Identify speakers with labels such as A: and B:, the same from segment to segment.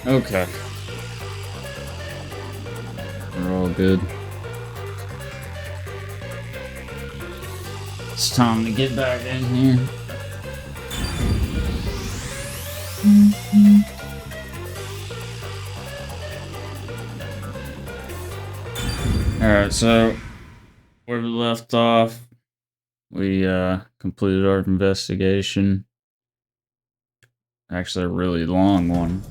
A: Okay. We're all good. It's time to get back in here. Alright, so where we left off, we completed our investigation. Actually, a really long one.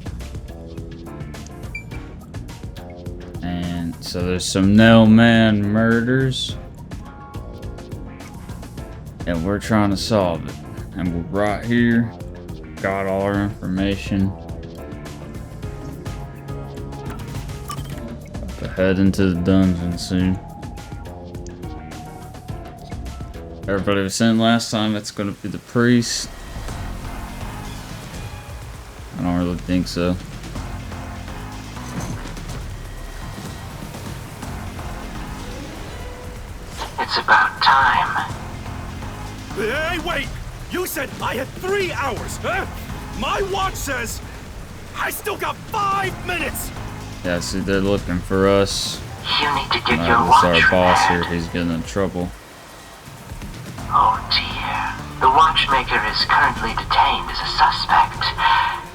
A: And so there's some Nailman murders. And we're trying to solve it. And we're right here. Got all our information. About to head into the dungeon soon. Everybody was saying last time it's gonna be the priest. I don't really think so.
B: It's about time.
C: Hey, wait! You said I had 3 hours, huh? My watch says I still got 5 minutes!
A: Yeah, see, they're looking for us.
B: You need to get your
A: This
B: watch
A: our boss here.
B: repaired.
A: He's getting in trouble.
B: Oh dear. The watchmaker is currently detained as a suspect.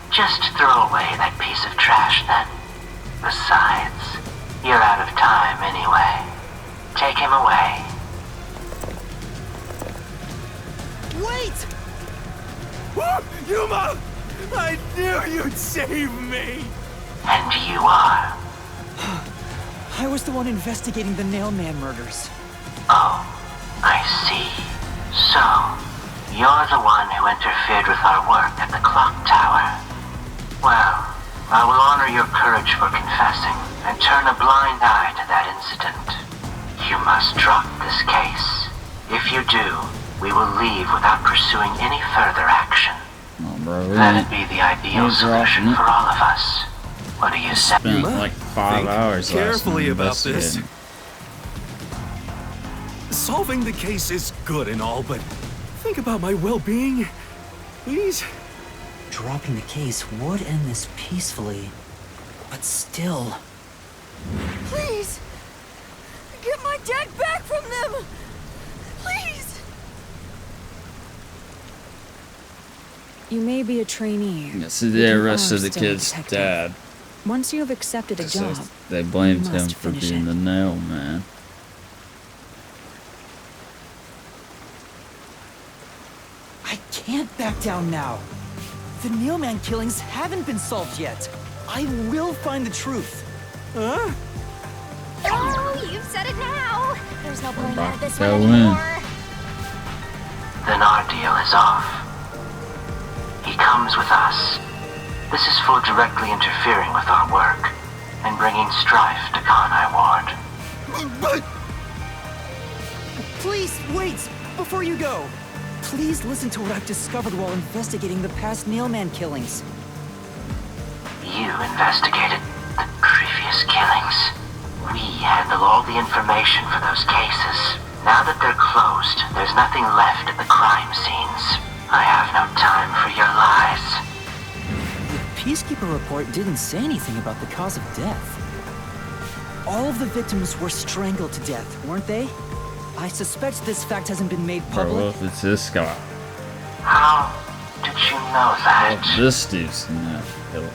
B: Just throw away that piece of trash then. Besides, you're out of time anyway. Take him away.
C: Wait! Woo! Yuma! I knew you'd save me!
B: And you are.
D: I was the one investigating the Nailman murders.
B: Oh, I see. So, you're the one who interfered with our work at the clock tower. Well, I will honor your courage for confessing and turn a blind eye to that incident. You must drop this case. If you do, we will leave without pursuing any further action.
A: Oh, bro, we
B: That'd be the ideal
A: He's dropping
B: solution
A: it.
B: for all of us. What do you say?
A: spent like 5 hours
C: carefully about this.
A: investigating.
C: Solving the case is good and all, but think about my well-being, please.
D: Dropping the case would end this peacefully, but still.
E: Please! Get my dad back from them! Please! You may be a trainee.
A: Yeah, see,
E: but
A: they
E: you
A: arrested
E: are
A: the
E: still a
A: kid's
E: detective.
A: dad.
E: Once you have accepted a
A: 'Cause
E: job,
A: they blamed
E: you
A: him
E: must
A: for
E: finish
A: being
E: it.
A: the nail man.
D: I can't back down now. The Nailman killings haven't been solved yet. I will find the truth. Huh?
F: Oh, you've said it now. There's no point out of this
A: Go
F: one
A: in.
F: anymore.
B: Then our deal is off. He comes with us. This is for directly interfering with our work and bringing strife to Kanai Ward.
C: But
D: Please, wait! Before you go! Please listen to what I've discovered while investigating the past Nailman killings.
B: You investigated the previous killings. We handle all the information for those cases. Now that they're closed, there's nothing left at the crime scenes. I have no time for your lies.
D: The Peacekeeper report didn't say anything about the cause of death. All of the victims were strangled to death, weren't they? I suspect this fact hasn't been made
A: Bro,
D: public.
A: what if it's this guy?
B: How did you know that?
A: Oh, this dude's nail killer.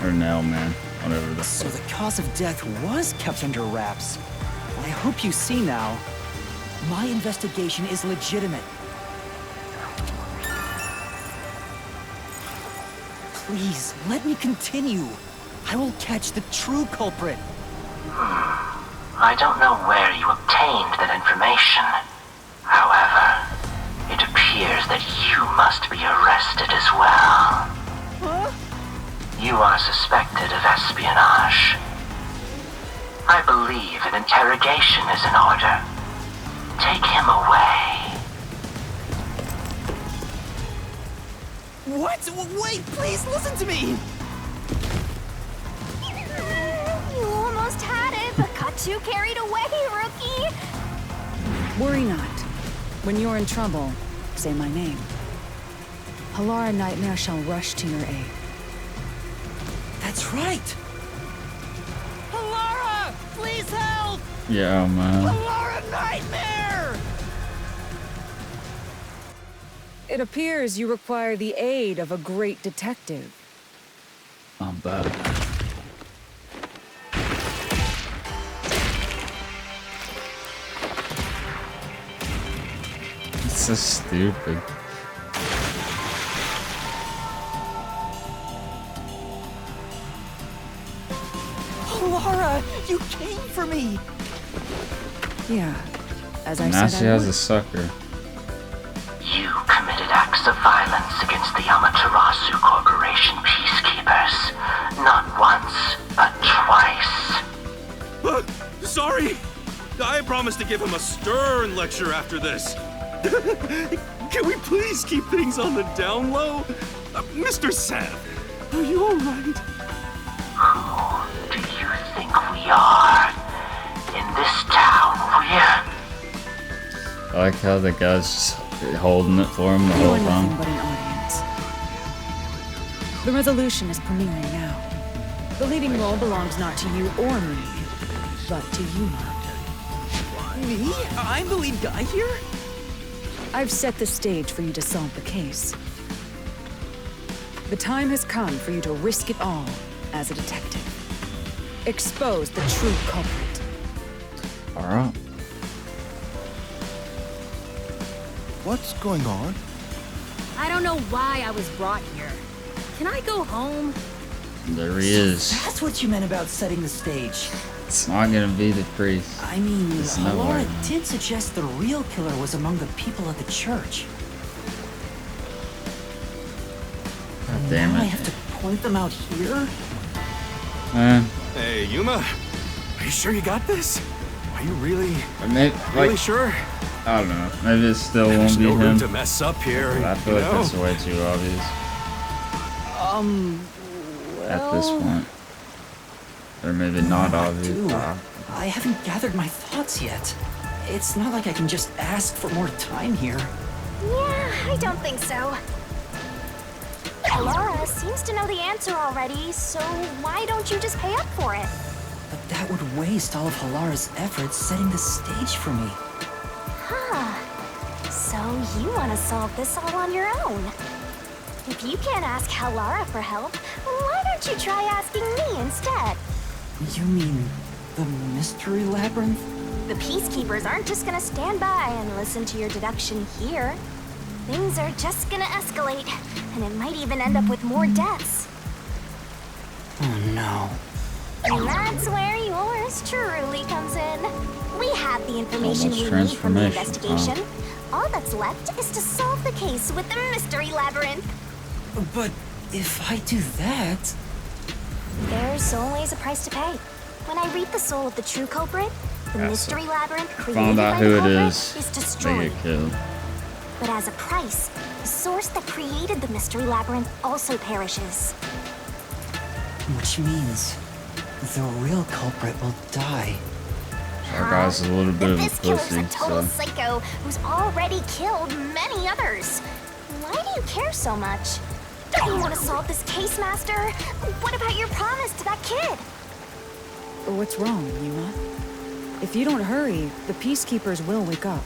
A: Or nail man. Whatever the
D: So the cause of death was kept under wraps. I hope you see now. My investigation is legitimate. Please, let me continue. I will catch the true culprit.
B: I don't know where you obtained that information. However, it appears that you must be arrested as well.
D: Huh?
B: You are suspected of espionage. I believe an interrogation is in order. Take him away.
D: What? Wait, please listen to me!
F: You almost had it, but got too carried away, rookie.
E: worry not. When you're in trouble, say my name. Halara Nightmare shall rush to your aid.
D: That's right.
G: Halara! Please help!
A: Yeah, man.
G: Halara nightmare!
E: It appears you require the aid of a great detective.
A: I'm back. It's so stupid.
D: Halara, you came for me.
E: Yeah, as I
A: Now
E: said
A: she
E: I
A: has
E: would.
A: a sucker.
B: You committed acts of violence against the Amaterasu Corporation peacekeepers. Not once, but twice.
C: Sorry! I promised to give him a stern lecture after this. Can we please keep things on the down low? Mr. Seth, are you alright?
B: Who do you think we are? In this town,
A: I like how the guy's just holding it for him the
E: You
A: whole
E: are nothing
A: time.
E: but an audience. The resolution is premiering now. The leading role belongs not to you or me, but to Yuma.
D: Me? I'm the lead guy here?
E: I've set the stage for you to solve the case. The time has come for you to risk it all as a detective. Expose the true culprit.
A: Alright.
H: What's going on?
F: I don't know why I was brought here. Can I go home?
A: There he is.
D: That's what you meant about setting the stage.
A: It's not gonna be the priest.
D: I mean,
A: There's no way.
D: Halara did suggest the real killer was among the people at the church.
A: God damn
D: Now I
A: it.
D: have to point them out here?
A: Man,
C: Hey, Yuma. Are you sure you got this? Are you really
A: like,
C: sure?
A: I don't know. Maybe it still
C: There's
A: won't be
C: no room
A: him.
C: to mess up here.
A: But I feel
C: you
A: like
C: know?
A: that's way too obvious at this point. Or maybe not obvious.
D: Dude, I haven't gathered my thoughts yet. It's not like I can just ask for more time here.
F: Yeah, I don't think so. Laura seems to know the answer already, so why don't you just pay up for it?
D: But that would waste all of Halara's efforts setting the stage for me.
F: Huh. So you want to solve this all on your own? If you can't ask Halara for help, why don't you try asking me instead?
D: You mean the mystery labyrinth?
F: The peacekeepers aren't just gonna stand by and listen to your deduction here. Things are just gonna escalate, and it might even end up with more deaths.
D: Oh no.
F: And that's where yours truly comes in. We have the information
A: much
F: we need from the
A: transformation,
F: investigation. All that's left is to solve the case with the mystery labyrinth.
D: But if I do that...
F: There's always a price to pay. When I read the soul of the true culprit, the
A: Yeah, so
F: mystery labyrinth created
A: Found out
F: by
A: who
F: the
A: it
F: culprit
A: is.
F: is
A: They
F: destroyed.
A: get killed.
F: But as a price, the source that created the mystery labyrinth also perishes.
D: Which means the real culprit will die.
A: Our guy's a little bit of a
F: This killer's
A: pussy,
F: a total
A: so
F: psycho who's already killed many others. Why do you care so much? Don't you want to solve this case, Master? What about your promise to that kid?
E: What's wrong, Yuma? If you don't hurry, the peacekeepers will wake up.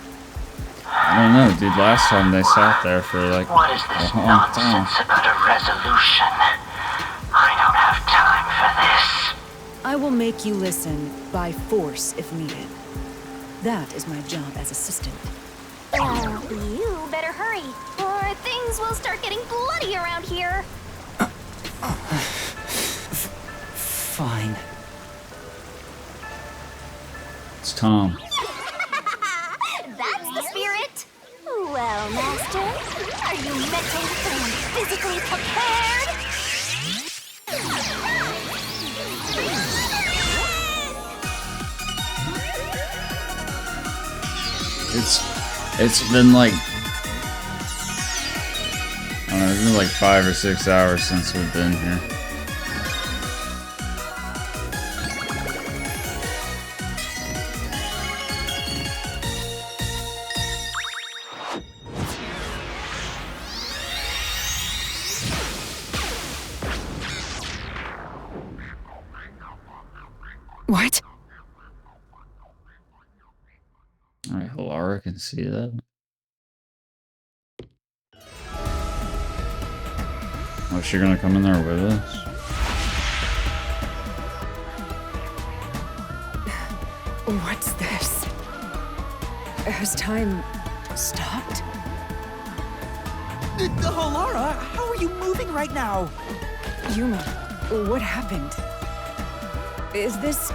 A: I don't know, dude. Last time they sat there for like
B: what is this
A: a long time.
B: nonsense about a resolution? I don't have time for this.
E: I will make you listen by force if needed. That is my job as assistant.
F: Well, you better hurry, or things will start getting bloody around here.
D: Fine.
A: It's Tom.
F: That's the spirit. Well, Master, are you mentally and physically prepared?
A: It's been like I don't know, it's been like 5 or 6 hours since we've been here. I can see that. Oh, is she gonna come in there with us?
E: What's this? Has time stopped?
D: Halara, how are you moving right now?
E: Yuma, what happened? Is this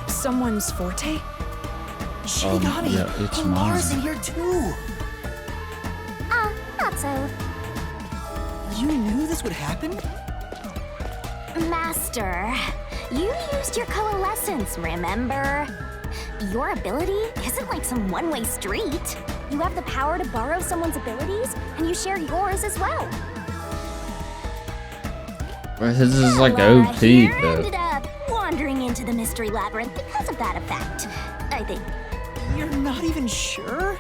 E: someone's forte?
D: Shinigami,
A: yeah, it's
D: Halara's
A: mine.
D: in here too.
F: Not so.
D: You knew this would happen?
F: Master, you used your coalescence, remember? Your ability isn't like some one-way street. You have the power to borrow someone's abilities, and you share yours as well.
A: Well, his is like
F: Laura
A: OP,
F: here
A: though.
F: ended up wandering into the mystery labyrinth because of that effect, I think.
D: You're not even sure?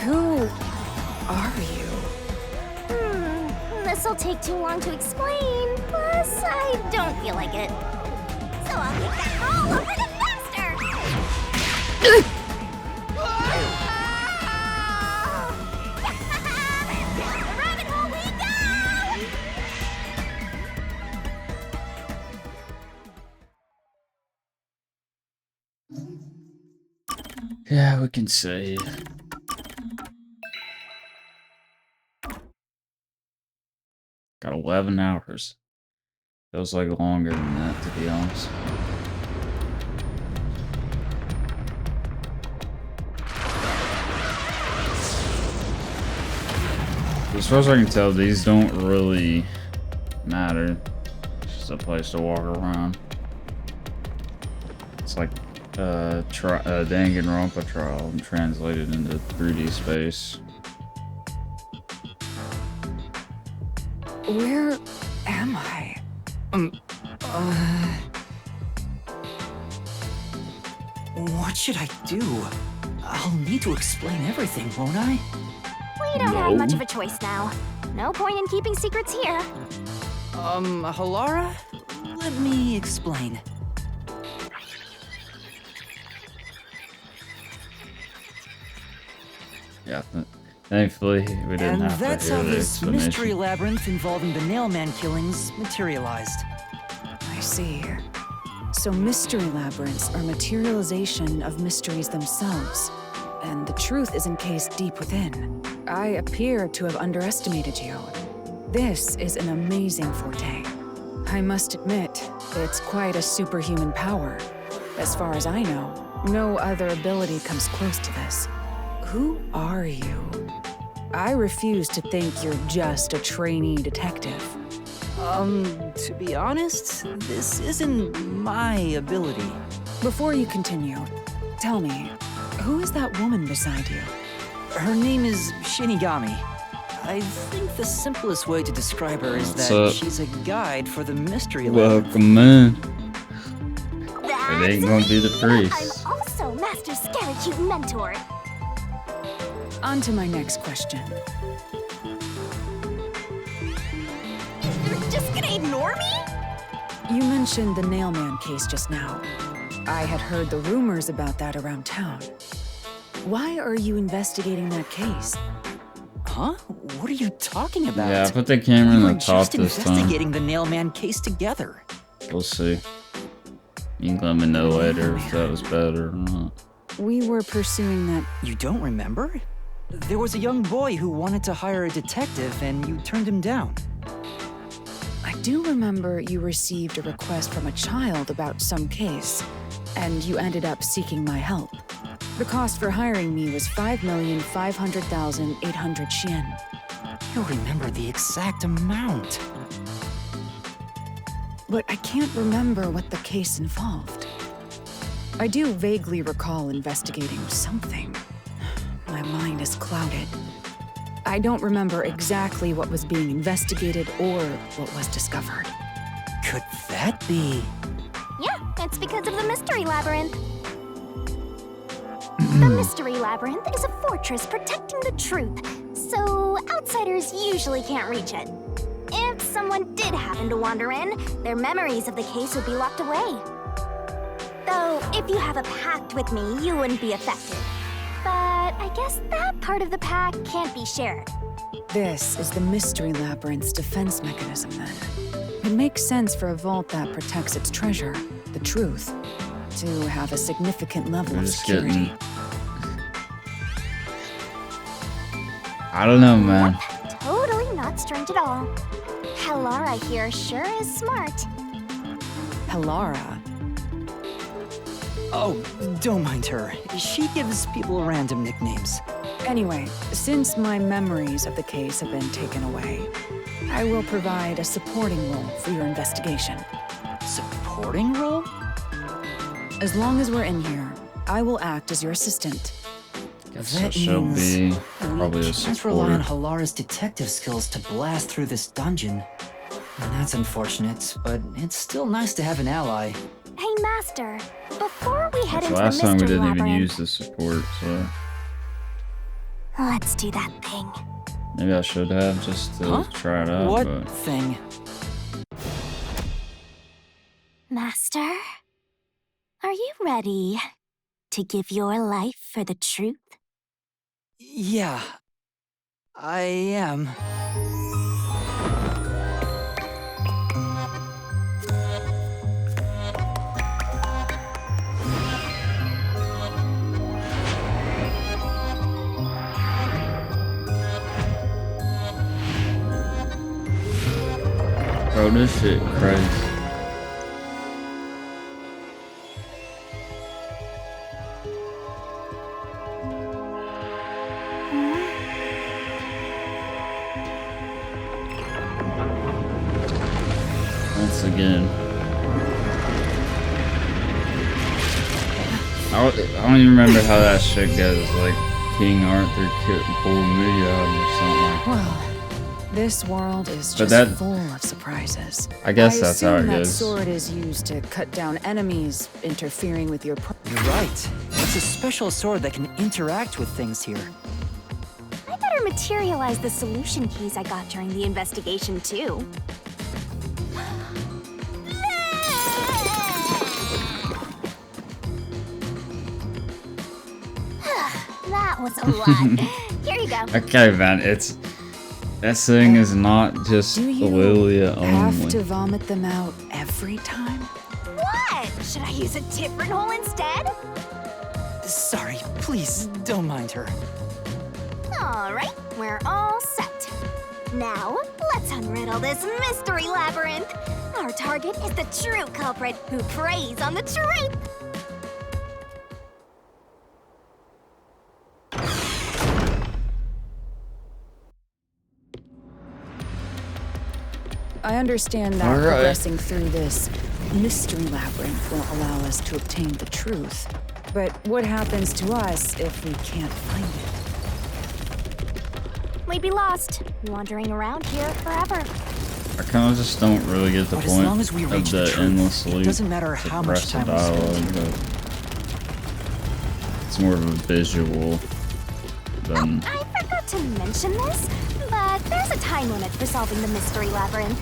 E: Who are you?
F: This'll take too long to explain, plus I don't feel like it. So I'll leave that all over the master! The rabbit hole we go!
A: Yeah, we can save. Got 11 hours. Feels like longer than that, to be honest. As far as I can tell, these don't really matter. It's just a place to walk around. It's like Danganronpa trial translated into 3D space.
E: Where am I?
D: What should I do? I'll need to explain everything, won't I?
F: We don't have much of a choice now. No point in keeping secrets here.
D: Halara? Let me explain.
A: Yeah, thankfully we didn't
D: And
A: have
D: that's
A: to hear
D: how
A: the
D: this
A: explanation.
D: mystery labyrinth involving the Nailman killings materialized.
E: I see. So mystery labyrinths are materialization of mysteries themselves, and the truth is encased deep within. I appear to have underestimated you. This is an amazing forte. I must admit, it's quite a superhuman power. As far as I know, no other ability comes close to this. Who are you? I refuse to think you're just a trainee detective.
D: To be honest, this isn't my ability.
E: Before you continue, tell me, who is that woman beside you?
D: Her name is Shinigami. I think the simplest way to describe her is
A: What's
D: that
A: up?
D: she's a guide for the mystery labyrinth.
A: Welcome in.
F: That's
A: It ain't gonna be the
F: me.
A: priest.
F: I'm also Master Scaracute Mentor.
E: On to my next question.
F: You're just gonna ignore me?
E: You mentioned the Nailman case just now. I had heard the rumors about that around town. Why are you investigating that case?
D: Huh? What are you talking about?
A: Yeah, put the camera
D: We
A: in
D: were
A: the top
D: just
A: this time.
D: investigating the Nailman case together.
A: We'll see. You can let me know later if that was better or not.
E: We were pursuing that.
D: You don't remember? There was a young boy who wanted to hire a detective and you turned him down.
E: I do remember you received a request from a child about some case, and you ended up seeking my help. The cost for hiring me was 5,500,800 yen.
D: You remember the exact amount.
E: But I can't remember what the case involved. I do vaguely recall investigating something. My mind is clouded. I don't remember exactly what was being investigated or what was discovered.
D: Could that be?
F: Yeah, it's because of the Mystery Labyrinth. The Mystery Labyrinth is a fortress protecting the truth, so outsiders usually can't reach it. If someone did happen to wander in, their memories of the case would be locked away. The So, if you have a pact with me, you wouldn't be affected. But I guess that part of the pact can't be shared.
E: This is the Mystery Labyrinth's defense mechanism, then. It makes sense for a vault that protects its treasure, the truth, to have a significant level of security.
A: I don't know, man.
F: Yep, totally not strange at all. Halara here sure is smart.
E: Halara?
D: Oh, don't mind her. She gives people random nicknames.
E: Anyway, since my memories of the case have been taken away, I will provide a supporting role for your investigation.
D: Supporting role?
E: As long as we're in here, I will act as your assistant.
A: Guess I shall be probably a
D: can't rely on
A: support.
D: Halara's detective skills to blast through this dungeon. And that's unfortunate, but it's still nice to have an ally.
F: Hey, Master, before we head
A: The
F: into the
A: last time we
F: Mystery
A: didn't even
F: Labyrinth,
A: use the support, so
F: let's do that thing.
A: maybe I should have just to try it out.
D: What
A: But
D: thing?
F: Master, are you ready to give your life for the truth?
D: Yeah, I am.
A: bro, this shit crazy. Once again. I don't even remember how that shit goes. Like, King Arthur pulled me out or something like that.
E: Well, this world is
A: But
E: just full of surprises.
A: I guess that's how it
E: assume that
A: goes.
E: sword is used to cut down enemies interfering with your
D: You're right. It's a special sword that can interact with things here.
F: I better materialize the solution keys I got during the investigation, too. That was a lot. Here you go.
A: Okay, man, that thing is not just
E: Do you
A: Lilia
E: have
A: only.
E: to vomit them out every time?
F: What? Should I use a different hole instead?
D: Sorry, please don't mind her.
F: All right, we're all set. Now, let's unriddle this mystery labyrinth. Our target is the true culprit who preys on the truth.
E: I understand that
A: All right.
E: progressing through this mystery labyrinth will allow us to obtain the truth. But what happens to us if we can't find it?
F: We'd be lost, wandering around here forever.
A: I kind of just don't really get the
D: But as
A: point
D: long as we
A: of
D: reach the
A: the
D: truth,
A: endless
D: it
A: loop.
D: doesn't matter how much
A: suppressive
D: time we spend.
A: dialogue, but it's more of a visual than.
F: I forgot to mention this, but there's a time limit for solving the mystery labyrinth.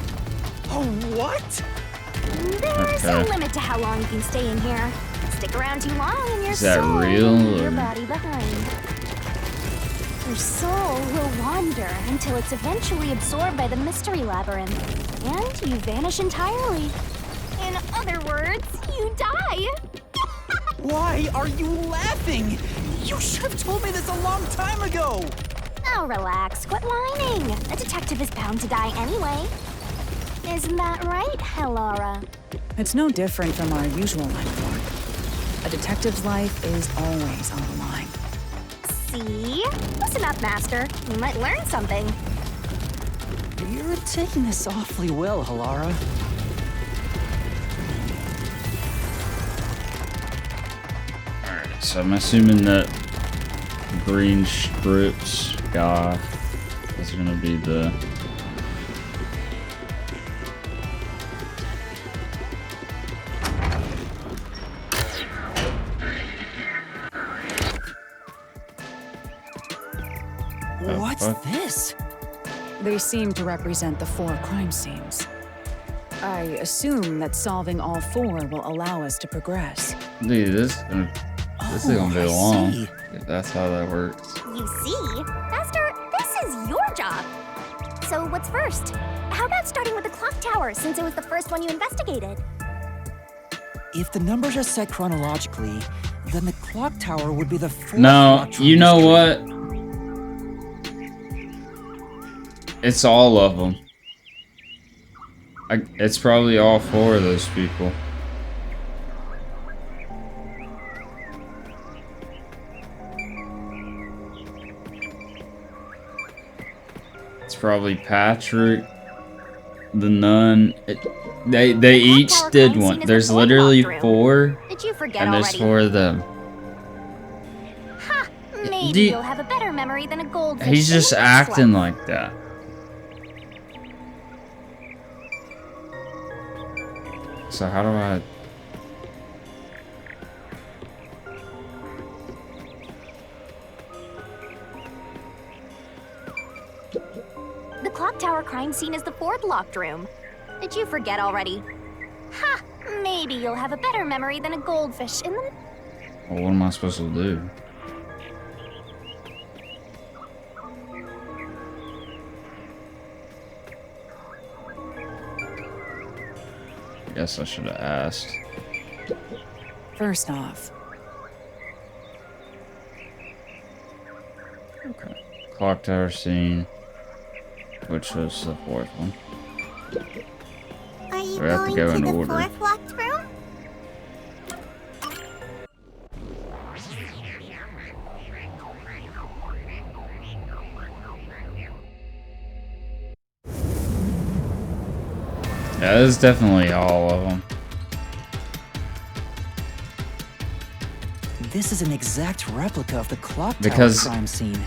D: Oh, what?
F: There's a
A: Okay.
F: limit to how long you can stay in here. Stick around too long and your
A: Is that
F: soul
A: real,
F: will leave your
A: or-
F: body behind. Your soul will wander until it's eventually absorbed by the mystery labyrinth, and you vanish entirely. In other words, you die.
D: Why are you laughing? You should have told me this a long time ago!
F: Oh, relax. Quit whining. A detective is bound to die anyway. Isn't that right, Halara?
E: It's no different from our usual line of work. A detective's life is always on the line.
F: See? Listen up, Master. You might learn something.
D: You're taking this awfully well, Halara.
A: Alright, so I'm assuming that green strips guy is gonna be the.
D: What's
A: fuck?
D: this?
E: They seem to represent the 4 crime scenes. I assume that solving all 4 will allow us to progress.
A: Dude, this is gonna be
D: I
A: long.
D: see.
A: If that's how that works.
F: You see? Master, this is your job. So what's first? How about starting with the clock tower, since it was the first one you investigated?
D: If the numbers are set chronologically, then the clock tower would be the fourth.
A: No,
D: doctrine
A: you know
D: mystery.
A: what? It's all of them. It's probably all 4 of those people. It's probably Patrick, the nun. They each
F: Tower
A: did
F: crime
A: one.
F: scene is
A: There's
F: the fourth
A: literally
F: walkthrough.
A: 4,
F: Did you forget
A: and there's
F: already?
A: 4 of them.
F: Ha! Maybe
A: Do you-
F: you'll have a better memory than a goldfish.
A: He's
F: in the
A: just
F: next
A: acting
F: one.
A: like that. So how do I...
F: The clock tower crime scene is the fourth locked room. Did you forget already? Ha! Maybe you'll have a better memory than a goldfish in the...
A: Well, what am I supposed to do? I guess I should have asked.
E: First off,
A: Okay. Clock tower scene, which was the 4th one.
F: Are you
A: We have to go in order.
F: locked room?
A: Yeah, this is definitely all of them.
D: This is an exact replica of the clock tower
A: Because
D: crime scene.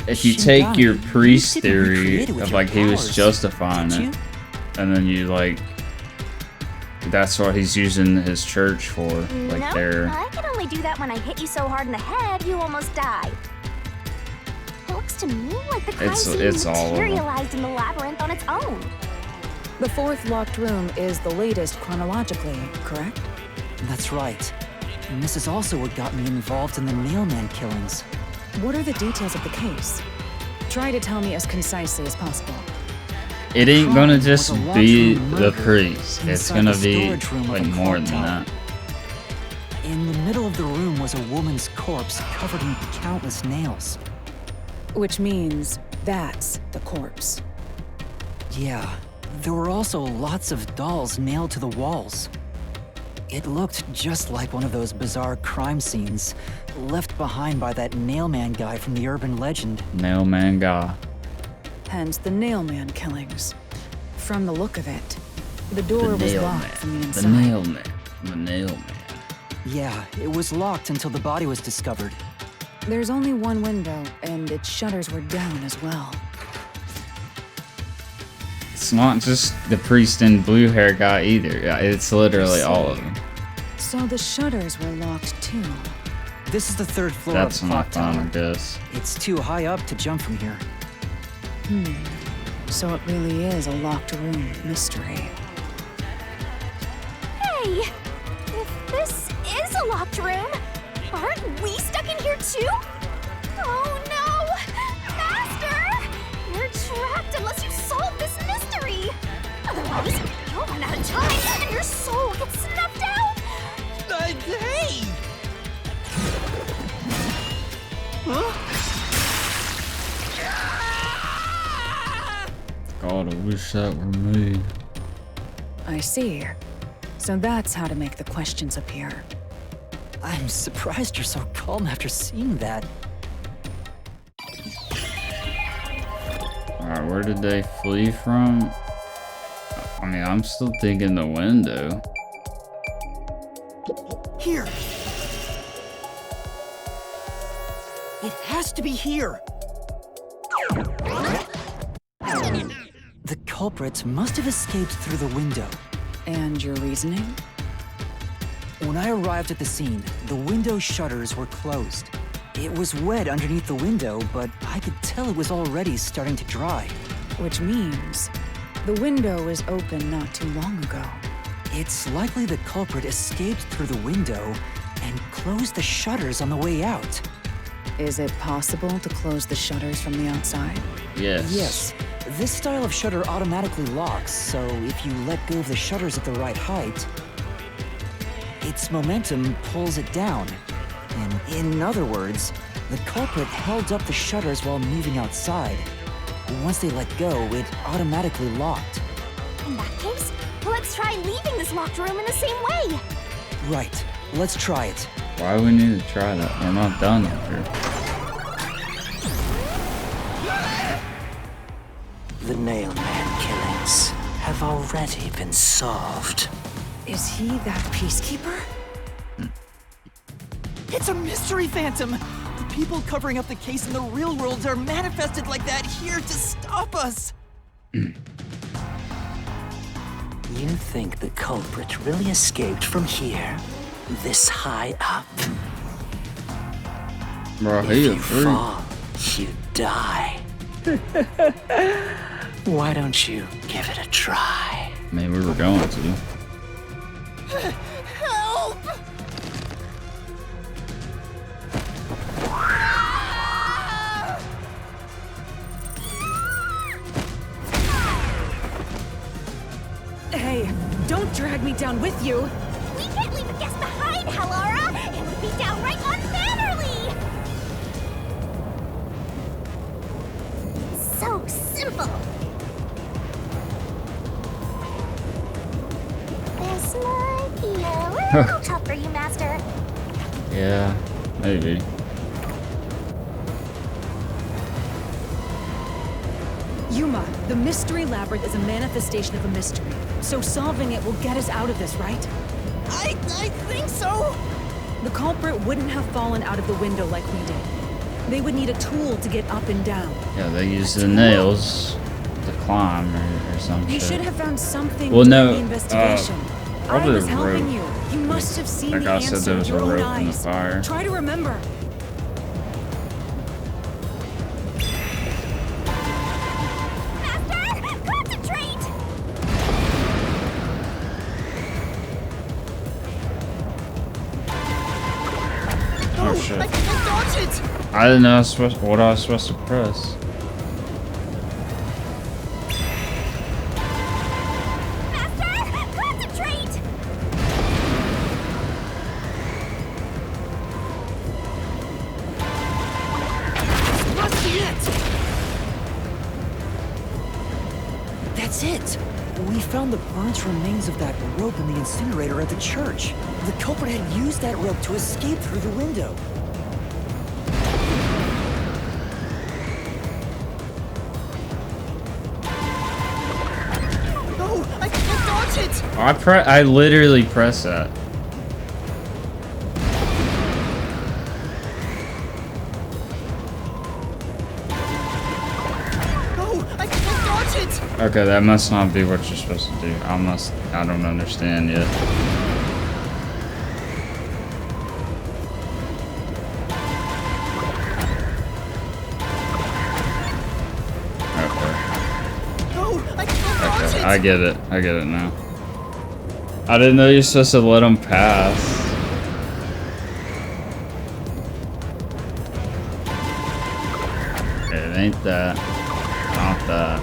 A: if you take your
D: Shinigami,
A: priest
D: you didn't
A: theory
D: recreate it with
A: of
D: your
A: like he was
D: powers,
A: justifying
D: did
A: it,
D: you?
A: and then you like, that's what he's using his church for, like
F: no,
A: there.
F: I can only do that when I hit you so hard in the head you almost died. It looks to me like the crime scene
A: it's all of 'em.
F: materialized in the labyrinth on its own.
E: the fourth locked room is the latest chronologically, correct?
D: That's right. And this is also what got me involved in the mailman killings.
E: What are the details of the case? Try to tell me as concisely as possible.
A: It ain't gonna
D: Crime
A: just
D: was a large
A: be
D: room
A: the
D: murder
A: priest. It's
D: inside
A: gonna
D: the
A: be
D: storage room of
A: like
D: the
A: more
D: clock
A: than
D: tower.
A: that.
D: In the middle of the room was a woman's corpse covered in countless nails.
E: Which means that's the corpse.
D: Yeah, there were also lots of dolls nailed to the walls. It looked just like one of those bizarre crime scenes left behind by that nailman guy from the urban legend.
A: Nailman guy.
E: Hence the nailman killings. From the look of it, the door was locked from the inside.
A: The nailman. The nailman.
D: Yeah, it was locked until the body was discovered.
E: There's only one window, and its shutters were down as well.
A: It's not just the priest and blue hair guy either. Yeah, it's literally all of them.
E: So the shutters were locked too.
D: This is the third floor
A: That's
D: of the
A: my
D: clock tower.
A: final guess.
D: It's too high up to jump from here.
E: So it really is a locked room mystery.
F: Hey! If this is a locked room, aren't we stuck in here too? Oh no! Master! You're trapped unless you solve this mystery! Otherwise, you'll run out of time and your soul gets snuffed out!
G: Hey!
A: God, I wish that were me.
E: I see. So that's how to make the questions appear.
D: I'm surprised you're so calm after seeing that.
A: Alright, where did they flee from? I mean, I'm still thinking the window.
D: Here! It has to be here! The culprits must have escaped through the window.
E: And your reasoning?
D: When I arrived at the scene, the window shutters were closed. It was wet underneath the window, but I could tell it was already starting to dry.
E: Which means the window was open not too long ago.
D: It's likely the culprit escaped through the window and closed the shutters on the way out.
E: Is it possible to close the shutters from the outside?
A: Yes.
D: Yes. This style of shutter automatically locks, so if you let go of the shutters at the right height, its momentum pulls it down. In other words, the culprit held up the shutters while moving outside. Once they let go, it automatically locked.
F: In that case, let's try leaving this locked room in the same way.
D: Right. Let's try it.
A: Why do we need to try that? We're not done here.
B: The Nailman killings have already been solved.
E: Is he that peacekeeper?
G: It's a mystery phantom! The people covering up the case in the real world are manifested like that here to stop us!
B: You think the culprit really escaped from here? This high up?
A: Bro,
B: If
A: he
B: you
A: a freak.
B: fall, you die. Why don't you give it a try?
A: I mean, we were going to.
G: Help!
E: Hey, don't drag me down with you.
F: We can't leave a guest behind, Halara! It would be downright unmannerly! So simple. This might be a little tough for you, Master.
A: Yeah, maybe.
E: Yuma, the mystery labyrinth is a manifestation of a mystery. So solving it will get us out of this, right?
G: I think so!
E: The culprit wouldn't have fallen out of the window like we did. They would need a tool to get up and down.
A: Yeah, they use the nails to climb or some
E: You
A: shit.
E: should have found something
A: Well,
E: during
A: no,
E: the investigation. I
A: probably
E: was
A: the
E: helping
A: rope.
E: you. You must have seen
A: Like
E: the
A: I
E: answer
A: said, there was
E: with
A: a
E: your own
A: rope in the
E: eyes.
A: fire.
E: Try to remember.
F: Master, concentrate!
A: Oh shit.
G: I can't dodge it!
A: I didn't know what I was supposed to press.
F: Master, concentrate!
G: Must be it!
D: That's it! We found the burnt remains of that rope in the incinerator at the church. The culprit had used that rope to escape through the window.
G: No, I can't dodge it!
A: I literally pressed that.
G: No, I can't dodge it!
A: Okay, that must not be what you're supposed to do. I don't understand yet.
G: No, I can't dodge it!
A: I get it now. I didn't know you're supposed to let them pass. It ain't that. Not that.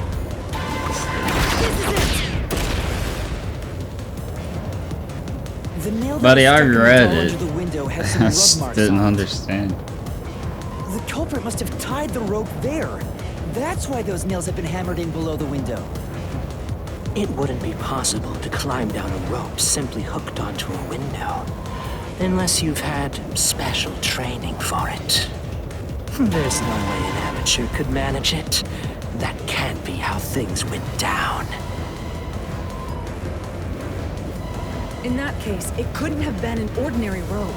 D: The nail that
A: Buddy,
D: was
A: I
D: stuck in the
A: read
D: doll
A: it.
D: under the window had some
A: I
D: rub
A: just
D: marks
A: didn't
D: on it.
A: understand.
D: The culprit must have tied the rope there. That's why those nails have been hammered in below the window.
B: It wouldn't be possible to climb down a rope simply hooked onto a window, unless you've had special training for it. There's no way an amateur could manage it. That can't be how things went down.
E: In that case, it couldn't have been an ordinary rope.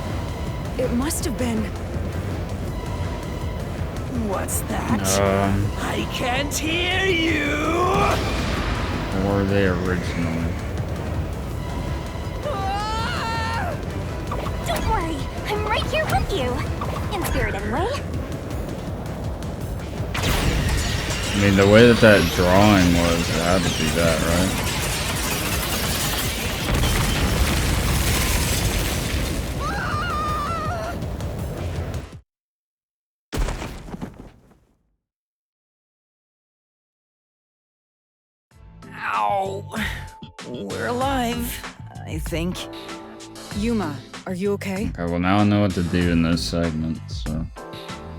E: It must have been...
G: What's that? I can't hear you!
A: Or were they originally?
F: Don't worry, I'm right here with you. In spirit, anyway.
A: I mean, the way that drawing was, it had to be that, right?
D: Ow! We're alive, I think.
E: Yuma, are you okay?
A: Okay, well now I know what to do in those segments, so.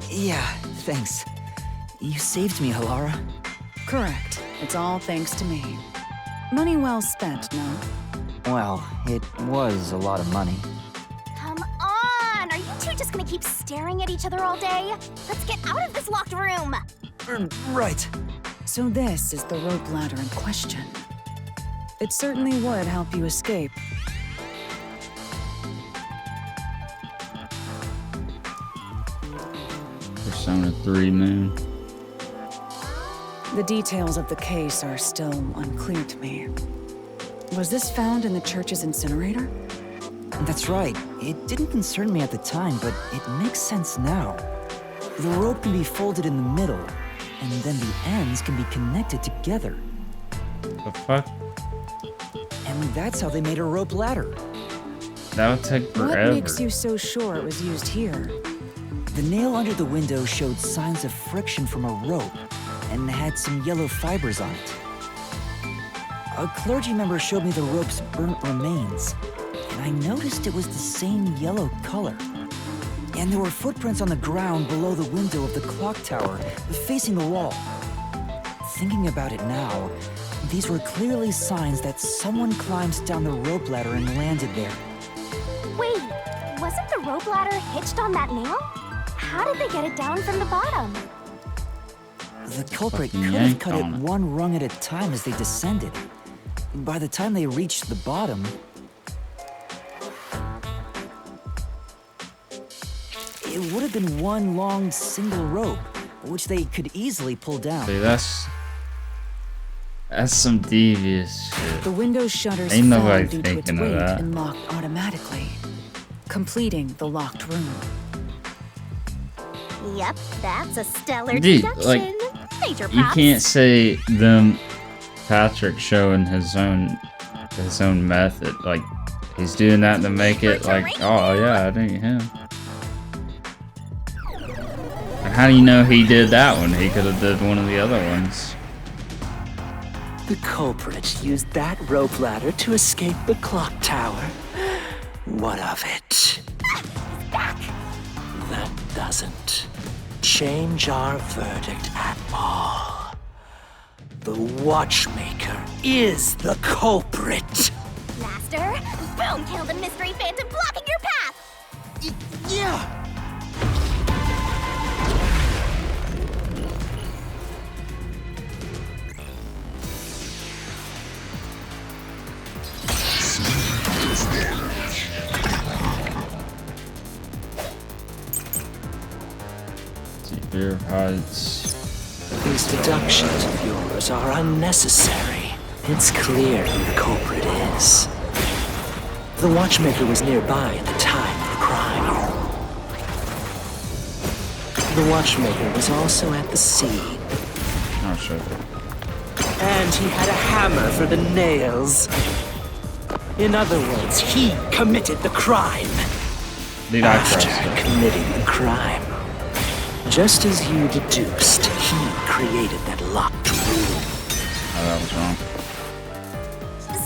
D: Yeah, thanks. You saved me, Halara.
E: Correct. It's all thanks to me. Money well spent, no?
D: Well, it was a lot of money.
F: Come on! Are you two just gonna keep staring at each other all day? Let's get out of this locked room!
D: Right.
E: So this is the rope ladder in question. It certainly would help you escape.
A: Persona 3 Moon.
E: The details of the case are still unclear to me. Was this found in the church's incinerator?
D: That's right. It didn't concern me at the time, but it makes sense now. The rope can be folded in the middle, and then the ends can be connected together.
A: The fuck?
D: And that's how they made a rope ladder.
A: That would take forever.
E: What makes you so sure it was used here?
D: The nail under the window showed signs of friction from a rope, and had some yellow fibers on it. A clergy member showed me the rope's burnt remains, and I noticed it was the same yellow color. And there were footprints on the ground below the window of the clock tower, facing the wall. Thinking about it now, these were clearly signs that someone climbed down the rope ladder and landed there.
F: Wait, wasn't the rope ladder hitched on that nail? How did they get it down from the bottom?
D: The culprit
A: Fucking
D: could have
A: yanked
D: cut it
A: on it.
D: one rung at a time as they descended. By the time they reached the bottom, it would have been one long single rope, which they could easily pull down.
A: See, that's some devious shit.
E: The window shutters
A: Ain't
E: fell
A: nobody
E: due to its
A: thinking of
E: weight
A: that.
E: and locked automatically, completing the locked room.
F: Yep, that's a stellar
A: Dude,
F: deduction.
A: like,
F: Major
A: You
F: props.
A: can't say them Patrick showing his own method. Like he's doing that to make it like, oh yeah, it ain't him. And how do you know he did that one? He could have did one of the other ones.
I: The culprit used that rope ladder to escape the clock tower. What of it? That doesn't change our verdict at all. The watchmaker is the culprit.
F: Master, boom, kill the mystery phantom blocking your path!
G: Yeah!
A: Severe heights.
I: These deductions of yours are unnecessary. It's clear who the culprit is. The watchmaker was nearby at the time of the crime. The watchmaker was also at the scene.
A: Oh shit.
I: And he had a hammer for the nails. In other words, he committed the crime.
A: Dude, I
I: After
A: trust it.
I: committing the crime, just as you deduced, he created that locked room.
A: Oh, that was wrong.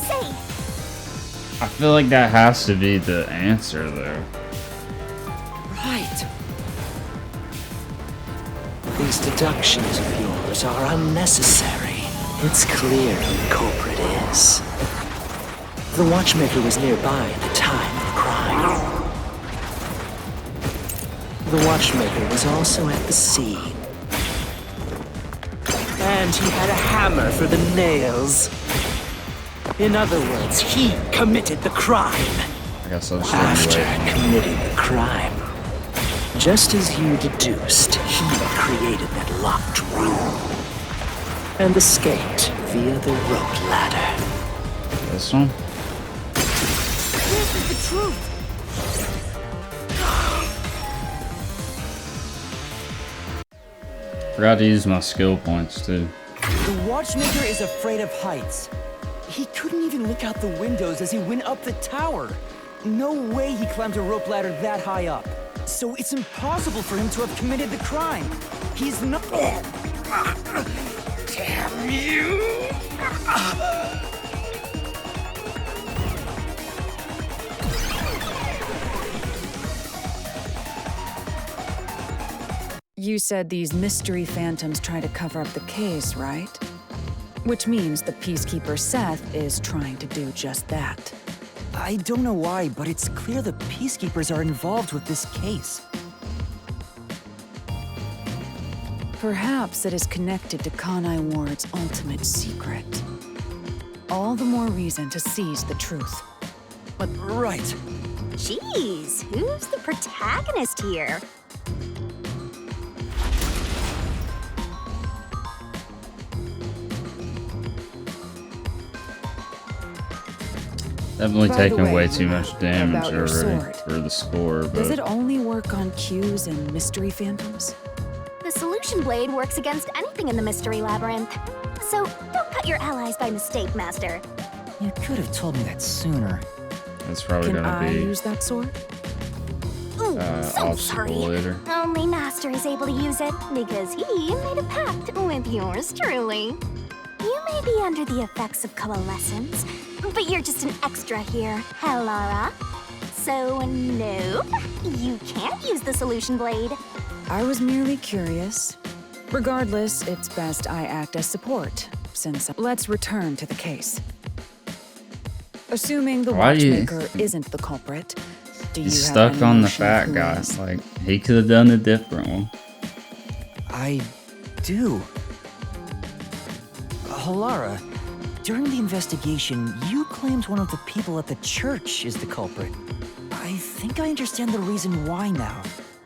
F: Safe!
A: I feel like that has to be the answer though.
D: Right.
I: These deductions of yours are unnecessary. It's clear who the culprit is. The watchmaker was nearby at the time of the crime. The watchmaker was also at the scene. And he had a hammer for the nails. In other words, he committed the crime.
A: I guess I'll
I: After
A: show
I: committing the crime, just as you deduced, he created that locked room and escaped via the rope ladder.
A: this one.
E: This is the truth!
A: Forgot to use my skill points too.
D: The watchmaker is afraid of heights. He couldn't even look out the windows as he went up the tower. No way he climbed a rope ladder that high up. So it's impossible for him to have committed the crime. He's not... Damn you!
E: You said these mystery phantoms try to cover up the case, right? Which means the Peacekeeper Seth is trying to do just that.
D: I don't know why, but it's clear the Peacekeepers are involved with this case.
E: Perhaps it is connected to Kanai Ward's ultimate secret. All the more reason to seize the truth.
D: But right.
F: Jeez, who's the protagonist here?
A: Definitely
E: By the
A: taking
E: way,
A: way too much damage
E: about your
A: already
E: sword.
A: for the score,
E: Does it
A: but
E: only work on cues and mystery phantoms?
F: The solution blade works against anything in the mystery labyrinth. So don't cut your allies by mistake, Master.
D: You could have told me that sooner.
A: it's probably
E: Can
A: gonna
E: I
A: be
E: use that sword?
F: Ooh, so
A: obstacle
F: sorry.
A: later.
F: Only Master is able to use it because he made a pact with yours truly. You may be under the effects of coalescence, but you're just an extra here, Hellara. So, nope, you can't use the solution blade.
E: I was merely curious. Regardless, it's best I act as support, since let's return to the case. Assuming the
A: Why you-
E: watchmaker isn't the culprit, do you
A: He's
E: have
A: stuck
E: any
A: on the
E: notion of
A: fat
E: who
A: guy.
E: is?
A: Like, he could have done a different one.
D: I do. Halara, during the investigation, you claimed one of the people at the church is the culprit. I think I understand the reason why now.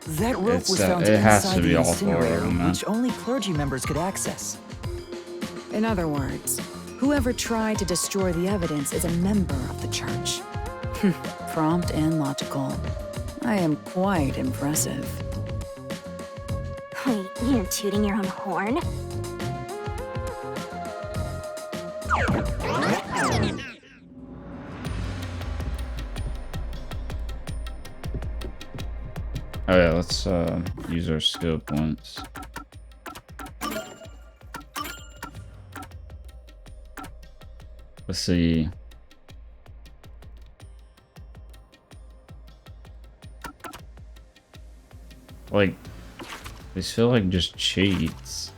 D: That rope
A: It's,
D: was found
A: it has to
D: inside
A: be
D: the
A: all four of
D: incinerator,
A: them, man.
D: which only clergy members could access.
E: In other words, whoever tried to destroy the evidence is a member of the church. Prompt and logical. I am quite impressive.
F: Wait, you're tooting your own horn?
A: Oh yeah, let's use our skill points. Let's see. Like, these feel like just cheats.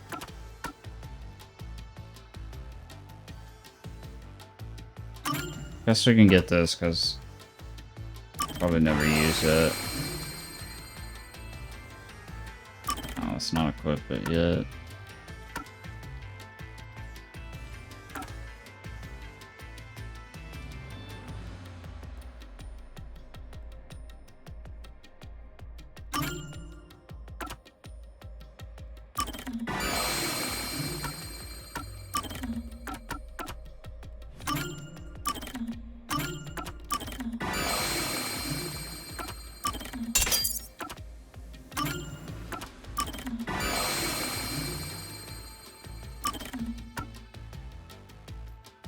A: Guess we can get this because probably never use it. Oh, let's not equip it yet.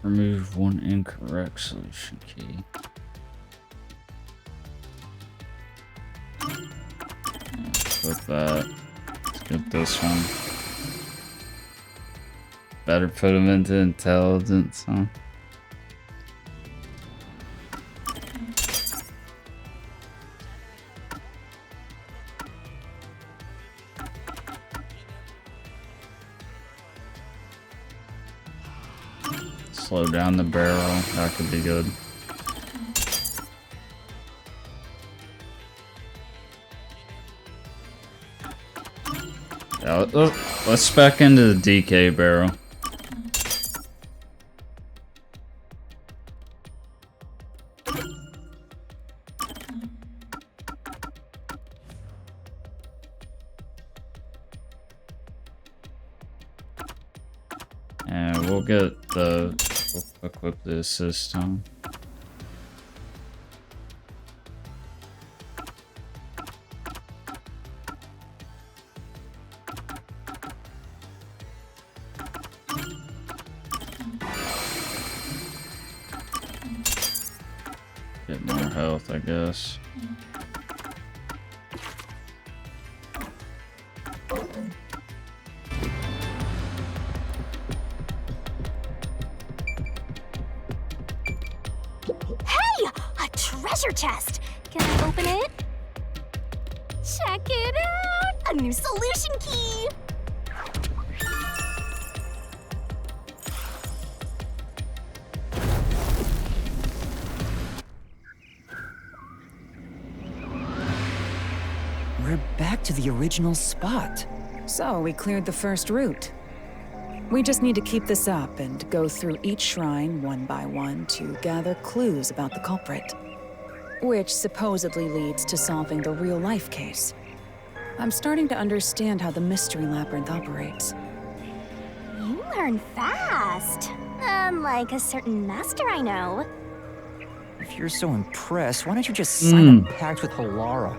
A: Remove one incorrect solution key. Put that. Let's get this one. Better put them into intelligence, huh? Slow down the barrel. That could be good. Yeah, let's spec into the DK barrel. And we'll get the... We'll equip the assist on. Get more health, I guess.
F: treasure chest. Can I open it? Check it out! A new solution key!
D: We're back to the original spot.
E: So, we cleared the first route. We just need to keep this up and go through each shrine one by one to gather clues about the culprit. Which supposedly leads to solving the real-life case. I'm starting to understand how the Mystery Labyrinth operates.
F: You learn fast. Unlike a certain master I know.
D: If you're so impressed, why don't you just sign a pact with Halara?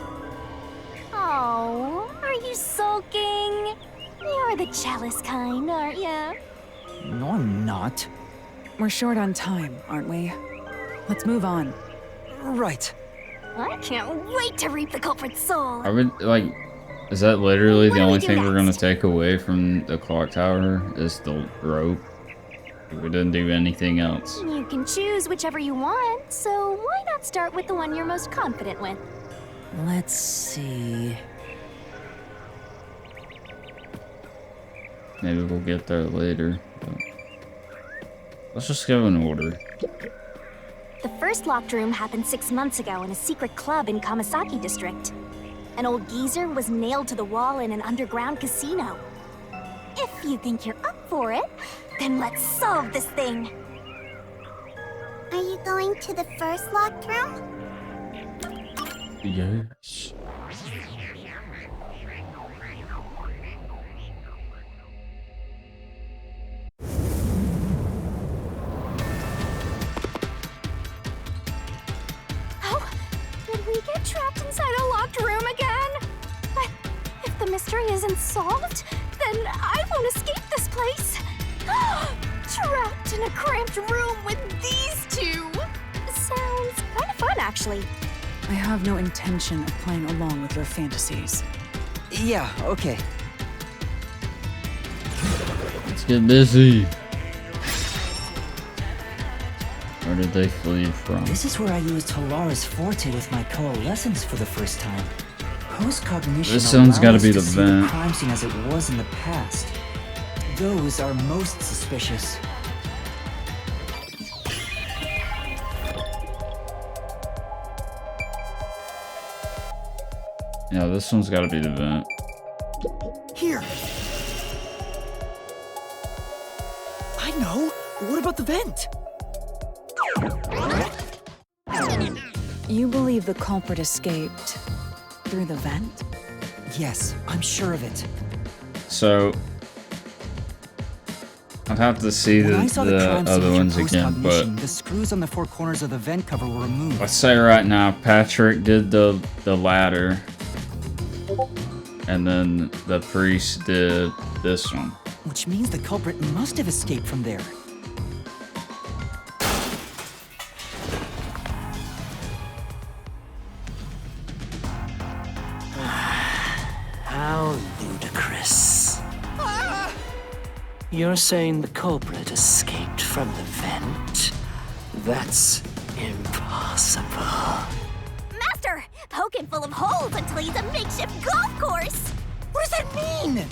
F: Oh, are you sulking? You're the jealous kind, aren't ya?
D: No, I'm not.
E: We're short on time, aren't we? Let's move on.
D: Right.
F: I can't wait to reap the culprit's soul.
A: I would like. Is that literally
F: What
A: the
F: do we
A: only
F: do
A: thing we're gonna
F: next?
A: take away from the clock tower? Is the rope? We didn't do anything else.
F: You can choose whichever you want, so why not start with the one you're most confident with?
D: Let's see.
A: Maybe we'll get there later. But let's just go in order.
F: The first locked room happened 6 months ago in a secret club in Kamasaki district. An old geezer was nailed to the wall in an underground casino. If you think you're up for it, then let's solve this thing. Are you going to the first locked room?
A: Yes.
F: Oh, did we get trapped inside a locked room again? But if the mystery isn't solved, then I won't escape this place. Trapped in a cramped room with these two. Sounds kind of fun, actually.
E: I have no intention of playing along with your fantasies.
D: Yeah, okay.
A: Let's get busy. Where did they flee from?
D: This is where I used Halara's forte with my coalescence for the first time. Post-cognition
A: This some's
D: allowed
A: gotta
D: us
A: be
D: to
A: the
D: see
A: vent.
D: the crime scene as it was in the past. Those are most suspicious.
A: Yeah, this one's gotta be the vent.
G: Here. I know. What about the vent?
E: You believe the culprit escaped through the vent?
D: Yes, I'm sure of it.
A: So I'd have to see
D: When I
A: the
D: saw the crime scene
A: other
D: through
A: ones again,
D: post-cognition,
A: but
D: the screws on the four corners of the vent cover were removed.
A: let's say right now Patrick did the ladder, and then the priest did this one.
D: Which means the culprit must have escaped from there.
I: How ludicrous. You're saying the culprit escaped from the vent? That's impossible.
F: Master, poking full of holes until he's a makeshift golf course.
G: What does that mean?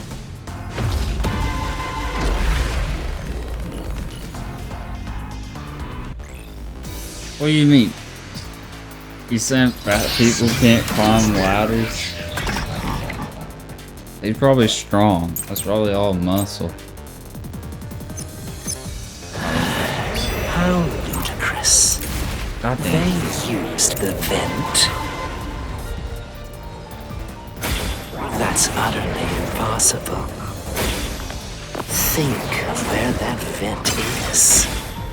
A: What do you mean? You saying fat people can't climb ladders? He's probably strong. That's probably all muscle.
I: How ludicrous.
A: God
I: They
A: damn.
I: used the vent. That's utterly impossible. Think of where that vent is.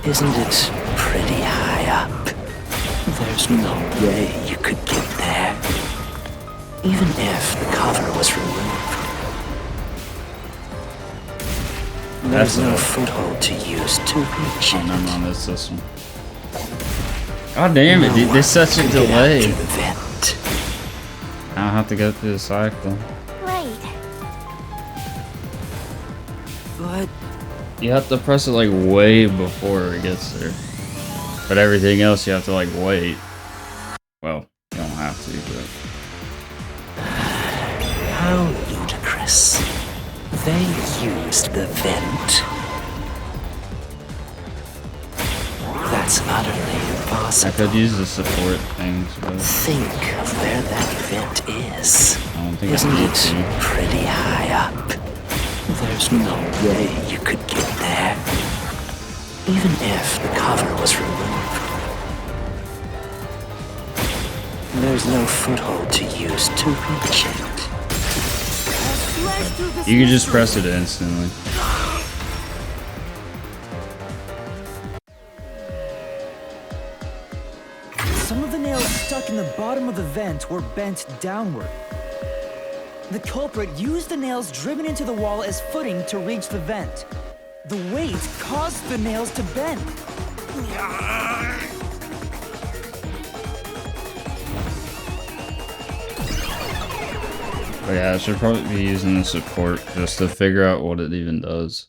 I: Isn't it pretty high up? There's no way you could get there. Even if the cover was removed. There's no foothold to use to reach
A: Oh,
I: it.
A: never mind, it's this one. God damn it, dude. There's such a
I: Get out
A: delay.
I: through the vent.
A: I don't have to go through the cycle.
F: Right.
D: But
A: You have to press it like way before it gets there. But everything else you have to like wait.
I: They used the vent. That's utterly
A: I
I: impossible.
A: could use the support things, but
I: Think of where that vent is.
A: I don't think
I: Isn't
A: I need
I: it
A: to.
I: pretty high up? There's no way you could get there. Even if the cover was removed. There's no foothold to use to reach it.
A: You can just press it instantly.
D: Some of the nails stuck in the bottom of the vent were bent downward. The culprit used the nails driven into the wall as footing to reach the vent. The weight caused the nails to bend.
A: But yeah, I should probably be using the support just to figure out what it even does.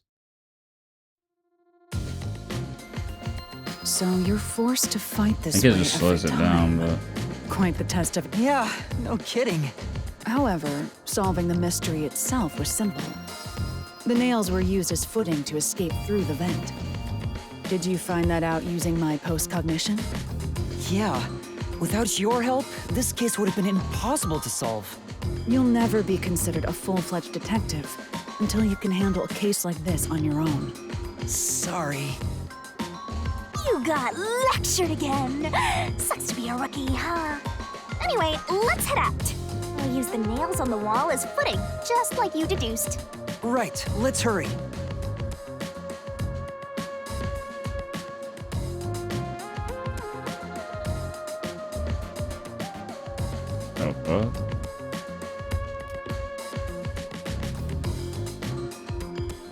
E: So you're forced to fight
A: I
E: this
A: think it
E: way
A: just slows it
E: every
A: down,
E: time.
A: but
E: Quite the test of...
D: Yeah, no kidding.
E: However, solving the mystery itself was simple. The nails were used as footing to escape through the vent. Did you find that out using my post-cognition?
D: Yeah, without your help, this case would have been impossible to solve.
E: You'll never be considered a full-fledged detective until you can handle a case like this on your own.
D: Sorry.
F: You got lectured again. Sucks to be a rookie, huh? Anyway, let's head out. We'll use the nails on the wall as footing, just like you deduced.
D: Right, let's hurry.
A: oh, what?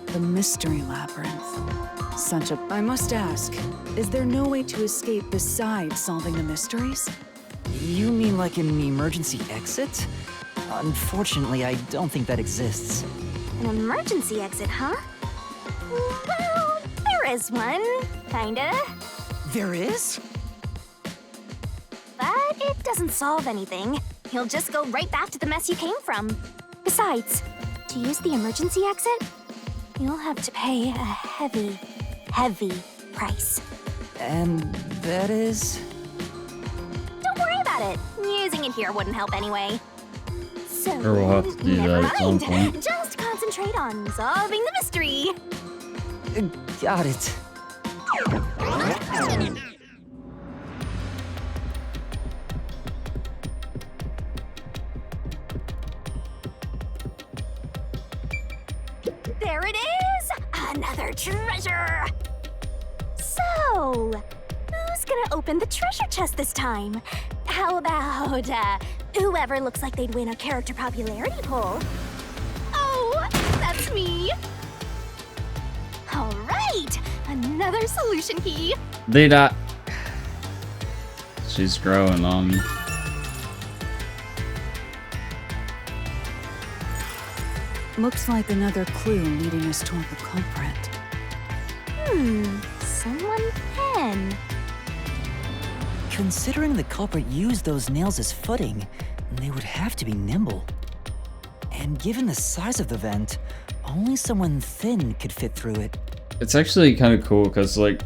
E: The Mystery Labyrinth. Such a... I must ask, is there no way to escape besides solving the mysteries?
D: You mean like an emergency exit? Unfortunately, I don't think that exists.
F: An emergency exit, huh? Well, there is one, kinda.
D: There is?
F: But it doesn't solve anything. You'll just go right back to the mess you came from. Besides, to use the emergency exit, you'll have to pay a heavy, heavy price.
D: And that is?
F: Don't worry about it. Using it here wouldn't help anyway. So,
A: Or we'll have to do
F: never
A: that at some
F: mind.
A: point.
F: Just concentrate on solving the mystery.
D: Got it.
F: There it is! Another treasure! So, who's gonna open the treasure chest this time? How about, whoever looks like they'd win a character popularity poll? Oh, that's me! Alright, another solution key.
A: They not. She's growing on me.
E: Looks like another clue leading us toward the culprit.
F: Someone pen.
D: Considering the culprit used those nails as footing, they would have to be nimble. And given the size of the vent, only someone thin could fit through it.
A: It's actually kind of cool because, like,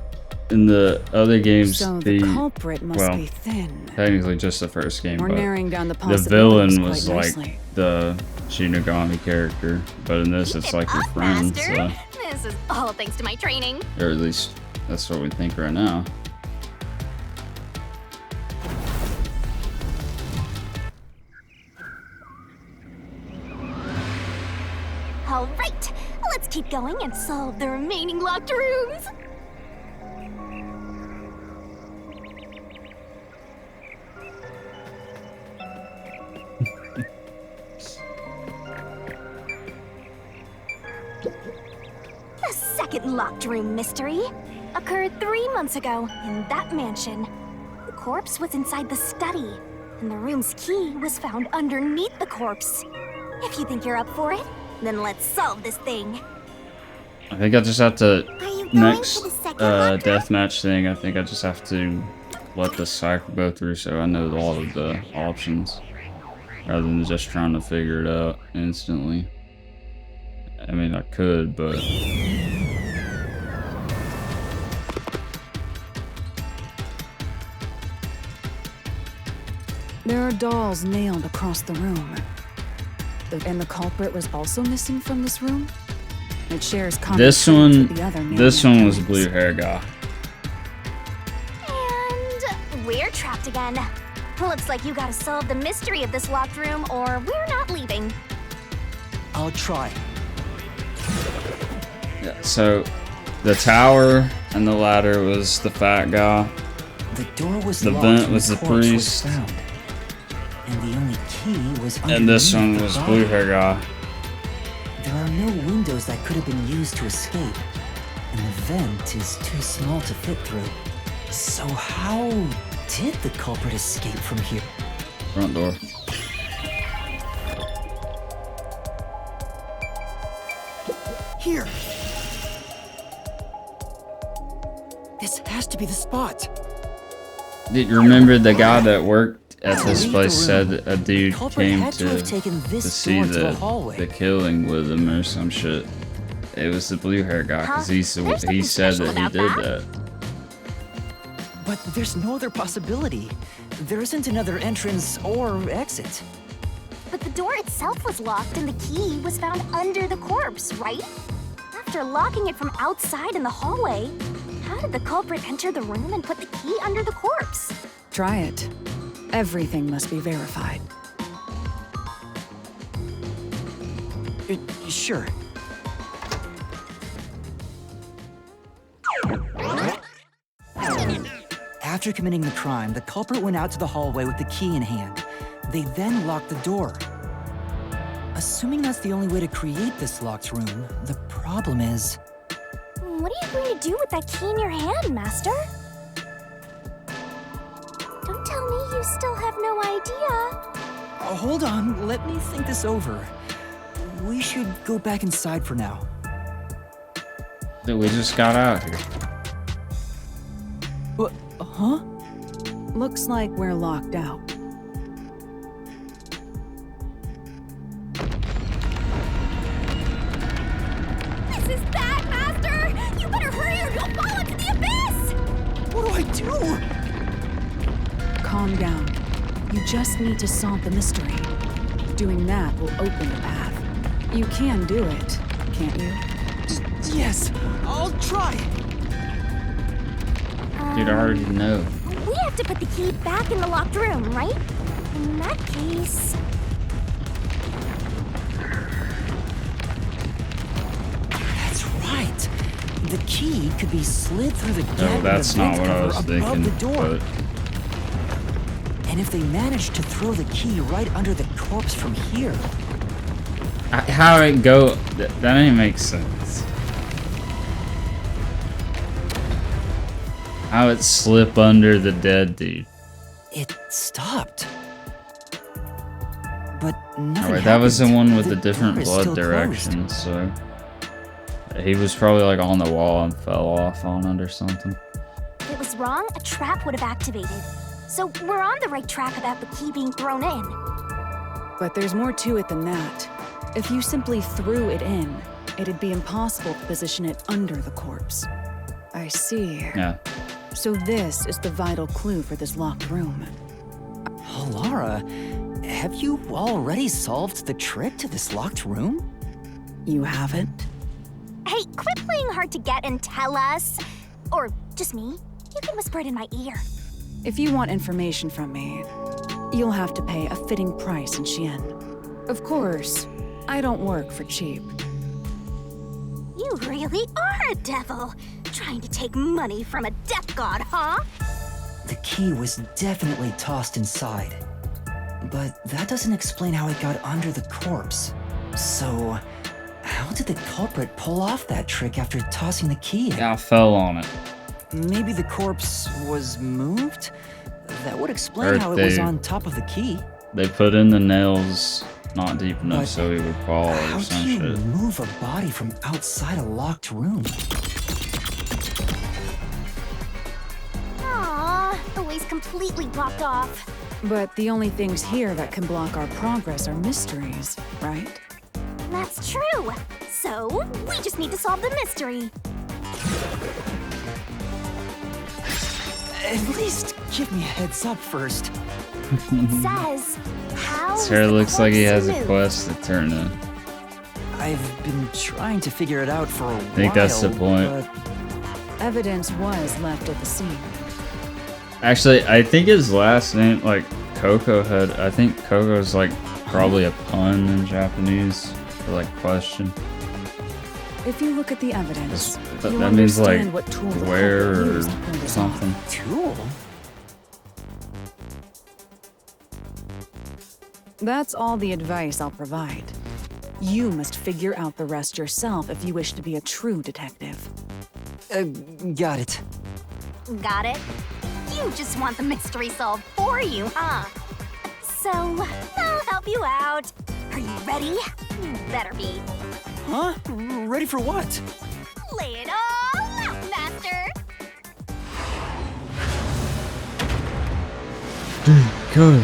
A: in the other games,
E: So the culprit must be thin.
A: technically just the first game,
E: We're
A: but
E: narrowing down the
A: the
E: possibilities
A: villain
E: quite
A: was
E: nicely.
A: like the Shinigami character, but in this it's like your
F: Up,
A: friend,
F: Master.
A: so,
F: This is all thanks to my training.
A: or at least that's what we think right now.
F: All right, let's keep going and solve the remaining locked rooms. The second locked room mystery occurred 3 months ago in that mansion. The corpse was inside the study, and the room's key was found underneath the corpse. If you think you're up for it, then let's solve this thing.
A: I think I just have to,
F: Are you going
A: next
F: to the second locked room?
A: deathmatch thing, I think I just have to let the cycle go through so I know all of the options, rather than just trying to figure it out instantly. I mean, I could, but
E: There are dolls nailed across the room. And the culprit was also missing from this room? It shares common
A: this
E: traits
A: one,
E: with the other
A: this
E: nail
A: one was
E: killings.
A: blue hair guy.
F: And we're trapped again. Looks like you gotta solve the mystery of this locked room or we're not leaving.
D: I'll try.
A: Yeah, so the tower and the ladder was the fat guy.
D: The door was
A: The
D: locked
A: vent
D: when
A: was the
D: corpse
A: priest.
D: found. And the only key was
A: And this one
D: underneath
A: was
D: the
A: blue
D: body.
A: hair guy.
D: There are no windows that could have been used to escape, and the vent is too small to fit through. So how did the culprit escape from here?
A: Front door.
D: Here! This has to be the spot!
A: Did you remember the guy that worked at this
D: Leave
A: place
D: the room.
A: said a dude
D: Culprit
A: came
D: had to have
A: to
D: taken this
A: see
D: door to the
A: the
D: hallway.
A: killing with him or some shit. It was the blue hair guy because
F: Huh?
A: he
F: There's
A: said
F: nothing
A: that
F: special
A: he
F: about
A: did
F: that.
A: that.
D: But there's no other possibility. There isn't another entrance or exit.
F: But the door itself was locked and the key was found under the corpse, right? After locking it from outside in the hallway, how did the culprit enter the room and put the key under the corpse?
E: Try it. Everything must be verified.
D: Sure. After committing the crime, the culprit went out to the hallway with the key in hand. They then locked the door. Assuming that's the only way to create this locked room, the problem is...
F: What are you going to do with that key in your hand, Master? Don't tell me you still have no idea.
D: Hold on, let me think this over. We should go back inside for now.
A: Dude, we just got out here.
D: What? Huh?
E: Looks like we're locked out.
F: This is bad, Master! You better hurry or you'll fall into the abyss!
D: What do I do?
E: Calm down. You just need to solve the mystery. Doing that will open the path. You can do it, can't you?
D: Yes, I'll try.
A: Dude, I already know.
F: We have to put the key back in the locked room, right? In that case...
D: That's right. The key could be slid through the gap
A: No,
D: in
A: that's
D: the
A: not
D: vent
A: what I
D: cover
A: was
D: above
A: thinking.
D: the door.
A: But
D: And if they managed to throw the key right under the corpse from here,
A: how it go? That ain't make sense. How it slip under the dead dude?
D: it stopped. But nothing
A: Alright, that was the
D: happened.
A: one with the
D: door
A: different
D: is
A: blood
D: still closed.
A: directions, so... He was probably like on the wall and fell off on it or something.
F: If it was wrong, a trap would have activated. So we're on the right track about the key being thrown in.
E: But there's more to it than that. If you simply threw it in, it'd be impossible to position it under the corpse. I see.
A: Yeah.
E: So this is the vital clue for this locked room.
D: Lara, have you already solved the trick to this locked room?
E: You haven't?
F: Hey, quit playing hard to get and tell us. Or just me. You can whisper it in my ear.
E: If you want information from me, you'll have to pay a fitting price in Xian. Of course, I don't work for cheap.
F: You really are a devil. Trying to take money from a death god, huh?
D: The key was definitely tossed inside. But that doesn't explain how it got under the corpse. So, how did the culprit pull off that trick after tossing the key in?
A: Yeah, I fell on it.
D: Maybe the corpse was moved? That would explain
A: Or
D: how it was
A: they-
D: on top of the key.
A: They put in the nails not deep enough
D: But
A: so he would fall
D: How
A: or
D: do
A: some
D: you
A: shit.
D: move a body from outside a locked room?
F: Aww, the way's completely blocked off.
E: But the only things here that can block our progress are mysteries, right?
F: That's true. So, we just need to solve the mystery.
D: At least give me a heads up first.
F: It says, how
A: His
F: is
A: hair
F: the
A: looks like he
F: corpse
A: has a
F: moved?
A: quest to turn in.
D: I've been trying to figure it out for a while.
A: I think that's the point.
D: But
E: Evidence was left at the scene.
A: Actually, I think his last name, like Coco had. I think Coco's like probably a pun in Japanese for like question.
E: If you look at the evidence,
A: That
E: you'll
A: means like
E: understand what tool the
A: where
E: culprit
A: or
E: used to pull this
A: something.
E: off.
D: tool?
E: That's all the advice I'll provide. You must figure out the rest yourself if you wish to be a true detective.
D: Got it.
F: Got it? You just want the mystery solved for you, huh? So, I'll help you out. Are you ready? Better be.
D: Huh? Ready for what?
F: Lay it all out, Master!
A: Go.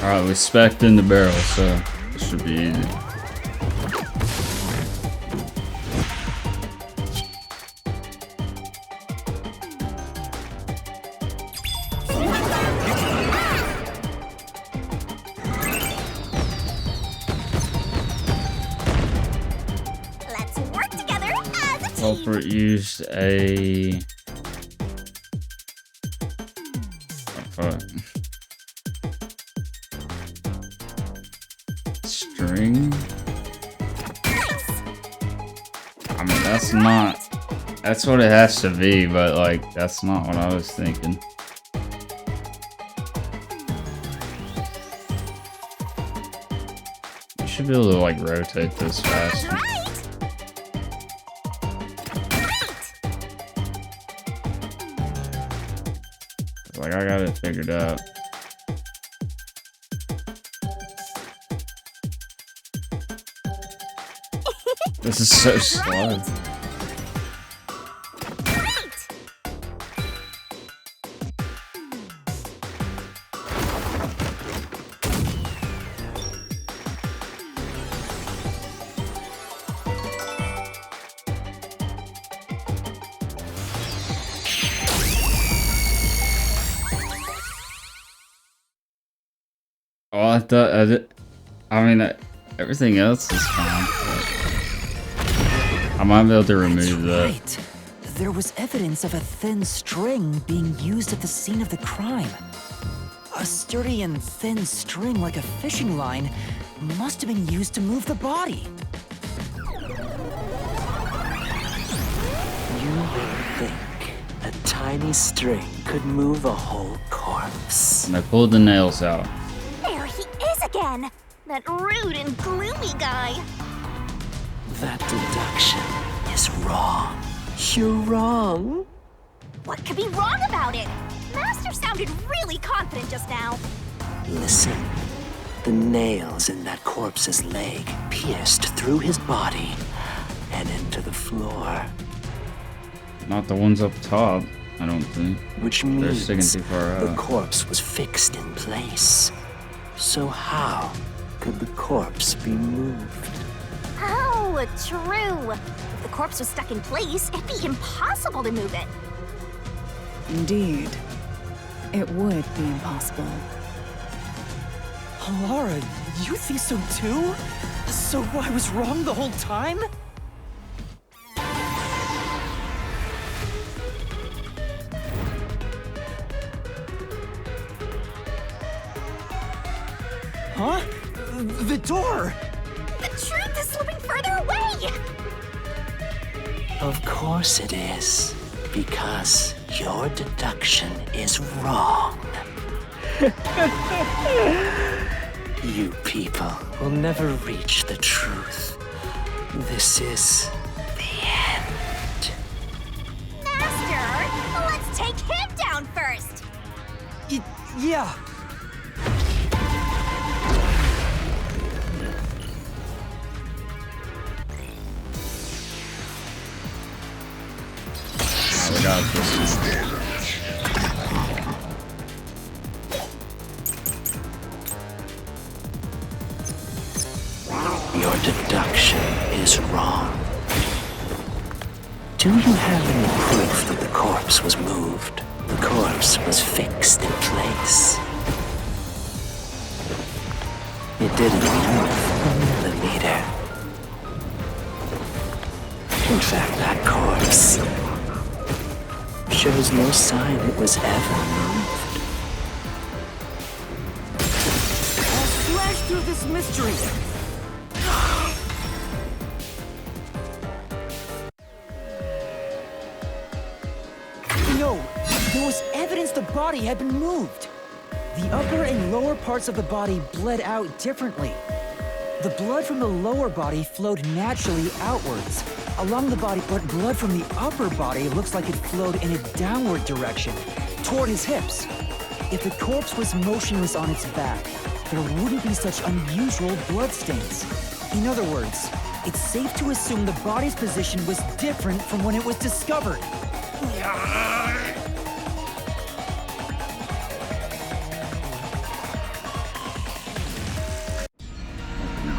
A: Alright, we spec'd in the barrel, so it should be easy.
F: Let's work together as a team!
A: Culprit used a... Oh, fuck. String? I mean, that's not... That's what it has to be, but like, that's not what I was thinking. You should be able to like rotate this faster. Like, I got it figured out. This is so slow. Oh, I thought everything else is fine. I might be able to remove that.
D: Right. There was evidence of a thin string being used at the scene of the crime. A sturdy and thin string like a fishing line must have been used to move the body.
I: You would think a tiny string could move a whole corpse.
A: And I pulled the nails out.
F: There he is again! That rude and gloomy guy!
I: That deduction is wrong. You're wrong.
F: What could be wrong about it? Master sounded really confident just now.
I: Listen. The nails in that corpse's leg pierced through his body and into the floor.
A: Not the ones up top, I don't think.
I: Which
A: They're
I: means
A: sticking too far
I: the
A: out.
I: corpse was fixed in place. So how could the corpse be moved?
F: Oh, true. If the corpse was stuck in place, it'd be impossible to move it.
E: Indeed. It would be impossible.
G: Laura, you think so too? So I was wrong the whole time? Huh? The door!
F: The truth is slipping further away!
I: Of course it is. Because your deduction is wrong. You people will never reach the truth. This is the end.
F: Master, let's take him down first!
G: Yeah.
A: Oh, we got this.
I: Your deduction is wrong. Do you have any proof that the corpse was moved? The corpse was fixed in place. It didn't move a millimeter. In fact, that corpse shows no sign it was ever moved.
G: I'll slash through this mystery. No, there was evidence the body had been moved. The upper and lower parts of the body bled out differently. The blood from the lower body flowed naturally outwards along the body, but blood from the upper body looks like it flowed in a downward direction, toward his hips. If the corpse was motionless on its back, there wouldn't be such unusual bloodstains. In other words, it's safe to assume the body's position was different from when it was discovered.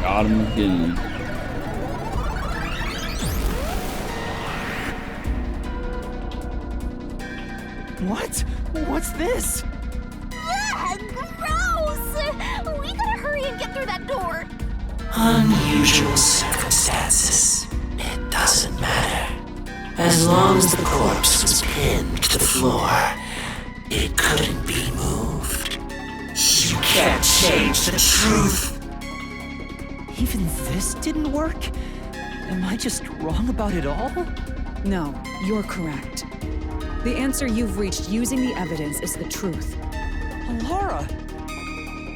A: Got him again.
G: What? What's this?
F: Ugh, gross! We gotta hurry and get through that door.
I: Unusual circumstances. It doesn't matter. As long as the corpse was pinned to the floor, it couldn't be moved. You can't change the truth.
G: Even this didn't work? Am I just wrong about it all?
E: No, you're correct. The answer you've reached using the evidence is the truth.
G: Laura!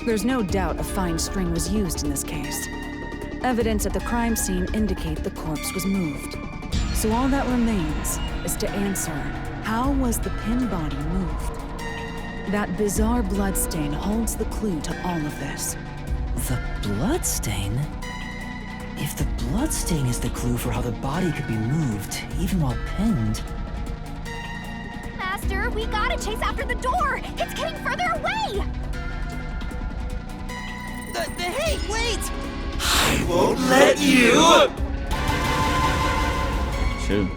E: There's no doubt a fine string was used in this case. Evidence at the crime scene indicate the corpse was moved. So all that remains is to answer, how was the pin body moved? That bizarre bloodstain holds the clue to all of this.
D: The bloodstain? If the bloodstain is the clue for how the body could be moved, even while pinned...
F: Master, we gotta chase after the door! It's getting further away!
G: Hey, wait!
I: I won't let you!
A: Shoot.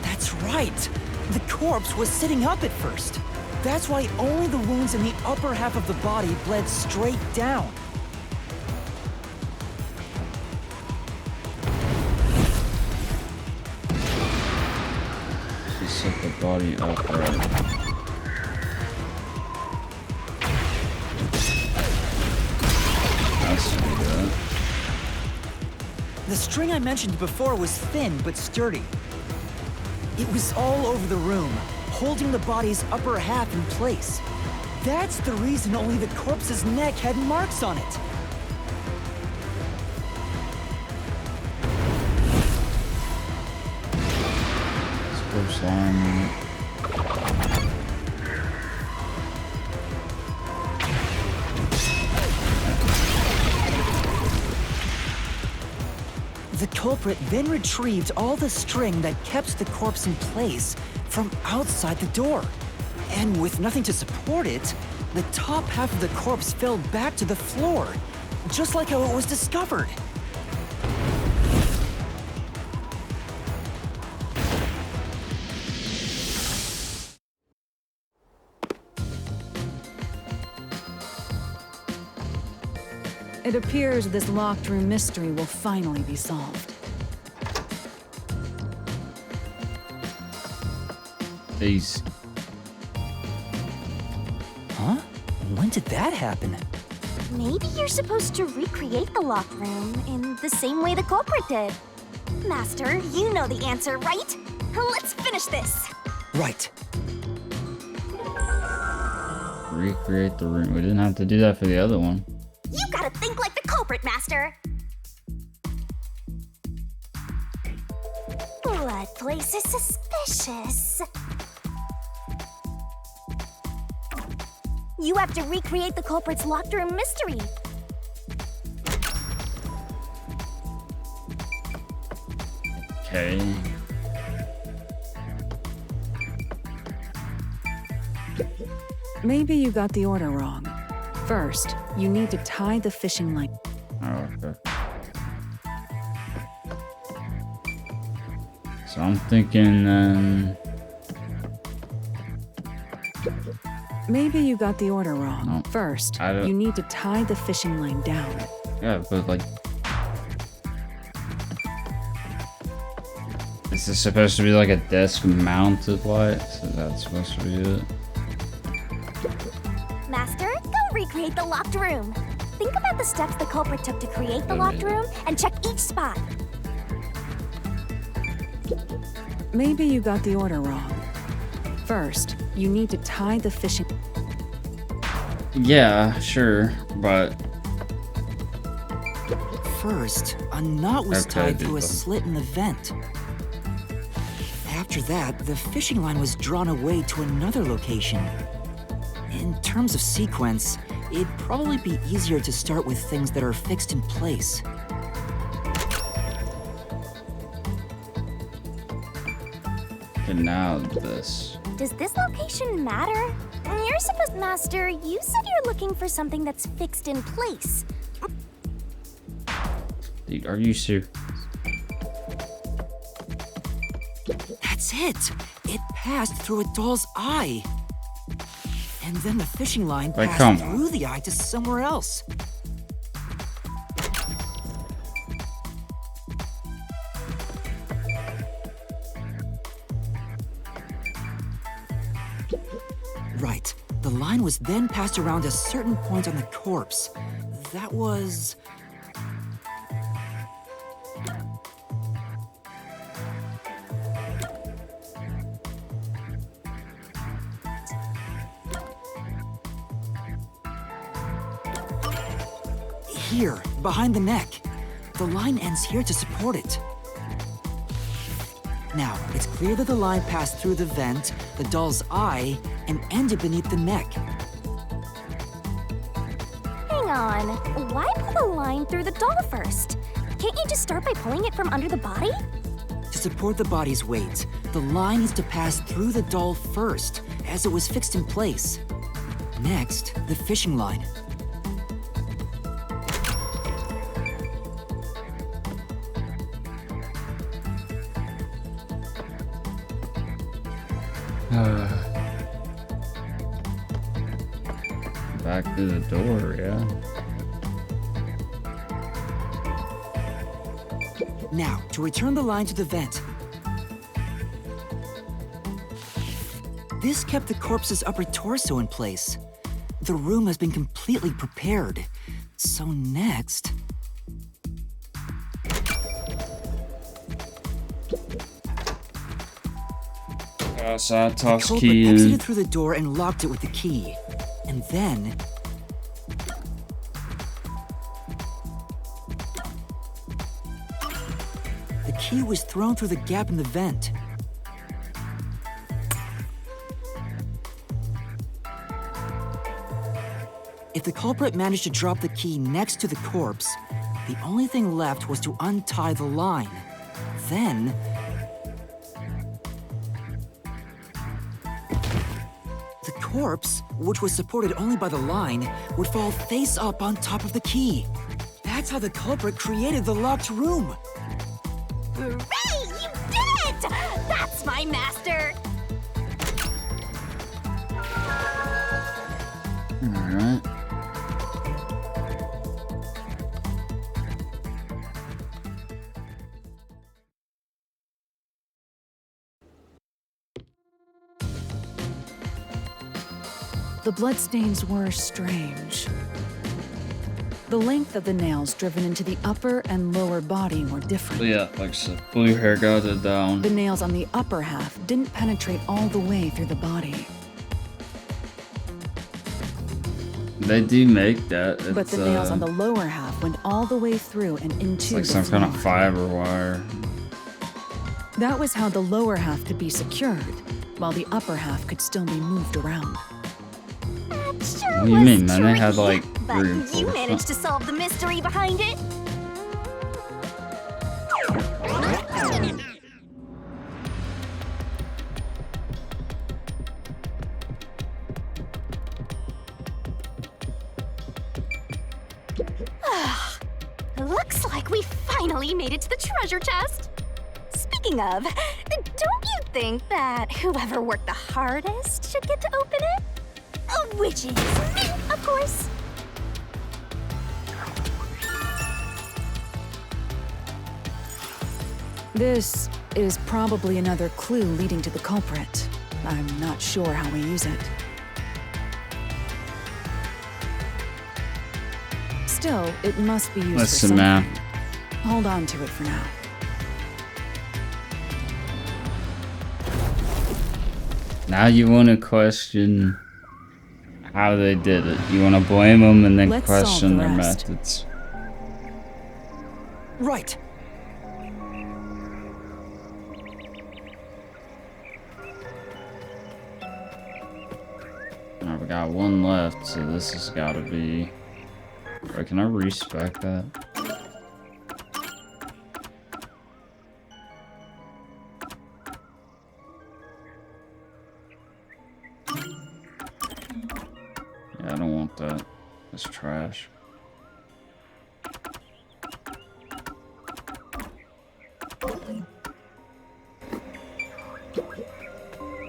G: That's right! The corpse was sitting up at first. That's why only the wounds in the upper half of the body bled straight down.
A: She set the body upright. That's good.
G: The string I mentioned before was thin but sturdy. It was all over the room, holding the body's upper half in place. That's the reason only the corpse's neck had marks on it.
A: First line.
G: The culprit then retrieved all the string that kept the corpse in place from outside the door. And with nothing to support it, the top half of the corpse fell back to the floor, just like how it was discovered.
E: It appears this locked room mystery will finally be solved.
A: Peace.
D: Huh? When did that happen?
F: Maybe you're supposed to recreate the locked room in the same way the culprit did. Master, you know the answer, right? Let's finish this.
D: Right.
A: Recreate the room. We didn't have to do that for the other one.
F: You gotta think like the culprit, Master. Blood place is suspicious. You have to recreate the culprit's locked room mystery.
A: Okay.
E: Maybe you got the order wrong. First, you need to tie the fishing line.
A: Oh, okay. So I'm thinking,
E: Maybe you got the order wrong.
A: No,
E: First,
A: I don't-
E: you need to tie the fishing line down.
A: yeah, but like, is this supposed to be like a desk-mounted light? So that's supposed to be it.
F: Master, go recreate the locked room. Think about the steps the culprit took to create the locked room and check each spot.
E: Maybe you got the order wrong. First, you need to tie the fishing...
A: Yeah, sure, but
G: First, a knot was
A: Okay,
G: tied through a
A: people.
G: slit in the vent. After that, the fishing line was drawn away to another location. In terms of sequence, it'd probably be easier to start with things that are fixed in place.
A: okay, now this.
F: Does this location matter? You're supposed, Master, you said you're looking for something that's fixed in place.
A: Are you serious?
G: That's it! It passed through a doll's eye. And then the fishing line
A: Like,
G: passed
A: come on.
G: through the eye to somewhere else. Right. The line was then passed around a certain point on the corpse. That was... here, behind the neck. The line ends here to support it. Now, it's clear that the line passed through the vent, the doll's eye, and ended beneath the neck.
F: Hang on, why pull the line through the doll first? Can't you just start by pulling it from under the body?
G: To support the body's weight, the line needs to pass through the doll first, as it was fixed in place. Next, the fishing line.
A: Back to the door, yeah.
G: Now, to return the line to the vent. This kept the corpse's upper torso in place. The room has been completely prepared. So next...
A: So I
G: The
A: toss
G: culprit
A: key in.
G: exited through the door and locked it with the key. And then... the key was thrown through the gap in the vent. If the culprit managed to drop the key next to the corpse, the only thing left was to untie the line. Then... the corpse, which was supported only by the line, would fall face up on top of the key. That's how the culprit created the locked room.
F: Hooray! You did it! That's my master!
A: Alright.
E: The bloodstains were strange. The length of the nails driven into the upper and lower body were different.
A: Yeah, like so blue hair got it down.
E: The nails on the upper half didn't penetrate all the way through the body.
A: They do make that. It's,
E: But the nails on the lower half went all the way through and into
A: it's like
E: the
A: some kind of
E: floor.
A: fiber wire.
E: That was how the lower half could be secured, while the upper half could still be moved around.
F: That sure
A: What do you mean, man? They had like
F: but you managed to solve the mystery behind it. Looks like we finally made it to the treasure chest. Speaking of, don't you think that whoever worked the hardest should get to open it? Which is me, of course.
E: This is probably another clue leading to the culprit. I'm not sure how we use it. Still, it must be used for
A: Listen,
E: something.
A: man.
E: Hold on to it for now.
A: Now you want to question how they did it. You want to blame them and then
E: Let's solve
A: question
E: the
A: their
E: rest.
A: methods.
G: Right.
A: Alright, we got one left, so this has got to be... Wait, can I respec that? Yeah, I don't want that. That's trash.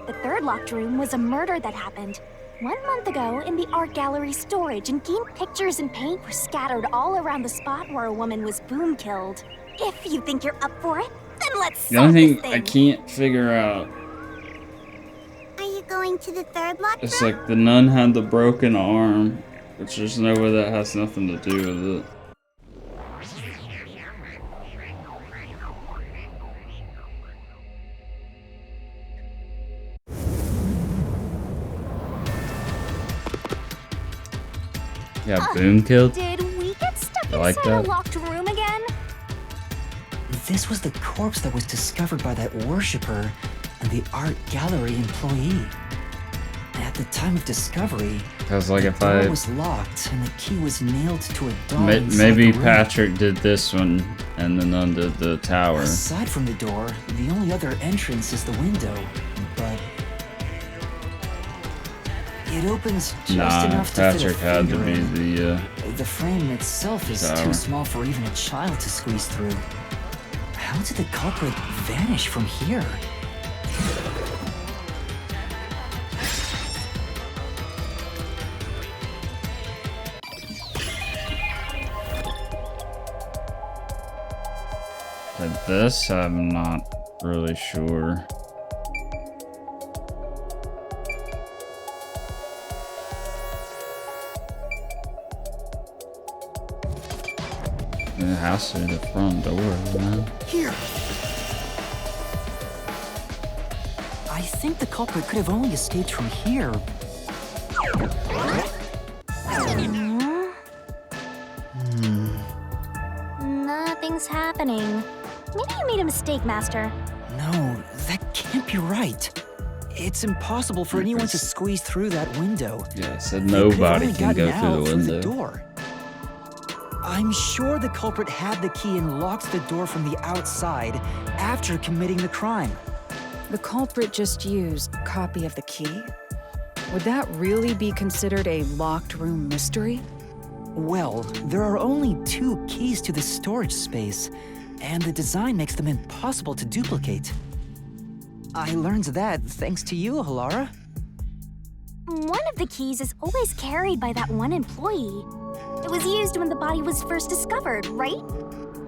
F: The third locked room was a murder that happened 1 month ago in the art gallery storage, and game pictures and paint were scattered all around the spot where a woman was boom killed. If you think you're up for it, then let's
A: The
F: solve
A: only
F: this
A: thing
F: thing.
A: I can't figure out
F: Are you going to the third locked
A: is like the nun had the broken arm, which there's no way that has nothing to do with it. Yeah, boom killed.
F: Did we get stuck
A: You like
F: inside
A: that?
F: a locked room again?
G: This was the corpse that was discovered by that worshipper and the art gallery employee. At the time of discovery,
A: Because like
G: the
A: if
G: door
A: I
G: was locked and the key was nailed to a door.
A: maybe Patrick did this one and the nun did the tower.
G: Aside from the door, the only other entrance is the window, but it opens just
A: Nah,
G: enough to
A: Patrick
G: fit a
A: had to
G: finger
A: be
G: in.
A: the
G: The frame itself is
A: tower.
G: too small for even a child to squeeze through. How did the culprit vanish from here?
A: But this, I'm not really sure. It has to be the front door, man.
G: Here! I think the culprit could have only escaped from here.
F: Nothing's happening. Maybe you made a mistake, Master.
G: No, that can't be right. It's impossible for anyone to squeeze through that window.
A: Yeah, it said
G: They could have
A: nobody
G: only
A: can go
G: gotten out
A: through the window.
G: door. I'm sure the culprit had the key and locked the door from the outside after committing the crime.
E: The culprit just used a copy of the key? Would that really be considered a locked room mystery?
G: Well, there are only 2 keys to the storage space, and the design makes them impossible to duplicate. I learned that thanks to you, Halara.
F: One of the keys is always carried by that one employee. It was used when the body was first discovered, right?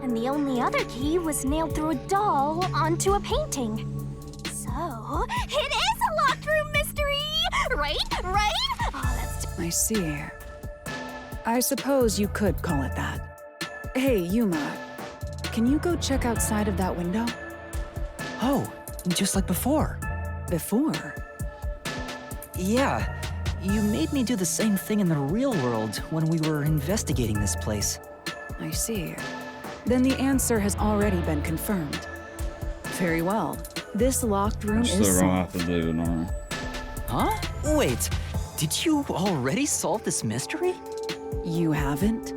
F: And the only other key was nailed through a doll onto a painting. So, it is a locked room mystery! Right? Right? Oh, that's
E: I see. I suppose you could call it that. Hey, Yuma, can you go check outside of that window?
G: Oh, just like before.
E: Before?
G: Yeah, you made me do the same thing in the real world when we were investigating this place.
E: I see. Then the answer has already been confirmed. Very well. This locked room
A: What's
E: is
A: the wrong
E: solved.
A: have to do, Nora?
G: Huh? Wait,
D: Did you already solve this mystery?
E: You haven't?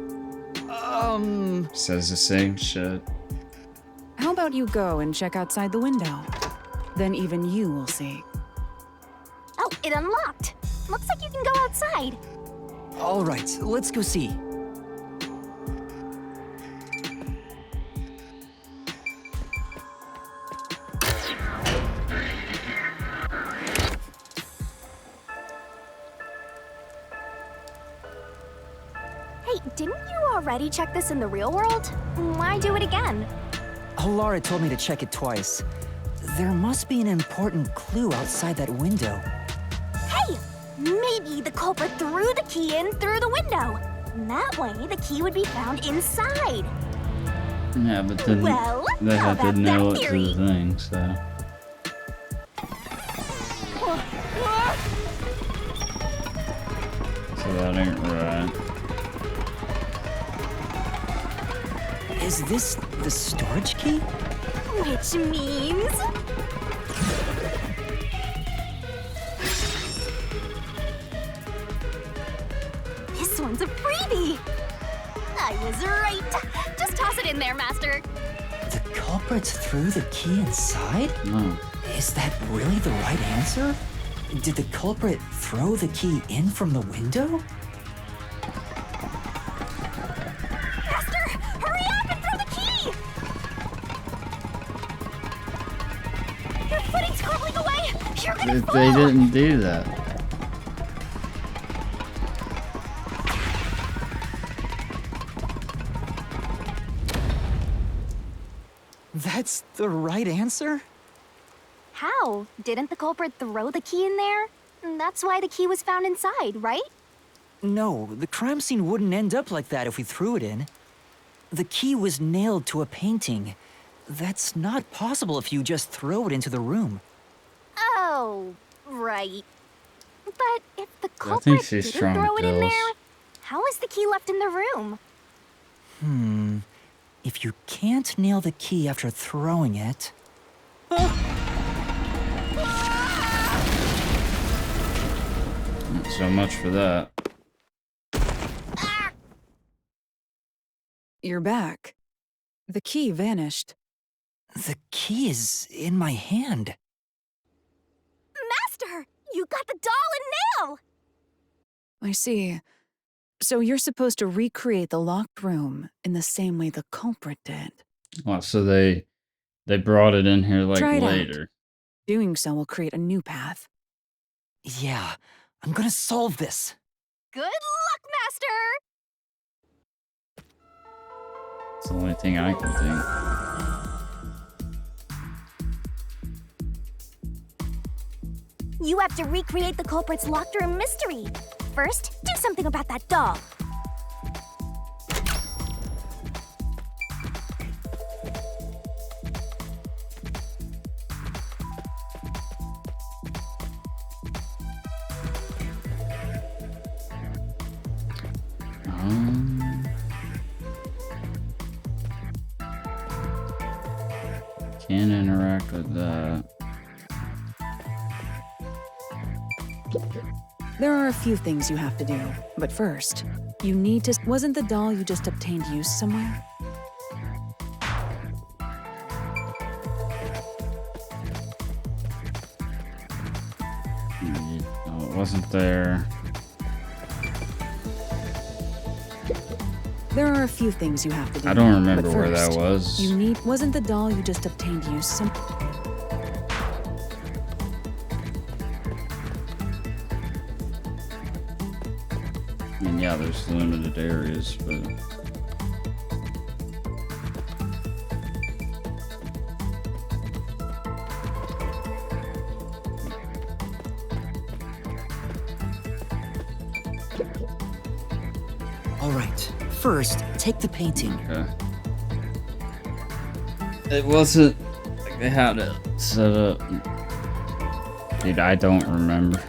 A: Says the same shit.
E: How about you go and check outside the window? Then even you will see.
F: Oh, it unlocked. Looks like you can go outside.
D: All right, let's go see.
F: Hey, didn't you already check this in the real world? Why do it again?
D: Lara told me to check it twice. There must be an important clue outside that window.
F: Hey! Maybe the culprit threw the key in through the window. That way, the key would be found inside.
A: Yeah, but then
F: Well,
A: they
F: how
A: have to
F: about
A: nail
F: that
A: it to
F: theory?
A: the thing, so. So that ain't right.
D: Is this the storage key?
F: Which means... This one's a freebie! I was right! Just toss it in there, Master.
D: The culprit threw the key inside?
A: No.
D: Is that really the right answer? Did the culprit throw the key in from the window?
F: Master, hurry up and throw the key! Your footing's crumbling away! You're gonna fall!
A: They didn't do that.
D: That's the right answer?
F: How? Didn't the culprit throw the key in there? That's why the key was found inside, right?
D: No, the crime scene wouldn't end up like that if we threw it in. The key was nailed to a painting. That's not possible if you just throw it into the room.
F: Oh, right. But if the
A: I
F: culprit
A: think she's
F: didn't
A: trying
F: throw
A: to
F: it in
A: kill us.
F: there, how is the key left in the room?
D: If you can't nail the key after throwing it...
A: So much for that.
E: You're back. The key vanished.
D: The key is in my hand.
F: Master, you got the doll and nail!
E: I see. So you're supposed to recreate the locked room in the same way the culprit did.
A: Well, so they brought it in here like
E: Try it out.
A: later.
E: Doing so will create a new path.
D: Yeah, I'm gonna solve this.
F: Good luck, Master!
A: It's the only thing I can think.
F: You have to recreate the culprit's locked room mystery. First, do something about that doll.
A: Can't interact with that.
E: There are a few things you have to do, but first, you need to... Wasn't the doll you just obtained used somewhere?
A: No, it wasn't there.
E: There are a few things you have to do.
A: I don't remember
E: but
A: where that
E: first,
A: was.
E: You need... Wasn't the doll you just obtained used some...
A: I mean, yeah, there's limited areas, but...
D: All right, first, take the painting.
A: Okay. It wasn't like they had it set up. Dude, I don't remember.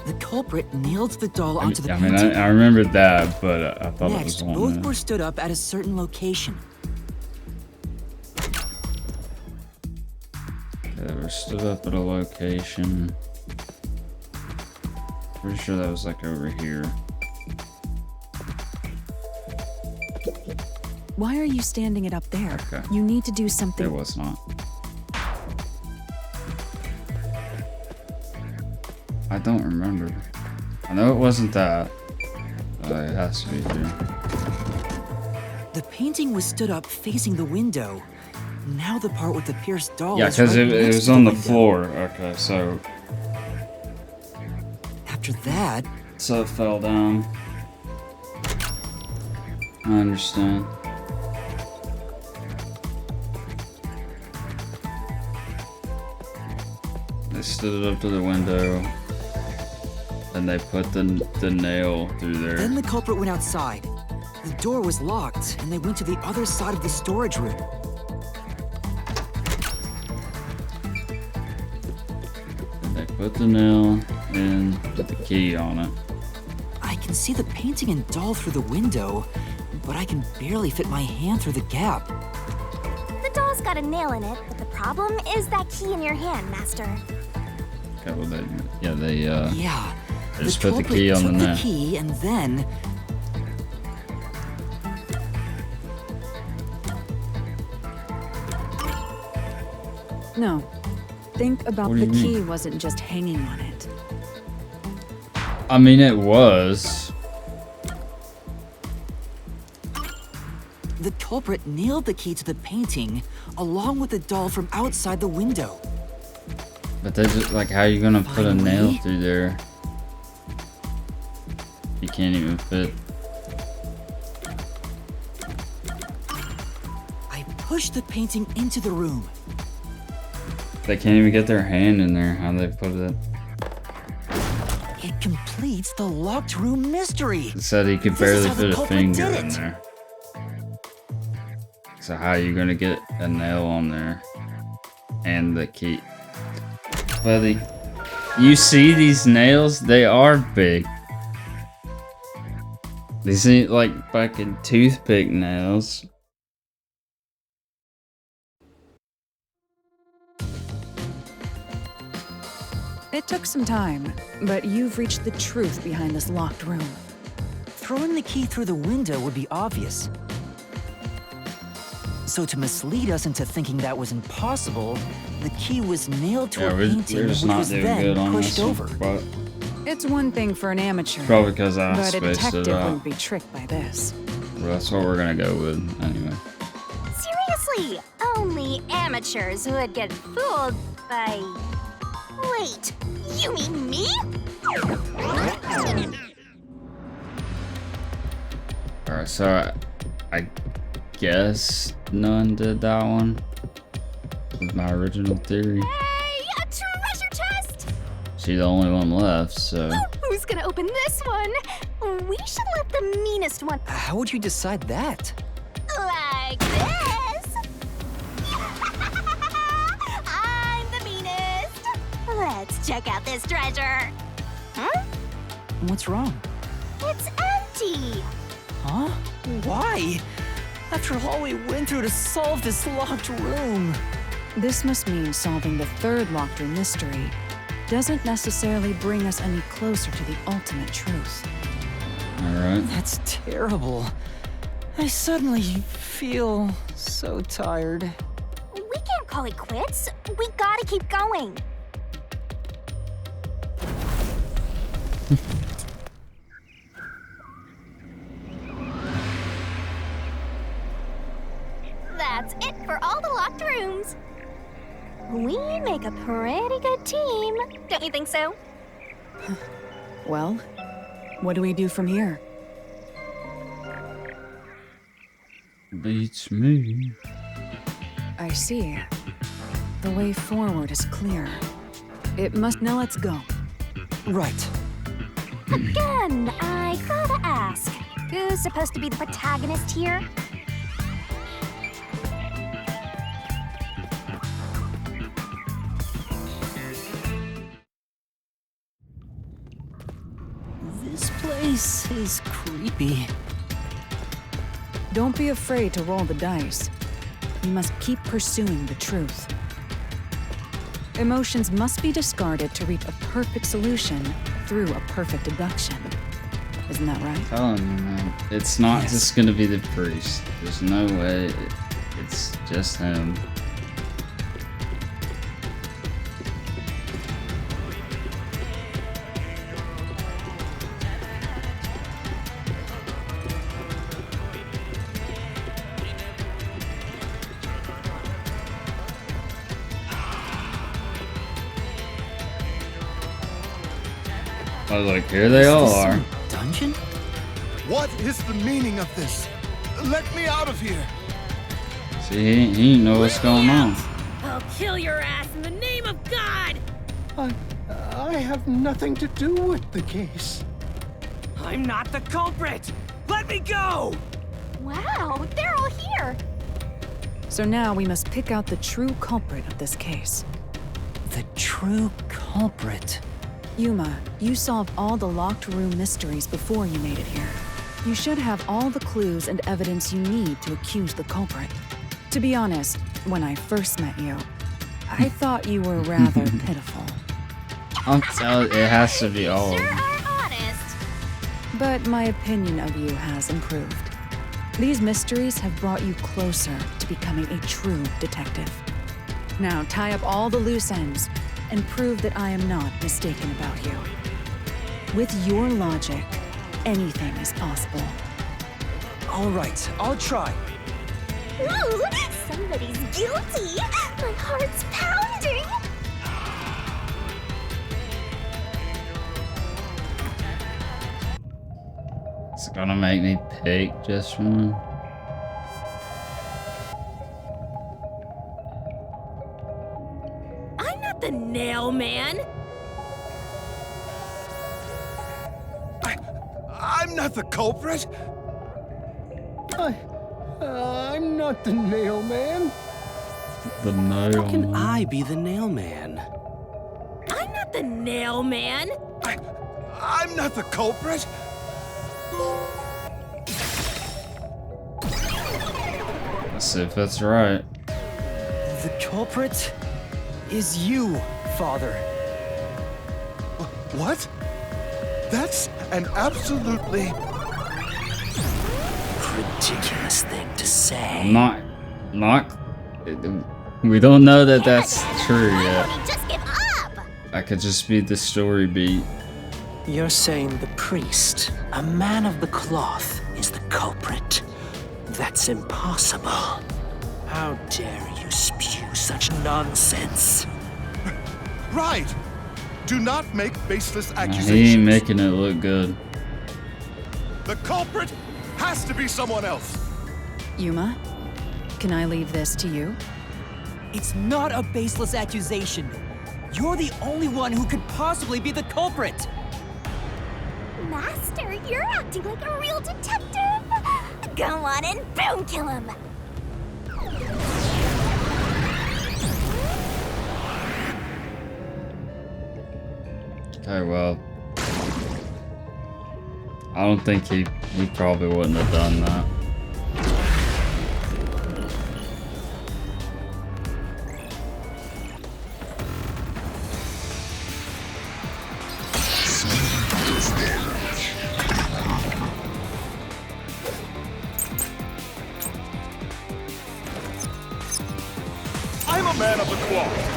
D: The culprit nailed the doll onto the
A: I mean,
D: painting.
A: I remembered that, but I thought it was
D: Next,
A: one.
D: both were stood up at a certain location.
A: They were stood up at a location. Pretty sure that was like over here.
E: Why are you standing it up there?
A: Okay.
E: You need to do something.
A: It was not. I don't remember. I know it wasn't that. It has to be here.
G: The painting was stood up facing the window. Now the part with the pierced doll
A: Yeah,
G: is
A: because
G: right
A: it
G: next
A: was
G: to
A: on the
G: window.
A: floor. Okay, so
G: After that,
A: it fell down. I understand. They stood it up to the window, and they put the nail through there.
G: then the culprit went outside. The door was locked, and they went to the other side of the storage room.
A: And they put the nail in, put the key on it.
G: I can see the painting and doll through the window, but I can barely fit my hand through the gap.
F: The doll's got a nail in it, but the problem is that key in your hand, Master.
A: Okay, well, they
G: Yeah.
A: they just put the key on the
G: took
A: nail.
G: the key and then
E: No. Think about
A: What do
E: the
A: you
E: key
A: mean?
E: wasn't just hanging on it.
A: I mean, it was.
G: the culprit nailed the key to the painting along with the doll from outside the window.
A: But they just, like, how are you gonna put a nail
G: Finally?
A: through there? You can't even fit.
G: I pushed the painting into the room.
A: They can't even get their hand in there. How they put it?
G: It completes the locked room mystery.
A: It said he could
G: This is
A: barely
G: how the
A: fit a
G: culprit
A: finger
G: did
A: in
G: it.
A: there. So how are you gonna get a nail on there? And the key. Buddy, you see these nails? They are big. These ain't like fucking toothpick nails.
E: It took some time, but you've reached the truth behind this locked room.
G: Throwing the key through the window would be obvious. So to mislead us into thinking that was impossible, the key was nailed to
A: Yeah,
G: a
A: we're
G: painting
A: just
G: which
A: not
G: was
A: doing
G: then
A: good on
G: pushed
A: this
G: over.
A: one, but
E: It's one thing for an amateur,
A: probably because I
E: but a
A: spaced it
E: detective
A: out.
E: wouldn't be tricked by this.
A: Well, that's what we're gonna go with anyway.
F: Seriously, only amateurs would get fooled by... Wait, you mean me?
A: Alright, so I guess none did that one. With my original theory.
F: Hey, a treasure chest!
A: She's the only one left, so
F: Who's gonna open this one? We should let the meanest one
G: How would you decide that?
F: like this. I'm the meanest. Let's check out this treasure. Huh?
G: What's wrong?
F: It's empty.
G: Huh? Why? After all we went through to solve this locked room.
E: This must mean solving the third locked room mystery doesn't necessarily bring us any closer to the ultimate truth.
A: alright.
G: That's terrible. I suddenly feel so tired.
F: We can't call it quits. We gotta keep going. That's it for all the locked rooms. We make a pretty good team. Don't you think so?
E: Well, what do we do from here?
A: Beats me.
E: I see. The way forward is clear. It must. Now let's go.
G: Right.
F: Again, I gotta ask. Who's supposed to be the protagonist here?
G: This place is creepy.
E: Don't be afraid to roll the dice. You must keep pursuing the truth. Emotions must be discarded to reach a perfect solution, through a perfect abduction. Isn't that right?
A: Telling you, man. It's not
G: Yes.
A: just gonna be the priest. There's no way. It's just him. I was like, here they all are.
G: Dungeon?
H: What is the meaning of this? Let me out of here.
A: See, he ain't know what's going on.
J: I'll kill your ass in the name of God!
K: I have nothing to do with the case.
G: I'm not the culprit! Let me go!
F: Wow, they're all here.
E: So now we must pick out the true culprit of this case.
D: The true culprit.
E: Yuma, you solved all the locked room mysteries before you made it here. You should have all the clues and evidence you need to accuse the culprit. To be honest, when I first met you, I thought you were rather pitiful.
A: I'm telling you, it has to be all of
F: Sure
A: them.
F: are honest.
E: But my opinion of you has improved. These mysteries have brought you closer to becoming a true detective. Now tie up all the loose ends and prove that I am not mistaken about you. With your logic, anything is possible.
G: All right, I'll try.
F: Ooh, somebody's guilty. My heart's pounding.
A: It's gonna make me pick just one.
J: I'm not the nail man!
H: I'm not the culprit.
K: I'm not the nail man.
A: The nail.
I: How can I be the nail man?
J: I'm not the nail man!
H: I'm not the culprit.
A: Let's see if that's right.
G: The culprit is you, Father.
H: What? That's an absolutely...
I: Ridiculous thing to say.
A: Not. We don't know that that's true
F: Why
A: yet.
F: won't he just give up?
A: That could just be the story beat.
I: You're saying the priest, a man of the cloth, is the culprit? That's impossible. How dare you spew such nonsense?
H: Right. Do not make baseless
A: He ain't
H: accusations.
A: making it look good.
H: The culprit has to be someone else.
E: Yuma, can I leave this to you?
G: It's not a baseless accusation. You're the only one who could possibly be the culprit.
F: Master, you're acting like a real detective. Go on and boom kill him.
A: Okay, well. I don't think he probably wouldn't have done that.
H: I'm a man of the cloth.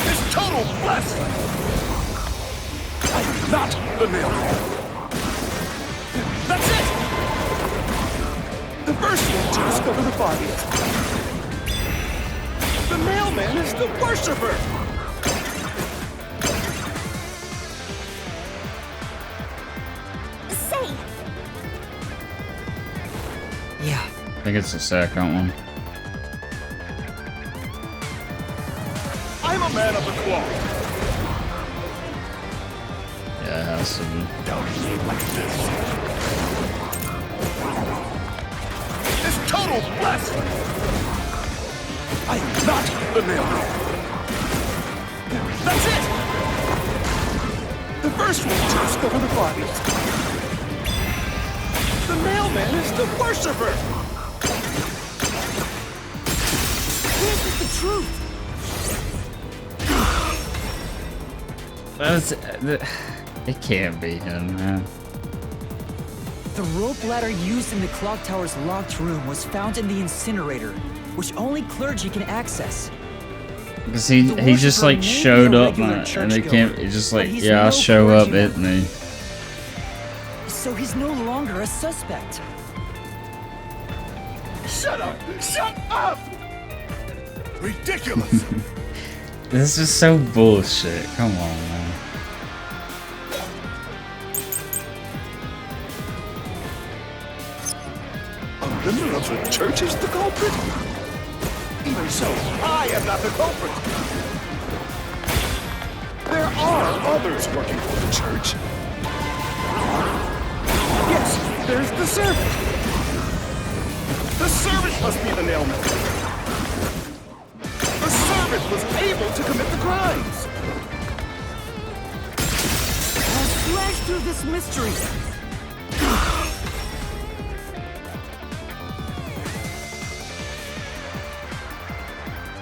H: It's total blasphemy! I'm not the nail man. That's it! The first one to discover the body. The mailman is the worshiper!
F: Safe.
D: Yeah,
A: I think it's the second one.
H: I'm a man of the cloth.
A: Yeah, it has to be.
H: It's total blasphemy! I'm not the mailman. That's it! The first one to discover the body. The mailman is the worshiper!
A: It can't be him, man.
G: The rope ladder used in the clock tower's locked room was found in the incinerator, which only clergy can access.
A: Because he just like showed up and they can't. It's just like, yeah, I'll show up, hit me.
G: So he's no longer a suspect.
H: Shut up! Shut up! Ridiculous!
A: This is so bullshit. Come on, man.
H: A member of the church is the culprit? Even so, I am not the culprit. There are others working for the church. Yes, there's the servant. The servant must be the nailman. The servant was able to commit the crimes.
G: I'll slash through this mystery.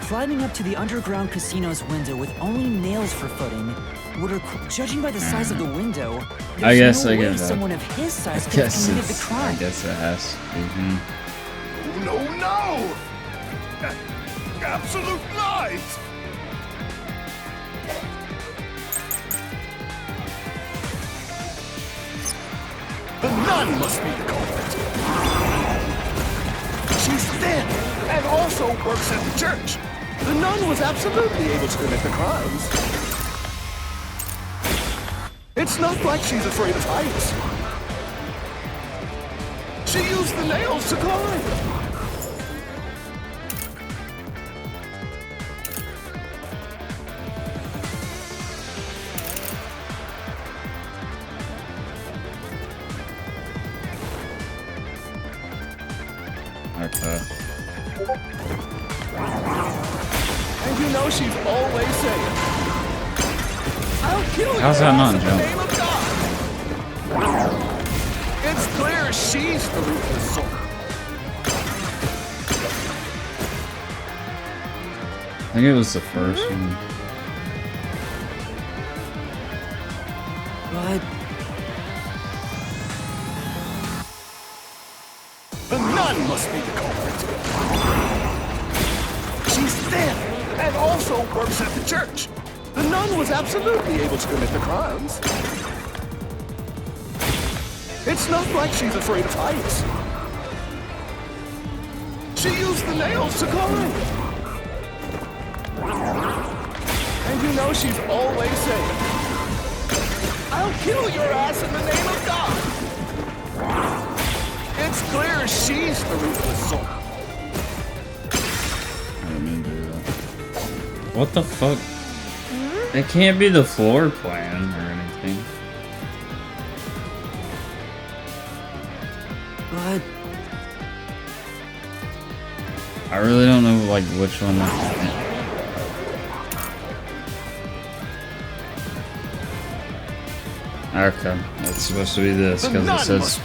G: Climbing up to the underground casino's window with only nails for footing would, judging by the size of the window,
A: I guess
G: no
A: I
G: way
A: get that.
G: someone of his size could have committed the crime.
A: I guess it has to be him.
H: No, no! Absolute lies! The nun must be the culprit. She's thin and also works at the church. The nun was absolutely able to commit the crimes. It's not like she's afraid of heights. She used the nails to climb.
A: Okay.
H: And you know she's always saying, I'll kill you.
A: How's that not
H: in the
A: jump?
H: name of God. It's clear she's the ruthless soul.
A: I think it was the first one.
G: But
H: The nun must be the culprit. She's thin and also works at the church. The nun was absolutely able to commit the crimes. It's not like she's afraid of heights. She used the nails to climb. And you know she's always saying, I'll kill your ass in the name of God. It's clear she's the ruthless soul.
A: I didn't mean to do that. What the fuck? It can't be the floor plan or anything.
G: But
A: I really don't know like which one. Okay, it's supposed to be this because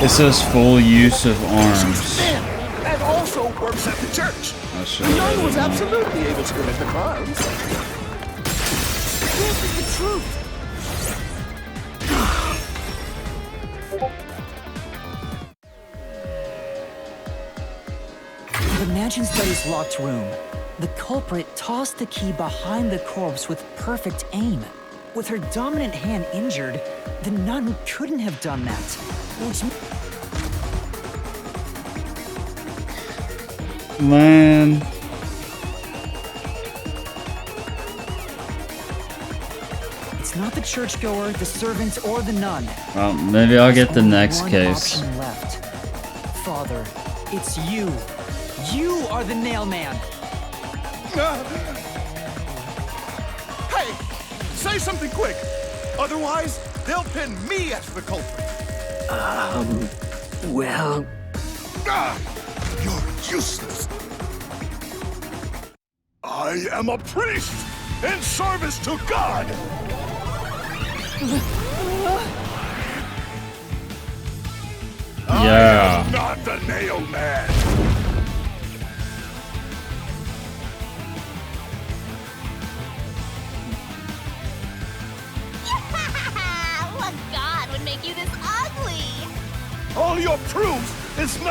A: it says full use of arms.
H: And also works at the church.
A: The
H: nun was absolutely able to commit the crimes.
G: this is the truth. In the mansion study's locked room, the culprit tossed the key behind the corpse with perfect aim. With her dominant hand injured, the nun couldn't have done that. Which
A: Man.
G: it's not the churchgoer, the servant, or the nun.
A: Well, maybe I'll get the
G: Only
A: next
G: one
A: case.
G: option left. Father, it's you. You are the nail man.
H: Hey, say something quick. Otherwise, they'll pin me as the culprit.
I: Well,
H: You're useless. I am a priest in service to God.
A: Yeah.
H: I am not the nail man.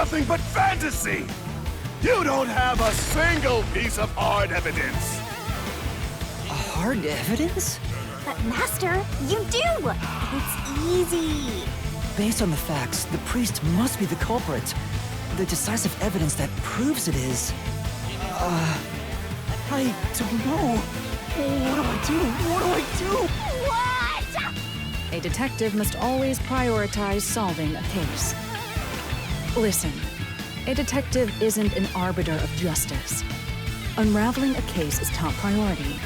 H: nothing but fantasy! You don't have a single piece of hard evidence!
G: Hard evidence?
F: But Master, you do! It's easy.
G: Based on the facts, the priest must be the culprit. The decisive evidence that proves it is... I don't know. What do I do?
F: What?
E: A detective must always prioritize solving a case. Listen, a detective isn't an arbiter of justice. Unraveling a case is top priority,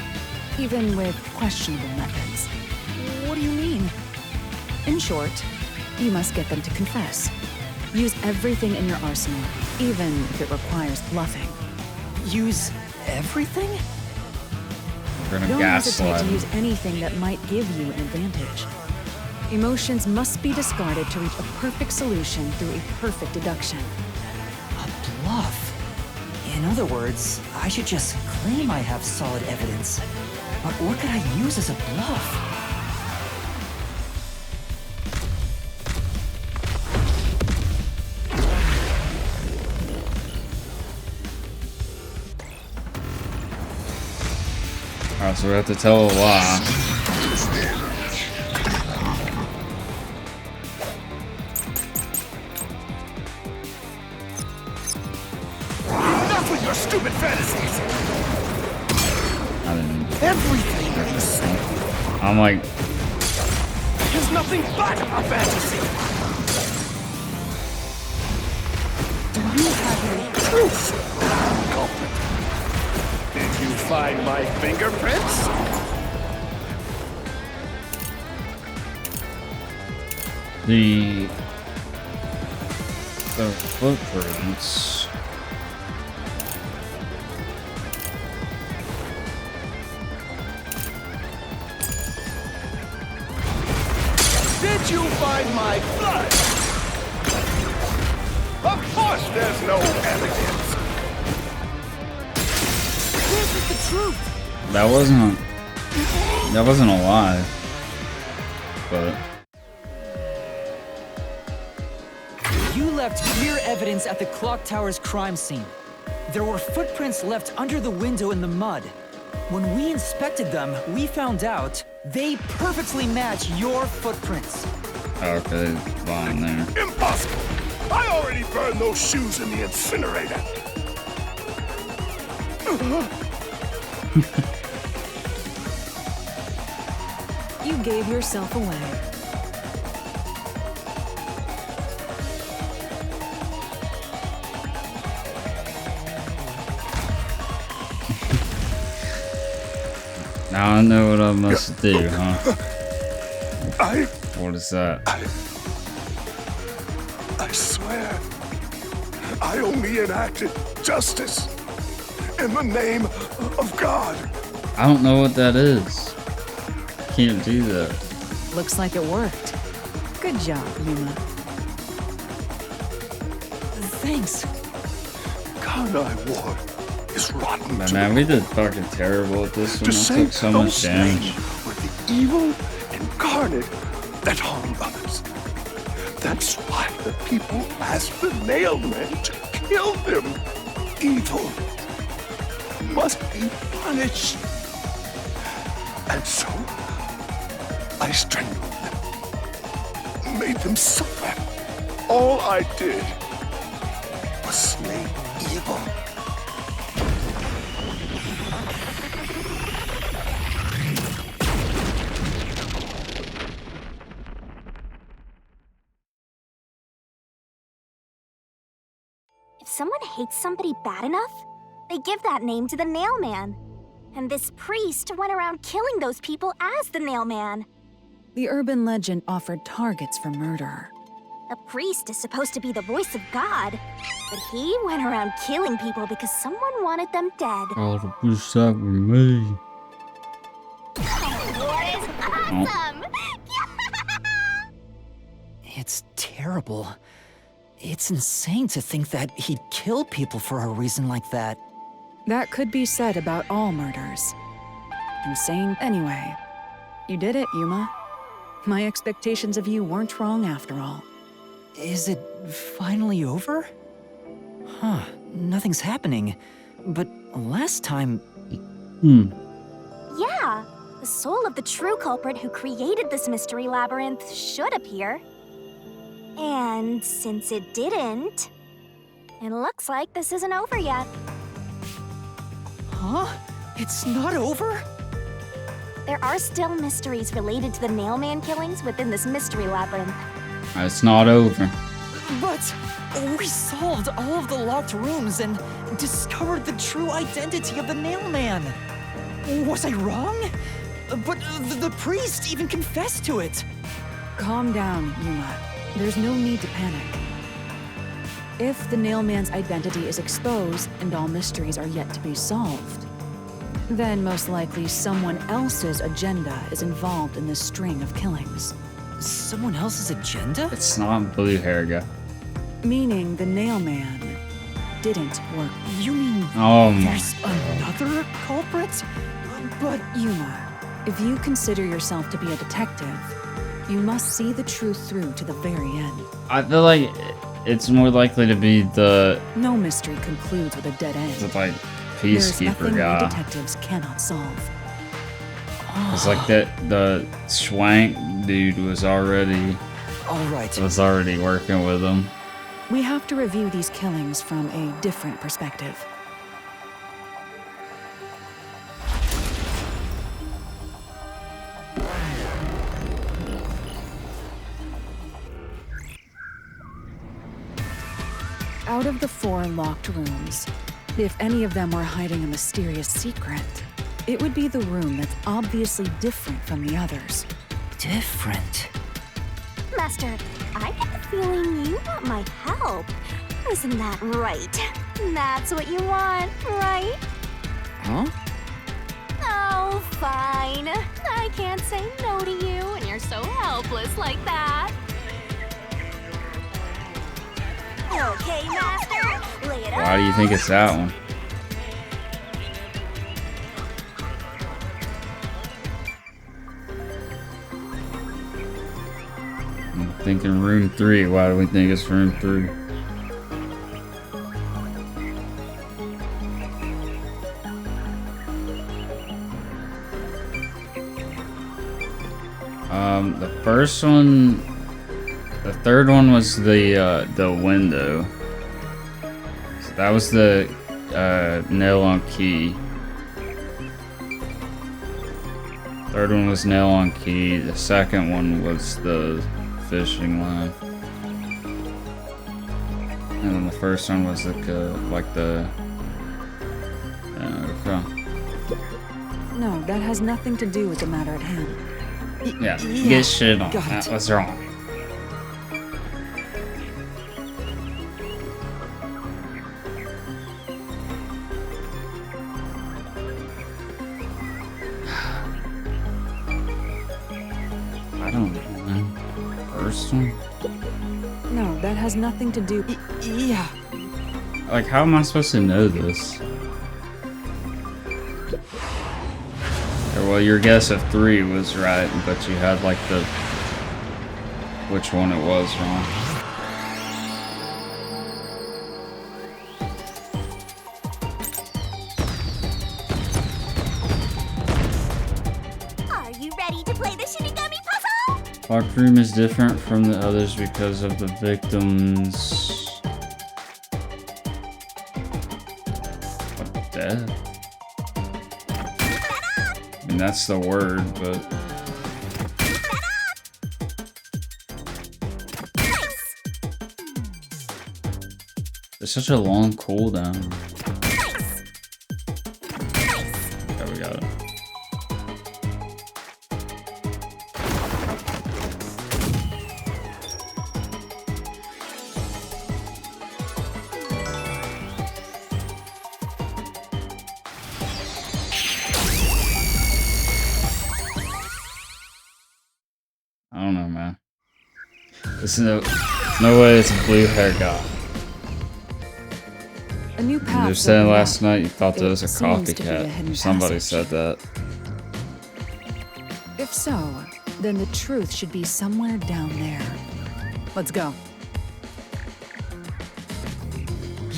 E: even with questionable methods.
G: What do you mean?
E: In short, you must get them to confess. Use everything in your arsenal, even if it requires bluffing.
G: Use everything?
A: We're gonna
E: Don't hesitate
A: gaslight
E: to
A: him.
E: use anything that might give you an advantage. Emotions must be discarded to reach a perfect solution through a perfect deduction.
G: A bluff? In other words, I should just claim I have solid evidence. But what could I use as a bluff?
A: Alright, so we have to tell a lie.
H: Enough with your stupid fantasies!
A: I didn't.
H: Everything that you say
A: I'm like,
H: is nothing but a fantasy! Do you have any proof that I'm the culprit? Did you find my fingerprints?
A: the footprints.
H: Did you find my blood? Of course there's no evidence.
G: This is the truth!
A: That wasn't a lie. But
G: You left clear evidence at the clock tower's crime scene. There were footprints left under the window in the mud. When we inspected them, we found out they perfectly match your footprints.
A: okay, fine there.
H: Impossible! I already burned those shoes in the incinerator.
E: You gave yourself away.
A: Now I know what I must do, huh?
H: I
A: What is that?
H: swear, I only enacted justice in the name of God.
A: I don't know what that is. Can't do that.
E: Looks like it worked. Good job, Yuma.
G: Thanks.
H: God I wore is rotten
A: But
H: to
A: man,
H: the
A: we did fucking terrible at this
H: To
A: one. I
H: say
A: took so much
H: those
A: damage.
H: names were the evil incarnate that harm others. That's why the people asked the nailmen to kill them. Evil must be punished. And so, I strangled them, made them suffer. All I did was slay evil.
F: If someone hates somebody bad enough, they give that name to the Nailman. And this priest went around killing those people as the Nailman.
E: The urban legend offered targets for murder.
F: The priest is supposed to be the voice of God, but he went around killing people because someone wanted them dead.
A: Oh, the push that with me.
F: What is awesome?
G: It's terrible. It's insane to think that he'd kill people for a reason like that.
E: That could be said about all murders. Insane anyway. You did it, Yuma. My expectations of you weren't wrong after all.
G: Is it finally over?
D: Huh, nothing's happening. But last time...
F: Yeah, the soul of the true culprit who created this mystery labyrinth should appear. And since it didn't, it looks like this isn't over yet.
D: Huh? It's not over?
F: There are still mysteries related to the Nailman killings within this mystery labyrinth.
A: It's not over.
D: But we solved all of the locked rooms and discovered the true identity of the Nailman. Was I wrong? But the priest even confessed to it.
E: Calm down, Yuma. There's no need to panic. If the Nailman's identity is exposed and all mysteries are yet to be solved, then most likely someone else's agenda is involved in this string of killings.
D: Someone else's agenda?
A: It's not blue hair guy.
E: Meaning the Nailman didn't work.
D: You mean there's another culprit? But
E: Yuma, if you consider yourself to be a detective, you must see the truth through to the very end.
A: I feel like it's more likely to be the
E: No mystery concludes with a dead end.
A: like
E: There's
A: peacekeeper
E: nothing we
A: guy.
E: detectives cannot solve.
A: It's like the swank dude was already working with him.
E: We have to review these killings from a different perspective. Out of the 4 locked rooms, if any of them were hiding a mysterious secret, it would be the room that's obviously different from the others.
D: Different?
F: Master, I get the feeling you want my help. Isn't that right? That's what you want, right?
D: Huh?
F: Oh, fine. I can't say no to you when you're so helpless like that. Okay, Master, lay it
A: Why do you think it's that one? I'm thinking room 3. Why do we think it's room 3? The first one, the third one was the window. So that was the nail on key. Third one was nail on key. The second one was the fishing line. And then the first one was okay.
E: No, that has nothing to do with the matter at hand.
A: Yeah, get shit on. That was wrong. I don't know, man. First one?
E: No, that has nothing to do.
D: Yeah.
A: Like, how am I supposed to know this? Well, your guess of 3 was right, but you had like the which one it was wrong.
F: Are you ready to play the Shinigami puzzle?
A: Locked room is different from the others because of the victims' death. I mean, that's the word, but it's such a long cooldown. Okay, we got it. I don't know, man. There's no way it's a blue hair guy.
E: A new path.
A: You're saying last night you thought there was a
E: seems to be a
A: copycat.
E: hidden
A: Somebody
E: passage.
A: said that.
E: If so, then the truth should be somewhere down there. Let's go.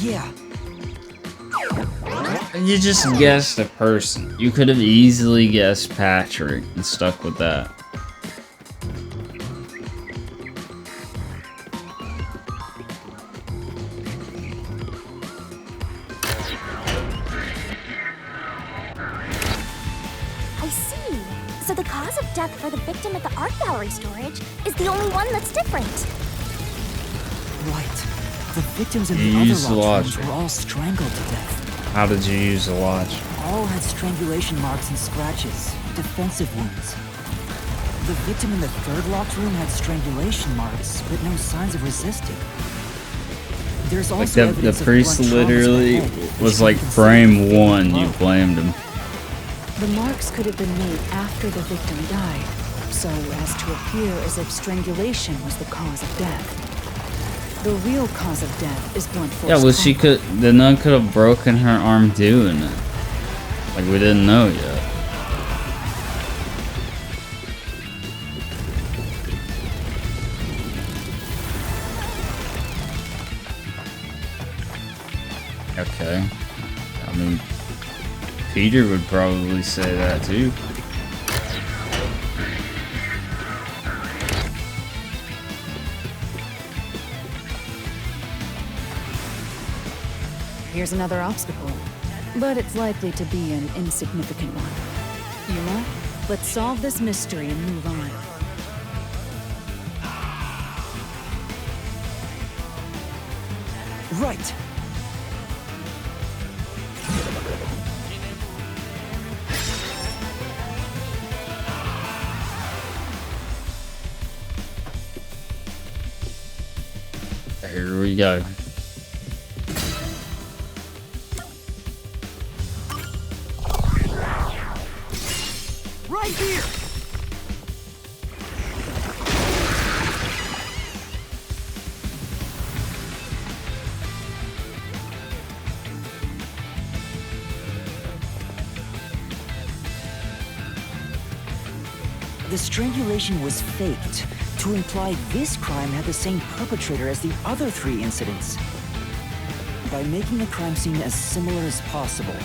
G: Yeah.
A: You just guessed a person. You could have easily guessed Patrick and stuck with that.
F: I see. So the cause of death for the victim at the art gallery storage is the only one that's different.
G: Right. The victims in
A: You
G: the
A: used
G: other
A: the
G: locked rooms
A: logic.
G: were all strangled to death.
A: How did you use the watch?
G: All had strangulation marks and scratches, defensive wounds. The victim in the third locked room had strangulation marks, but no signs of resisting. There's
A: Like
G: also
A: the
G: evidence of
A: priest
G: blunt traumas to the
A: literally
G: head, which
A: was
G: can be
A: like
G: considered
A: frame
G: a
A: one,
G: blow.
A: you blamed him.
E: The marks could have been made after the victim died, so as to appear as if strangulation was the cause of death. The real cause of death is blunt force
A: Yeah, well, she
E: trauma.
A: could. The nun could have broken her arm doing it. Like we didn't know yet. Okay. I mean, Peter would probably say that too.
E: Here's another obstacle, but it's likely to be an insignificant one. Yuma, let's solve this mystery and move on.
G: Right.
A: Here we go.
G: Right here! The strangulation was faked to imply this crime had the same perpetrator as the other 3 incidents. By making the crime scene as similar as possible,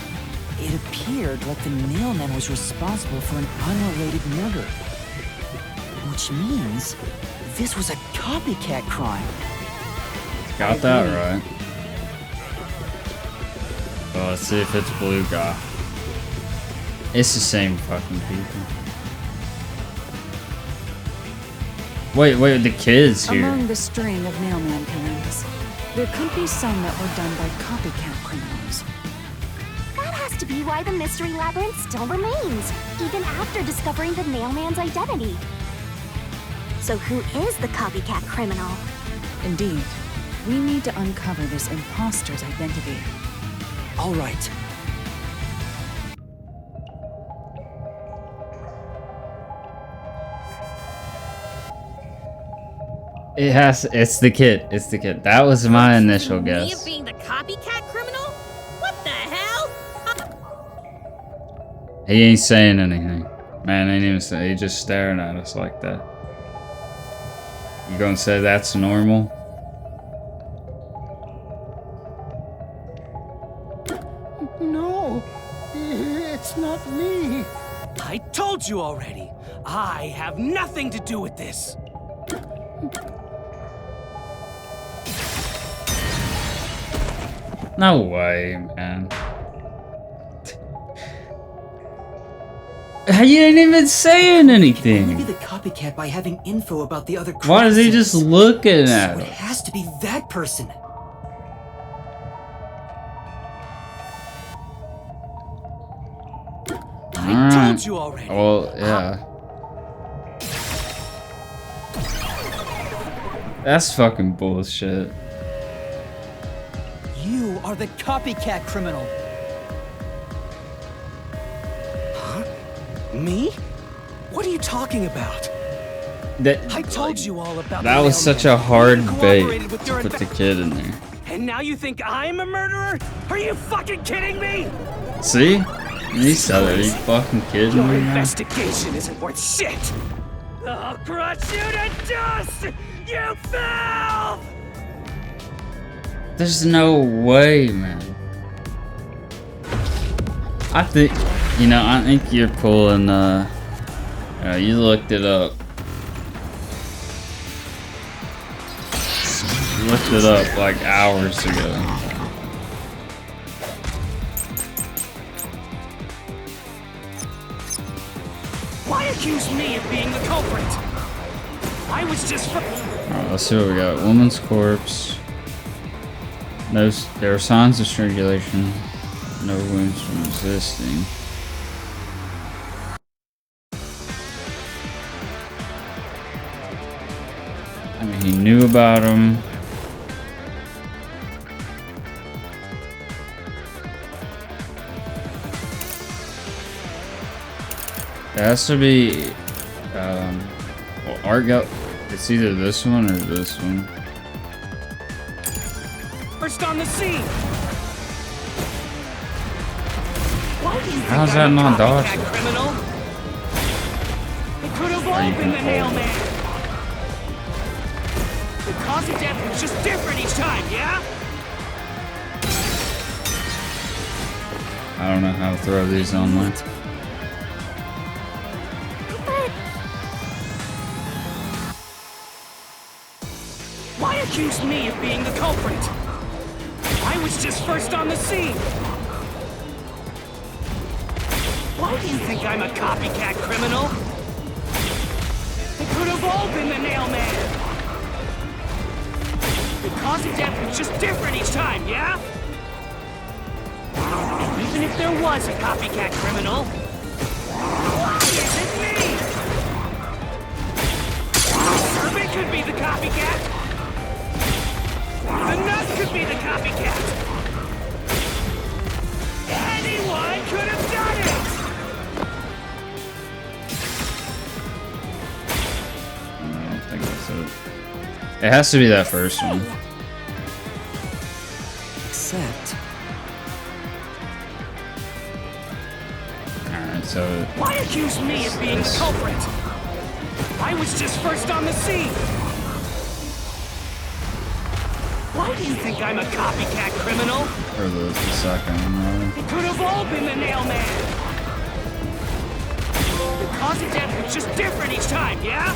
G: it appeared like the mailman was responsible for an unrelated murder. Which means this was a copycat crime.
A: Got that right. Well, let's see if it's blue guy. It's the same fucking people. Wait, the kids here.
E: Among the string of mailman killings, there could be some that were done by copycat criminals.
F: That has to be why the mystery labyrinth still remains, even after discovering the mailman's identity. So who is the copycat criminal?
E: Indeed, we need to uncover this imposter's identity.
G: All right.
A: It's the kid. It's the kid. That was my initial
J: Me of
A: guess.
J: being the copycat criminal? What the hell?
A: He ain't saying anything. Man, ain't even saying. He's just staring at us like that. You gonna say that's normal?
K: No, it's not me.
H: I told you already. I have nothing to do with this.
A: No way, man. You ain't even saying
G: Only
A: anything.
G: be the copycat by having info about the other crime
A: Why is he just
G: scenes.
A: looking
G: So
A: at
G: it
A: us?
G: has to be that person.
H: I told you already.
A: Well, yeah. That's fucking bullshit.
G: You are the copycat criminal.
H: Huh? Me? What are you talking about? I told you all about
A: That
H: the
A: was such a
H: mailman.
A: hard
H: You
A: bait
H: cooperated with
A: to
H: your
A: put the kid in there.
H: And now you think I'm a murderer? Are you fucking kidding me?
A: See? He said it. Are you fucking kidding
H: Your
A: me, man?
H: investigation isn't worth shit. I'll crush you to dust, you filth!
A: There's no way, man. I think, you know, I think you're pulling, you looked it up. You looked it up like hours ago.
L: Why accuse me of being the culprit? I was just...
A: Alright, let's see what we got. Woman's corpse. No, there are signs of strangulation. No wounds from existing. I mean, he knew about him. It has to be, well, Art got, it's either this one or this one.
L: First on the scene.
A: How's that not dodging?
L: Criminal? It could have all been the nail man. The cause of death was just different each time, yeah?
A: I don't know how to throw these on there.
L: Why accuse me of being the culprit? I was just first on the scene. Why do you think I'm a copycat criminal? It could have all been the nail man. The cause of death was just different each time, yeah? And even if there was a copycat criminal, why is it me? Servant could be the copycat. The nut could be the copycat. Anyone could have done it.
A: I don't think that's it. It has to be that first one.
D: Except...
A: Alright, so...
L: Why accuse me of being the culprit? I was just first on the scene. Why do you think I'm a copycat criminal?
A: Or the second one,
L: It could have all been the nail man. The cause of death was just different each time, yeah?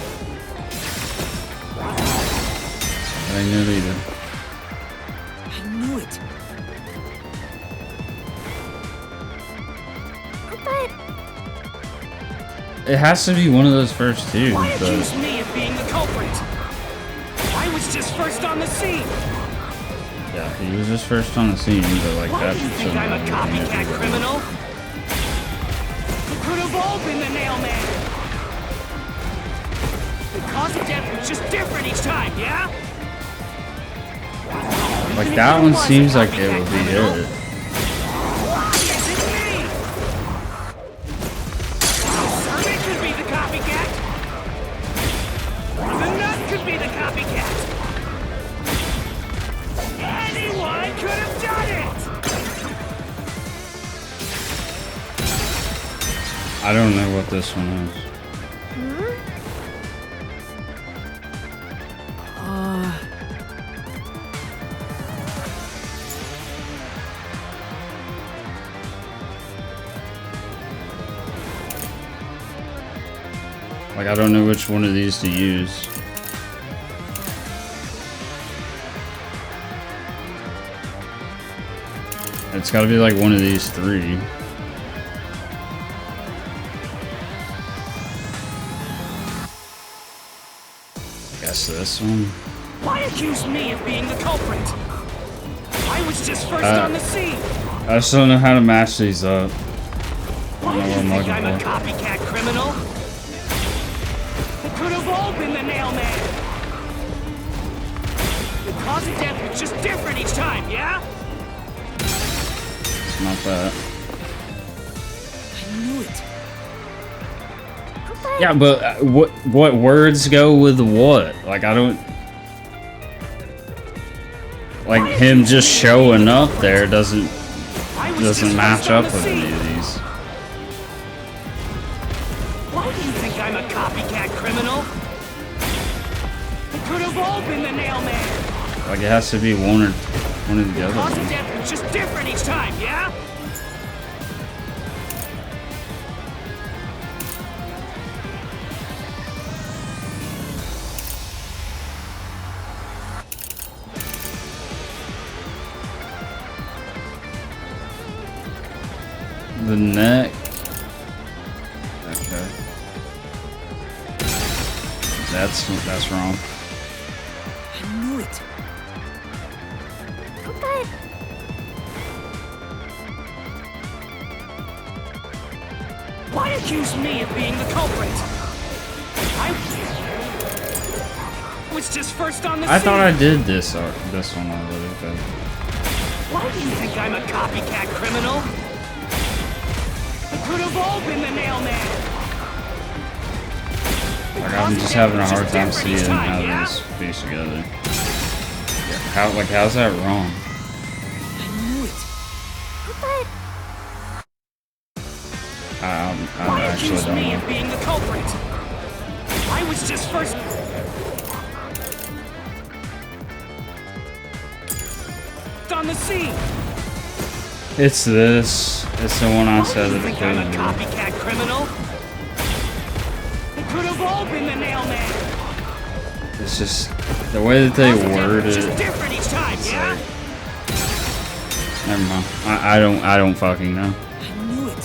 A: I knew it either.
D: I knew it.
A: It has to be one of those first two.
L: Why accuse me of being the culprit? I was just first on the scene.
A: Yeah, he was just first on the scene, but like
L: Why
A: that.
L: do you think I'm a copycat criminal? It could have all been the nail man. The cause of death was just different each time, yeah?
A: Like that one seems like it would be it.
L: Why is it me? Servant could be the copycat. The nut could be the copycat. Anyone could have done it!
A: I don't know what this one is. Like, I don't know which one of these to use. It's gotta be like one of these three. I guess this one.
L: Why accuse me of being the culprit? I was just first on the scene.
A: I just don't know how to match these up.
L: Why do you think I'm a copycat criminal? It could have all been the nail man. The cause of death was just different each time, yeah?
A: Not that.
D: I knew it.
A: Yeah, but what words go with what? Like, I don't... Like, him just showing up there doesn't match up with any of these.
L: Why do you think I'm a copycat criminal? It could have all been the nail man.
A: Like, it has to be one or One of the other
L: Cause of
A: ones.
L: death was just different each time, yeah?
A: The neck. Okay. That's wrong.
G: I knew it.
F: But
L: Why accuse me of being the culprit? I was just first on the scene.
A: I thought I did this one already, but
L: Why do you think I'm a copycat criminal? It could have all been the nail man.
A: like I'm just having a hard time seeing how these piece together. How's that wrong?
G: I knew it.
F: but
A: I
L: Why
A: actually
L: accuse
A: don't
L: me
A: know.
L: of being the culprit? I was just first on the scene.
A: It's this. It's the one I
L: Why
A: said
L: do you
A: at the
L: think I'm a
A: beginning.
L: copycat criminal? It could have all been the nail man.
A: It's just the way that they
L: Cause of death
A: word
L: was
A: it.
L: just different each time,
A: It's
L: yeah?
A: like, never mind. I don't fucking know.
G: I knew it.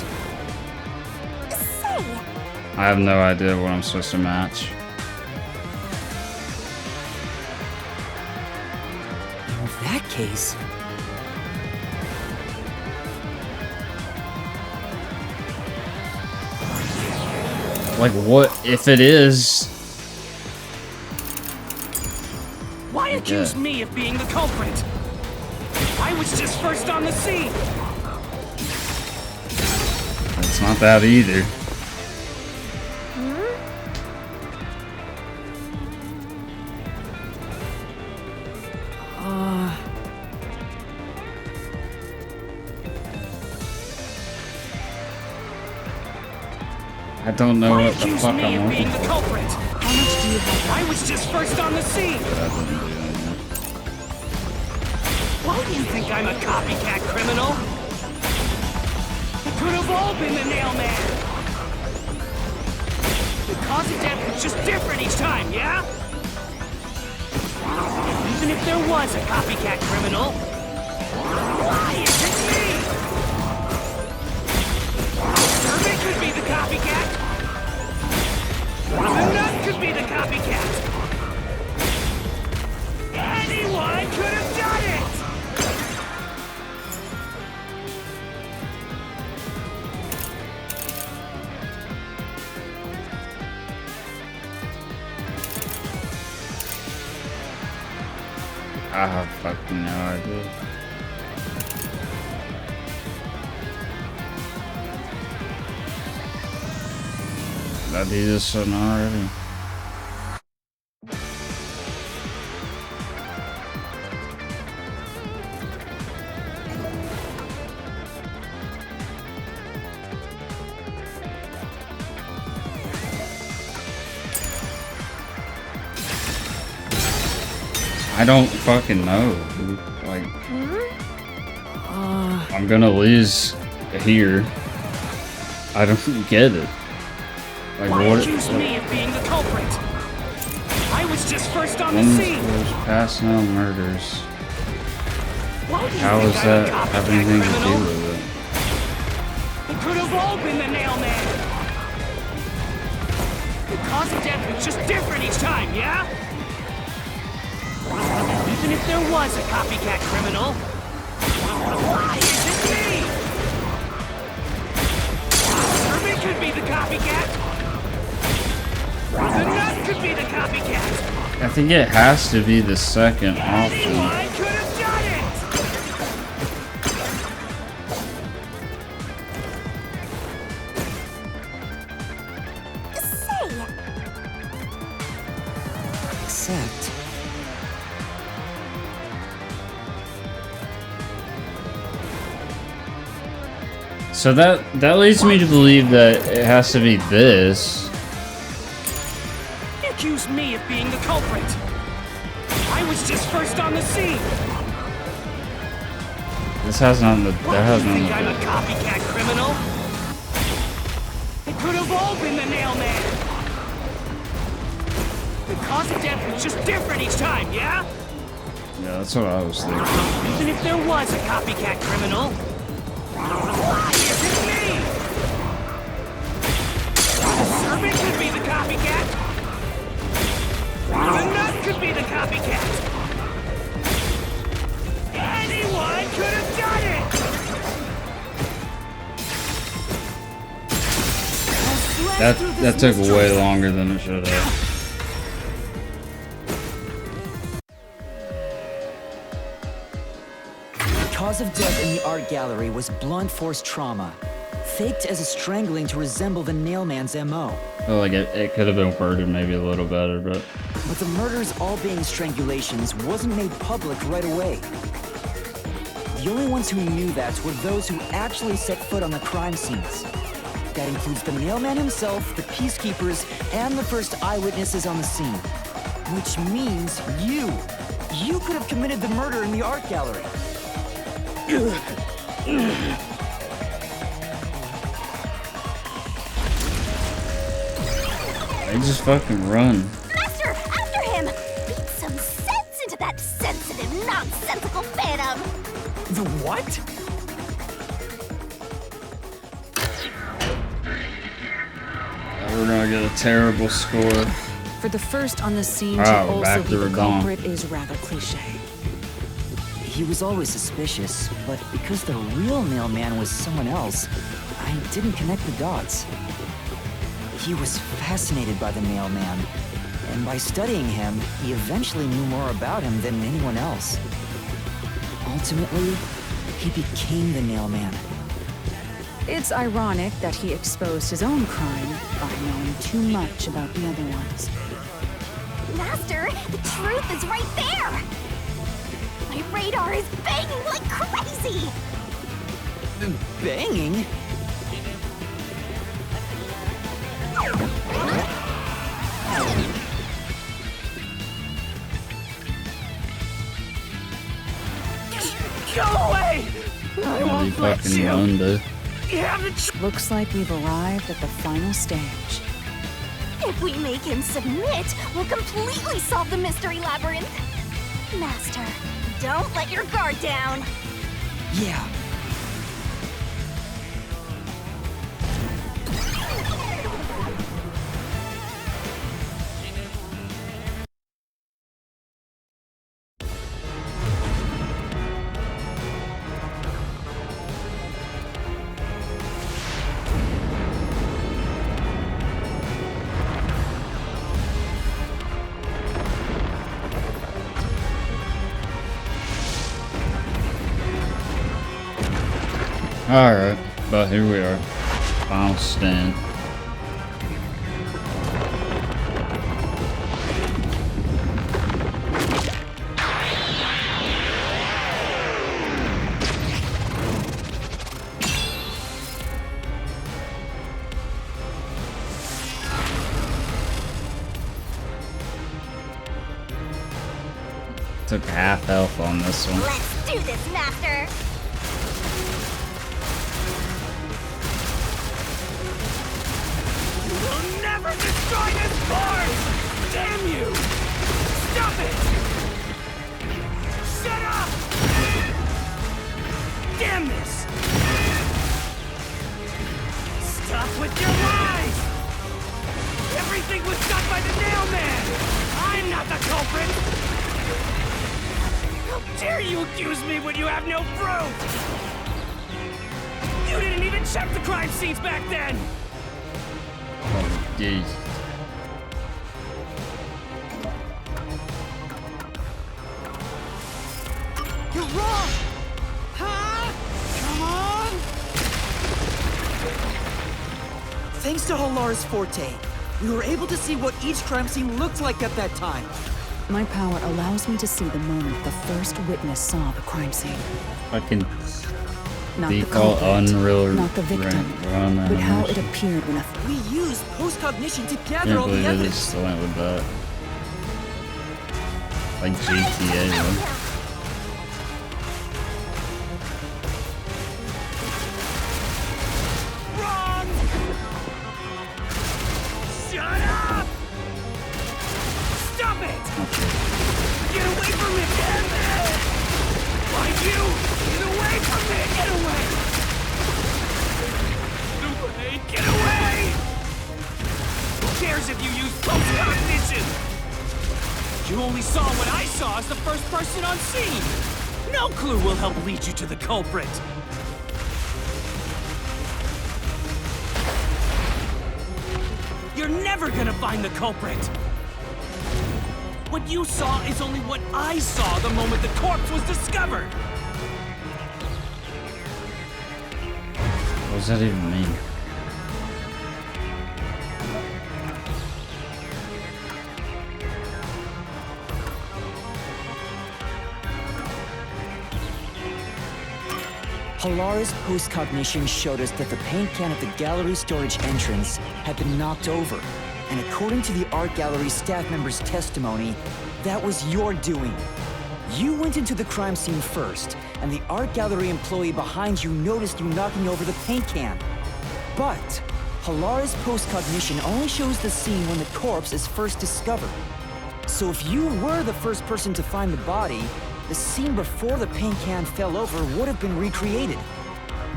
F: say,
A: I have no idea what I'm supposed to match.
G: In that case,
A: Like, what if it is?
L: Why accuse
A: Yeah.
L: me of being the culprit? I was just first on the scene.
A: It's not that either. I don't know
L: Why
A: what the
L: accuse
A: fuck
L: me
A: I'm
L: of
A: looking
L: being the
A: for.
L: culprit? How much do you have? I was just first on the scene.
A: That didn't do anything.
L: Why do you think I'm a copycat criminal? It could have all been the nail man. The cause of death was just different each time, yeah? Even if there was a copycat criminal, why is it me? Survey could be the copycat. The nut could be the copycat. Anyone could have done it!
A: I have fucking no idea. Did I do this one already? I don't fucking know, dude. Like, I'm gonna lose here. I don't get it. Like,
L: Why
A: what?
L: accuse me of being the culprit? I was just first on the
A: Women's
L: scene.
A: schools, past no murders.
L: Why do you
A: How
L: think
A: does
L: I'm a
A: that have
L: copycat
A: anything to do
L: criminal?
A: with it?
L: It could have all been the nail man. The cause of death was just different each time, yeah? Even if there was a copycat criminal, why is it me? Irving could be the copycat. The nut could be the copycat.
A: I think it has to be the second option.
L: Anyone could have done it.
F: say,
D: except
A: So that leads me to believe that it has to be this.
L: You accuse me of being the culprit. I was just first on the scene.
A: This has nothing to.
L: What,
A: That has
L: you
A: nothing
L: think
A: to
L: I'm
A: do.
L: a copycat criminal? It could have all been the Nailman. The cause of death was just different each time, yeah?
A: Yeah, that's what I was thinking.
L: Even if there was a copycat criminal, why isn't me? The servant could be the copycat. The nut could be the copycat. Anyone could have done it.
A: That took way longer than it should have.
G: The cause of death in the art gallery was blunt force trauma, faked as a strangling to resemble the Nailman's MO.
A: I feel like it could have been worded maybe a little better, but
G: But the murders all being strangulations wasn't made public right away. The only ones who knew that were those who actually set foot on the crime scenes. That includes the Nailman himself, the peacekeepers, and the first eyewitnesses on the scene. Which means you could have committed the murder in the art gallery.
A: they just fucking run.
F: Master, after him! Beat some sense into that sensitive, nonsensical phantom!
G: The what?
A: We're gonna get a terrible score.
E: For the first on the scene
A: Oh,
E: to also
A: back
E: be
A: to
E: the
A: Radon.
E: culprit is rather cliche.
G: He was always suspicious, but because the real Nailman was someone else, I didn't connect the dots. He was fascinated by the Nailman, and by studying him, he eventually knew more about him than anyone else. Ultimately, he became the Nailman.
E: It's ironic that he exposed his own crime by knowing too much about the other ones.
F: Master, the truth is right there! My radar is banging like crazy!
G: Banging?
L: Go away! I
A: You
L: won't let
A: fucking
L: you.
A: run, dude.
L: You have the
E: Looks like we've arrived at the final stage.
F: If we make him submit, we'll completely solve the mystery labyrinth. Master, don't let your guard down.
G: Yeah.
A: Alright, but here we are. Final stand. Took half health on this one.
F: Let's do this, Master!
L: You'll never destroy this board! Damn you! Stop it! Shut up! Damn this! Stop with your lies! Everything was done by the Nailman! I'm not the culprit! How dare you accuse me when you have no proof? You didn't even check the crime scenes back then!
A: Oh, geez.
G: You're wrong! Huh? Come on! Thanks to Halar's forte, we were able to see what each crime scene looked like at that time.
E: My power allows me to see the moment the first witness saw the crime scene.
A: Fucking
E: Not the
A: default
E: culprit,
A: Unreal
E: not the victim,
A: run
E: but how it
A: animation.
E: appeared when a
G: We used post-cognition to gather
A: Can't
G: all the
A: believe they
G: evidence.
A: just went with that. Like GTA,
L: matters if you use post-cognition! You only saw what I saw as the first person on scene! No clue will help lead you to the culprit! You're never gonna find the culprit! What you saw is only what I saw the moment the corpse was discovered!
A: What does that even mean?
D: Halara's post-cognition showed us that the paint can at the gallery storage entrance had been knocked over. And according to the art gallery staff member's testimony, that was your doing. You went into the crime scene first, and the art gallery employee behind you noticed you knocking over the paint can. But Halara's post-cognition only shows the scene when the corpse is first discovered. So if you were the first person to find the body, the scene before the paint can fell over would have been recreated.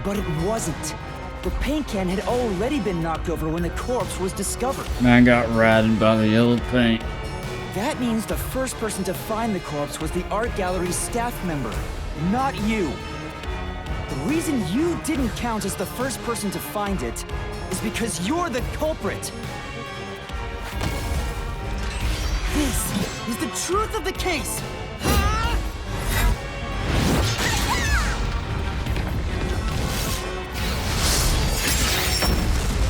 D: But it wasn't. The paint can had already been knocked over when the corpse was discovered.
A: Man got ratted by the yellow paint.
D: That means the first person to find the corpse was the art gallery's staff member, not you. The reason you didn't count as the first person to find it is because you're the culprit. This is the truth of the case.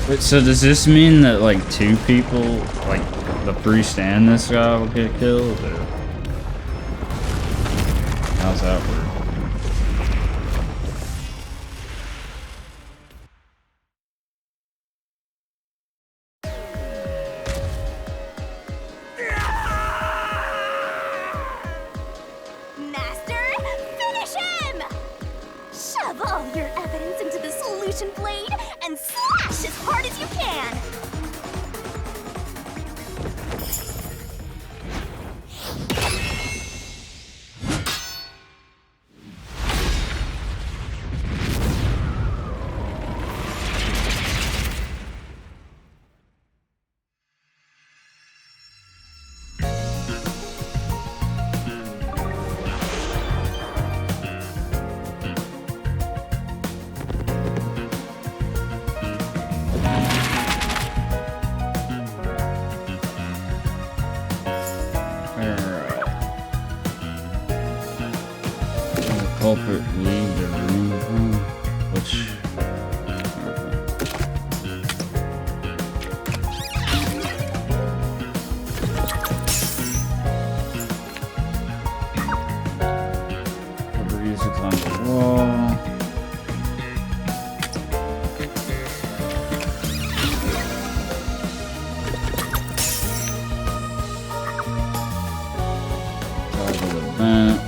A: Wait, so does this mean that like two people, like the priest and this guy, will get killed? Or how's that work?
F: Master, finish him! Shove all your evidence into the solution blade and slash as hard as you can!
A: Culprit leave the room, which... Cover user climb the wall. Toggle the vent.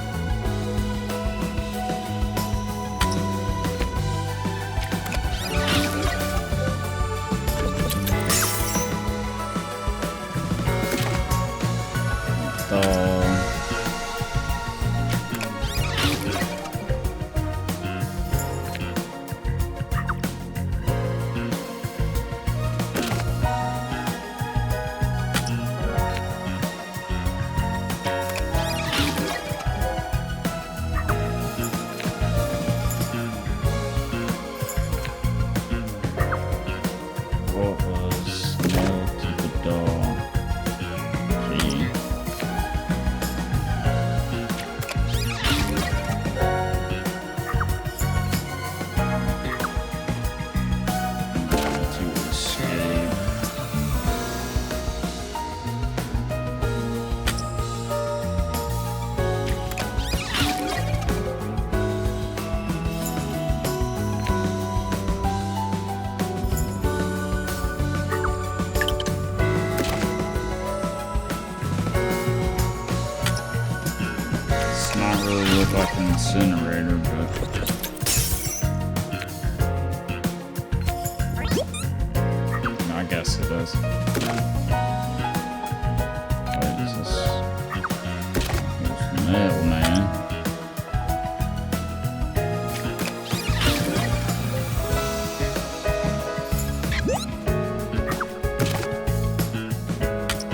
A: What was nailed to the door? Key. To escape. It's not really look like an incinerator, but no, I guess it does. What is this? There's mailman.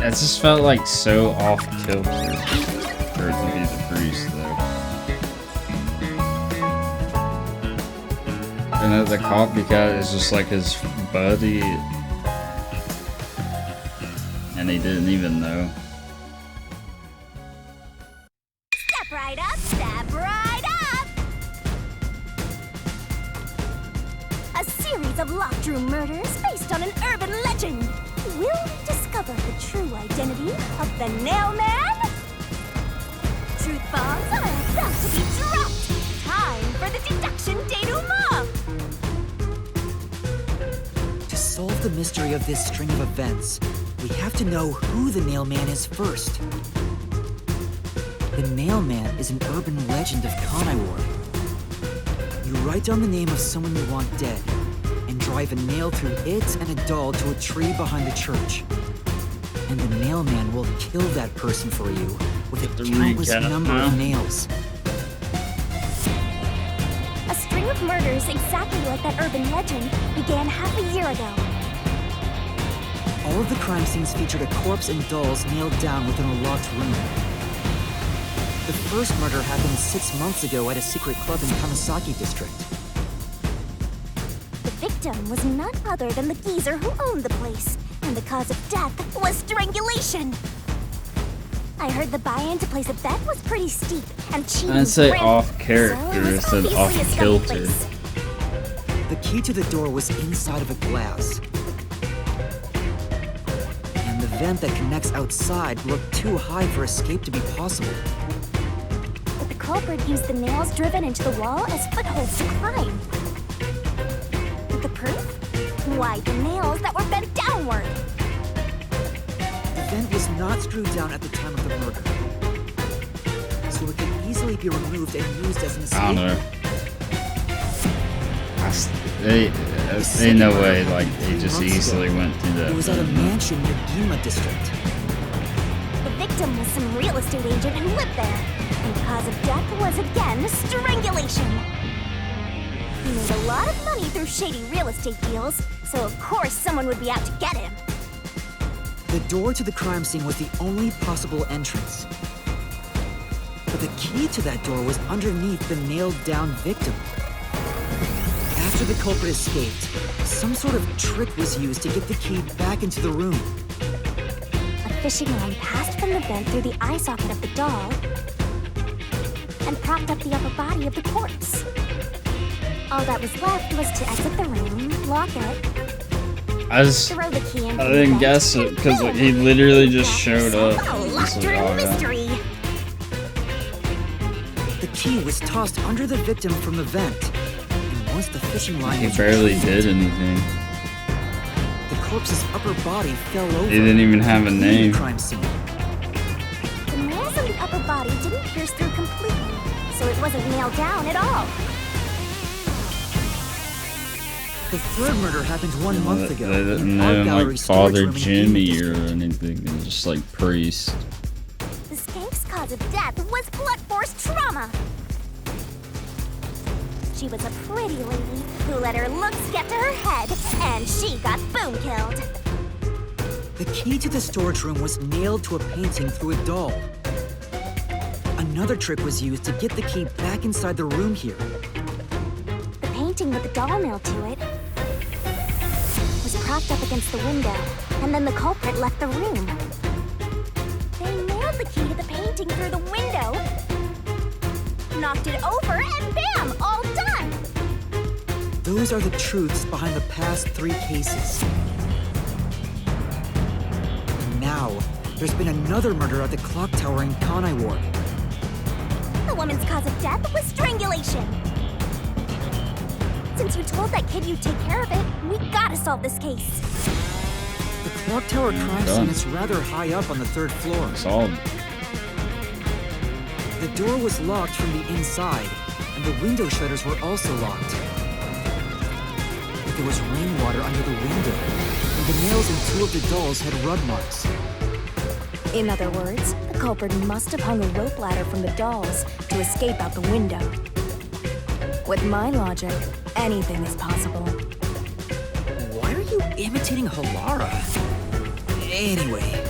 A: That just felt like so off kilter for it to be the priest, though. And the copycat is just like his buddy, and he didn't even know.
F: Step right up, step right up! A series of locked room murders based on an urban legend. Will we discover the true identity of the Nail Man? Truth bombs are about to be dropped! Time for the deduction denouement!
G: To solve the mystery of this string of events, we have to know who the Nail Man is first. The Nail Man is an urban legend of Kanaiwar. You write down the name of someone you want dead, and drive a nail through it and a doll to a tree behind the church. And the Nail Man will kill that person for you with a countless number of nails.
F: A string of murders exactly like that urban legend began half a year ago.
G: All of the crime scenes featured a corpse and dolls nailed down within a locked room. The first murder happened 6 months ago at a secret club in Kamasaki district.
F: The victim was none other than the geezer who owned the place, and the cause of death was strangulation. I heard the buy-in to place a bet was pretty steep, and cheap.
A: I'd say off character instead of off kilter.
G: The key to the door was inside of a glass. And the vent that connects outside looked too high for escape to be possible.
F: But the culprit used the nails driven into the wall as footholds to climb. But the proof? Why, the nails that were bent downward.
G: The vent was not screwed down at the time of the murder, so it could easily be removed and used as an escape.
A: I don't know. Ain't no way, like, they just easily went through that.
G: It was at a mansion near Gima district.
F: The victim was some real estate agent who lived there, and the cause of death was again strangulation. He made a lot of money through shady real estate deals, so of course someone would be out to get him.
G: The door to the crime scene was the only possible entrance. But the key to that door was underneath the nailed-down victim. After the culprit escaped, some sort of trick was used to get the key back into the room.
F: A fishing line passed from the vent through the eye socket of the doll and propped up the upper body of the corpse. All that was left was to exit the room, lock it, throw the key in.
A: I didn't guess it because like, he literally just showed up.
F: A locked room mystery.
G: The key was tossed under the victim from the vent. And once the fishing line was
A: barely
G: retrieved,
A: did anything.
G: The corpse's upper body fell over.
A: He didn't even have a name.
G: Crime scene.
F: The nails on the upper body didn't pierce through completely, so it wasn't nailed down at all.
G: The third murder happened 1 month ago.
A: They didn't
G: in Art
A: know
G: Gallery
A: like
G: storage
A: Father
G: room in
A: Jimmy
G: Gima
A: or
G: district.
A: anything. It was just like priest.
F: The skank's cause of death was blunt force trauma. She was a pretty lady who let her looks get to her head, and she got boom killed.
G: The key to the storage room was nailed to a painting through a doll. Another trick was used to get the key back inside the room here.
F: The painting with the doll nailed to it was propped up against the window, and then the culprit left the room. They nailed the key to the painting through the window, knocked it over, and bam! All done!
G: Those are the truths behind the past 3 cases. And now, there's been another murder at the clock tower in Kanaiwar.
F: The woman's cause of death was strangulation. Since you told that kid you'd take care of it, we gotta solve this case.
G: The clock tower crime
A: Done.
G: scene is rather high up on the 3rd floor.
A: Solved.
G: The door was locked from the inside, and the window shutters were also locked. But there was rainwater under the window, and the nails in 2 of the dolls had rub marks.
F: In other words, the culprit must have hung a rope ladder from the dolls to escape out the window. With my logic, anything is possible.
G: Why are you imitating Halara? Anyway,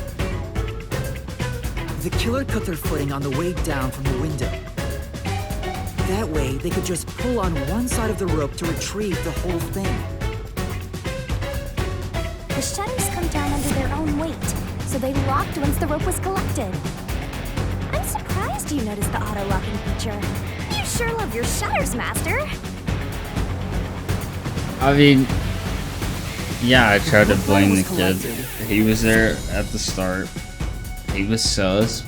G: The killer cut their footing on the way down from the window. That way, they could just pull on one side of the rope to retrieve the whole thing.
F: The shutters come down under their own weight, so they locked once the rope was collected. I'm surprised you noticed the auto-locking feature. You sure love your shutters, Master.
A: I mean, yeah, I tried to blame the kid. He was there at the start. He was sus.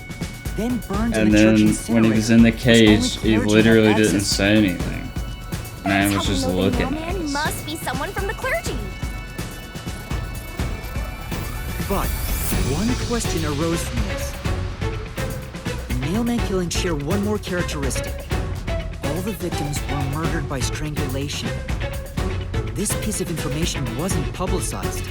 G: Then burned
A: And
G: in the
A: then
G: church
A: when he was in the
G: incinerator, which
A: cage,
G: only
A: he
G: clergy
A: literally
G: had
A: didn't
G: access to.
A: say anything. Man was just looking at
F: Man
A: us.
F: must be someone from the clergy.
G: But one question arose from this. The mailman killings share one more characteristic. All the victims were murdered by strangulation. This piece of information wasn't publicized.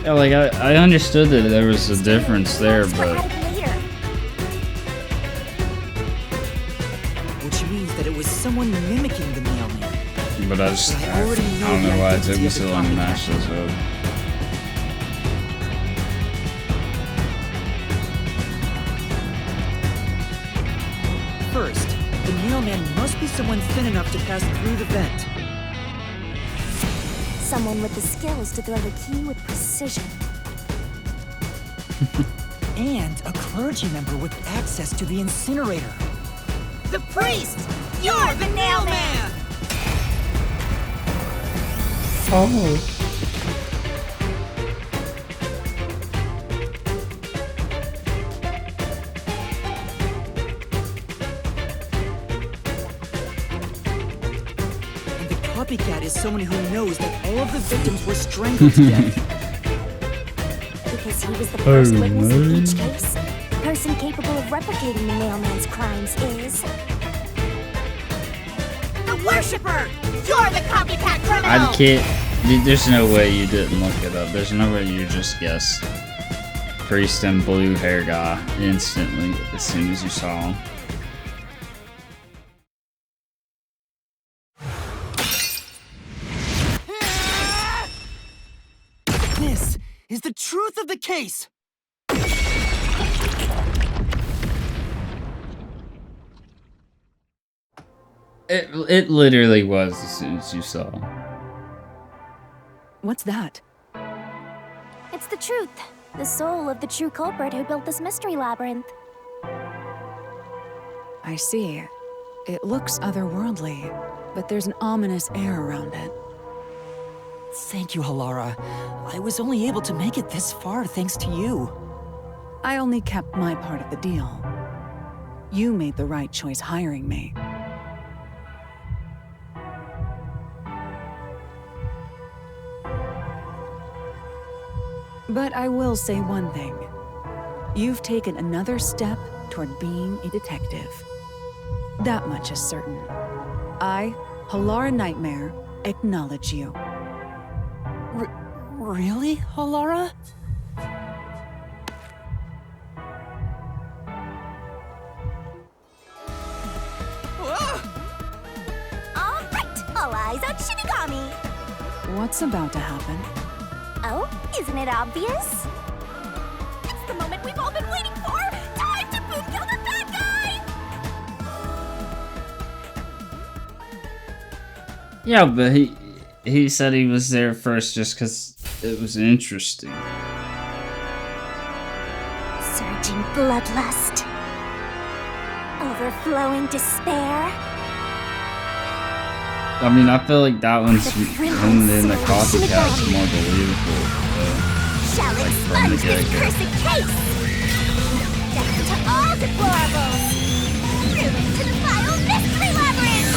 A: Yeah, like I understood that there was a difference there, but
G: Which means that it was someone mimicking the mailman.
A: I don't know why it took me so long to match those up.
G: First, the mailman must be someone thin enough to pass through the vent.
F: Someone with the skills to throw the key with precision.
G: And a clergy member with access to the incinerator.
J: The priest! You're the nailman!
A: Oh.
G: And the copycat is someone who knows that all of the victims were strangled to death.
F: Because he was the first witness in each case, the person capable of replicating the mailman's crimes is...
J: The worshipper! You're the copycat criminal!
A: I can't. There's no way you didn't look it up. There's no way you just guessed priest and blue hair guy instantly as soon as you saw him.
G: This is the truth of the case!
A: It literally was as soon as you saw.
E: What's that?
F: It's the truth. The soul of the true culprit who built this mystery labyrinth.
E: I see. It looks otherworldly, but there's an ominous air around it.
G: Thank you, Halara. I was only able to make it this far thanks to you.
E: I only kept my part of the deal. You made the right choice hiring me. But I will say one thing. You've taken another step toward being a detective. That much is certain. I, Halara Nightmare, acknowledge you.
G: Really, Halara?
F: All right, all eyes on Shinigami.
E: What's about to happen?
F: Oh, isn't it obvious? It's the moment we've all been waiting for! Time to boot kill the bad guy!
A: Yeah, but he said he was there first just because it was interesting.
F: Surging bloodlust. Overflowing despair.
A: I mean, I feel like that one's him in the copycat's more believable.
F: Shall
A: Like from the
F: expunge this
A: get-go.
F: cursed case! Death to all deplorables! Ruin to the vile mystery labyrinth!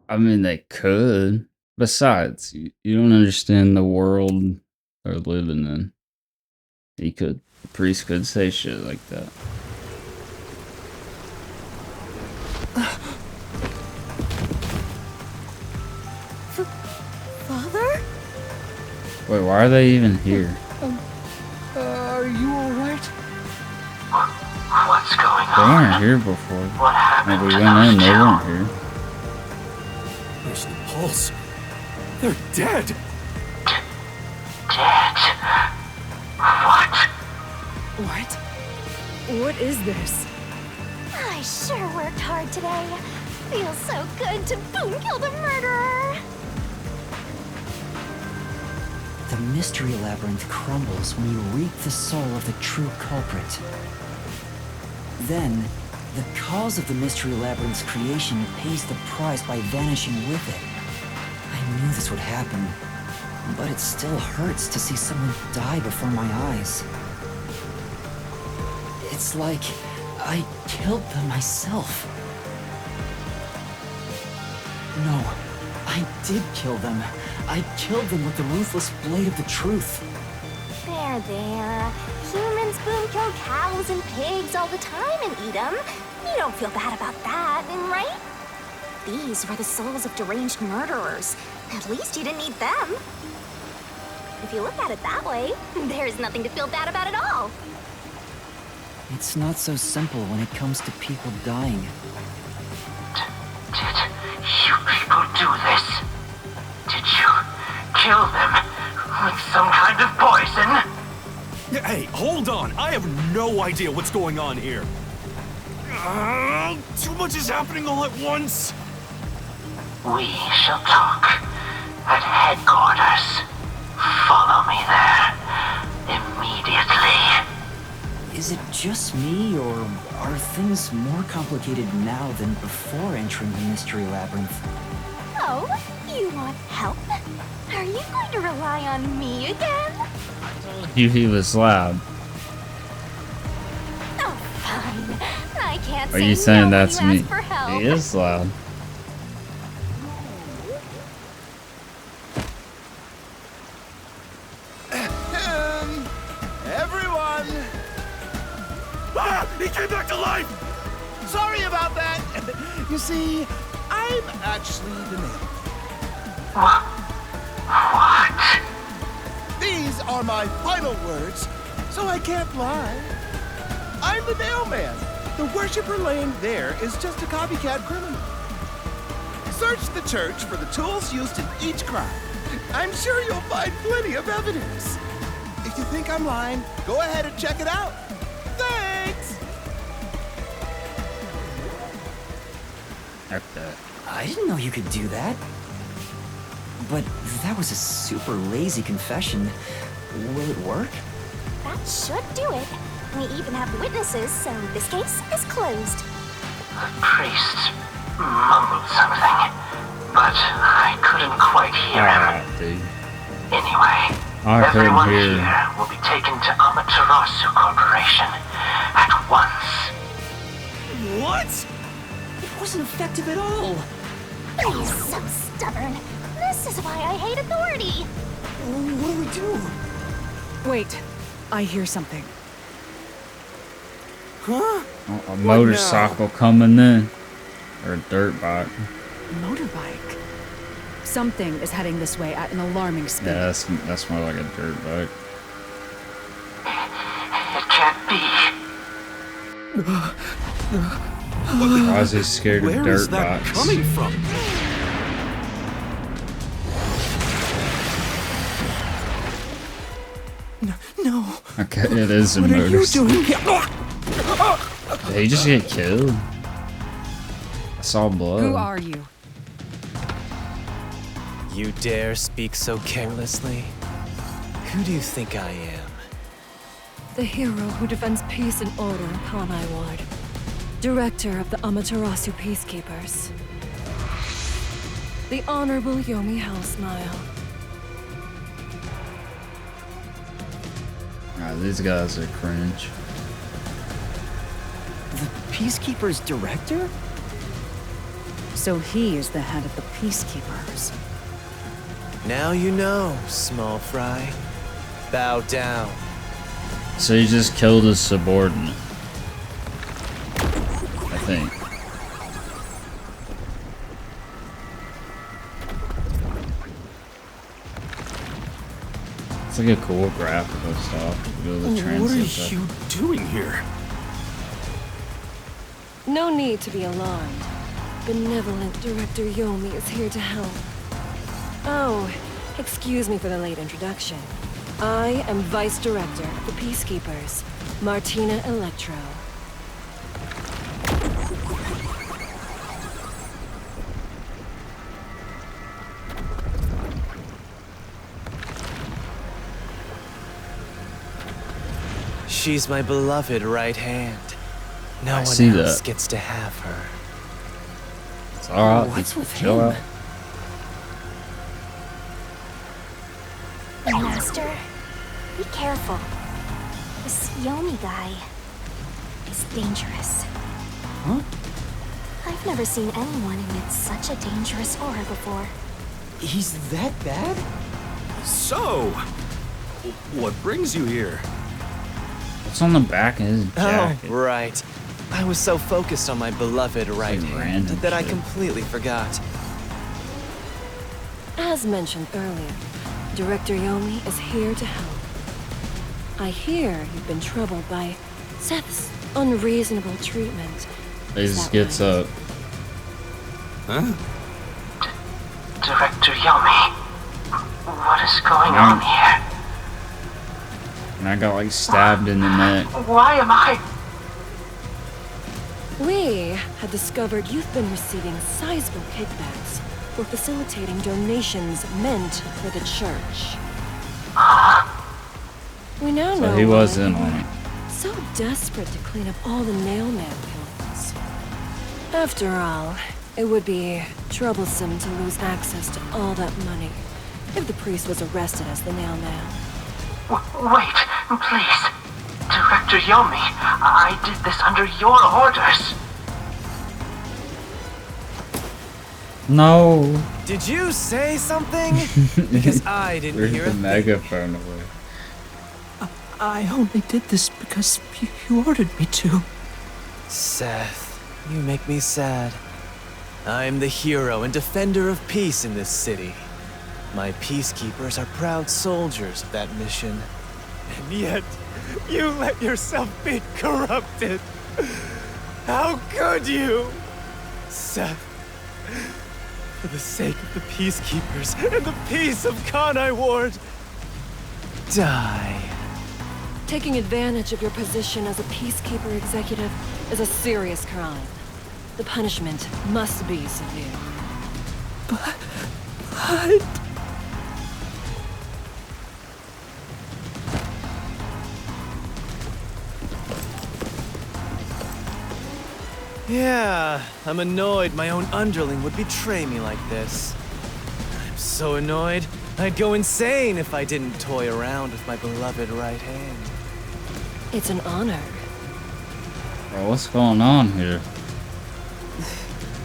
A: I mean, they could. Besides, you don't understand the world they're living in. He could. The priest could say shit like that.
J: Father?
A: Wait, why are they even here?
K: Are you alright?
B: What's going
A: They
B: on?
A: weren't here before.
B: What happened
A: When we
B: to
A: went
B: those
A: in, they
B: two?
A: weren't here.
C: Where's the pulse? They're dead.
B: Dead? What?
E: What? What is this?
F: I sure worked hard today. Feels so good to boom kill the murderer.
D: The mystery labyrinth crumbles when you reap the soul of the true culprit. Then, the cause of the mystery labyrinth's creation pays the price by vanishing with it. I knew this would happen, but it still hurts to see someone die before my eyes. It's like I killed them myself. No, I did kill them. I killed them with the ruthless blade of the truth.
F: There. Humans boom kill cows and pigs all the time and eat them. You don't feel bad about that, right? These were the souls of deranged murderers. At least you didn't eat them. If you look at it that way, there's nothing to feel bad about at all.
D: It's not so simple when it comes to people dying.
B: Did you people do this? Did you kill them with some kind of poison?
C: Hey, hold on. I have no idea what's going on here. Too much is happening all at once.
B: We shall talk at headquarters. Follow me there immediately.
D: Is it just me, or are things more complicated now than before entering the mystery labyrinth?
F: Oh, you want help? Are you going to rely on me again?
A: He was loud.
F: Oh, fine. I can't
A: Are
F: say
A: you saying
F: no
A: that's
F: when you
A: me?
F: ask for help.
A: He is loud.
H: Everyone!
C: Ah! He came back to life!
H: Sorry about that. You see, I'm actually the nail.
B: What?
H: These are my final words, so I can't lie. I'm the nailman. The worshiper laying there is just a copycat criminal. Search the church for the tools used in each crime. I'm sure you'll find plenty of evidence. If you think I'm lying, go ahead and check it out. Thanks!
A: Okay.
D: I didn't know you could do that. But that was a super lazy confession. Will it work?
F: That should do it. We even have witnesses, so this case is closed.
B: The priest mumbled something, but I couldn't quite hear him.
A: Dude.
B: Anyway,
A: I couldn't
B: everyone
A: hear him.
B: here will be taken to Amaterasu Corporation at once.
C: What?
G: It wasn't effective at all.
F: He's so stubborn. This is why I hate authority.
G: What do we do?
E: Wait, I hear something.
G: Huh?
A: A motorcycle coming in. Or a dirt bike.
E: Motorbike. Something is heading this way at an alarming speed.
A: Yeah, that's more like a dirt bike.
B: It can't be.
A: Why is he scared of
C: Where
A: dirt
C: is that
A: bikes?
C: coming from?
G: No.
A: Okay, it is a
G: What are you
A: motorcycle.
G: doing here?
A: Did he just get killed? I saw blood.
E: Who are you?
M: You dare speak so carelessly? Who do you think I am?
N: The hero who defends peace and order in Panai Ward. Director of the Amaterasu Peacekeepers. The Honorable Yomi Hellsmile.
A: These guys are cringe.
D: The Peacekeeper's director?
E: So he is the head of the Peacekeepers.
M: Now you know, small fry. Bow down.
A: So he just killed his subordinate. I think. It's like a cool graphical stuff.
C: What are you doing here?
N: No need to be alarmed. Benevolent Director Yomi is here to help. Oh, excuse me for the late introduction. I am Vice Director of the Peacekeepers, Martina Electro.
M: She's my beloved right hand. No one else gets to have her.
A: It's alright.
D: What's with
A: chill
D: him?
A: out.
F: Master, be careful. This Yomi guy is dangerous.
D: Huh?
F: I've never seen anyone emit such a dangerous aura before.
G: He's that bad?
C: So, what brings you here?
A: What's on the back of his jacket?
M: Oh, right. I was so focused on my beloved right
A: like
M: hand
A: random
M: that I
A: shit.
M: completely forgot.
N: As mentioned earlier, Director Yomi is here to help. I hear you've been troubled by Seth's unreasonable treatment.
A: He
N: Is
A: just
N: that
A: gets
N: right?
A: up.
C: Huh?
B: Director Yomi, what is going on here?
A: And I got like stabbed in the neck.
B: Why am I?
N: We had discovered you've been receiving sizable kickbacks for facilitating donations meant for the church. We now know
A: So he was
N: why
A: in
N: you
A: on
N: were
A: it.
N: so desperate to clean up all the nailman killings. After all, it would be troublesome to lose access to all that money if the priest was arrested as the nailman.
B: Wait, please. Director Yomi, I did this under your orders.
A: No.
M: Did you say something? Because I didn't
A: Where's
M: hear
A: the
M: a thing.
A: megaphone away?
G: I only did this because you ordered me to.
M: Seth, you make me sad. I'm the hero and defender of peace in this city. My peacekeepers are proud soldiers of that mission. And yet, you let yourself be corrupted. How could you? Seth, for the sake of the peacekeepers and the peace of Kanai Ward, die.
N: Taking advantage of your position as a peacekeeper executive is a serious crime. The punishment must be severe.
G: But...
M: Yeah, I'm annoyed my own underling would betray me like this. I'm so annoyed, I'd go insane if I didn't toy around with my beloved right hand.
N: It's an honor.
A: Bro, what's going on here?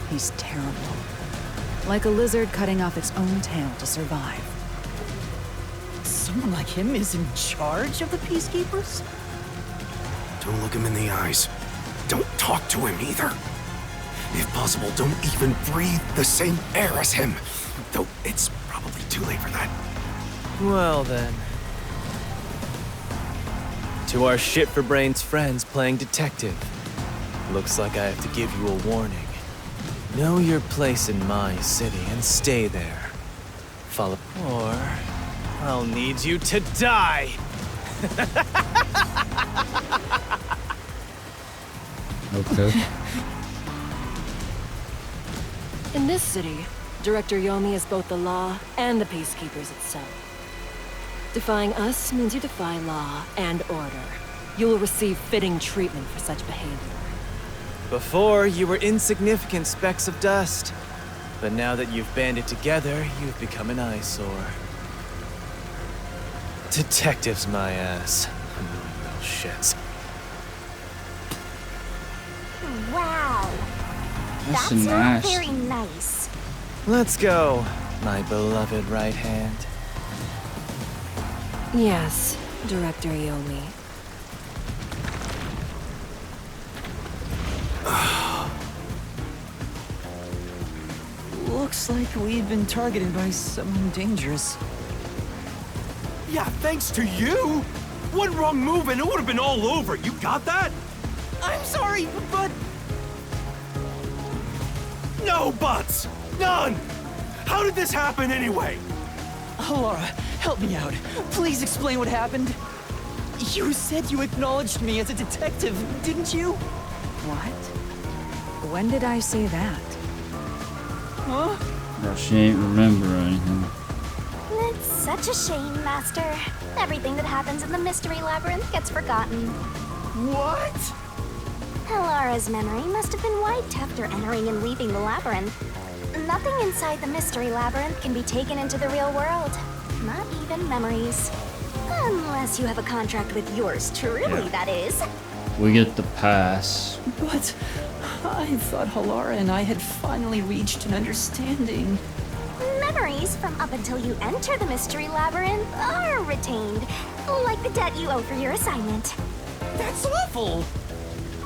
E: He's terrible. Like a lizard cutting off its own tail to survive.
G: Someone like him is in charge of the Peacekeepers?
C: Don't look him in the eyes. Don't talk to him either. If possible, don't even breathe the same air as him. Though it's probably too late for that.
M: Well then. To our shit-for-brains friends playing detective. Looks like I have to give you a warning. Know your place in my city and stay there. Follow, or I'll need you to die.
A: Okay.
N: In this city, Director Yomi is both the law and the peacekeepers itself. Defying us means you defy law and order. You will receive fitting treatment for such behavior.
M: Before, you were insignificant specks of dust. But now that you've banded together, you've become an eyesore. Detectives, my ass. Annoying little shits.
F: Wow. That's not
A: nice.
F: very nice.
M: Let's go, my beloved right hand.
N: Yes, Director Yomi.
G: Looks like we've been targeted by someone dangerous.
C: Yeah, thanks to you! One wrong move and it would have been all over. You got that?
G: I'm sorry, but...
C: No buts! None! How did this happen anyway?
G: Laura, help me out. Please explain what happened. You said you acknowledged me as a detective, didn't you?
E: What? When did I say that?
G: Huh?
A: Well, she ain't remember anything.
F: It's such a shame, Master. Everything that happens in the Mystery Labyrinth gets forgotten.
G: What?
F: Halara's memory must have been wiped after entering and leaving the labyrinth. Nothing inside the Mystery Labyrinth can be taken into the real world. Not even memories. Unless you have a contract with yours truly, that is.
A: We get the pass.
G: But I thought Halara and I had finally reached an understanding.
F: Memories from up until you enter the Mystery Labyrinth are retained, like the debt you owe for your assignment.
G: That's awful!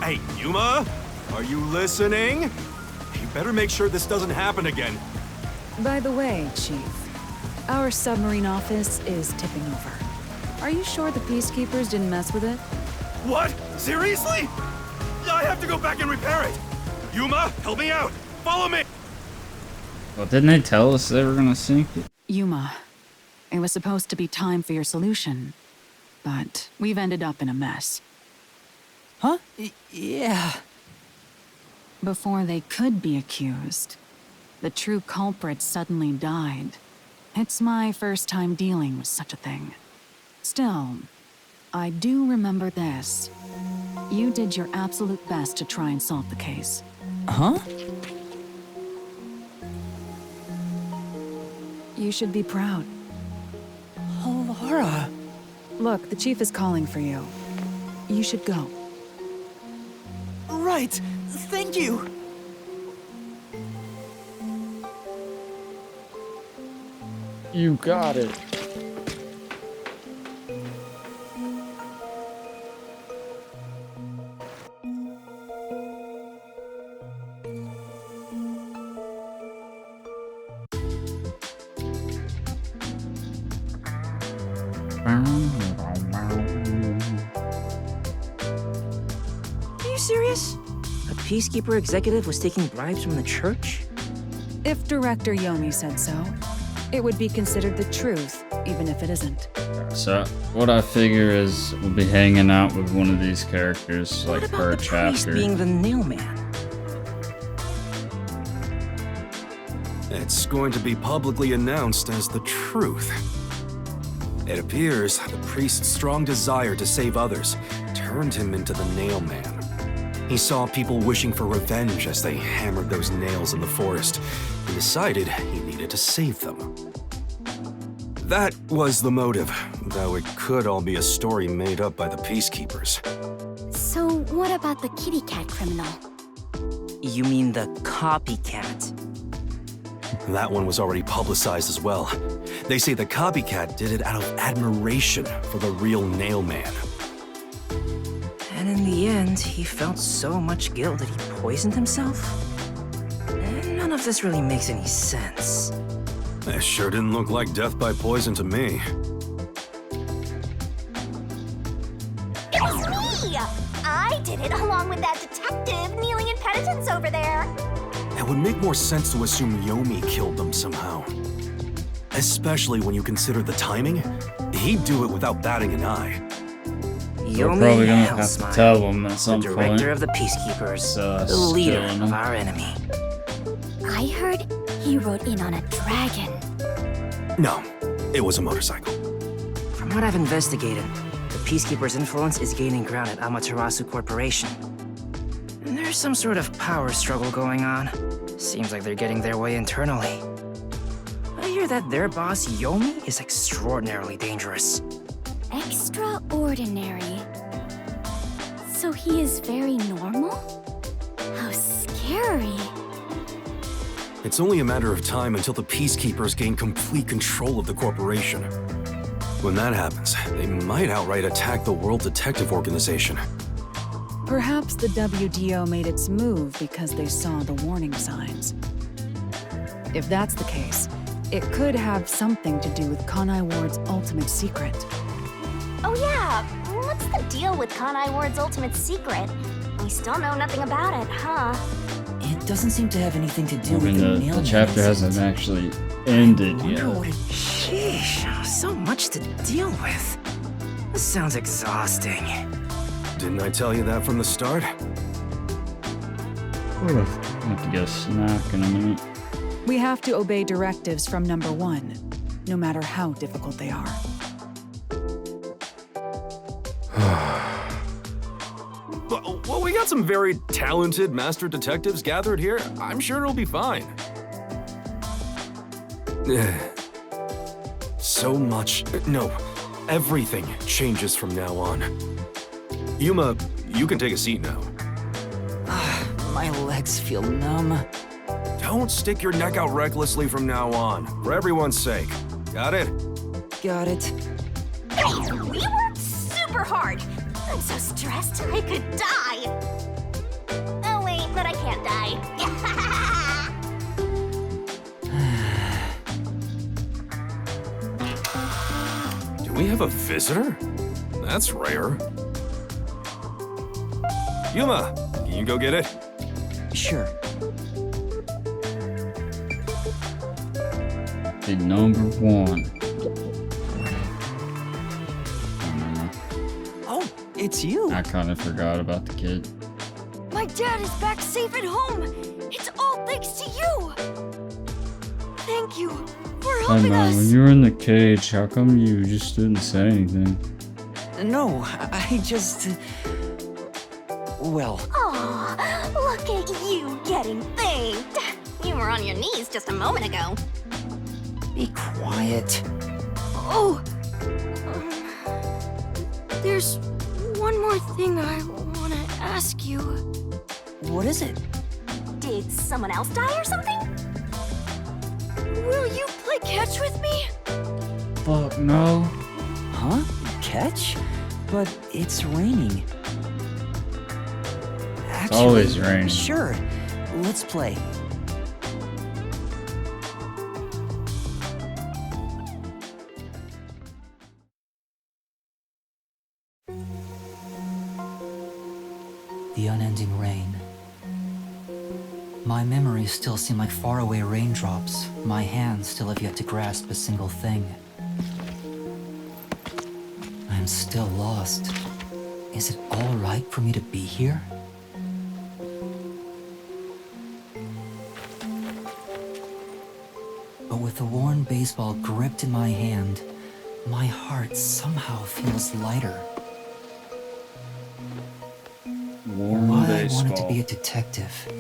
C: Hey, Yuma? Are you listening? You better make sure this doesn't happen again.
E: By the way, Chief, our submarine office is tipping over. Are you sure the Peacekeepers didn't mess with it?
C: What? Seriously? I have to go back and repair it. Yuma, help me out. Follow me.
A: Well, didn't they tell us they were gonna sink it?
E: Yuma, it was supposed to be time for your solution, but we've ended up in a mess.
G: Huh? Yeah.
E: Before they could be accused, the true culprit suddenly died. It's my first time dealing with such a thing. Still, I do remember this. You did your absolute best to try and solve the case.
G: Huh?
E: You should be proud.
G: Laura.
E: Look, the chief is calling for you. You should go.
G: Right. Thank you.
A: You got it.
I: Are you serious? A Peacekeeper executive was taking bribes from the church?
E: If Director Yomi said so, it would be considered the truth, even if it isn't.
A: So, what I figure is we'll be hanging out with one of these characters, like
I: What
A: per
I: about the priest
A: chapter.
I: being the nail man?
C: It's going to be publicly announced as the truth. It appears the priest's strong desire to save others turned him into the nail man. He saw people wishing for revenge as they hammered those nails in the forest and decided he needed to save them. That was the motive, though it could all be a story made up by the Peacekeepers.
F: So what about the kitty cat criminal?
I: You mean the copycat?
C: That one was already publicized as well. They say the copycat did it out of admiration for the real nail man.
I: And in the end, he felt so much guilt that he poisoned himself? None of this really makes any sense.
C: It sure didn't look like death by poison to me.
F: It was me! I did it along with that detective kneeling in penitence over there.
C: It would make more sense to assume Yomi killed them somehow. Especially when you consider the timing. He'd do it without batting an eye.
A: We're probably gonna have to tell them at some
I: the
A: point.
I: director of the Peacekeepers, the leader of our enemy.
F: I heard he rode in on a dragon.
C: No, it was a motorcycle.
I: From what I've investigated, the Peacekeepers' influence is gaining ground at Amaterasu Corporation. And there's some sort of power struggle going on. Seems like they're getting their way internally. I hear that their boss, Yomi, is extraordinarily dangerous.
F: Extraordinary. So he is very normal? How scary.
C: It's only a matter of time until the Peacekeepers gain complete control of the corporation. When that happens, they might outright attack the World Detective Organization.
E: Perhaps the WDO made its move because they saw the warning signs. If that's the case, it could have something to do with Conai Ward's ultimate secret.
F: Oh yeah, what's the deal with Conai Ward's ultimate secret? We still know nothing about it, huh?
D: It doesn't seem to have anything to do
A: I mean,
D: with the
A: the
D: nailman
A: chapter
D: incident.
A: hasn't actually ended yet.
G: Sheesh, so much to deal with. This sounds exhausting.
C: Didn't I tell you that from the start?
A: I'll have to get a snack in a minute.
E: We have to obey directives from number 1, no matter how difficult they are.
C: Well, we got some very talented master detectives gathered here. I'm sure it'll be fine. So much. No, everything changes from now on. Yuma, you can take a seat now.
D: My legs feel numb.
C: Don't stick your neck out recklessly from now on, for everyone's sake. Got it?
D: Got it.
F: Hey, we worked super hard. I'm so stressed I could die. Oh wait, but I can't die.
C: Do we have a visitor? That's rare. Yuma, can you go get it?
D: Sure.
A: The number 1.
D: Oh, it's you.
A: I kind of forgot about the kid.
N: My dad is back safe at home. It's all thanks to you. Thank you for
A: Hey
N: helping
A: man, when
N: us.
A: you were in the cage, how come you just didn't say anything?
D: No, I just... Well,
F: Aw, look at you getting thanked. You were on your knees just a moment ago.
D: be quiet.
N: Oh, there's one more thing I want to ask you.
D: What is it?
F: Did someone else die or something?
N: Will you play catch with me?
A: Fuck no.
D: Huh? Catch? But it's raining.
A: It's always raining.
D: Sure. Let's play. The unending rain. My memories still seem like faraway raindrops. My hands still have yet to grasp a single thing. I'm still lost. Is it all right for me to be here? But with the worn baseball gripped in my hand, my heart somehow feels lighter.
A: Warm
D: Why
A: baseball.
D: I wanted to be a detective.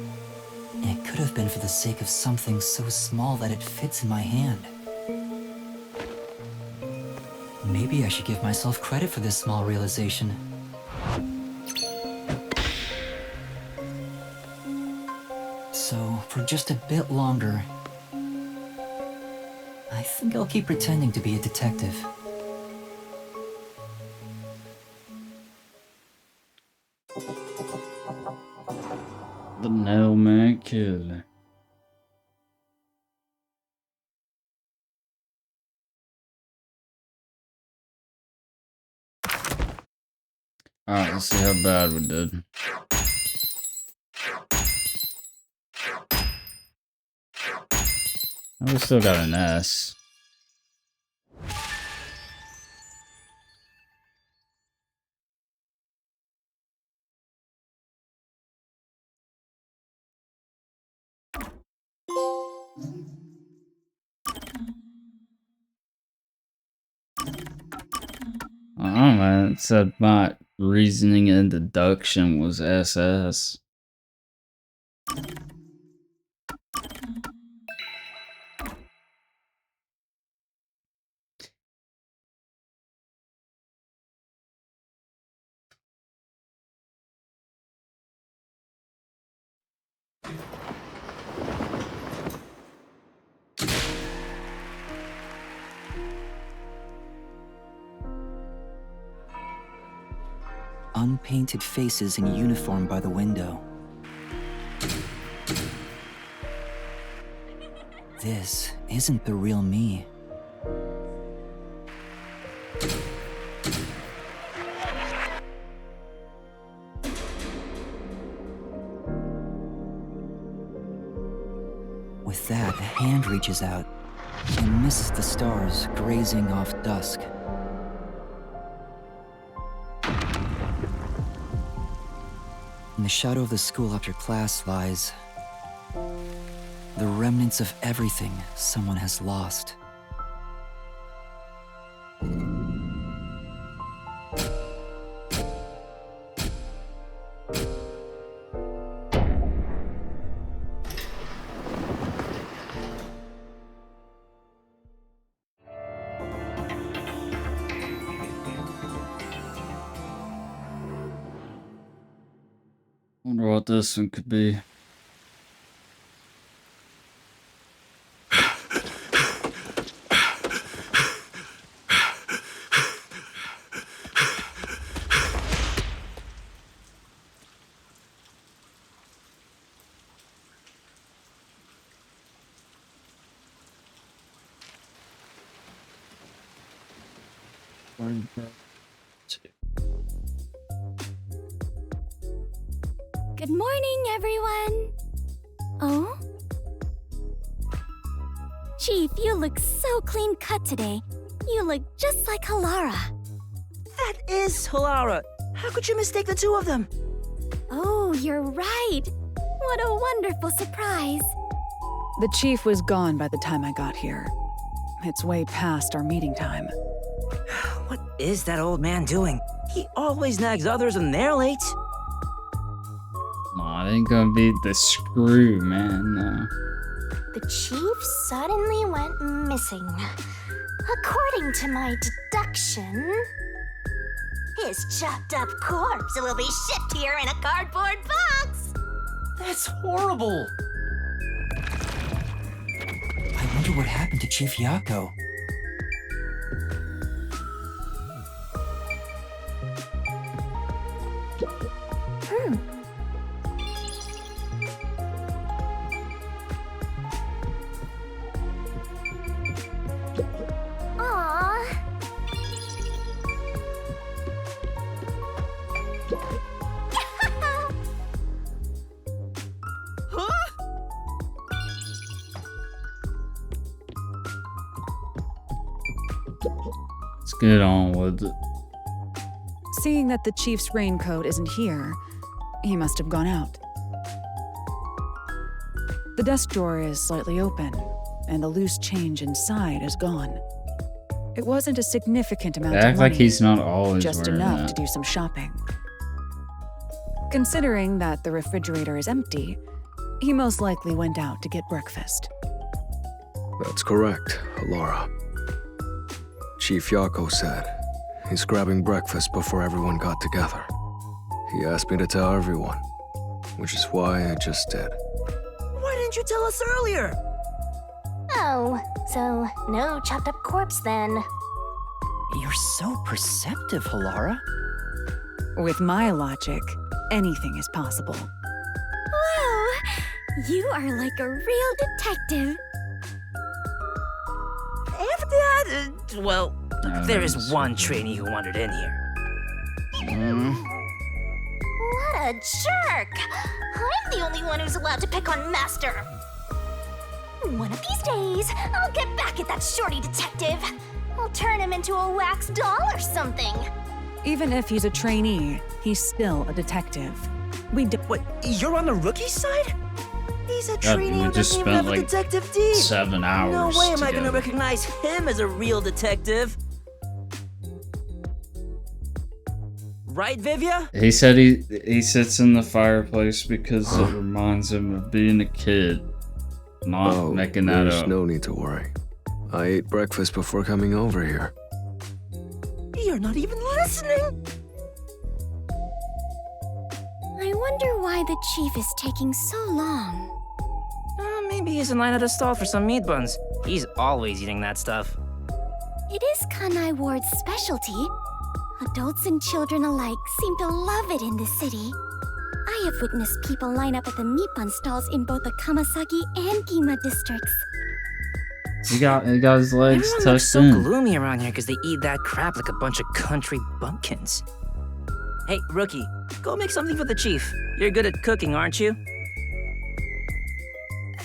D: It could have been for the sake of something so small that it fits in my hand. Maybe I should give myself credit for this small realization. So, for just a bit longer, I think I'll keep pretending to be a detective.
A: The Nailman Killer. Alright, let's see how bad we did. Oh, we still got an S. I don't know, man. It said my reasoning and deduction was SS.
D: unpainted faces in uniform by the window. This isn't the real me. With that, a hand reaches out and misses the stars grazing off dusk. In the shadow of the school after class lies the remnants of everything someone has lost.
A: Wonder what this one could be.
F: Good morning, everyone. Oh? Chief, you look so clean cut today. You look just like Halara.
G: That is Halara. How could you mistake the two of them?
F: Oh, you're right. What a wonderful surprise.
E: The chief was gone by the time I got here. It's way past our meeting time.
G: What is that old man doing? He always nags others when they're late.
A: Nah, it ain't gonna be the screw, man. No.
F: The chief suddenly went missing. According to my deduction, his chopped up corpse will be shipped here in a cardboard box.
G: That's horrible.
D: I wonder what happened to Chief Yako.
A: Let's get on with it.
E: Seeing that the chief's Raincode isn't here, he must have gone out. The desk drawer is slightly open, and the loose change inside is gone. It wasn't a significant amount of
A: Act
E: money,
A: like he's not always
E: just
A: wearing
E: enough
A: that.
E: to do some shopping. Considering that the refrigerator is empty, he most likely went out to get breakfast.
C: That's correct, Laura. Chief Yako said he's grabbing breakfast before everyone got together. He asked me to tell everyone, which is why I just did.
G: Why didn't you tell us earlier?
F: Oh, so no chopped up corpse then.
D: You're so perceptive, Halara.
E: With my logic, anything is possible.
F: Whoa! You are like a real detective.
G: After that, well, there is
A: that's
G: one
A: okay.
G: trainee who wandered in here.
F: What a jerk! I'm the only one who's allowed to pick on Master. One of these days, I'll get back at that shorty detective. I'll turn him into a wax doll or something.
E: Even if he's a trainee, he's still a detective.
G: What, you're on the rookie side? He's a
A: God,
G: trainee
A: we
G: who
A: just
G: doesn't even
A: spent
G: have a
A: like
G: detective deed.
A: 7 hours
G: No way am I
A: together.
G: gonna recognize him as a real detective. Right, Vivia?
A: He said he sits in the fireplace because it reminds him of being a kid. Not making that
C: there's
A: up.
C: no need to worry. I ate breakfast before coming over here.
G: You're not even listening.
F: I wonder why the chief is taking so long.
G: Maybe he's in line at a stall for some meat buns. He's always eating that stuff.
F: It is Kanai Ward's specialty. Adults and children alike seem to love it in this city. I have witnessed people line up at the meat bun stalls in both the Kamasaki and Gima districts.
A: He got his legs
G: Everyone looks
A: tucked
G: so
A: in.
G: gloomy around here because they eat that crap like a bunch of country bumpkins. Hey, Rookie, go make something for the chief. You're good at cooking, aren't you?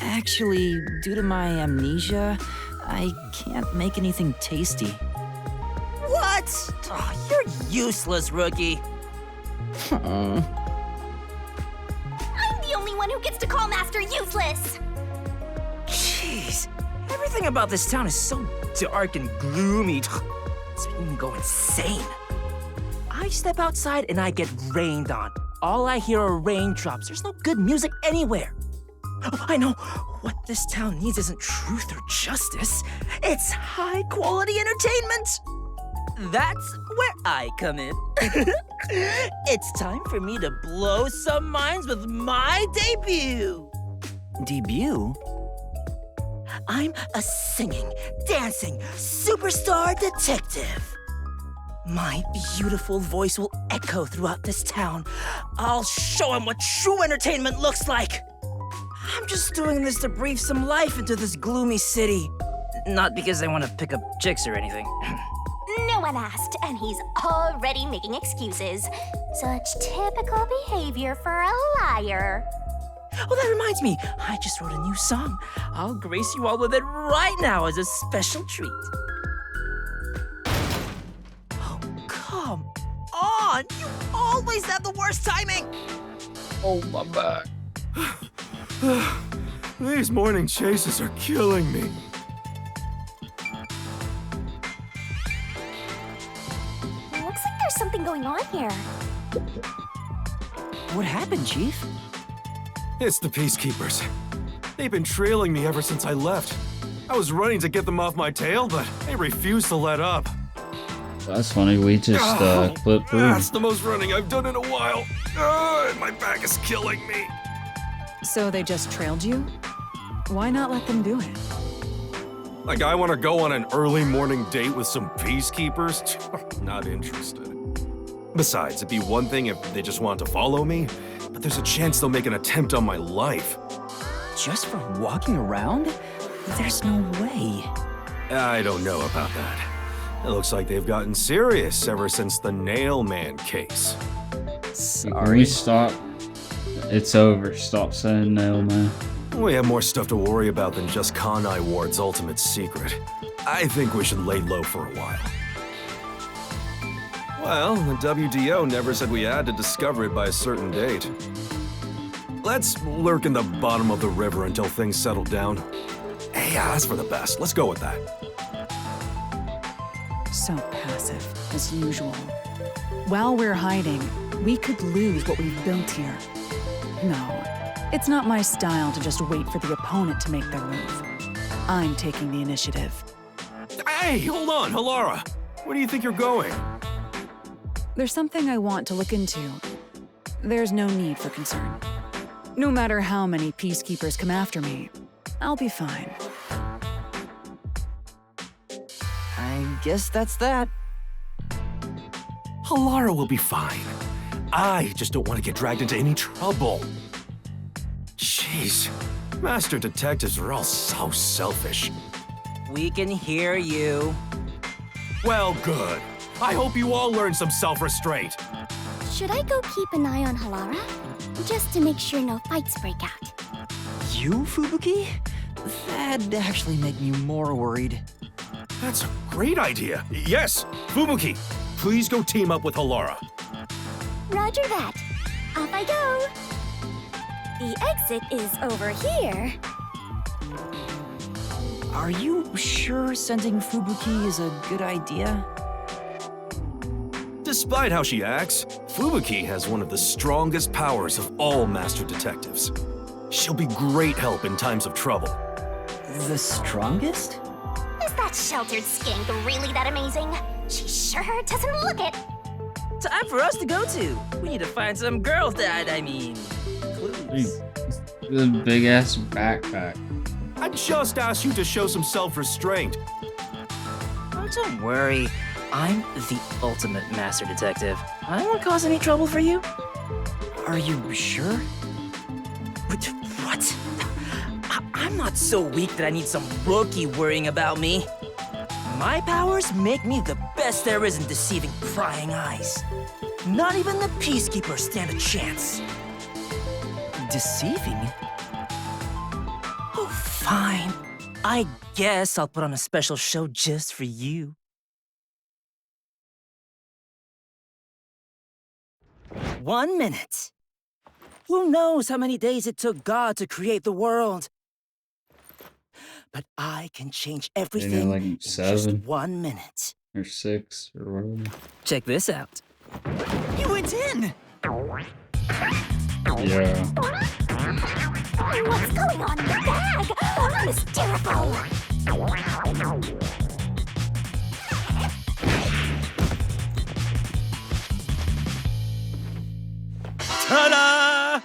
G: Actually, due to my amnesia, I can't make anything tasty.
J: What? Oh, you're useless, Rookie.
F: I'm the only one who gets to call Master useless!
G: Jeez, everything about this town is so dark and gloomy. It's making me go insane. I step outside and I get rained on. All I hear are raindrops. There's no good music anywhere. Oh, I know. What this town needs isn't truth or justice. It's high-quality entertainment. That's where I come in. It's time for me to blow some minds with my debut. Debut? I'm a singing, dancing, superstar detective. My beautiful voice will echo throughout this town. I'll show 'em what true entertainment looks like. I'm just doing this to breathe some life into this gloomy city. Not because I want to pick up chicks or anything.
F: No one asked, and he's already making excuses. Such typical behavior for a liar.
G: Oh, that reminds me. I just wrote a new song. I'll grace you all with it right now as a special treat. Oh, come on! You always have the worst timing!
A: Oh, my back.
C: These morning chases are killing me.
F: Looks like there's something going on here.
G: What happened, Chief?
C: It's the Peacekeepers. They've been trailing me ever since I left. I was running to get them off my tail, but they refused to let up.
A: That's funny. We just clipped through.
C: That's the most running I've done in a while. And my back is killing me.
E: So they just trailed you? Why not let them do it?
C: Like I want to go on an early morning date with some peacekeepers? Not interested. Besides, it'd be one thing if they just want to follow me, but there's a chance they'll make an attempt on my life.
G: Just for walking around? There's no way.
C: I don't know about that. It looks like they've gotten serious ever since the Nail Man case.
A: Can we stop? It's over. Stop saying nail, man.
C: We have more stuff to worry about than just Kanai Ward's ultimate secret. I think we should lay low for a while. Well, the WDO never said we had to discover it by a certain date. Let's lurk in the bottom of the river until things settle down. Hey, that's for the best. Let's go with that.
E: So passive, as usual. While we're hiding, we could lose what we've built here. No, it's not my style to just wait for the opponent to make their move. I'm taking the initiative.
C: Hey, hold on, Halara. Where do you think you're going?
E: There's something I want to look into. There's no need for concern. No matter how many peacekeepers come after me, I'll be fine.
G: I guess that's that.
C: Halara will be fine. I just don't want to get dragged into any trouble. Jeez, master detectives are all so selfish.
G: We can hear you.
C: Well, good. I hope you all learn some self-restraint.
F: Should I go keep an eye on Halara? Just to make sure no fights break out.
G: You, Fubuki? That'd actually make me more worried.
C: That's a great idea. Yes, Fubuki, please go team up with Halara.
F: Roger that. Off I go. The exit is over here.
G: Are you sure sending Fubuki is a good idea?
C: Despite how she acts, Fubuki has one of the strongest powers of all master detectives. She'll be great help in times of trouble.
G: The strongest?
F: Is that sheltered skank really that amazing? She sure doesn't look it.
G: Time for us to go to. We need to find some girls that, clues.
A: The big ass backpack.
C: I just asked you to show some self-restraint.
G: Oh, don't worry.
J: I'm the ultimate master detective. I won't cause any trouble for you.
D: Are you sure?
J: What? I'm not so weak that I need some rookie worrying about me. My powers make me the best there is in deceiving prying eyes. Not even the Peacekeepers stand a chance.
D: Deceiving?
J: Oh, fine. I guess I'll put on a special show just for you. One minute. Who knows how many days it took God to create the world? But I can change everything
A: like
J: in
A: 7
J: just 1 minute.
A: or 6 or whatever.
J: Check this out.
D: You went in!
A: Yeah.
F: What's going on in the bag? I'm hysterical.
H: Ta-da!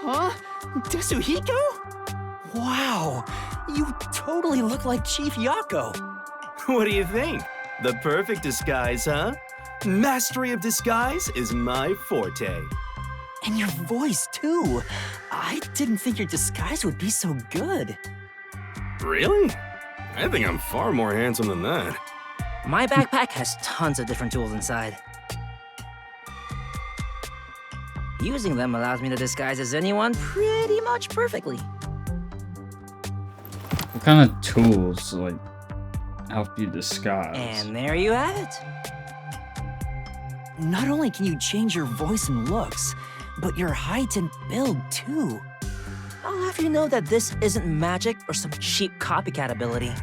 G: Huh? Tetsuhiko? Wow, you totally look like Chief Yako.
C: What do you think? The perfect disguise, huh? Mastery of disguise is my forte.
G: And your voice, too. I didn't think your disguise would be so good.
C: Really? I think I'm far more handsome than that.
J: My backpack has tons of different tools inside. Using them allows me to disguise as anyone pretty much perfectly.
A: What kind of tools like help you disguise?
J: And there you have it.
D: Not only can you change your voice and looks, but your height and build too.
J: I'll have you know that this isn't magic or some cheap copycat ability.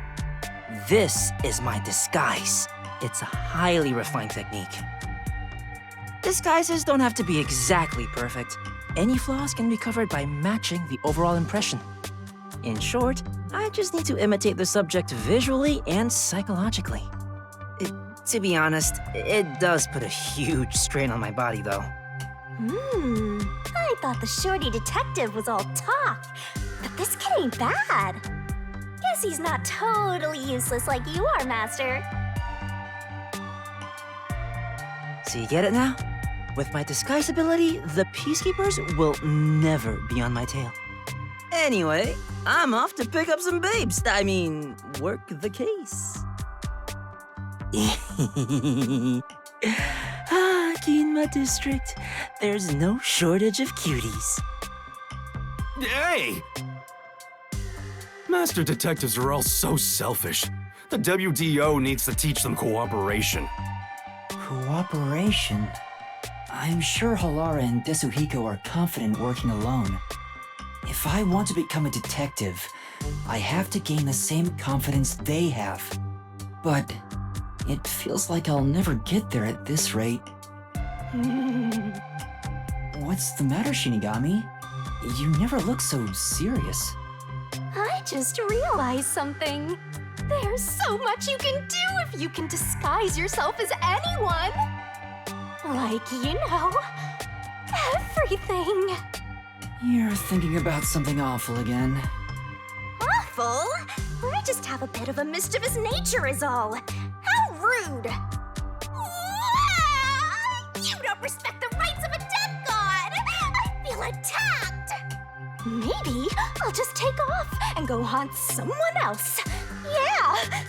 J: This is my disguise. It's a highly refined technique. Disguises don't have to be exactly perfect. Any flaws can be covered by matching the overall impression. In short, I just need to imitate the subject visually and psychologically. To be honest, it does put a huge strain on my body, though.
F: I thought the shorty detective was all talk, but this kid ain't bad. Guess he's not totally useless like you are, Master.
J: So you get it now? With my disguise ability, the Peacekeepers will never be on my tail. Anyway, I'm off to pick up some babes. I mean, work the case. Kinma District, there's no shortage of cuties.
C: Hey! Master detectives are all so selfish. The WDO needs to teach them cooperation.
D: Cooperation? I'm sure Halara and Tetsuhiko are confident working alone. If I want to become a detective, I have to gain the same confidence they have. But it feels like I'll never get there at this rate. What's the matter, Shinigami? You never look so serious.
F: I just realized something. There's so much you can do if you can disguise yourself as anyone. Like, you know, everything.
D: You're thinking about something awful again.
F: Awful? I just have a bit of a mischievous nature is all. How rude! You don't respect the rights of a death god! I feel attacked! Maybe I'll just take off and go haunt someone else. Yeah!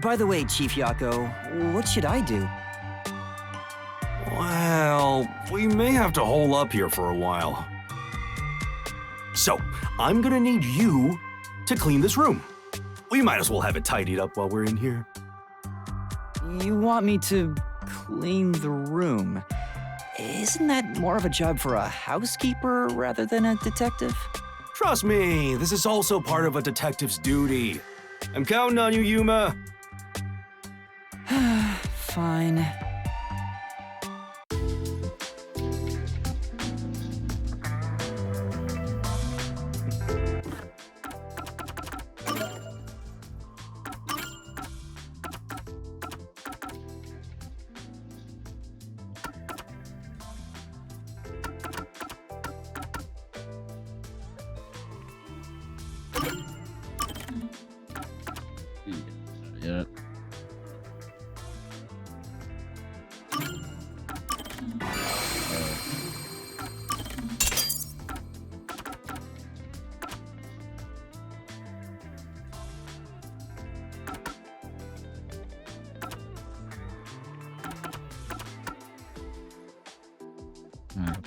D: By the way, Chief Yako, what should I do?
C: Well, we may have to hole up here for a while. So, I'm gonna need you to clean this room. We might as well have it tidied up while we're in here.
D: You want me to clean the room? Isn't that more of a job for a housekeeper rather than a detective?
C: Trust me, this is also part of a detective's duty. I'm counting on you, Yuma.
D: Fine.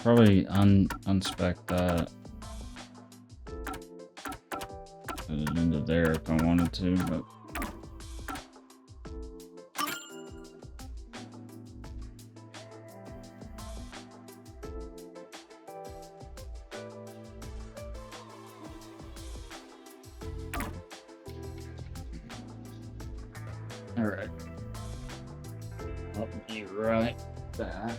A: probably unspec that. Put it into there if I wanted to, but. Alright. I'll be right back.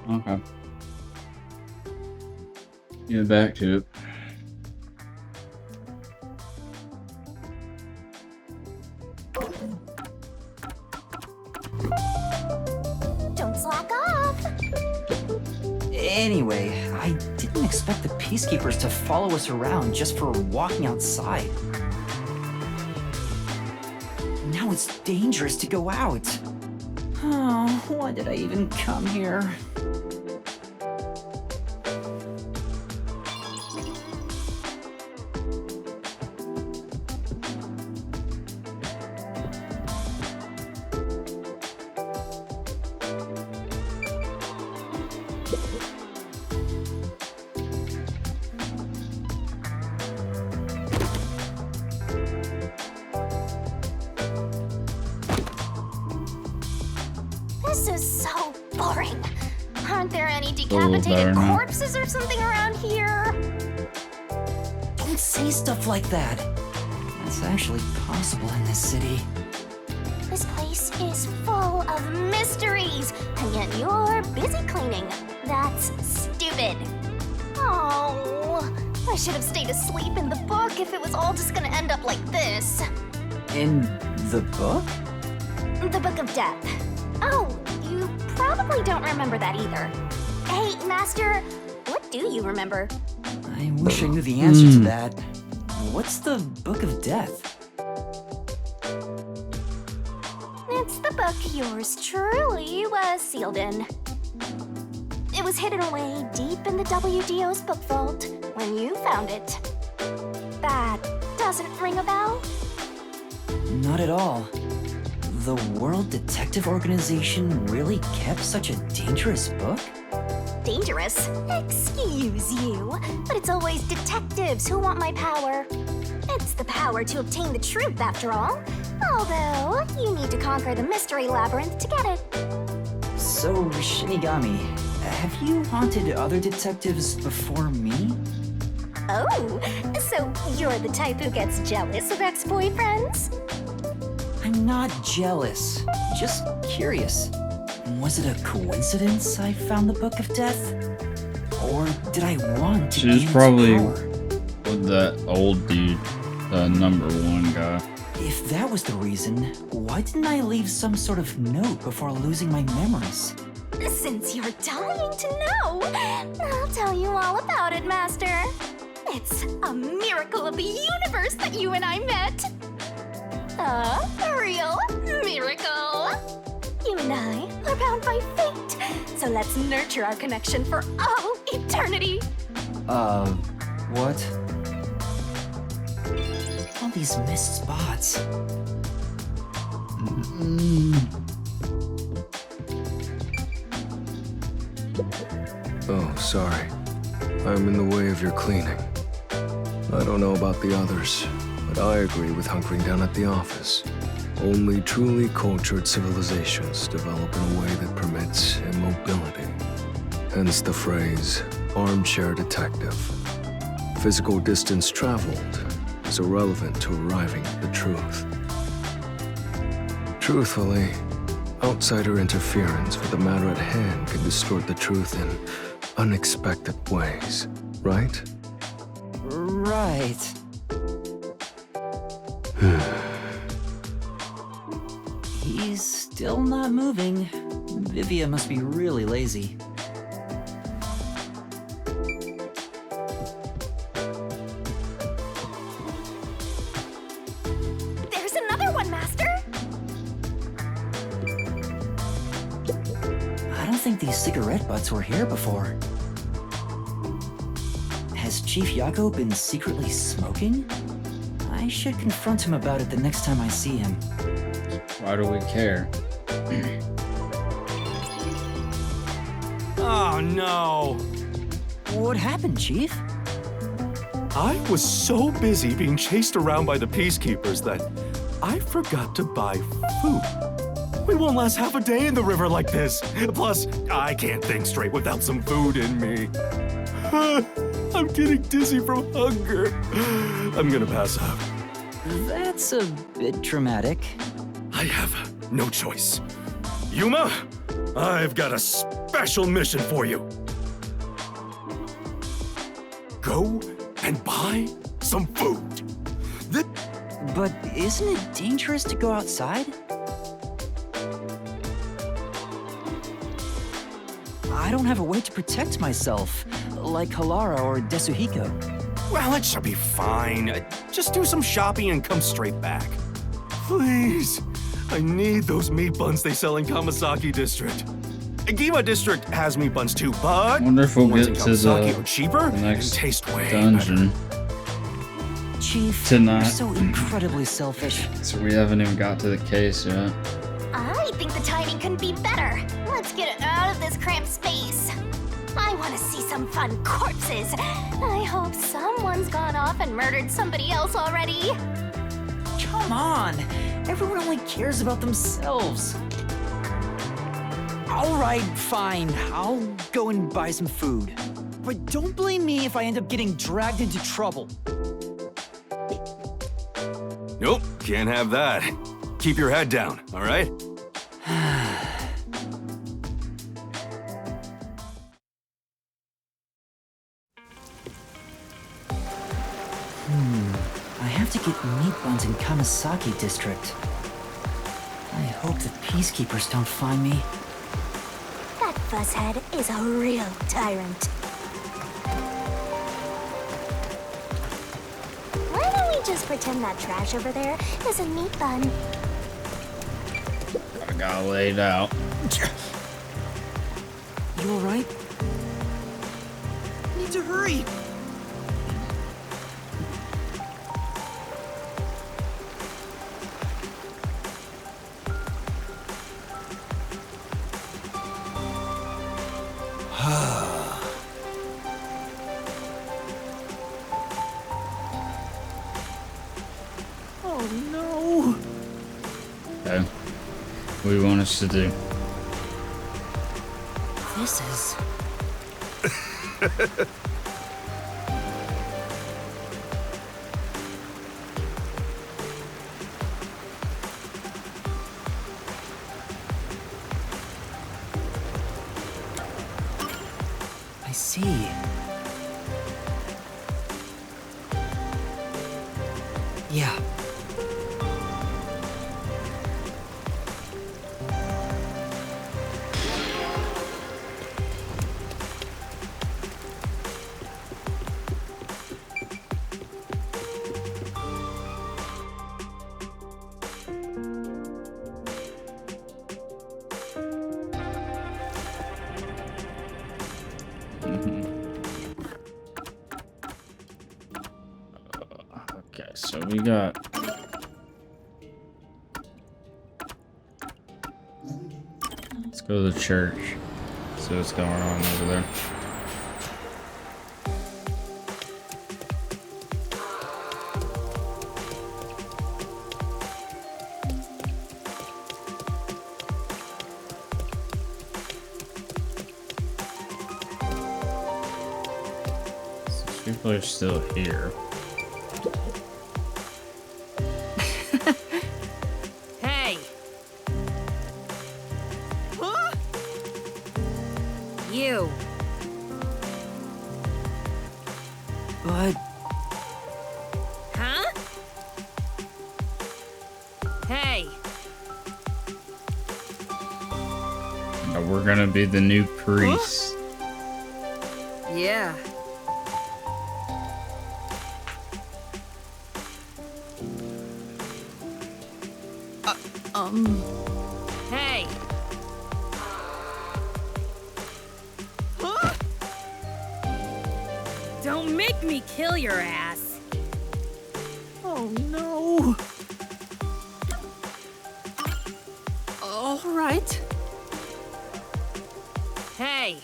A: Okay. Get back to it.
F: Don't slack off.
D: Anyway, I didn't expect the peacekeepers to follow us around just for walking outside. Now it's dangerous to go out. Oh, why did I even come here?
F: This is so boring. Aren't there any decapitated corpses or something around here?
D: Don't say stuff like that. That's actually possible in this city.
F: This place is full of mysteries, and yet you're busy cleaning. That's stupid. Oh, I should have stayed asleep in the book if it was all just gonna end up like this.
D: In the book?
F: The Book of Death. Oh, you probably don't remember that either. Hey, Master, what do you remember?
D: I wish I knew the answer to that. What's the Book of Death?
F: It's the book yours truly was sealed in. It was hidden away deep in the WDO's book vault when you found it. That doesn't ring a bell?
D: Not at all. The World Detective Organization really kept such a dangerous book?
F: Dangerous? Excuse you, but it's always detectives who want my power. It's the power to obtain the truth, after all. Although, you need to conquer the mystery labyrinth to get it.
D: So, Shinigami, have you haunted other detectives before me?
F: Oh, so you're the type who gets jealous of ex-boyfriends?
D: I'm not jealous, just curious. Was it a coincidence I found the Book of Death? Or did I want to
A: She's
D: gain
A: probably
D: its power?
A: with that old dude, the #1 guy.
D: If that was the reason, why didn't I leave some sort of note before losing my memories?
F: Since you're dying to know, I'll tell you all about it, Master. It's a miracle of the universe that you and I met. A real miracle. You and I are bound by fate, so let's nurture our connection for all eternity.
D: What? All these missed spots.
C: Oh, sorry. I'm in the way of your cleaning. I don't know about the others, but I agree with hunkering down at the office. Only truly cultured civilizations develop in a way that permits immobility. Hence the phrase, armchair detective. Physical distance traveled is irrelevant to arriving at the truth. Truthfully, outsider interference with the matter at hand can distort the truth in unexpected ways, right?
D: Right. He's still not moving. Vivia must be really lazy.
F: There's another one, Master.
D: I don't think these cigarette butts were here before. Has Chief Yako been secretly smoking? I should confront him about it the next time I see him.
A: Why do we care?
C: Oh no!
D: What happened, Chief?
O: I was so busy being chased around by the peacekeepers that I forgot to buy food. We won't last half a day in the river like this. Plus, I can't think straight without some food in me. I'm getting dizzy from hunger. I'm gonna pass out.
D: That's a bit dramatic.
O: I have no choice. Yuma, I've got a special mission for you. Go and buy some food.
D: But isn't it dangerous to go outside? I don't have a way to protect myself, like Halara or Desuhiko.
C: Well, it should be fine. Just do some shopping and come straight back.
O: Please, I need those meat buns they sell in Kamasaki District.
C: Gima District has meat buns too, but
A: I wonder if we'll
C: ones
A: get
C: in
A: to
C: Kamasaki are cheaper
A: the
C: and
A: next
C: taste way
A: dungeon.
D: Chief,
A: Tonight.
D: you're so incredibly selfish.
A: So we haven't even got to the case yet.
F: I think the timing couldn't be better. Let's get it out of this cramped space. I want to see some fun corpses. I hope someone's gone off and murdered somebody else already.
D: Come on, everyone only cares about themselves. All right, fine, I'll go and buy some food. But don't blame me if I end up getting dragged into trouble.
C: Nope, can't have that. Keep your head down, all right?
D: I have to get meat buns in Kamasaki District. I hope the peacekeepers don't find me.
F: That fuzzhead is a real tyrant. Why don't we just pretend that trash over there is a meat bun?
A: I got laid out.
D: You alright?
G: Need to hurry. Oh no!
A: Okay. What do you want us to do?
D: This is... I see. Yeah.
A: Okay, so we got... Let's go to the church. See what's going on over there. These people are still here.
N: Hey!
E: Huh?
N: You!
D: But...
N: Huh? Hey!
A: Now we're gonna be the new priest.
N: Yeah. Hey!
E: Huh?
N: Don't make me kill your ass!
G: Oh no! All right.
N: Hey!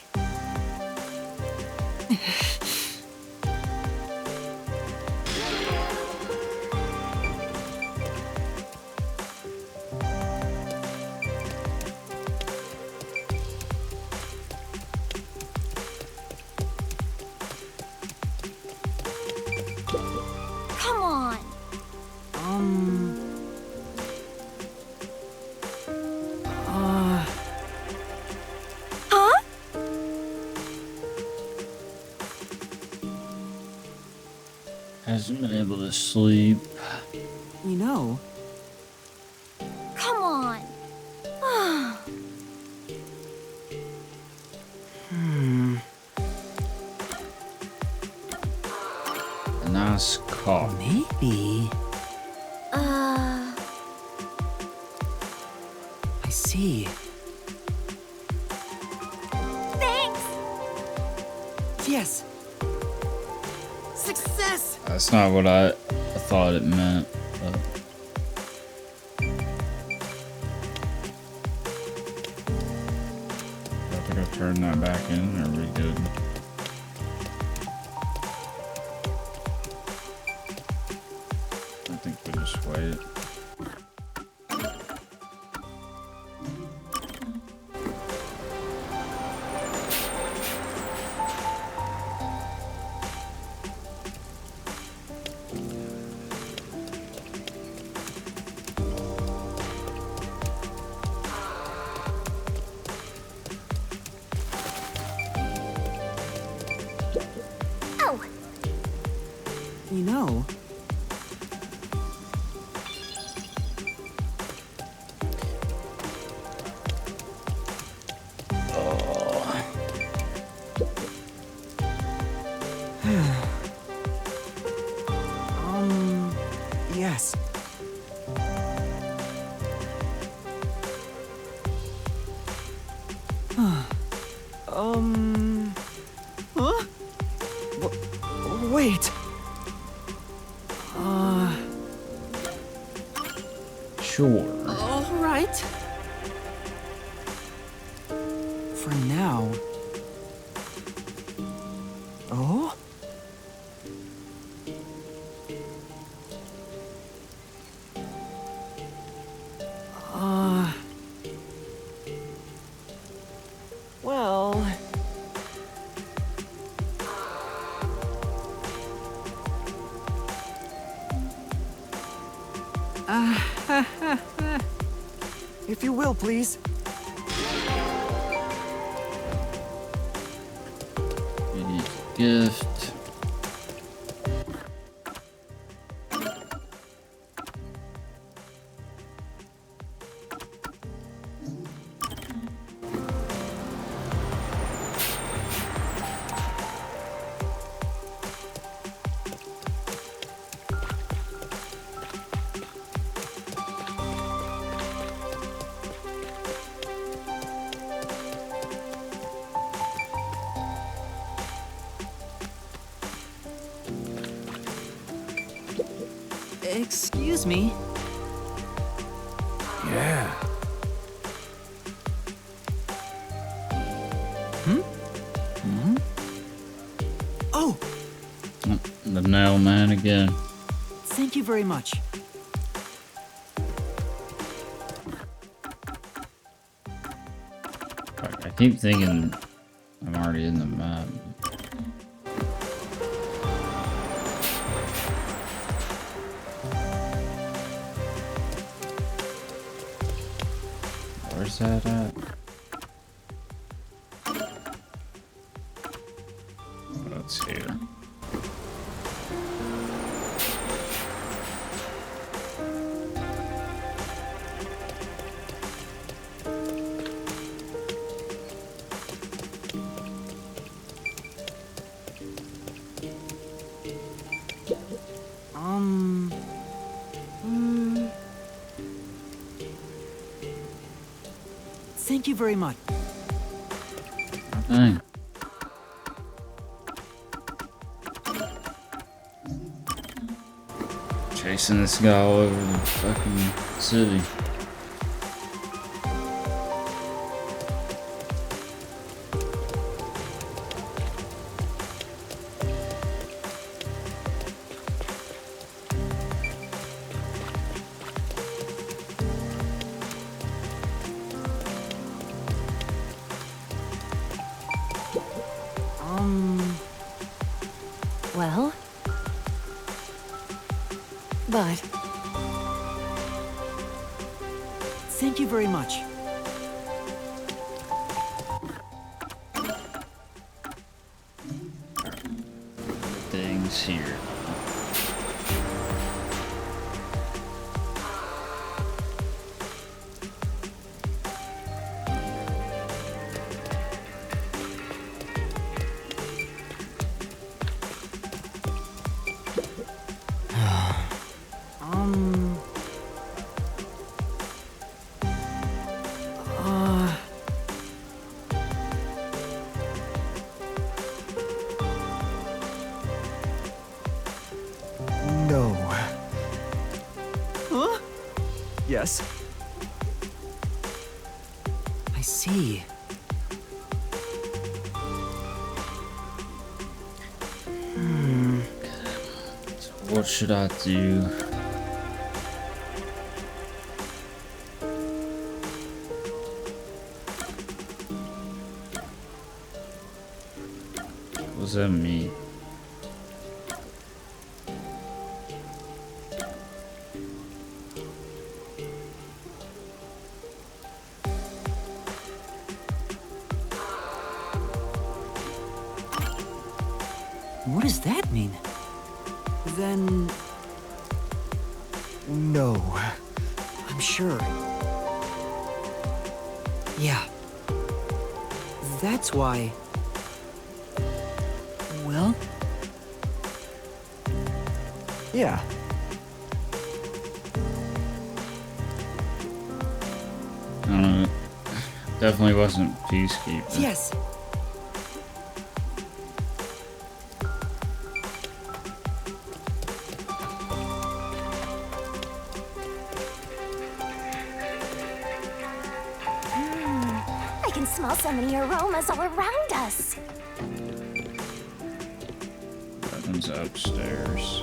F: Come on.
A: hasn't been able to sleep.
G: You know,
F: Come on.
A: A nice coffee.
G: maybe. I see.
F: Thanks.
G: Yes.
H: Success!
A: That's not what I thought it meant. But... I think I'll turn that back in. Are we good? I think we just wait.
F: Oh,
G: You know, yes. Huh? Wait.
A: Sure.
G: All right. For now. Oh? Well. If you will, please.
A: Gift.
G: Excuse me.
O: Yeah.
G: Oh,
A: The mailman again.
G: thank you very much.
A: I keep thinking I'm already in the map. Where's that at? That's here.
G: Thank you very much.
A: Dang. Chasing this guy all over the fucking city.
N: Well? But
G: Thank you very much.
A: Things here.
G: us. I see.
A: What should I do? What does that mean?
G: What does that mean? Then... no. I'm sure. Yeah. That's why... well... yeah.
A: I don't know. Definitely wasn't Peacekeeper.
G: Yes.
F: I can smell so many aromas all around us.
A: Weapons upstairs.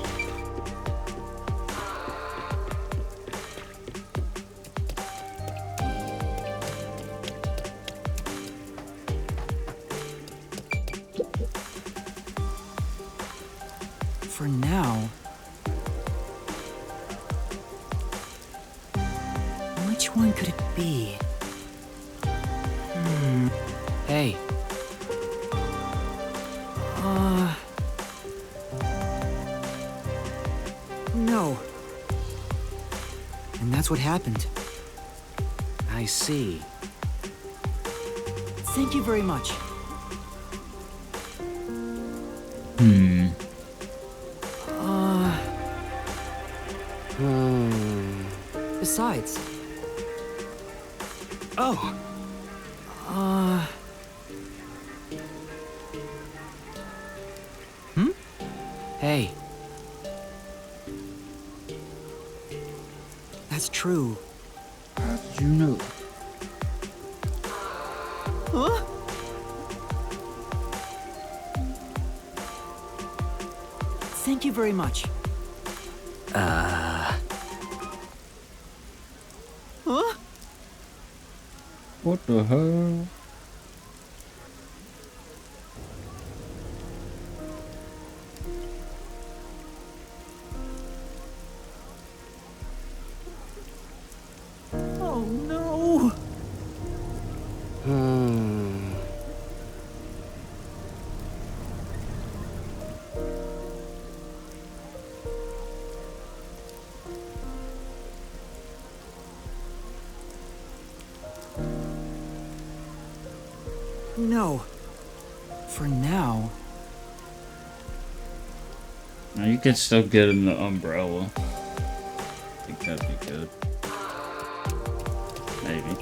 G: For now... which one could it be? Hey. No. And that's what happened.
M: I see.
G: Thank you very much. Besides... oh. Hey. That's true.
A: How did you know?
G: Huh? Thank you very much.
A: Huh? What the hell?
G: Oh no! No. For now.
A: Now you could still get him the umbrella. I think that'd be good. Maybe.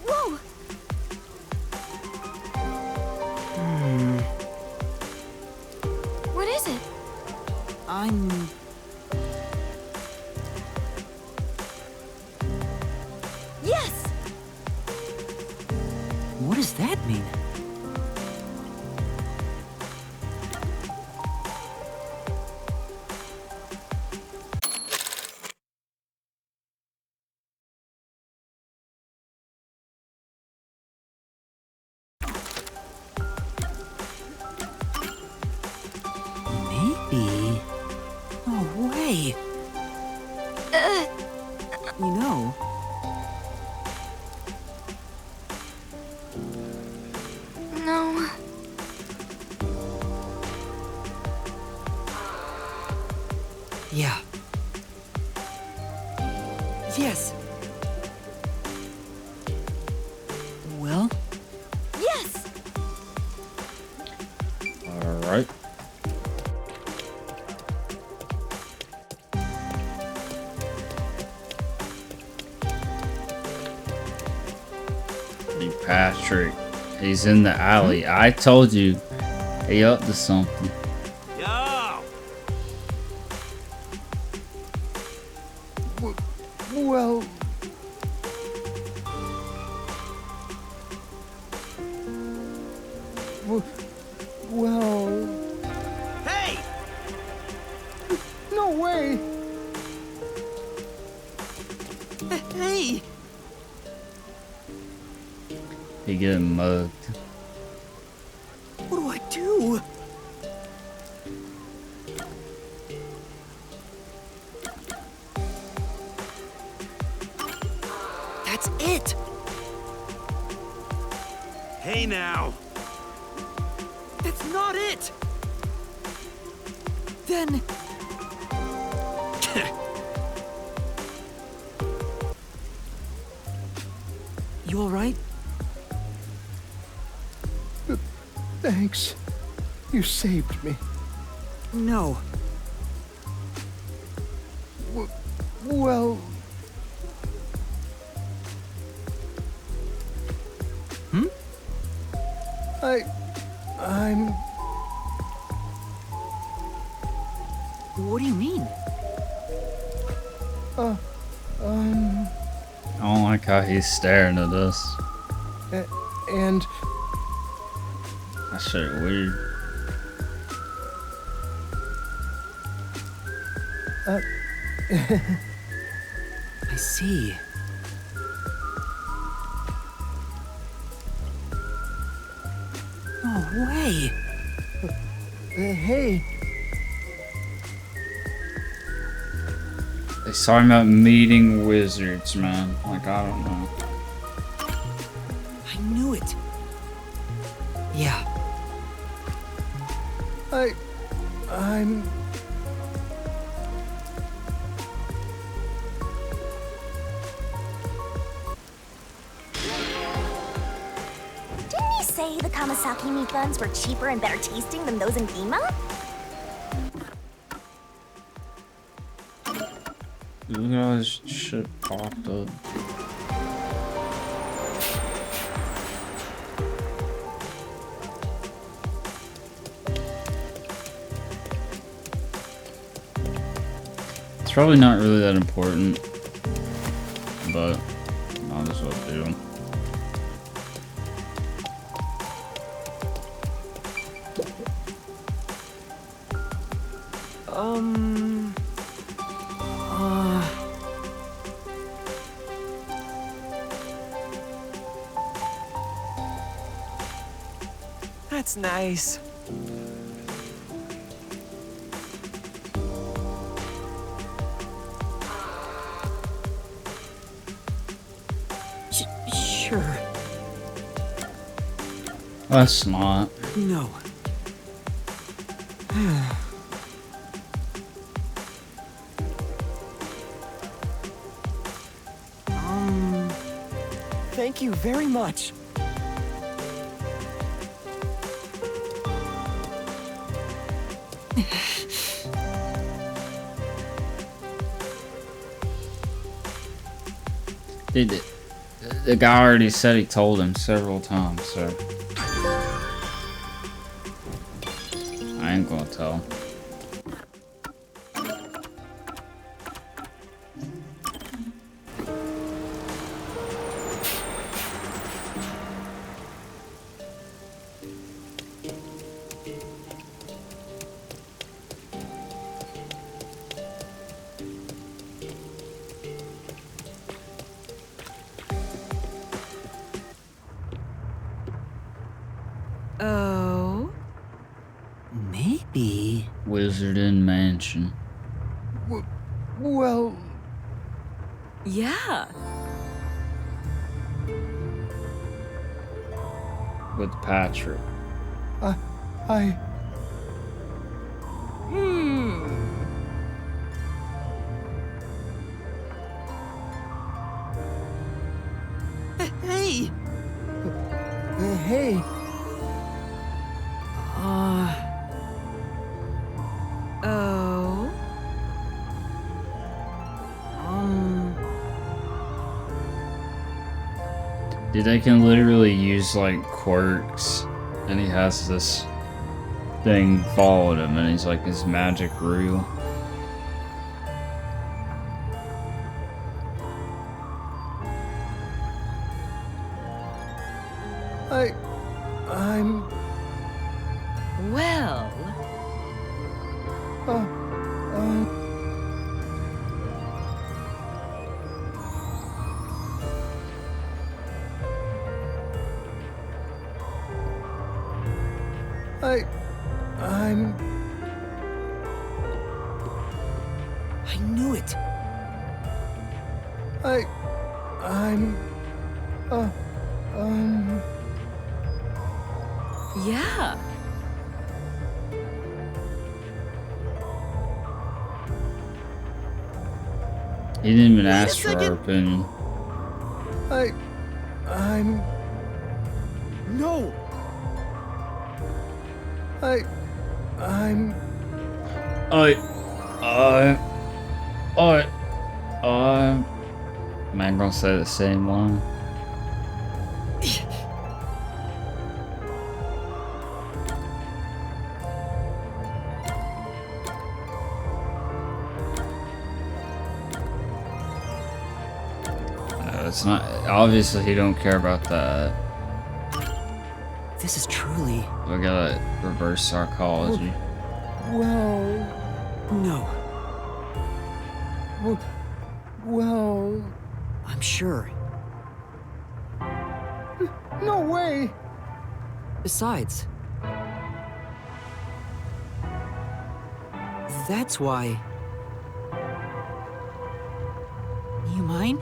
F: Whoa! What is it?
G: I'm...
F: Yes!
G: what does that mean? Maybe... no way! You know...
F: No.
G: yeah. Yes! Well...
F: Yes!
A: Alright. Hey, Patrick. He's in the alley. I told you. He up to something.
L: Yo!
K: Well... Well...
L: Hey!
K: No way!
L: Hey!
A: He getting mugged.
L: What do I do?
G: That's it!
L: Hey now!
G: That's not it! Then... You alright?
K: Thanks. You saved me.
G: No.
K: Well... I'm...
G: What do you mean?
A: I don't like how he's staring at us.
K: And...
A: That shit weird.
G: I see. No way!
K: Hey...
A: He's talking about meeting wizards, man. Like, I don't know.
G: I knew it. Yeah.
K: I'm...
F: Didn't he say the Kamasaki meat buns were cheaper and better tasting than those in Gima?
A: Look at all this shit popped up. It's probably not really that important, but might as well do.
M: That's nice.
G: Sure.
A: That's not.
G: No. Thank you very much.
A: Dude, the guy already said he told him several times, so I ain't gonna tell.
N: Oh?
G: Maybe.
A: Wizardin Mansion.
K: Well...
N: Yeah.
A: With Patrick.
G: Hey!
K: Hey!
N: Oh?
A: Dude, they can literally use like quirks, and he has this thing following him, and he's like, is magic real?
K: I'm...
G: I knew it.
K: I'm...
E: Yeah.
A: He didn't even ask for our opinion.
K: I'm...
H: No!
K: I'm...
A: Man, gonna say the same line. It's not obviously he don't care about that.
D: This is truly...
A: We gotta reverse psychology.
K: Well...
D: No.
K: Well...
D: I'm sure.
K: No way!
D: Besides... That's why... You mind?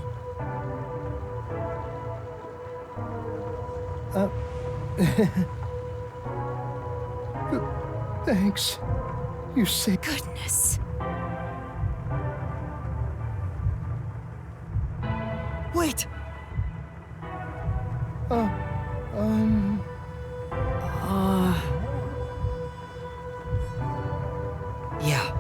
K: Thanks. You saved...
E: Goodness.
G: Wait!
D: Yeah.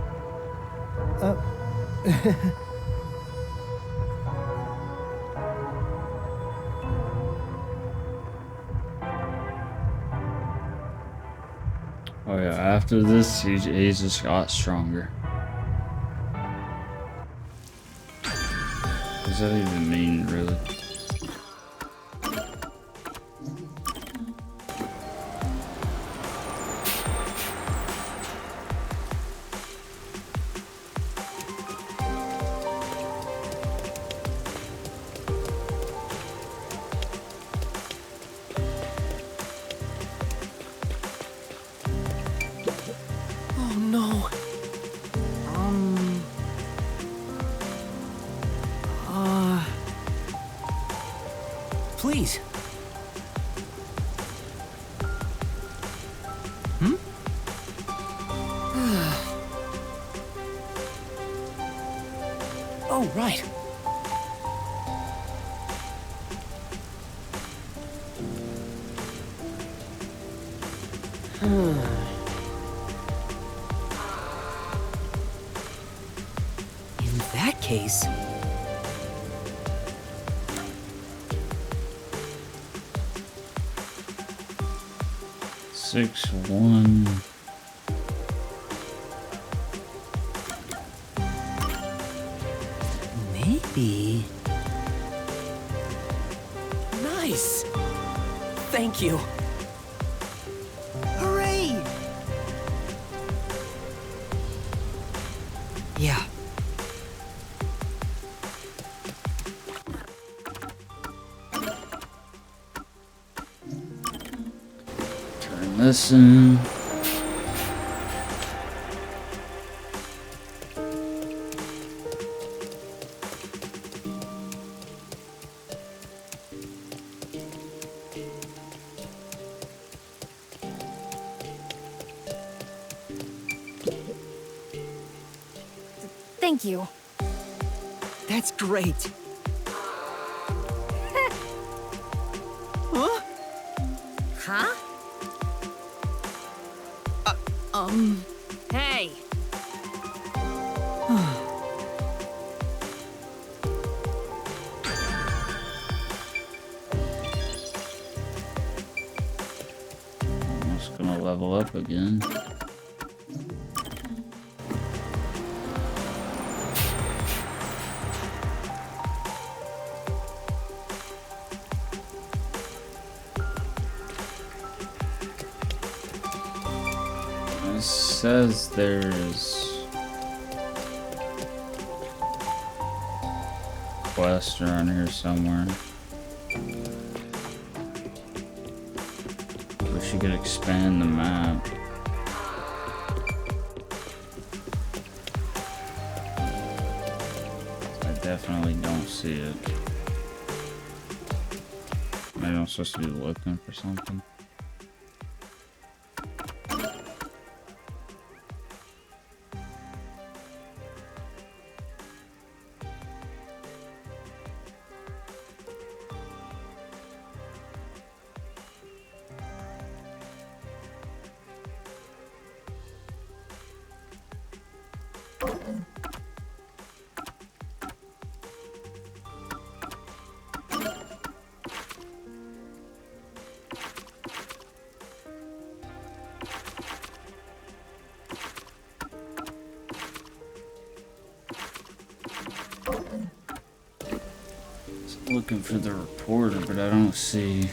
A: Oh yeah, after this, he just got stronger. What does that even mean, really?
G: Oh no.
D: Please.
G: Oh, right.
D: In that case...
A: 6-1.
D: Maybe...
G: Nice! Thank you. Hooray!
D: Yeah.
A: Turn this in.
E: Thank you.
D: That's great.
G: Huh?
E: Huh? Hey!
A: Almost gonna level up again. It says there's a quest around here somewhere. We should could expand the map. I definitely don't see it. Maybe I'm supposed to be looking for something. Looking for the reporter, but I don't see.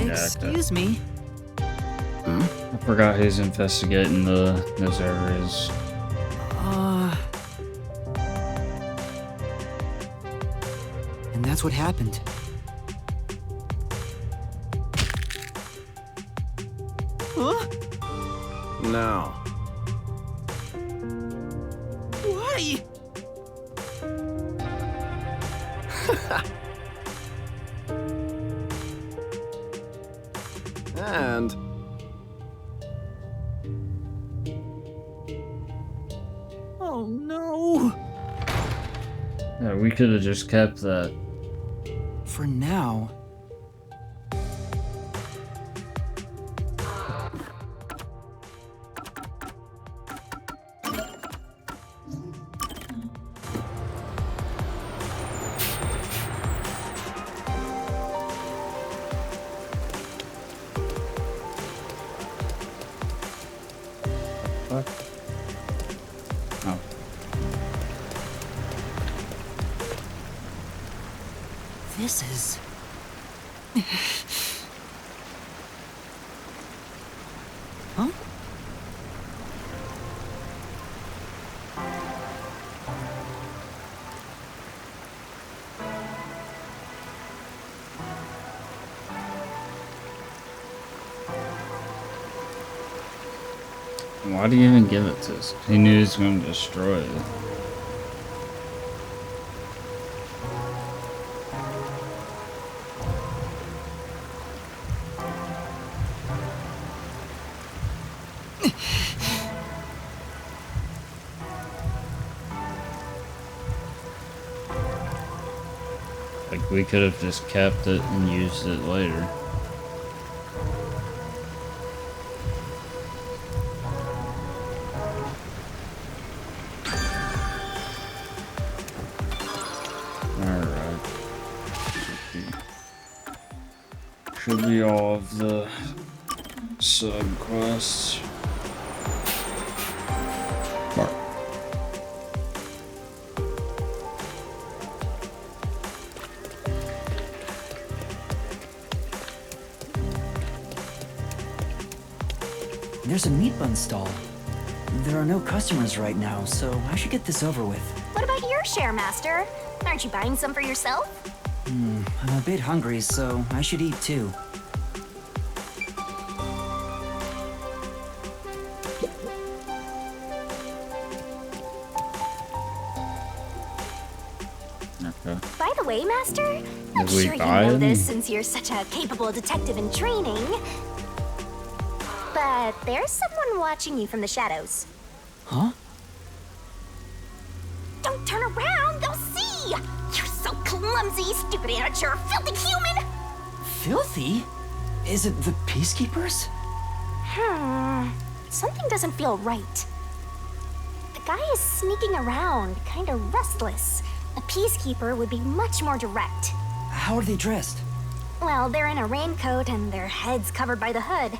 D: Excuse me.
A: I forgot who's investigating those areas.
D: And that's what happened. Huh?
H: No.
D: Why?
H: And
D: oh no.
A: Yeah, we could have just kept that.
D: For now.
A: Oh.
D: This is... Huh?
A: Why do you even give it to us? He knew he was going to destroy it. Like, we could have just kept it and used it later. Should be all of the sub quests.
D: There's a meat bun stall. There are no customers right now, so I should get this over with.
F: What about your share, Master? Aren't you buying some for yourself?
D: I'm a bit hungry, so I should eat too.
A: Okay.
F: By the way, Master, I'm
A: Did we
F: sure you
A: buy
F: know
A: them?
F: this since you're such a capable detective in training. But there's someone watching you from the shadows.
D: Huh?
F: Don't turn around, they'll see! You're so clumsy, stupid amateur, filthy human!
D: Filthy? Is it the Peacekeepers?
F: Something doesn't feel right. The guy is sneaking around, kinda restless. A peacekeeper would be much more direct.
D: How are they dressed?
F: Well, they're in a raincoat and their heads covered by the hood.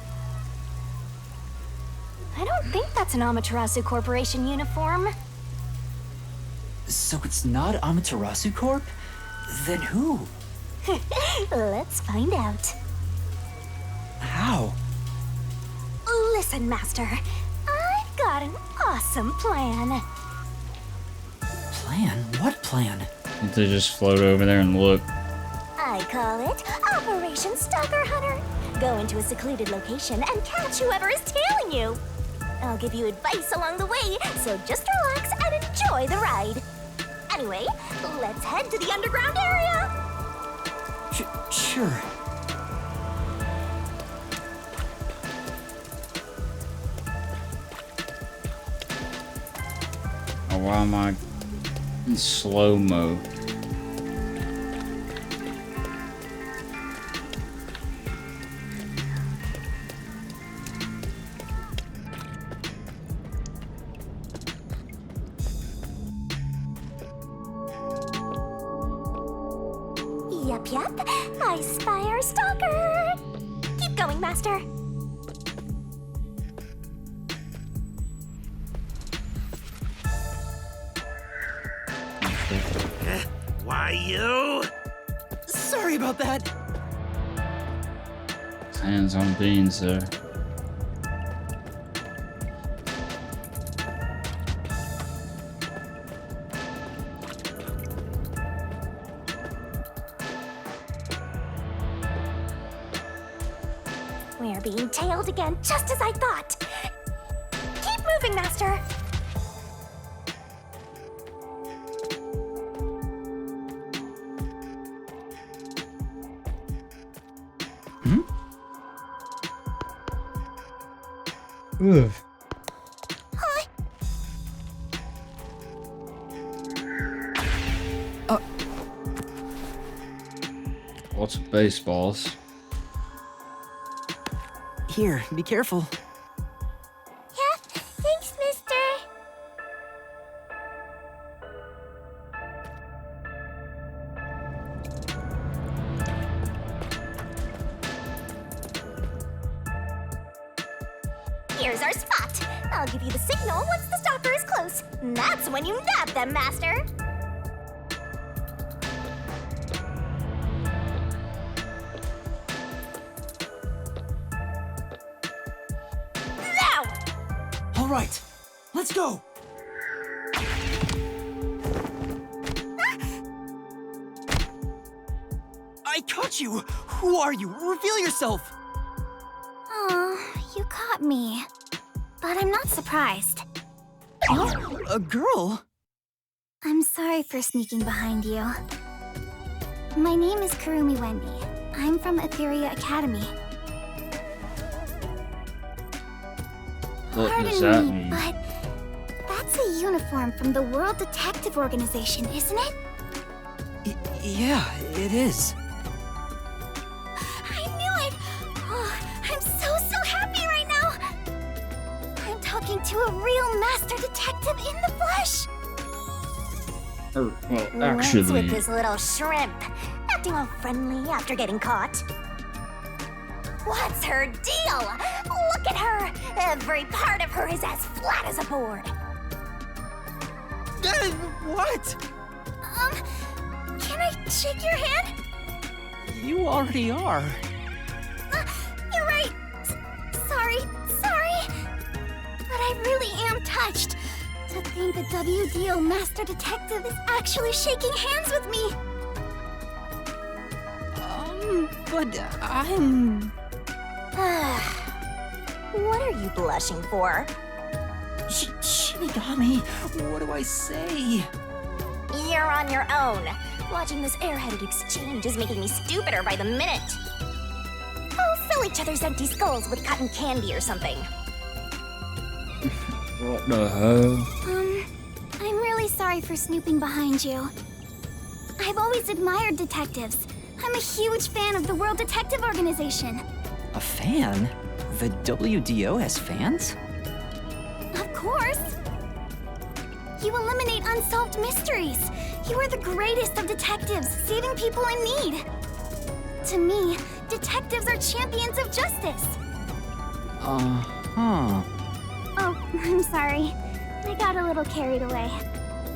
F: I don't think that's an Amaterasu Corporation uniform.
D: So it's not Amaterasu Corp? Then who?
F: Let's find out.
D: How?
F: Listen, Master. I've got an awesome plan.
D: Plan? What plan?
A: To just float over there and look.
F: I call it Operation Stalker Hunter. Go into a secluded location and catch whoever is tailing you. I'll give you advice along the way, so just relax and enjoy the ride. Anyway, let's head to the underground area.
D: Sure.
A: Oh, why am I in slow-mo?
F: Yep. I spy our stalker. Keep going, Master.
H: Why you?
G: Sorry about that.
A: Hands on beans there.
F: We're being tailed again, just as I thought. Keep moving, Master.
A: Ugh. Lots of baseballs.
D: Here, be careful.
F: Yeah, thanks, mister. Here's our spot. I'll give you the signal once the stalker is close. That's when you nab them, Master. Now!
G: All right, let's go. I caught you. Who are you? Reveal yourself.
F: Oh, you caught me. But I'm not surprised.
G: A girl?
F: I'm sorry for sneaking behind you. My name is Kurumi Wendy. I'm from Etheria Academy.
A: What does
F: Pardon
A: that
F: me,
A: mean?
F: but that's a uniform from the World Detective Organization, isn't it?
D: Yeah, it is.
F: I knew it! Oh, I'm so happy right now! I'm talking to a real master detective in the flesh!
A: Well,
F: What's
A: actually,
F: with this little shrimp? Acting all friendly after getting caught. What's her deal? Look at her! Every part of her is as flat as a board.
G: What?
F: Can I shake your hand?
G: You already are.
F: You're right. Sorry. But I really am touched. To think a WDO Master Detective is actually shaking hands with me!
D: But I'm...
F: What are you blushing for?
D: Shinigami, what do I say?
F: You're on your own. Watching this airheaded exchange is making me stupider by the minute. Oh, fill each other's empty skulls with cotton candy or something.
A: What the hell?
F: I'm really sorry for snooping behind you. I've always admired detectives. I'm a huge fan of the World Detective Organization.
D: A fan? The WDO has fans?
F: Of course. You eliminate unsolved mysteries. You are the greatest of detectives, saving people in need. To me, detectives are champions of justice.
D: Uh-huh.
F: Oh, I'm sorry. I got a little carried away.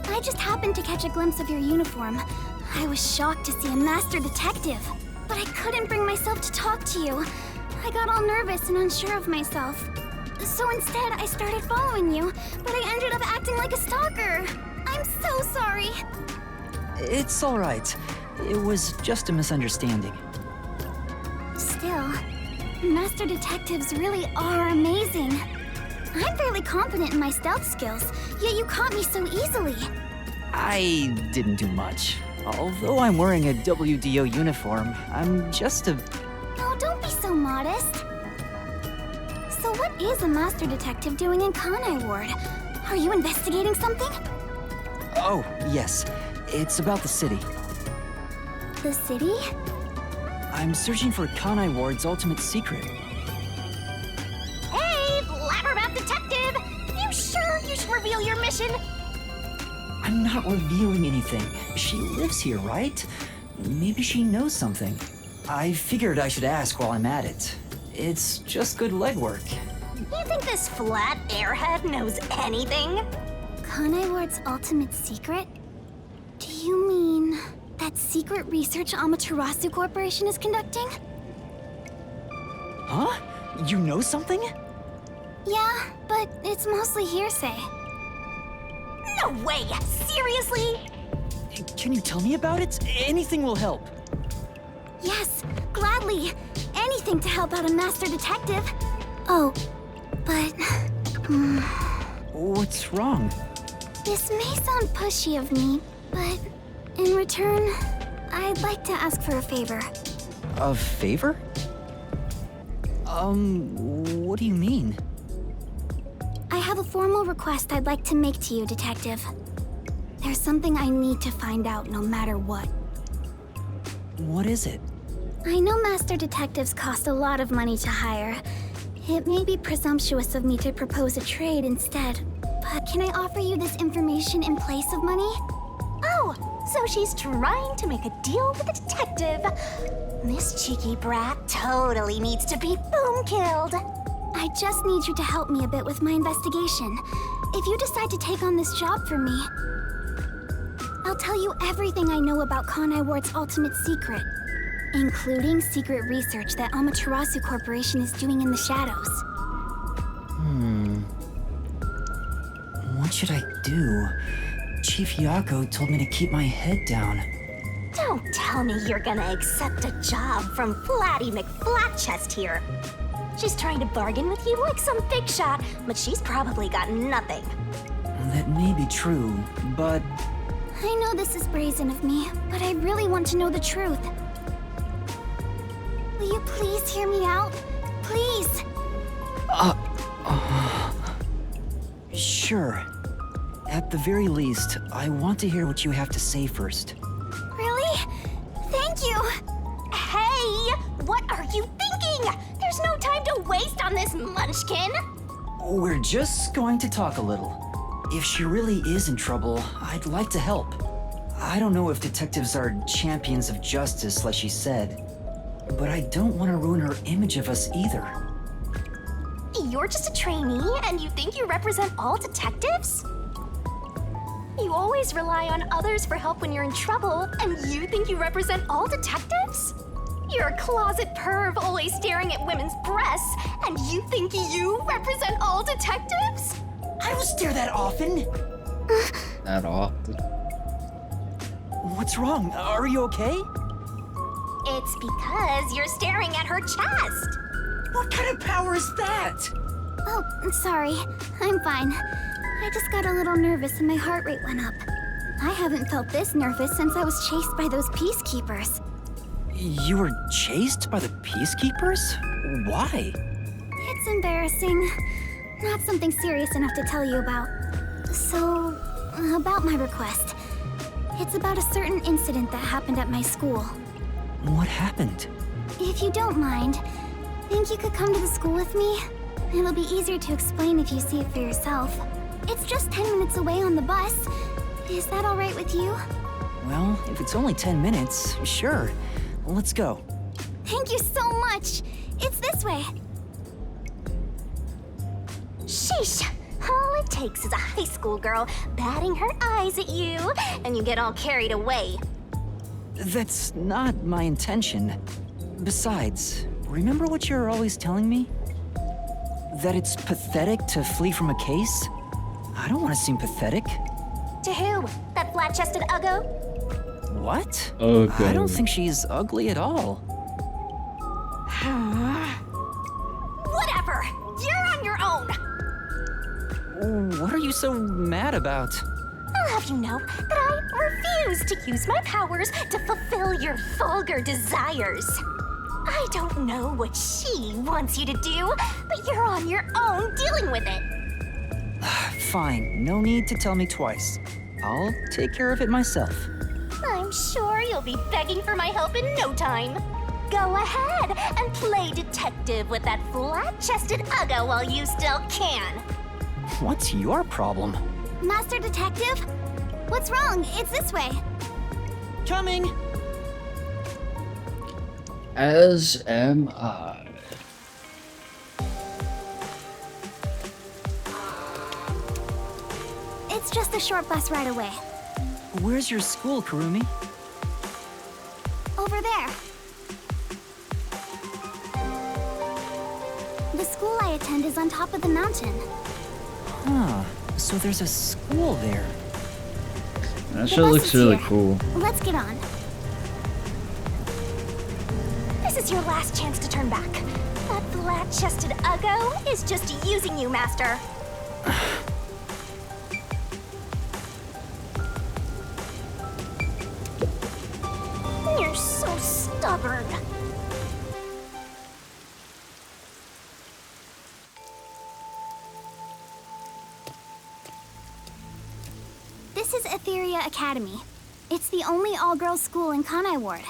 F: I just happened to catch a glimpse of your uniform. I was shocked to see a master detective, but I couldn't bring myself to talk to you. I got all nervous and unsure of myself. So instead, I started following you, but I ended up acting like a stalker. I'm so sorry.
D: It's all right. It was just a misunderstanding.
F: Still, master detectives really are amazing. I'm fairly confident in my stealth skills, yet you caught me so easily.
D: I didn't do much. Although I'm wearing a WDO uniform, I'm just a...
F: Oh, don't be so modest. So what is a master detective doing in Kanai Ward? Are you investigating something?
D: Oh, yes. It's about the city.
F: The city?
D: I'm searching for Kanai Ward's ultimate secret.
F: Hey, Blabbermouth Detective! You sure you should reveal your mission?
D: I'm not revealing anything. She lives here, right? Maybe she knows something. I figured I should ask while I'm at it. It's just good legwork.
F: You think this flat airhead knows anything? Kanai Ward's ultimate secret? Do you mean that secret research Amaterasu Corporation is conducting?
D: Huh? You know something?
F: Yeah, but it's mostly hearsay. No way! Seriously?
D: Can you tell me about it? Anything will help.
F: Yes, gladly. Anything to help out a master detective. Oh, but...
D: What's wrong?
F: This may sound pushy of me, but in return, I'd like to ask for a favor.
D: A favor? What do you mean?
F: I have a formal request I'd like to make to you, Detective. There's something I need to find out no matter what.
D: What is it?
F: I know master detectives cost a lot of money to hire. It may be presumptuous of me to propose a trade instead, but can I offer you this information in place of money? Oh, so she's trying to make a deal with a detective. This cheeky brat totally needs to be boom-killed. I just need you to help me a bit with my investigation. If you decide to take on this job for me, I'll tell you everything I know about Kanai Ward's ultimate secret, including secret research that Amaterasu Corporation is doing in the shadows.
D: What should I do? Chief Yako told me to keep my head down.
F: Don't tell me you're gonna accept a job from Flatty McFlatchest here. She's trying to bargain with you like some big shot, but she's probably got nothing.
D: That may be true, but...
F: I know this is brazen of me, but I really want to know the truth. Will you please hear me out? Please!
D: Sure. At the very least, I want to hear what you have to say first.
F: Really? Thank you! Hey! What are you thinking? There's no time to waste on this munchkin!
D: We're just going to talk a little. If she really is in trouble, I'd like to help. I don't know if detectives are champions of justice like she said, but I don't want to ruin her image of us either.
F: You're just a trainee and you think you represent all detectives? You always rely on others for help when you're in trouble, and you think you represent all detectives? You're a closet perv always staring at women's breasts, and you think you represent all detectives?
G: I don't stare that often.
A: That often.
G: What's wrong? Are you okay?
F: It's because you're staring at her chest.
G: What kind of power is that?
F: Oh, sorry. I'm fine. I just got a little nervous and my heart rate went up. I haven't felt this nervous since I was chased by those peacekeepers.
G: You were chased by the peacekeepers? Why?
F: It's embarrassing. Not something serious enough to tell you about. So, about my request. It's about a certain incident that happened at my school.
G: What happened?
F: If you don't mind, think you could come to the school with me? It'll be easier to explain if you see it for yourself. It's just 10 minutes away on the bus. Is that all right with you?
G: Well, if it's only 10 minutes, sure. Let's go.
F: Thank you so much. It's this way. Sheesh. All it takes is a high school girl batting her eyes at you, and you get all carried away.
G: That's not my intention. Besides, remember what you're always telling me? That it's pathetic to flee from a case? I don't want to seem pathetic.
F: To who? That flat-chested uggo?
G: What?
A: Okay.
G: I don't think she's ugly at all.
F: Whatever! You're on your own!
G: What are you so mad about?
F: I'll have you know that I refuse to use my powers to fulfill your vulgar desires. I don't know what she wants you to do, but you're on your own dealing with it.
G: Fine, no need to tell me twice. I'll take care of it myself.
F: I'm sure you'll be begging for my help in no time. Go ahead and play detective with that flat-chested uggo while you still can.
G: What's your problem?
F: Master Detective? What's wrong? It's this way.
G: Coming!
A: As am I.
F: It's just a short bus ride away.
G: Where's your school, Kurumi?
F: Over there. The school I attend is on top of the mountain.
G: Huh, so there's a school there.
A: That
F: The
A: shit
F: bus
A: looks
F: is
A: really
F: here.
A: cool.
F: Let's get on. This is your last chance to turn back. That flat-chested uggo is just using you, Master. You're so stubborn. This is Etheria Academy. It's the only all-girls school in Kanai Ward.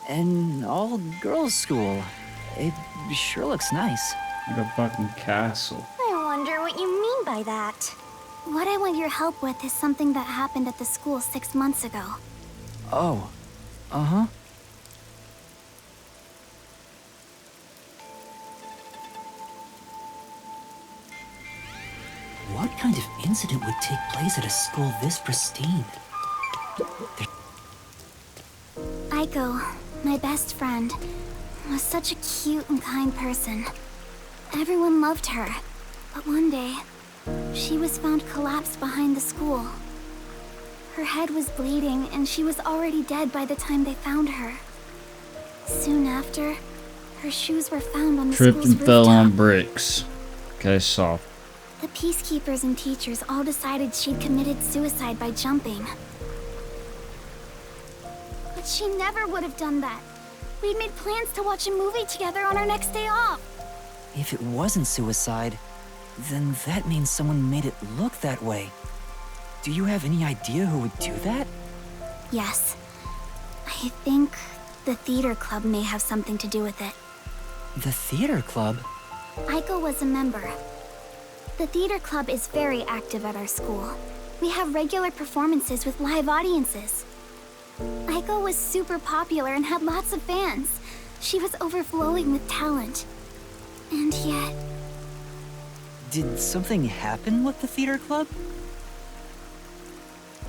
G: An all-girls school. It sure looks nice.
A: Like a fucking castle.
F: I wonder what you mean by that. What I want your help with is something that happened at the school 6 months ago.
G: Oh. Uh-huh. What kind of incident would take place at a school this pristine?
F: Aiko, my best friend, was such a cute and kind person. Everyone loved her, but one day, she was found collapsed behind the school. Her head was bleeding, and she was already dead by the time they found her. Soon after, her shoes were found on the
A: Tripped
F: school's
A: and fell on
F: rooftop.
A: bricks. Okay, soft.
F: The peacekeepers and teachers all decided she'd committed suicide by jumping. But she never would have done that. We'd made plans to watch a movie together on our next day off.
G: If it wasn't suicide, then that means someone made it look that way. Do you have any idea who would do that?
F: Yes. I think the theater club may have something to do with it.
G: The theater club?
F: Aiko was a member. The theater club is very active at our school. We have regular performances with live audiences. Aiko was super popular and had lots of fans. She was overflowing with talent. And yet...
G: Did something happen with the theater club?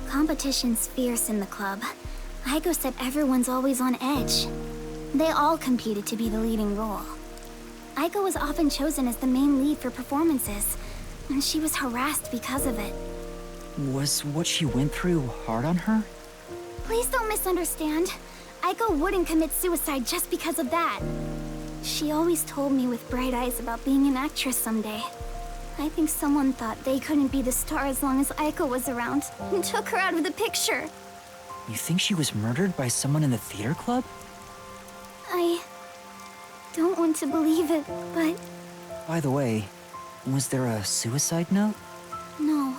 F: Competition's fierce in the club. Aiko said everyone's always on edge. They all competed to be the leading role. Aiko was often chosen as the main lead for performances, and she was harassed because of it.
D: Was what she went through hard on her?
F: Please don't misunderstand. Aiko wouldn't commit suicide just because of that. She always told me with bright eyes about being an actress someday. I think someone thought they couldn't be the star as long as Aiko was around, and took her out of the picture.
D: You think she was murdered by someone in the theater club?
F: I don't want to believe it, but
D: By the way, was there a suicide note?
F: no.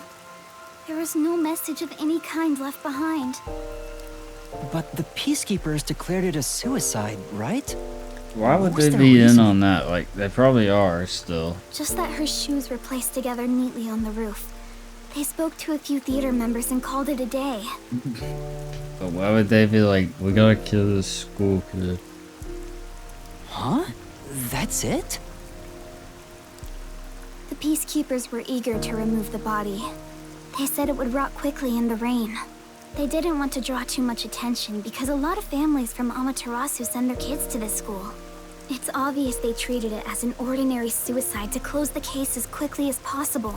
F: There was no message of any kind left behind.
D: But the Peacekeepers declared it a suicide, right?
A: Why would
D: What was
A: they
D: their
A: be in
D: reason?
A: on that? Like, they probably are still.
F: Just that her shoes were placed together neatly on the roof. They spoke to a few theater members and called it a day.
A: But why would they be like, we gotta kill this school kid?
D: Huh? That's it?
F: The Peacekeepers were eager to remove the body. They said it would rot quickly in the rain. They didn't want to draw too much attention because a lot of families from Amaterasu send their kids to this school. It's obvious they treated it as an ordinary suicide to close the case as quickly as possible.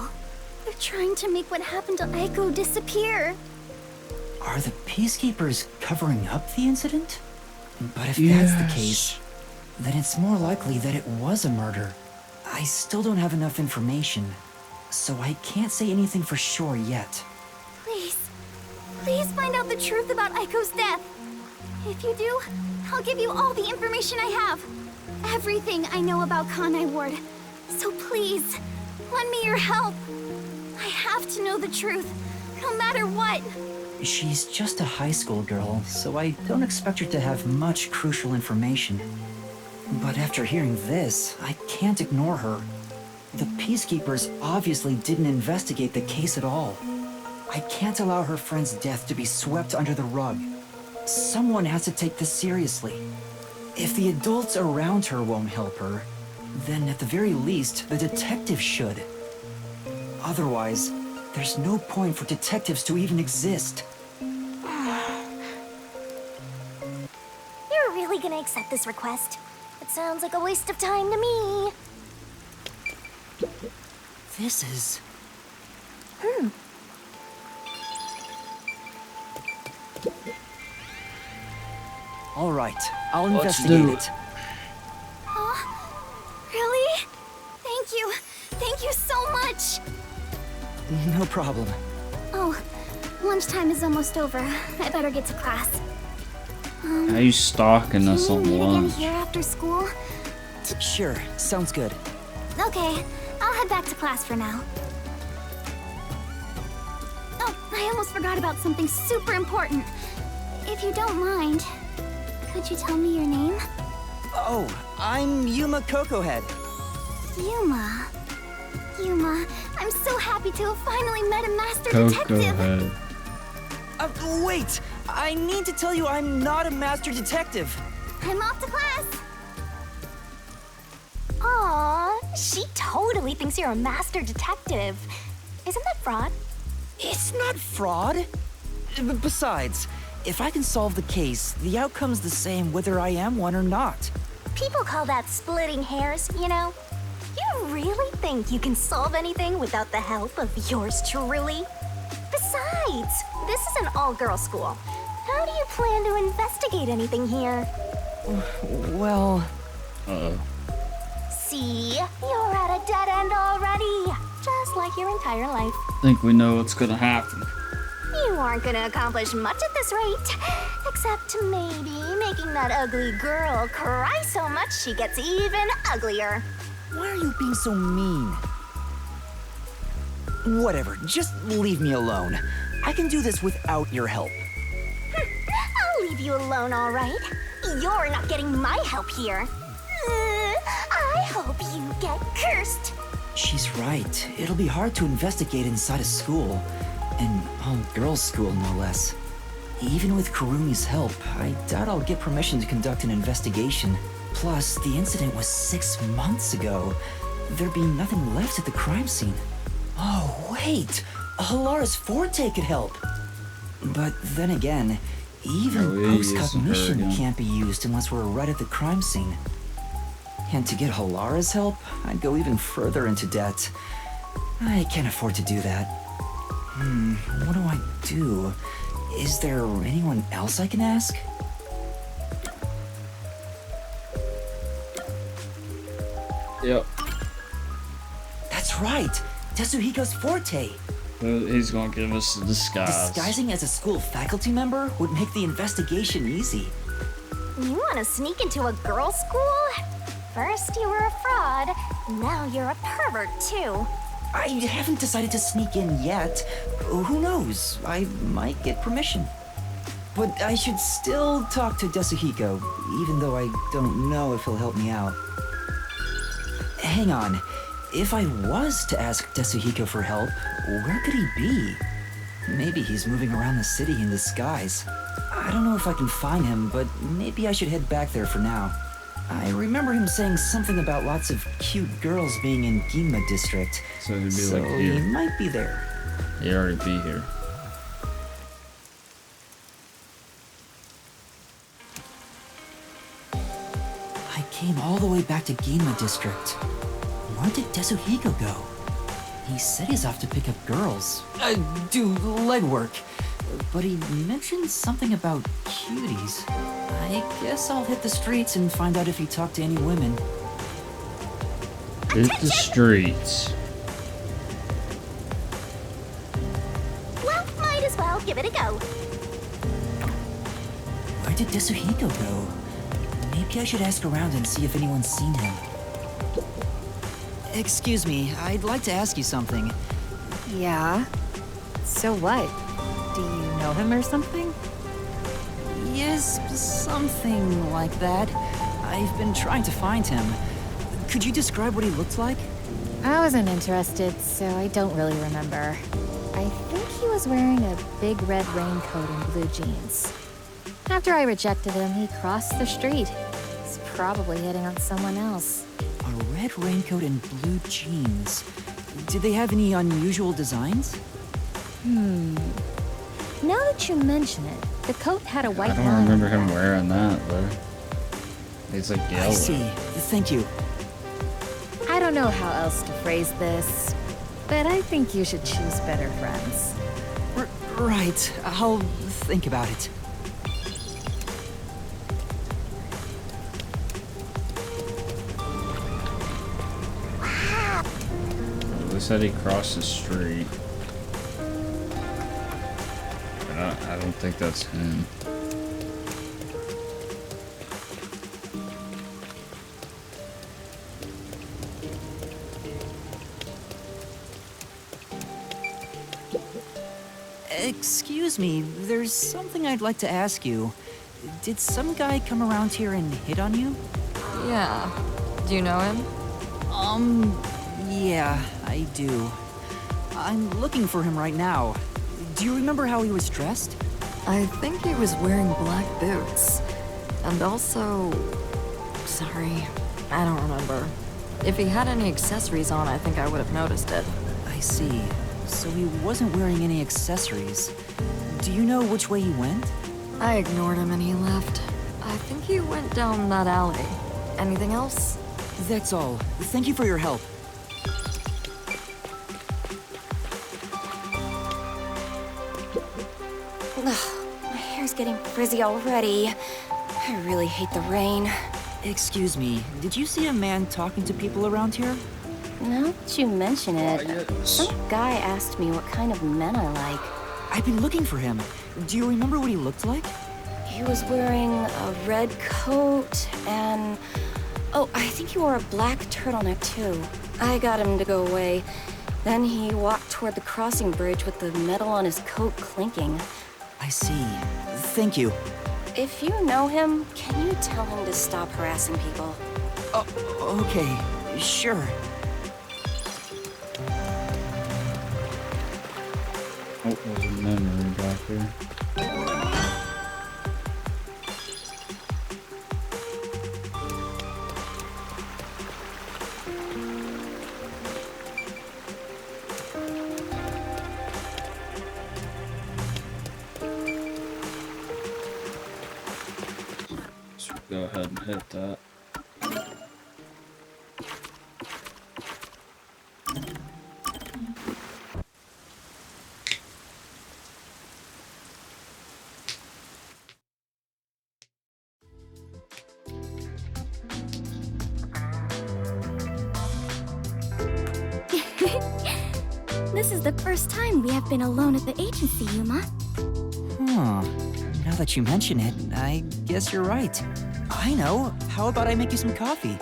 F: They're trying to make what happened to Aiko disappear.
D: Are the Peacekeepers covering up the incident? But if that's the case, then it's more likely that it was a murder. I still don't have enough information, so I can't say anything for sure yet.
F: Please find out the truth about Aiko's death. If you do, I'll give you all the information I have. Everything I know about Kanai Ward. So please, lend me your help. I have to know the truth, no matter what.
D: She's just a high school girl, so I don't expect her to have much crucial information. But after hearing this, I can't ignore her. The Peacekeepers obviously didn't investigate the case at all. I can't allow her friend's death to be swept under the rug. Someone has to take this seriously. If the adults around her won't help her, then at the very least, the detectives should. Otherwise, there's no point for detectives to even exist.
F: You're really gonna accept this request? It sounds like a waste of time to me.
D: This is... All right, I'll investigate it.
F: Really? Thank you. Thank you so much.
D: No problem.
F: Oh, lunchtime is almost over. I better get to class.
A: How you stalking us on
F: Can you meet again
A: lunch?
F: here after school?
D: Sure, sounds good.
F: Okay, I'll head back to class for now. Oh, I almost forgot about something super important. If you don't mind, could you tell me your name?
D: Oh, I'm Yuma Cocohead.
F: Yuma. Yuma, I'm so happy to have finally met a master detective.
A: Cocohead.
D: Wait! I need to tell you I'm not a master detective.
F: I'm off to class. Aw, she totally thinks you're a master detective. Isn't that fraud?
D: It's not fraud. Besides, if I can solve the case, the outcome's the same whether I am one or not.
F: People call that splitting hairs, you know? You really think you can solve anything without the help of yours truly? Besides, this is an all-girls school. How do you plan to investigate anything here?
D: Well...
A: Uh-oh.
F: See? You're at a dead end already. Just like your entire life.
A: I think we know what's gonna happen.
F: You aren't gonna accomplish much at this rate. Except maybe making that ugly girl cry so much she gets even uglier.
D: Why are you being so mean? Whatever, just leave me alone. I can do this without your help.
F: I'll leave you alone, all right? You're not getting my help here. I hope you get cursed.
D: She's right. It'll be hard to investigate inside a school. An all-girls school, no less. Even with Kurumi's help, I doubt I'll get permission to conduct an investigation. Plus, the incident was 6 months ago. There'd be nothing left at the crime scene. Oh, wait! Hilara's Forte could help! But then again, even
A: Oh, yeah,
D: post-cognition
A: using her again.
D: can't be used unless we're right at the crime scene. And to get Halara's help, I'd go even further into debt. I can't afford to do that. What do I do? Is there anyone else I can ask?
A: Yep.
D: That's right! Tetsuhiko's forte!
A: He's gonna give us a disguise.
D: Disguising as a school faculty member would make the investigation easy.
F: You want to sneak into a girls' school? First you were a fraud, now you're a pervert too.
D: I haven't decided to sneak in yet. Who knows? I might get permission. But I should still talk to Tetsuhiko, even though I don't know if he'll help me out. Hang on. If I was to ask Tetsuhiko for help, where could he be? Maybe he's moving around the city in disguise. I don't know if I can find him, but maybe I should head back there for now. I remember him saying something about lots of cute girls being in Ginma district.
A: So he'd be
D: so
A: like here.
D: He might be there.
A: He'd already be here.
D: I came all the way back to Ginma district. Where did Tetsuhiko go? He said he's off to pick up girls. Do legwork. But he mentioned something about cuties. I guess I'll hit the streets and find out if he talked to any women.
A: Hit the streets.
F: Well, might as well give it a go.
D: Where did Tetsuhiko go? Maybe I should ask around and see if anyone's seen him. Excuse me, I'd like to ask you something.
E: Yeah? So what? Do you know him or something?
D: Yes, something like that. I've been trying to find him. Could you describe what he looked like?
P: I wasn't interested, so I don't really remember. I think he was wearing a big red raincoat and blue jeans. After I rejected him, he crossed the street. He's probably hitting on someone else.
D: A red raincoat and blue jeans. Did they have any unusual designs?
P: Now that you mention it, the coat had a white
A: I don't
P: line.
A: remember him wearing that though. He's like yellow.
D: I see. Thank you.
P: I don't know how else to phrase this, but I think you should choose better friends.
D: Right. I'll think about it.
A: They said he crossed the street. But I don't think that's him.
D: Excuse me, there's something I'd like to ask you. Did some guy come around here and hit on you?
E: Yeah. Do you know him?
D: Yeah, I do. I'm looking for him right now. Do you remember how he was dressed?
E: I think he was wearing black boots. And also... Sorry, I don't remember. If he had any accessories on, I think I would have noticed it.
D: I see. So he wasn't wearing any accessories. Do you know which way he went?
E: I ignored him and he left. I think he went down that alley. Anything else?
D: That's all. Thank you for your help.
F: My hair's getting frizzy already. I really hate the rain.
D: Excuse me, did you see a man talking to people around here?
F: Now that you mention it, some guy asked me what kind of men I like.
D: I've been looking for him. Do you remember what he looked like?
F: He was wearing a red coat and... Oh, I think he wore a black turtleneck too. I got him to go away. Then he walked toward the crossing bridge with the metal on his coat clinking.
D: I see. Thank you.
F: If you know him, can you tell him to stop harassing people?
D: Okay, sure.
A: Oh, there's a memory back here. So go ahead and hit that.
F: this is the first time we have been alone at the agency, Yuma.
D: Huh. Now that you mention it, I guess you're right. I know. How about I make you some coffee?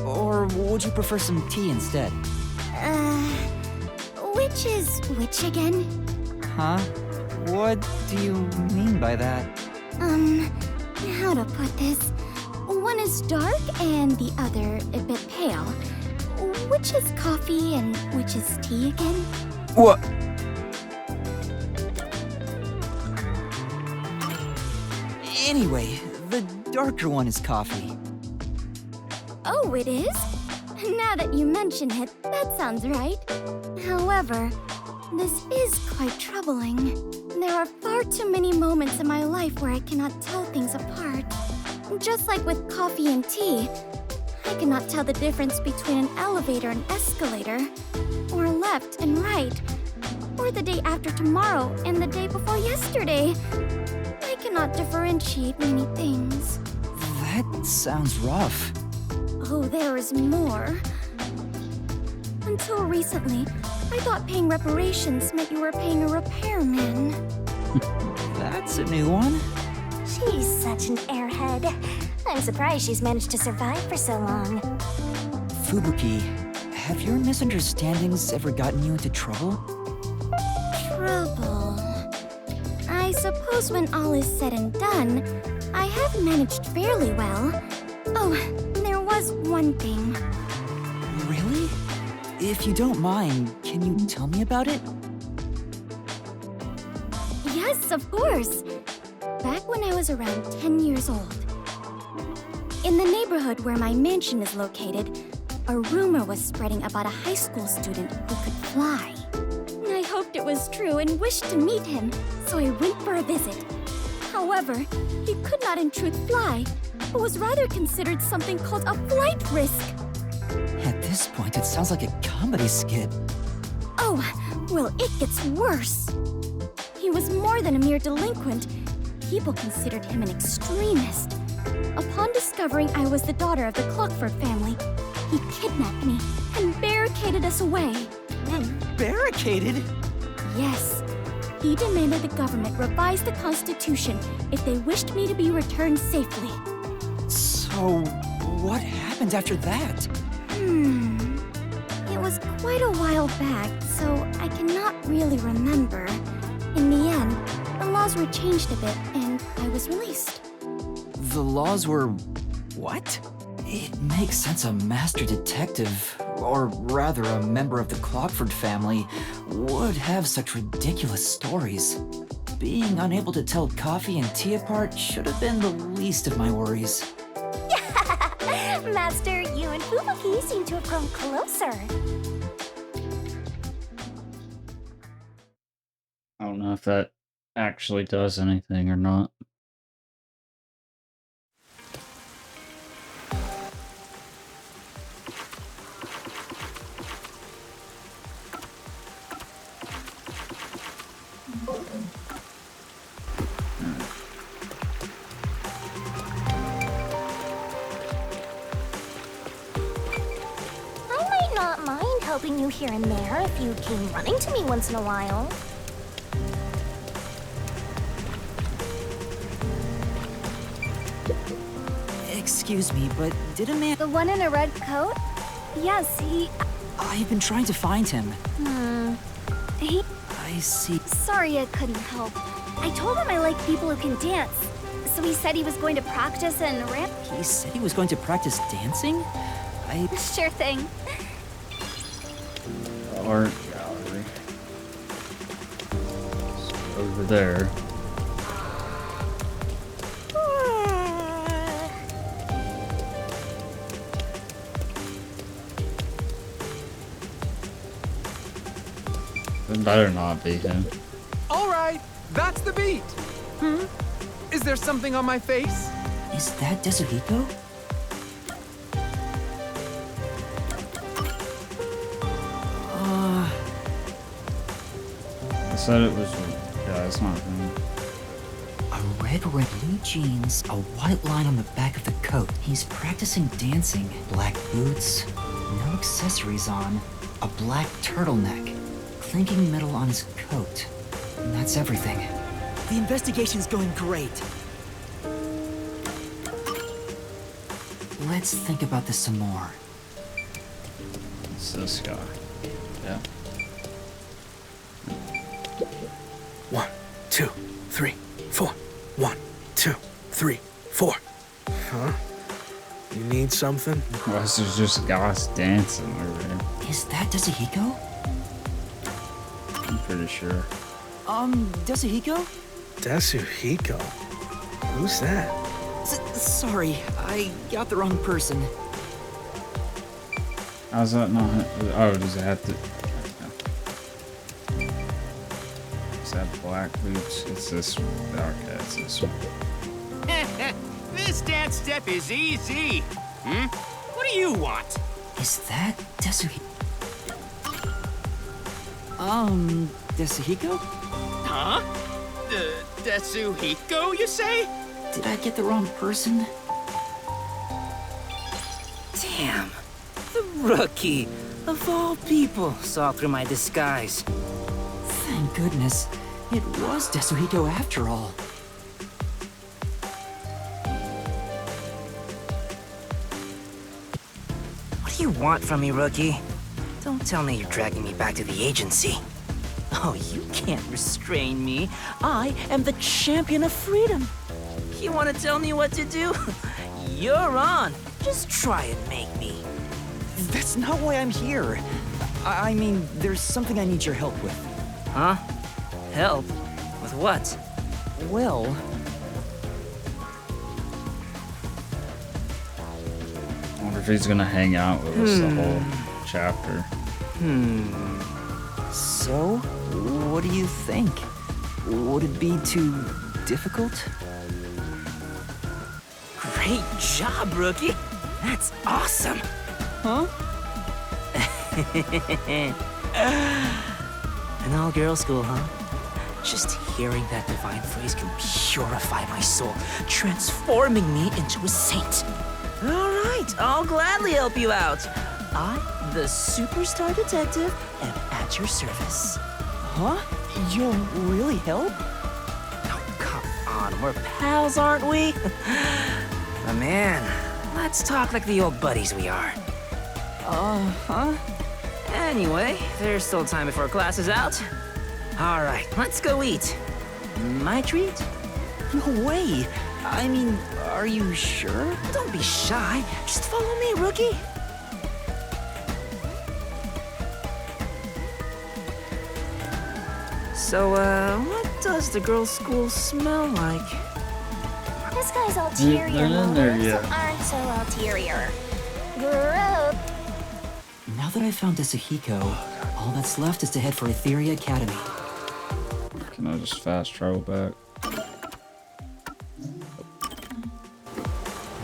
D: Or would you prefer some tea instead?
F: Which is which again?
D: Huh? What do you mean by that?
F: How to put this? One is dark and the other a bit pale. Which is coffee and which is tea again?
D: What? Anyway, the darker one is coffee.
F: Oh, it is? Now that you mention it, that sounds right. However, this is quite troubling. There are far too many moments in my life where I cannot tell things apart. Just like with coffee and tea, I cannot tell the difference between an elevator and escalator, or left and right, or the day after tomorrow and the day before yesterday. I cannot differentiate many things.
D: That sounds rough.
F: Oh, there is more. Until recently, I thought paying reparations meant you were paying a repairman.
D: That's a new one.
F: She's such an airhead. I'm surprised she's managed to survive for so long.
D: Fubuki, have your misunderstandings ever gotten you into trouble?
F: Trouble. I suppose when all is said and done, I have managed fairly well. Oh, there was one thing.
D: Really? If you don't mind, can you tell me about it?
F: Yes, of course. Back when I was around 10 years old. In the neighborhood where my mansion is located, a rumor was spreading about a high school student who could fly. I hoped it was true and wished to meet him, so I went for a visit. However, he could not in truth fly, but was rather considered something called a flight risk.
D: At this point, it sounds like a comedy skit.
F: Oh, well, it gets worse. He was more than a mere delinquent. People considered him an extremist. Upon discovering I was the daughter of the Clockford family, he kidnapped me and barricaded us away.
D: Barricaded?
F: Yes. He demanded the government revise the Constitution if they wished me to be returned safely.
D: So, what happened after that?
F: It was quite a while back, so I cannot really remember. In the end, the laws were changed a bit, and I was released.
D: The laws were... what? It makes sense a master detective, or rather a member of the Clockford family, would have such ridiculous stories. Being unable to tell coffee and tea apart should have been the least of my worries.
F: Master, you and Fubuki seem to have grown closer.
A: I don't know if that actually does anything or not.
F: I might not mind helping you here and there if you came running to me once in a while.
D: Excuse me, but did a man...
F: The one in a red coat? Yes, he...
D: I've been trying to find him.
F: He...
D: I see.
F: Sorry I couldn't help. I told him I like people who can dance. So he said he was going to practice and ramp...
D: He said he was going to practice dancing?
F: Sure thing.
A: Art gallery. It's over there. It better not be him.
Q: All right, that's the beat. Is there something on my face?
D: Is that Desuhiko?
A: I said it was... yeah, it's not him.
D: A red blue jeans, a white line on the back of the coat. He's practicing dancing. Black boots, no accessories on, a black turtleneck. clinking metal on his coat. And that's everything.
G: The investigation's going great.
D: Let's think about this some more.
A: It's this guy. Yeah.
C: 1, 2, 3, 4. 1, 2, 3, 4. Huh? You need something?
A: Why is there just guys dancing over there?
D: Is that Desuhiko?
A: I'm pretty sure.
D: Desuhiko?
C: Desuhiko? Who's that?
D: Sorry, I got the wrong person.
A: How's that not? Oh, does it have to? Is that black boots? It's this one. Okay, it's this one.
L: This dance step is easy. What do you want?
D: Is that Desuhiko? Desuhiko?
L: Huh? Desuhiko, you say?
D: Did I get the wrong person?
J: Damn. The rookie, of all people, saw through my disguise.
D: Thank goodness. It was Desuhiko after all.
J: What do you want from me, rookie? Don't tell me you're dragging me back to the agency. Oh, you can't restrain me. I am the champion of freedom. You want to tell me what to do? You're on. Just try and make me.
D: That's not why I'm here. I mean, there's something I need your help with.
J: Huh? Help? With what?
D: Well...
A: I wonder if he's gonna hang out with us the whole chapter.
D: So, what do you think? Would it be too difficult?
J: Great job, rookie. That's awesome.
D: Huh?
J: An all-girl school, huh? Just hearing that divine phrase can purify my soul, transforming me into a saint. All right, I'll gladly help you out. I, the superstar detective, am at your service.
D: Huh? You'll really help?
J: Oh, come on, we're pals, aren't we? But man, let's talk like the old buddies we are.
D: Huh?
J: Anyway, there's still time before class is out. All right, let's go eat. My treat?
D: No way. I mean, are you sure?
J: Don't be shy. Just follow me, rookie. So, what does the girls' school smell like?
F: This guy's ulterior
A: They're in there
F: motives
A: yet.
F: aren't so ulterior. Gross.
D: Now that I've found Desuhiko, all that's left is to head for Etheria Academy.
A: Can I just fast travel back?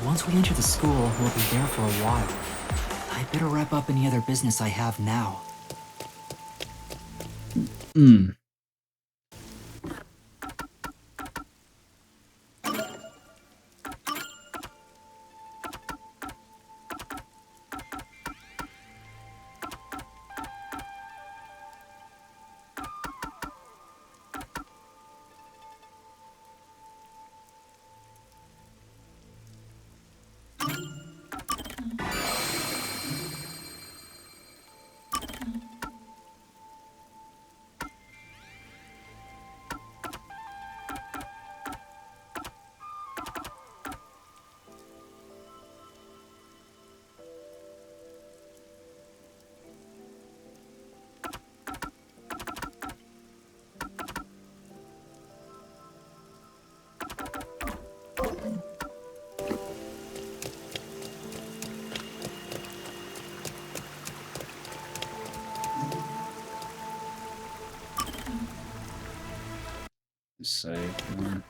D: Once we enter the school, we'll be there for a while. I better wrap up any other business I have now.
A: Save one.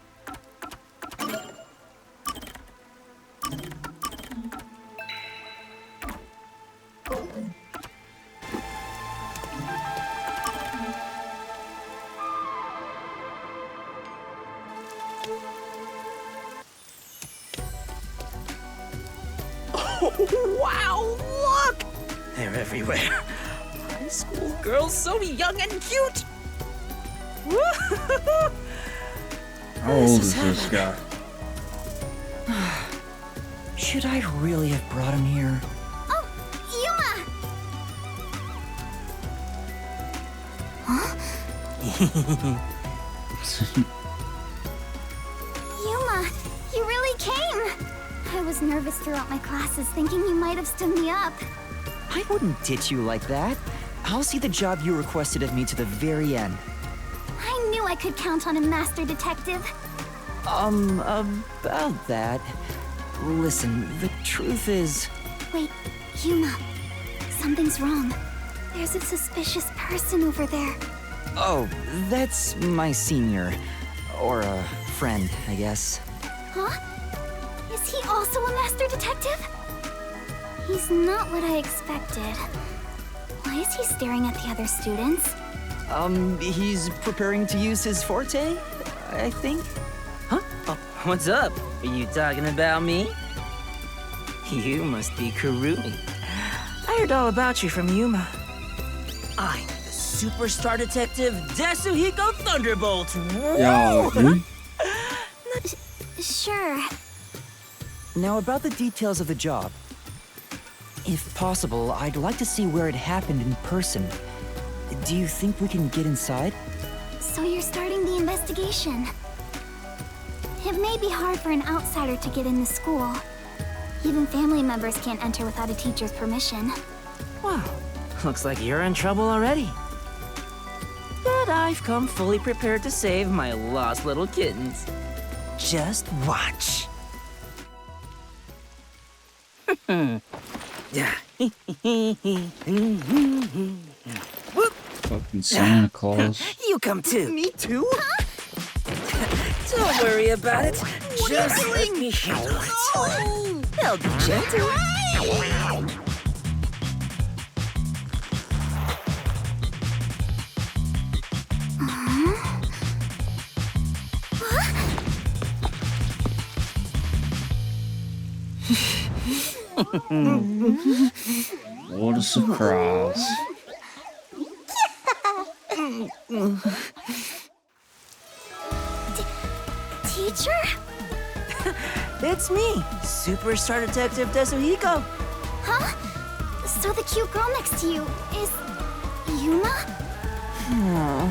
J: Oh, wow, look! They're everywhere. high school girl so young and cute.
A: How old is this guy?
D: Should I really have brought him here?
F: Oh, Yuma! Huh? Yuma, you really came! I was nervous throughout my classes, thinking you might have stood me up.
D: I wouldn't ditch you like that. I'll see the job you requested of me to the very end.
F: I knew I could count on a master detective.
D: About that. Listen, the truth is...
F: Wait, Yuma. Something's wrong. There's a suspicious person over there.
D: Oh, that's my senior. Or a friend, I guess.
F: Huh? Is he also a master detective? He's not what I expected. Why is he staring at the other students?
D: He's preparing to use his forte, I think.
J: Huh? Oh, what's up? Are you talking about me? You must be Kurumi. I heard all about you from Yuma. I'm the superstar detective Desuhiko Thunderbolt.
A: Yo,
F: Sure.
D: Now about the details of the job. If possible, I'd like to see where it happened in person. Do you think we can get inside?
F: So you're starting the investigation. It may be hard for an outsider to get in the school. Even family members can't enter without a teacher's permission.
J: Wow, looks like you're in trouble already. But I've come fully prepared to save my lost little kittens. Just watch. Yeah.
A: Fucking Santa Claus.
J: You come too.
G: Me too?
J: Don't worry about it. Just let me handle it. I'll be gentle.
A: What a surprise.
F: Teacher?
J: It's me, Superstar Detective Desuhiko.
F: Huh? So the cute girl next to you is... Yuma?
D: Oh,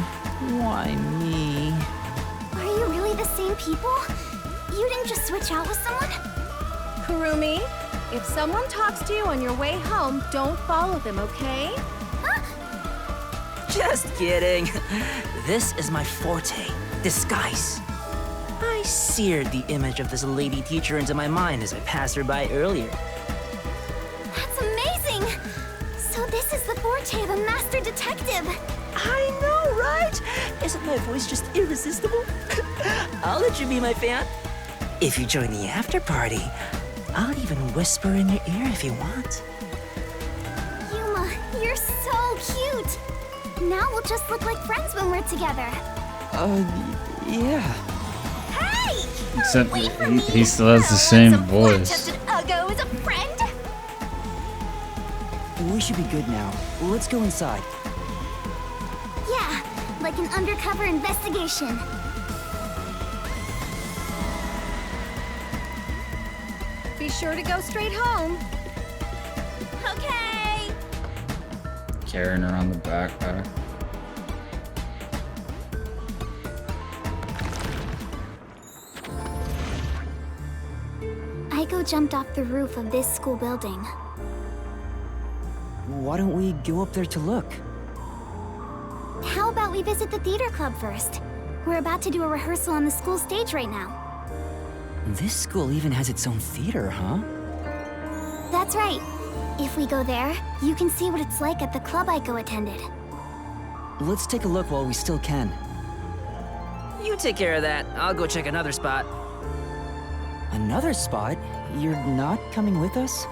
D: why me?
F: Are you really the same people? You didn't just switch out with someone?
N: Kurumi, if someone talks to you on your way home, don't follow them, okay?
J: Just kidding. This is my forte, disguise. I seared the image of this lady teacher into my mind as I passed her by earlier.
F: That's amazing! So this is the forte of a master detective.
J: I know, right? Isn't my voice just irresistible? I'll let you be my fan. If you join the after party, I'll even whisper in your ear if you want.
F: Yuma, you're so cute! Now we'll just look like friends when we're together.
D: Yeah.
F: Hey!
A: Except
F: Wait for me.
A: he still has the same voice.
F: Just Uggo is a friend?
D: We should be good now. Let's go inside.
F: Yeah, like an undercover investigation.
N: Be sure to go straight home.
F: Okay.
A: Carrying around the backpack.
F: Aiko jumped off the roof of this school building.
D: Why don't we go up there to look?
F: How about we visit the theater club first? We're about to do a rehearsal on the school stage right now.
D: This school even has its own theater, huh?
F: That's right. If we go there, you can see what it's like at the club Aiko attended.
D: Let's take a look while we still can.
J: You take care of that. I'll go check another spot.
D: Another spot? You're not coming with us?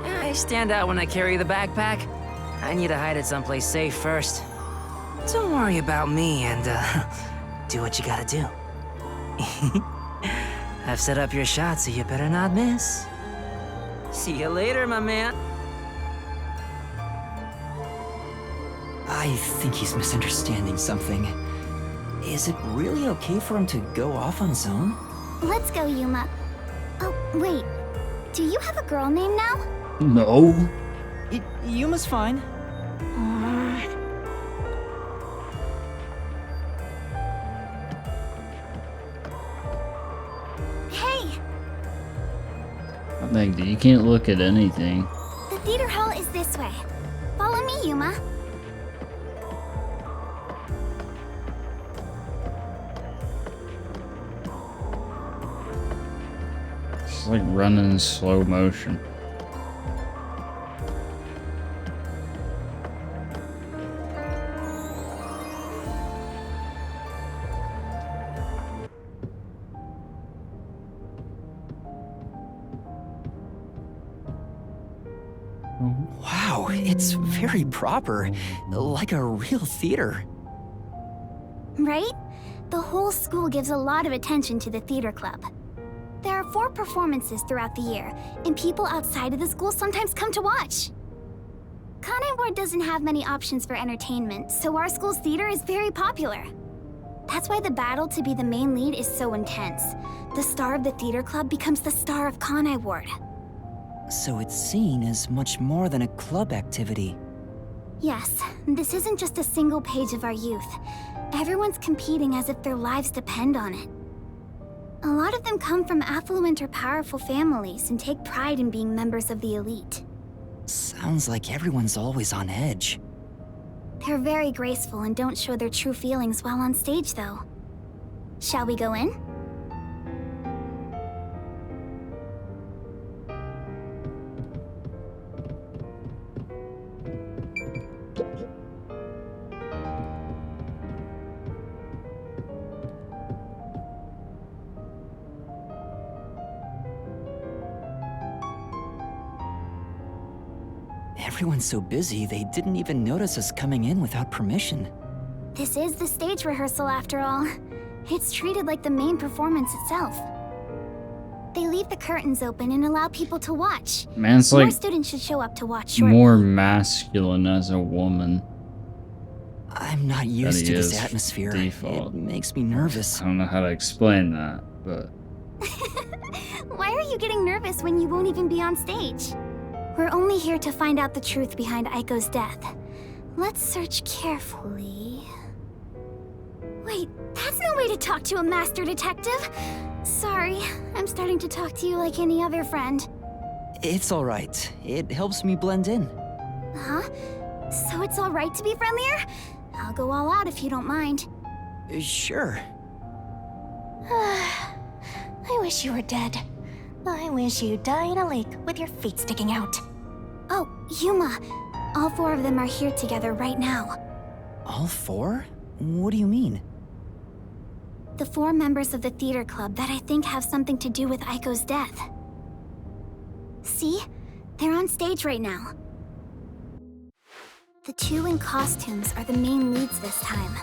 J: I stand out when I carry the backpack. I need to hide it someplace safe first. Don't worry about me and, do what you gotta do. I've set up your shot, so you better not miss. See you later, my man.
D: I think he's misunderstanding something. Is it really okay for him to go off on his own?
F: Let's go, Yuma. Oh, wait. Do you have a girl name now?
A: No.
D: Yuma's fine.
F: Hey!
A: I think you can't look at anything.
F: The theater hall is this way. Follow me, Yuma.
A: It's like running in slow motion.
D: Wow, it's very proper. Like a real theater.
F: Right? The whole school gives a lot of attention to the theater club. There are 4 performances throughout the year, and people outside of the school sometimes come to watch. Kanai Ward doesn't have many options for entertainment, so our school's theater is very popular. That's why the battle to be the main lead is so intense. The star of the theater club becomes the star of Kanai Ward.
D: So it's seen as much more than a club activity.
F: Yes, this isn't just a single page of our youth. Everyone's competing as if their lives depend on it. A lot of them come from affluent or powerful families and take pride in being members of the elite.
D: Sounds like everyone's always on edge.
F: They're very graceful and don't show their true feelings while on stage, though. Shall we go in?
D: Everyone's so busy, they didn't even notice us coming in without permission.
F: This is the stage rehearsal, after all. It's treated like the main performance itself. They leave the curtains open and allow people to watch.
A: Man, it's
F: More
A: like
F: students should show up to watch shortly.
A: more masculine as a woman.
D: I'm not used
A: than he
D: to this
A: is
D: atmosphere.
A: Default.
D: It makes me nervous.
A: I don't know how to explain that, but
F: Why are you getting nervous when you won't even be on stage? We're only here to find out the truth behind Aiko's death. Let's search carefully. Wait, that's no way to talk to a master detective. Sorry, I'm starting to talk to you like any other friend.
D: It's alright. It helps me blend in.
F: Huh? So it's alright to be friendlier? I'll go all out if you don't mind.
D: Sure.
F: I wish you were dead. I wish you'd die in a lake with your feet sticking out. Oh, Yuma. All 4 of them are here together right now.
D: All 4? What do you mean?
F: The 4 members of the theater club that I think have something to do with Aiko's death. See? They're on stage right now. The 2 in costumes are the main leads this time.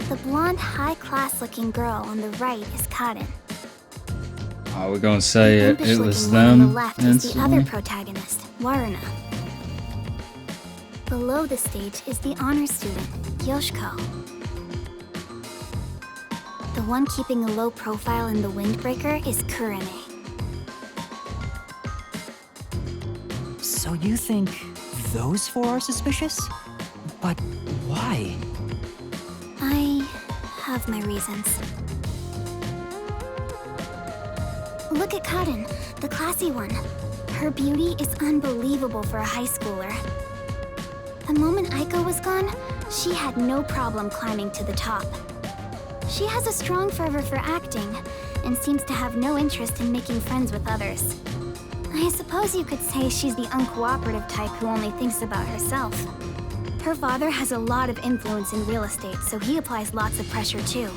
F: The blonde, high-class looking girl on the right is Kaden.
A: are we gonna say it was
F: one on
A: them
F: the left is the
A: instantly?
F: other protagonist, Waruna. Below the stage is the honor student, Yoshiko. The one keeping a low profile in the windbreaker is Kurene.
D: So you think those 4 are suspicious? But why?
F: I have my reasons. Look at Kaden, the classy one. Her beauty is unbelievable for a high schooler. The moment Aiko was gone, she had no problem climbing to the top. She has a strong fervor for acting, and seems to have no interest in making friends with others. I suppose you could say she's the uncooperative type who only thinks about herself. Her father has a lot of influence in real estate, so he applies lots of pressure too.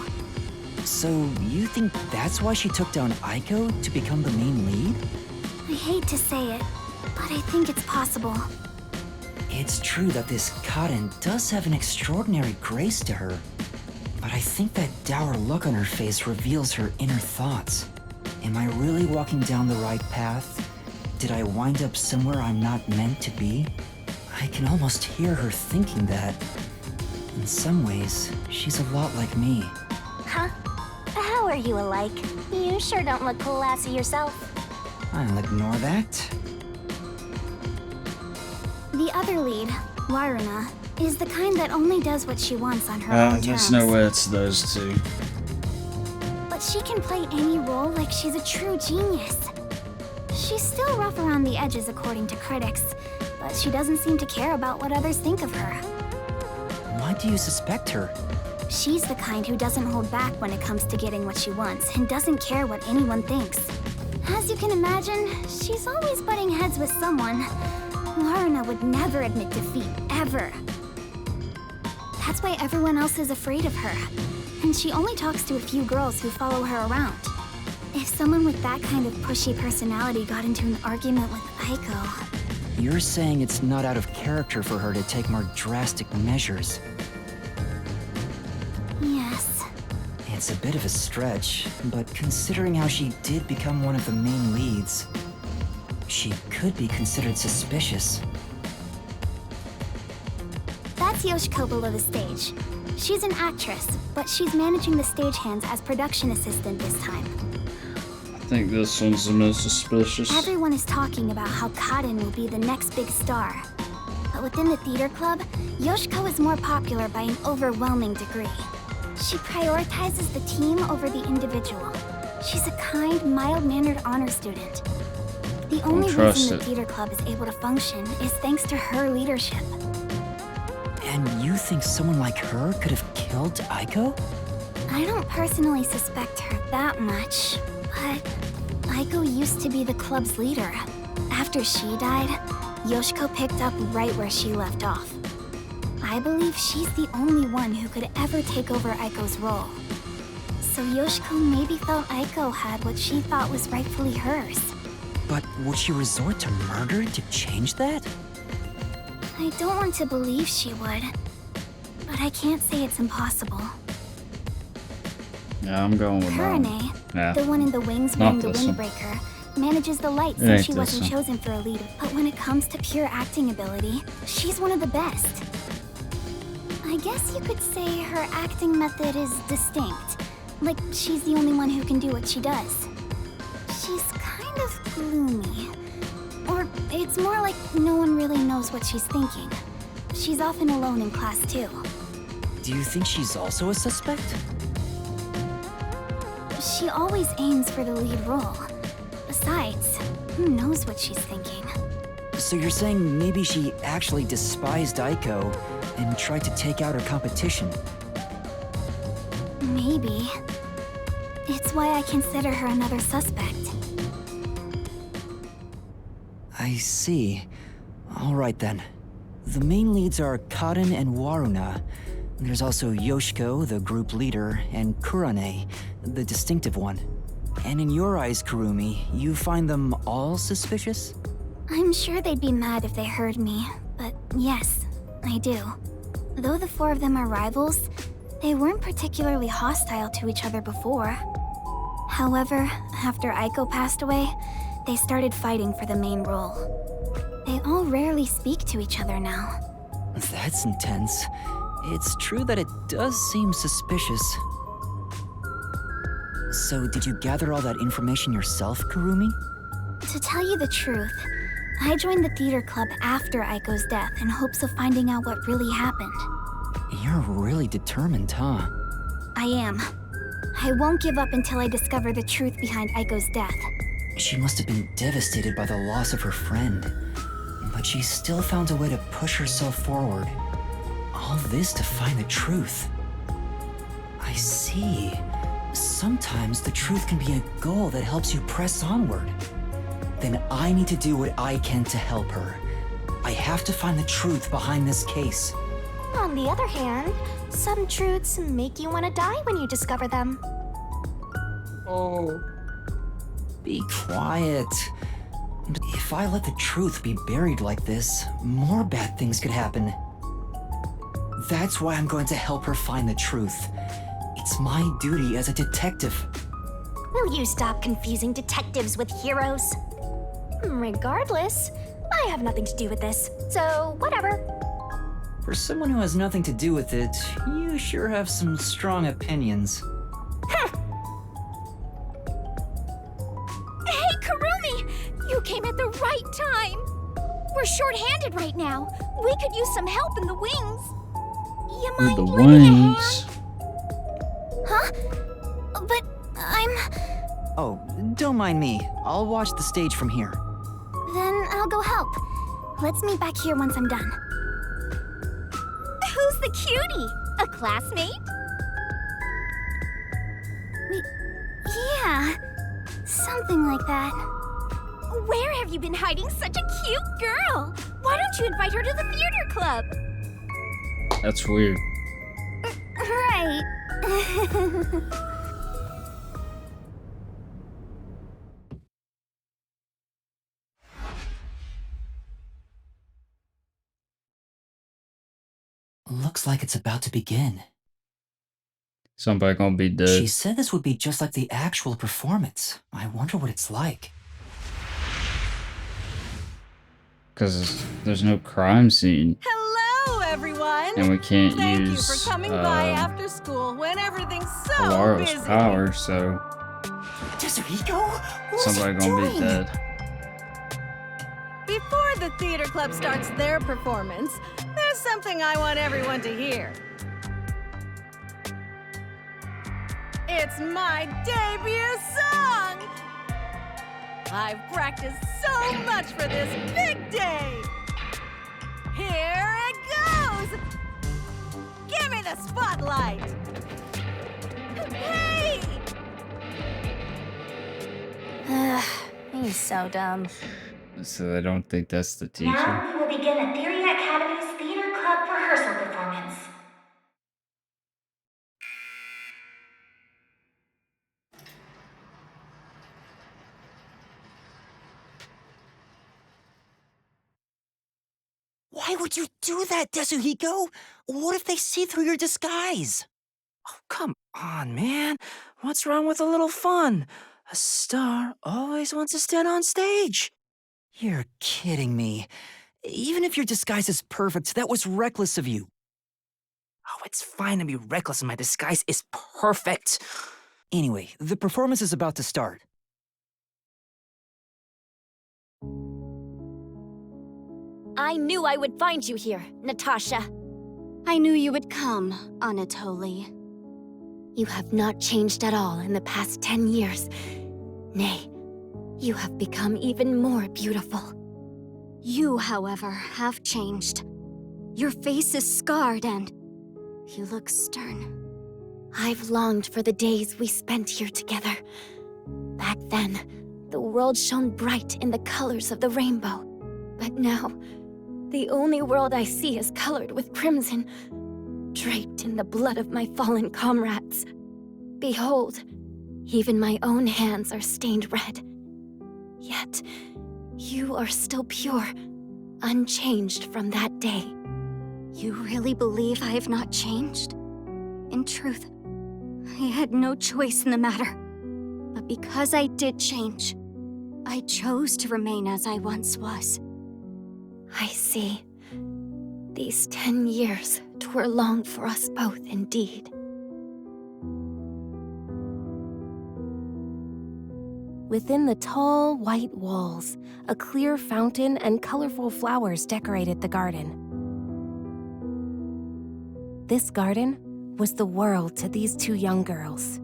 D: So you think that's why she took down Aiko to become the main lead?
F: I hate to say it, but I think it's possible.
D: It's true that this Kaden does have an extraordinary grace to her. But I think that dour look on her face reveals her inner thoughts. Am I really walking down the right path? Did I wind up somewhere I'm not meant to be? I I can almost hear her thinking that. In some ways, she's a lot like me.
F: Huh? How are you alike? You sure don't look classy yourself.
D: I'll ignore that.
F: The other lead, Waruna, is the kind that only does what she wants on her own terms.
A: There's no way it's those two.
F: But she can play any role like she's a true genius. She's still rough around the edges according to critics, but she doesn't seem to care about what others think of her.
D: Why do you suspect her?
F: She's the kind who doesn't hold back when it comes to getting what she wants and doesn't care what anyone thinks. As you can imagine, she's always butting heads with someone. Waruna would never admit defeat, ever. That's why everyone else is afraid of her. And she only talks to a few girls who follow her around. If someone with that kind of pushy personality got into an argument with Aiko...
D: You're saying it's not out of character for her to take more drastic measures.
F: Yes.
D: It's a bit of a stretch, but considering how she did become one of the main leads, she could be considered suspicious.
F: That's Yoshiko below the stage. She's an actress, but she's managing the stagehands as production assistant this time.
A: I think this one's the most suspicious.
F: Everyone is talking about how Kaden will be the next big star. But within the theater club, Yoshiko is more popular by an overwhelming degree. She prioritizes the team over the individual. She's a kind, mild-mannered honor student. The only reason the theater club is able to function is thanks to her leadership.
D: And you think someone like her could have killed Aiko?
F: I don't personally suspect her that much, but Aiko used to be the club's leader. After she died, Yoshiko picked up right where she left off. I believe she's the only one who could ever take over Aiko's role. So Yoshiko maybe felt Aiko had what she thought was rightfully hers.
D: But would she resort to murder to change that?
F: I don't want to believe she would, but I can't say it's impossible.
A: Yeah, I'm going with
F: Kurane,
A: yeah.
F: the one in the wings wearing the windbreaker, manages the lights since she wasn't chosen for a lead. But when it comes to pure acting ability, she's one of the best. I guess you could say her acting method is distinct. Like, she's the only one who can do what she does. She's kind of gloomy. Or it's more like no one really knows what she's thinking. She's often alone in class too.
D: Do you think she's also a suspect?
F: She always aims for the lead role. Besides, who knows what she's thinking?
D: So you're saying maybe she actually despised Aiko and tried to take out her competition?
F: Maybe. It's why I consider her another suspect.
D: I see. All right then. The main leads are Kaden and Waruna. There's also Yoshiko, the group leader, and Kurane, the distinctive one. And in your eyes, Kurumi, you find them all suspicious?
F: I'm sure they'd be mad if they heard me, but yes, I do. Though the four of them are rivals, they weren't particularly hostile to each other before. However, after Aiko passed away, they started fighting for the main role. They all rarely speak to each other now.
D: That's intense. It's true that it does seem suspicious. So did you gather all that information yourself, Kurumi?
F: To tell you the truth, I joined the theater club after Aiko's death in hopes of finding out what really happened.
D: You're really determined, huh?
F: I am. I won't give up until I discover the truth behind Aiko's death.
D: She must have been devastated by the loss of her friend. But she still found a way to push herself forward. All this to find the truth. I see. Sometimes the truth can be a goal that helps you press onward. Then I need to do what I can to help her. I have to find the truth behind this case.
F: On the other hand, some truths make you want to die when you discover them.
D: Oh. Be quiet. If I let the truth be buried like this, more bad things could happen. That's why I'm going to help her find the truth. It's my duty as a detective.
F: Will you stop confusing detectives with heroes? Regardless, I have nothing to do with this, so whatever.
D: For someone who has nothing to do with it, you sure have some strong opinions.
F: Hey, Karumi! You came at the right time! We're short-handed right now. We could use some help in the wings. You mind
A: The
F: lending a hand?
A: wings.
F: Huh? But I'm...
D: Oh, don't mind me. I'll watch the stage from here.
F: Then I'll go help. Let's meet back here once I'm done. Who's the cutie? A classmate? Yeah, something like that. Where have you been hiding such a cute girl? Why don't you invite her to the theater club?
A: That's weird.
F: Right.
D: Looks like it's about to begin.
A: Somebody gonna be
D: She
A: dead.
D: said this would be just like the actual performance. I wonder what it's like.
A: Because there's no crime scene.
N: Hello, everyone!
A: And we can't
N: Thank
A: use
N: you for coming by after school when everything's so
A: Laura's
N: busy.
A: power, so somebody gonna be dead.
N: Before the theater club starts their performance, there's something I want everyone to hear. It's my debut song! I've practiced so much for this big day! Here it goes! Give me the spotlight! Hey!
F: He's so dumb.
A: So they don't think that's the teacher.
R: Now we will begin Etheria Academy's Theater Club rehearsal performance.
G: Why would you do that, Tetsuhiko? What if they see through your disguise?
J: Oh, come on, man. What's wrong with a little fun? A star always wants to stand on stage.
D: You're kidding me. Even if your disguise is perfect, that was reckless of you.
J: Oh, it's fine to be reckless and my disguise is perfect.
D: Anyway, the performance is about to start.
F: I knew I would find you here, Natasha. I knew you would come, Anatoly. You have not changed at all in the past 10 years. Nay, you have become even more beautiful. You, however, have changed. Your face is scarred and you look stern. I've longed for the days we spent here together. Back then, the world shone bright in the colors of the rainbow. But now, the only world I see is colored with crimson, draped in the blood of my fallen comrades. Behold, even my own hands are stained red. Yet, you are still pure, unchanged from that day. You really believe I have not changed? In truth, I had no choice in the matter. But because I did change, I chose to remain as I once was. I see. These 10 years were long for us both indeed.
S: Within the tall, white walls, a clear fountain and colorful flowers decorated the garden. This garden was the world to these two young girls.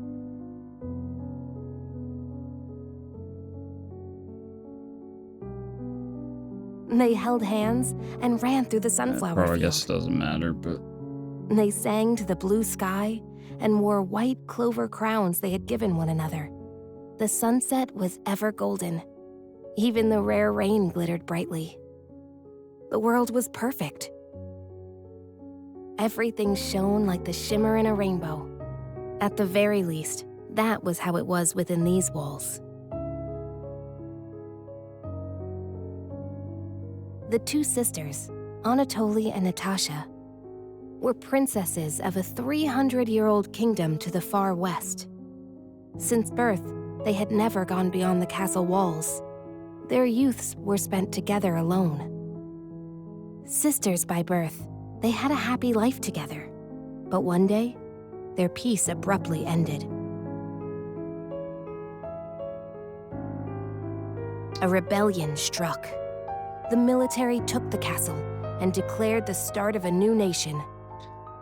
S: They held hands and ran through the sunflower
A: Probably
S: field.
A: guess it doesn't matter, but
S: They sang to the blue sky and wore white clover crowns they had given one another. The sunset was ever golden. Even the rare rain glittered brightly. The world was perfect. Everything shone like the shimmer in a rainbow. At the very least, that was how it was within these walls. The two sisters, Anatoly and Natasha, were princesses of a 300-year-old kingdom to the far west. Since birth, they had never gone beyond the castle walls. their youths were spent together alone. Sisters by birth, they had a happy life together. But one day, their peace abruptly ended. A rebellion struck. The military took the castle and declared the start of a new nation.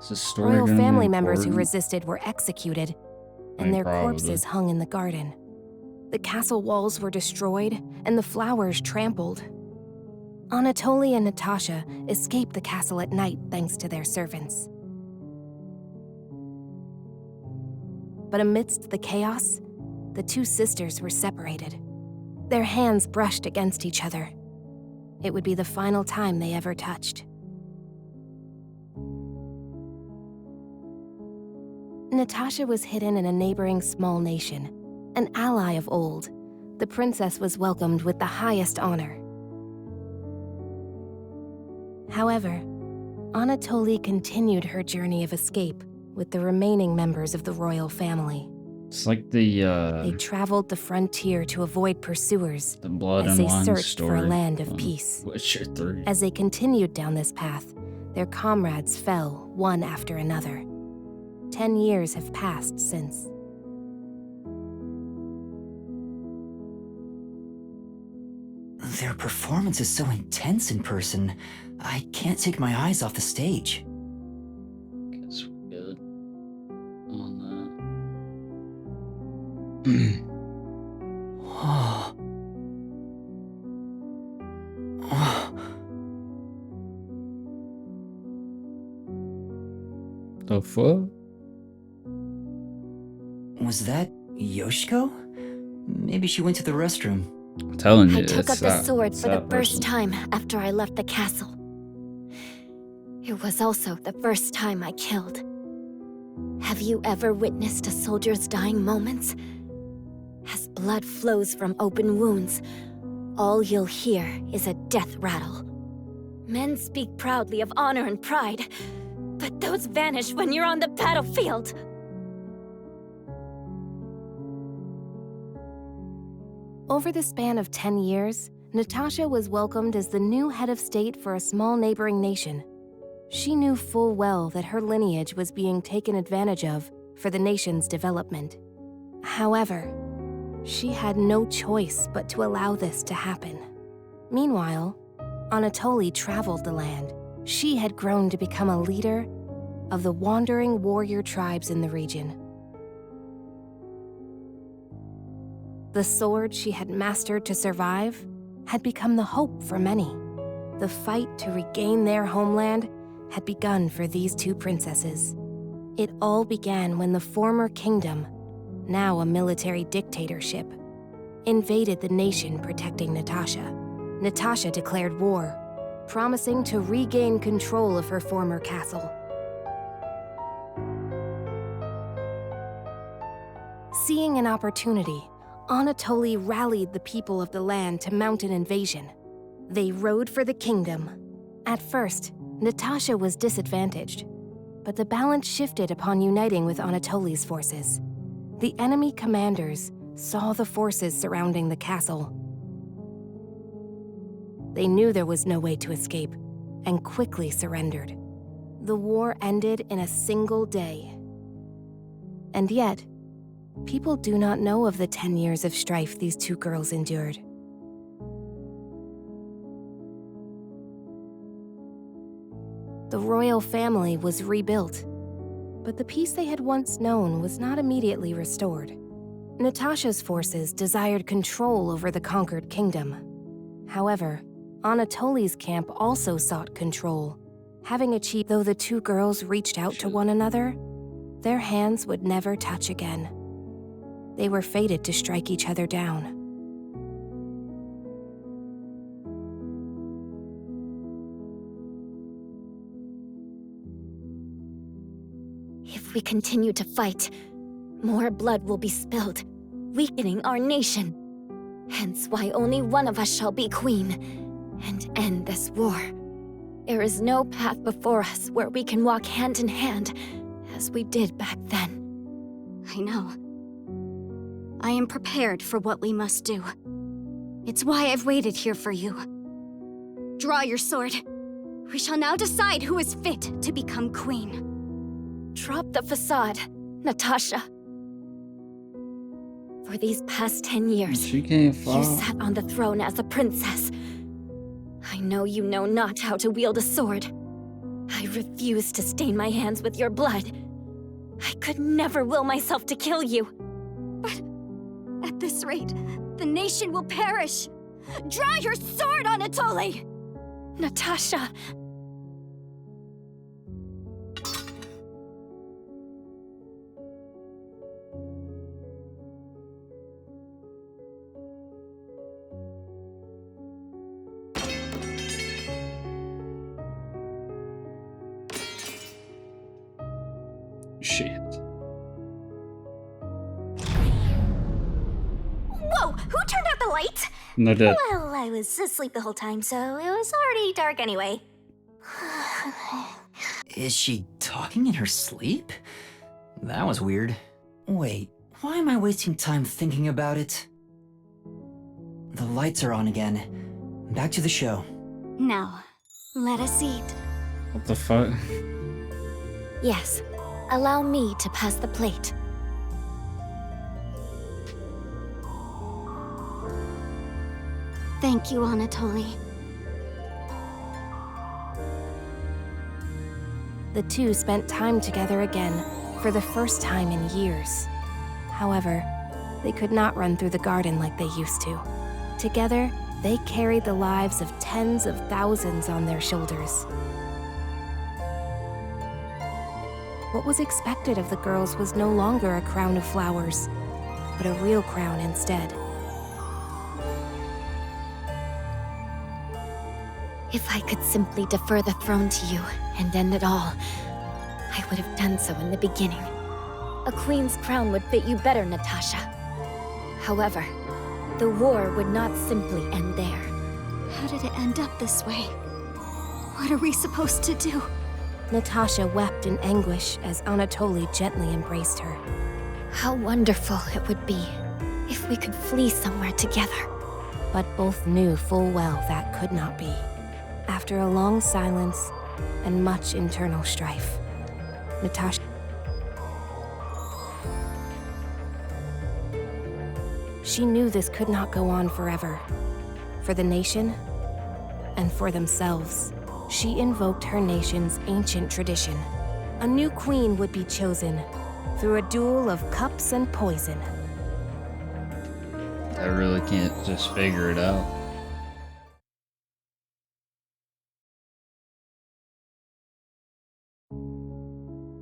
A: Is this story
S: Royal
A: gonna be
S: family members who
A: important?
S: resisted were executed, and
A: mean,
S: their
A: probably.
S: corpses hung in the garden. The castle walls were destroyed, and the flowers trampled. Anatoly and Natasha escaped the castle at night thanks to their servants. But amidst the chaos, the two sisters were separated. Their hands brushed against each other. It would be the final time they ever touched. Natasha was hidden in a neighboring small nation, an ally of old. The princess was welcomed with the highest honor. However, Anatoly continued her journey of escape with the remaining members of the royal family.
A: It's like the
S: They traveled the frontier to avoid pursuers
A: Blood
S: as
A: and
S: they
A: Wine
S: searched
A: story
S: for a land of
A: from
S: peace.
A: Witcher 3.
S: As they continued down this path, their comrades fell one after another. 10 years have passed since.
D: Their performance is so intense in person, I can't take my eyes off the stage.
A: Guess we're good on
D: Oh. Oh.
A: that. The fuck?
D: Was that Yoshiko? Maybe she went to the restroom.
A: I'm telling you,
P: I took up
A: it's
P: the
A: that,
P: sword
A: it's
P: for the
A: that
P: first
A: person.
P: time after I left the castle. It was also the first time I killed. Have you ever witnessed a soldier's dying moments? As blood flows from open wounds, all you'll hear is a death rattle. Men speak proudly of honor and pride, but those vanish when you're on the battlefield.
S: Over the span of 10 years, Natasha was welcomed as the new head of state for a small neighboring nation. She knew full well that her lineage was being taken advantage of for the nation's development. However, she had no choice but to allow this to happen. Meanwhile, Anatoly traveled the land. She had grown to become a leader of the wandering warrior tribes in the region. The sword she had mastered to survive had become the hope for many. The fight to regain their homeland had begun for these two princesses. It all began when the former kingdom, now a military dictatorship, invaded the nation protecting Natasha. Natasha declared war, promising to regain control of her former castle. Seeing an opportunity, Anatoly rallied the people of the land to mount an invasion. They rode for the kingdom. At first, Natasha was disadvantaged, but the balance shifted upon uniting with Anatoly's forces. The enemy commanders saw the forces surrounding the castle. They knew there was no way to escape and quickly surrendered. The war ended in a single day. And yet, people do not know of the 10 years of strife these two girls endured. The royal family was rebuilt, but the peace they had once known was not immediately restored. Natasha's forces desired control over the conquered kingdom. However, Anatoly's camp also sought control. Having achieved, though the two girls reached out to one another, their hands would never touch again. They were fated to strike each other down.
P: If we continue to fight, more blood will be spilled, weakening our nation. Hence why only one of us shall be queen and end this war. There is no path before us where we can walk hand in hand as we did back then.
T: I know. I am prepared for what we must do. It's why I've waited here for you. Draw your sword. We shall now decide who is fit to become queen.
F: Drop the facade, Natasha. For these past 10 years,
A: She can't fly.
F: you sat on the throne as a princess. I know you know not how to wield a sword. I refuse to stain my hands with your blood. I could never will myself to kill you.
T: But at this rate, the nation will perish. Draw your sword, Anatoly!
F: Natasha.
A: Shit.
F: Whoa! Who turned out the lights?
A: No dead.
F: Well, I was asleep the whole time, so it was already dark anyway.
D: Is she talking in her sleep? That was weird. Wait, why am I wasting time thinking about it? The lights are on again. Back to the show.
T: Now, let us eat.
A: What the fuck?
F: Yes, allow me to pass the plate.
T: Thank you, Anatoly.
S: The two spent time together again, for the first time in years. However, they could not run through the garden like they used to. Together, they carried the lives of tens of thousands on their shoulders. What was expected of the girls was no longer a crown of flowers, but a real crown instead.
F: If I could simply defer the throne to you and end it all, I would have done so in the beginning. A queen's crown would fit you better, Natasha. However, the war would not simply end there.
T: How did it end up this way? What are we supposed to do?
S: Natasha wept in anguish as Anatoly gently embraced her.
F: How wonderful it would be if we could flee somewhere together.
S: But both knew full well that could not be. After a long silence and much internal strife, Natasha... She knew this could not go on forever. For the nation, and for themselves, she invoked her nation's ancient tradition. A new queen would be chosen through a duel of cups and poison.
A: I really can't just figure it out.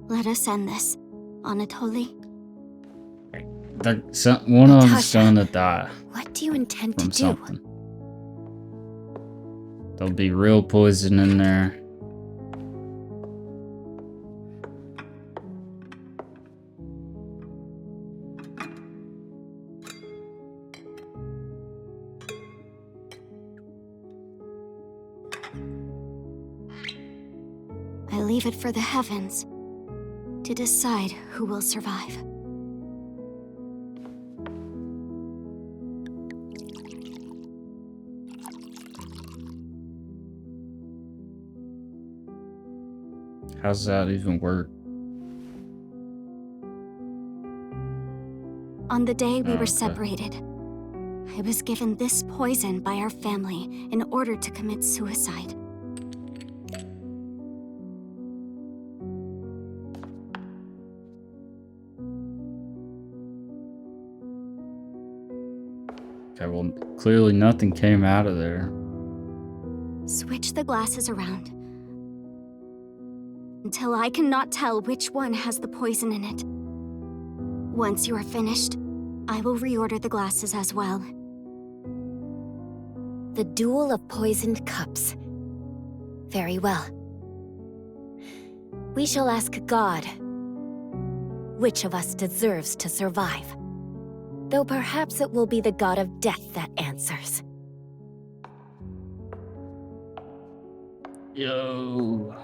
T: Let us end this, Anatoly.
A: One of them's gonna die.
F: What do you intend to
A: From
F: do?
A: something. There'll be real poison in there.
T: I leave it for the heavens to decide who will survive.
A: How's that even work?
T: On the day we were
A: Okay.
T: separated, I was given this poison by our family in order to commit suicide.
A: Okay, well, clearly nothing came out of there.
T: Switch the glasses around until I cannot tell which one has the poison in it. Once you are finished, I will reorder the glasses as well.
F: The duel of poisoned cups. Very well. We shall ask God which of us deserves to survive. Though perhaps it will be the god of death that answers.
A: Yo.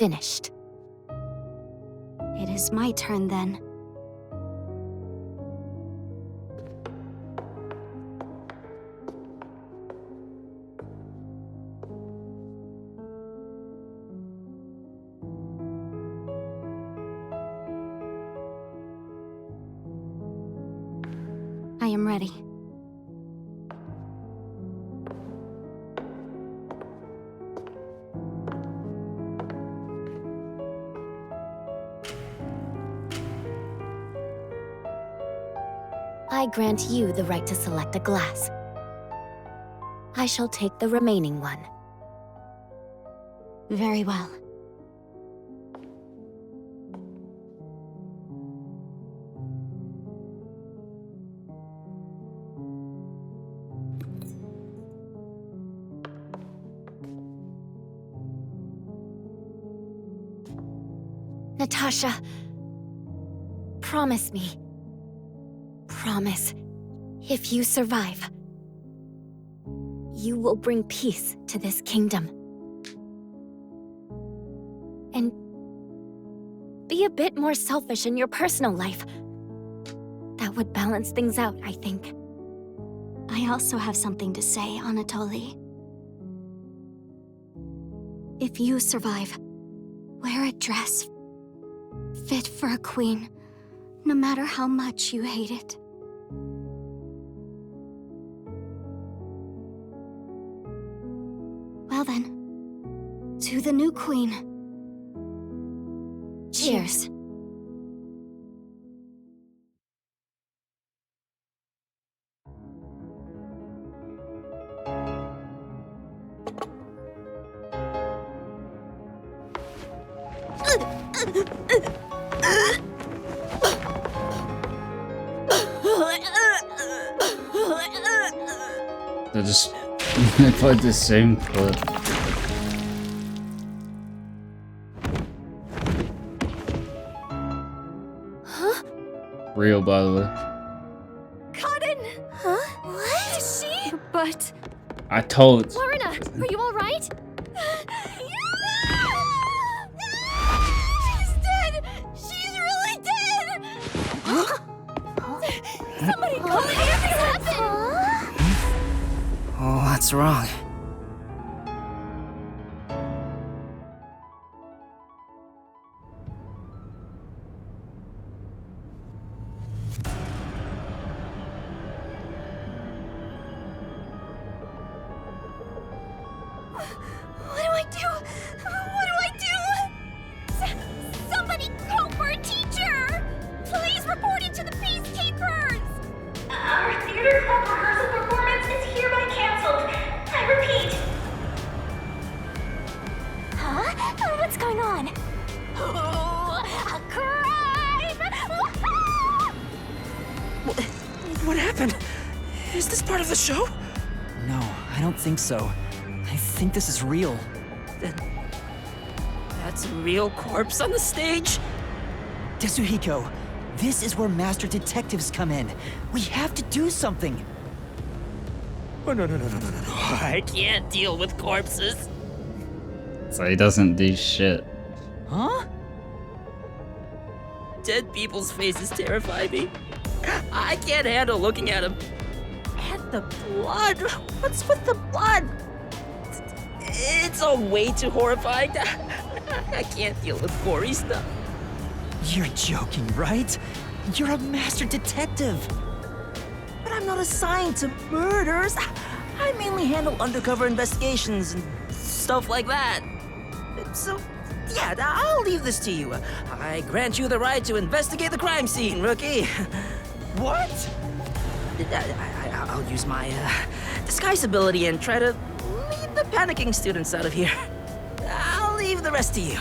T: finished. It is my turn then. I am ready. I grant you the right to select a glass. I shall take the remaining one. Very well. Natasha, promise me. Promise, if you survive, you will bring peace to this kingdom. And be a bit more selfish in your personal life. That would balance things out, I think. I also have something to say, Anatoly. If you survive, wear a dress fit for a queen, no matter how much you hate it. Well then, to the new queen. Cheers.
A: They just they played the same clip.
T: Huh?
A: Real, by the way.
T: Cotton! Huh? What? Is she? But...
A: I told.
T: Lorna, are you alright? She's dead! She's really dead! Somebody call an ambulance!
J: Oh, what's wrong?
T: What do I do? What do I do? Somebody call for a teacher! Please report it to the Peacekeepers!
R: Our theater club rehearsal performance is hereby canceled. I repeat.
T: Huh? What's going on? Oh, a crime!
J: What happened? Is this part of the show?
G: No, I don't think so. I think this is real.
J: That's a real corpse on the stage?
G: Tetsuhiko, this is where master detectives come in. We have to do something.
J: Oh, no. I can't deal with corpses.
A: So he doesn't do shit.
G: Huh?
J: Dead people's faces terrify me. I can't handle looking at them. And the blood. What's with the blood? It's all way too horrifying. I can't deal with gory stuff.
G: You're joking, right? You're a master detective.
J: But I'm not assigned to murders. I mainly handle undercover investigations and stuff like that. So, yeah, I'll leave this to you. I grant you the right to investigate the crime scene, rookie.
G: What?
J: I'll use my disguise ability and try to lead the panicking students out of here. I'll leave the rest to you.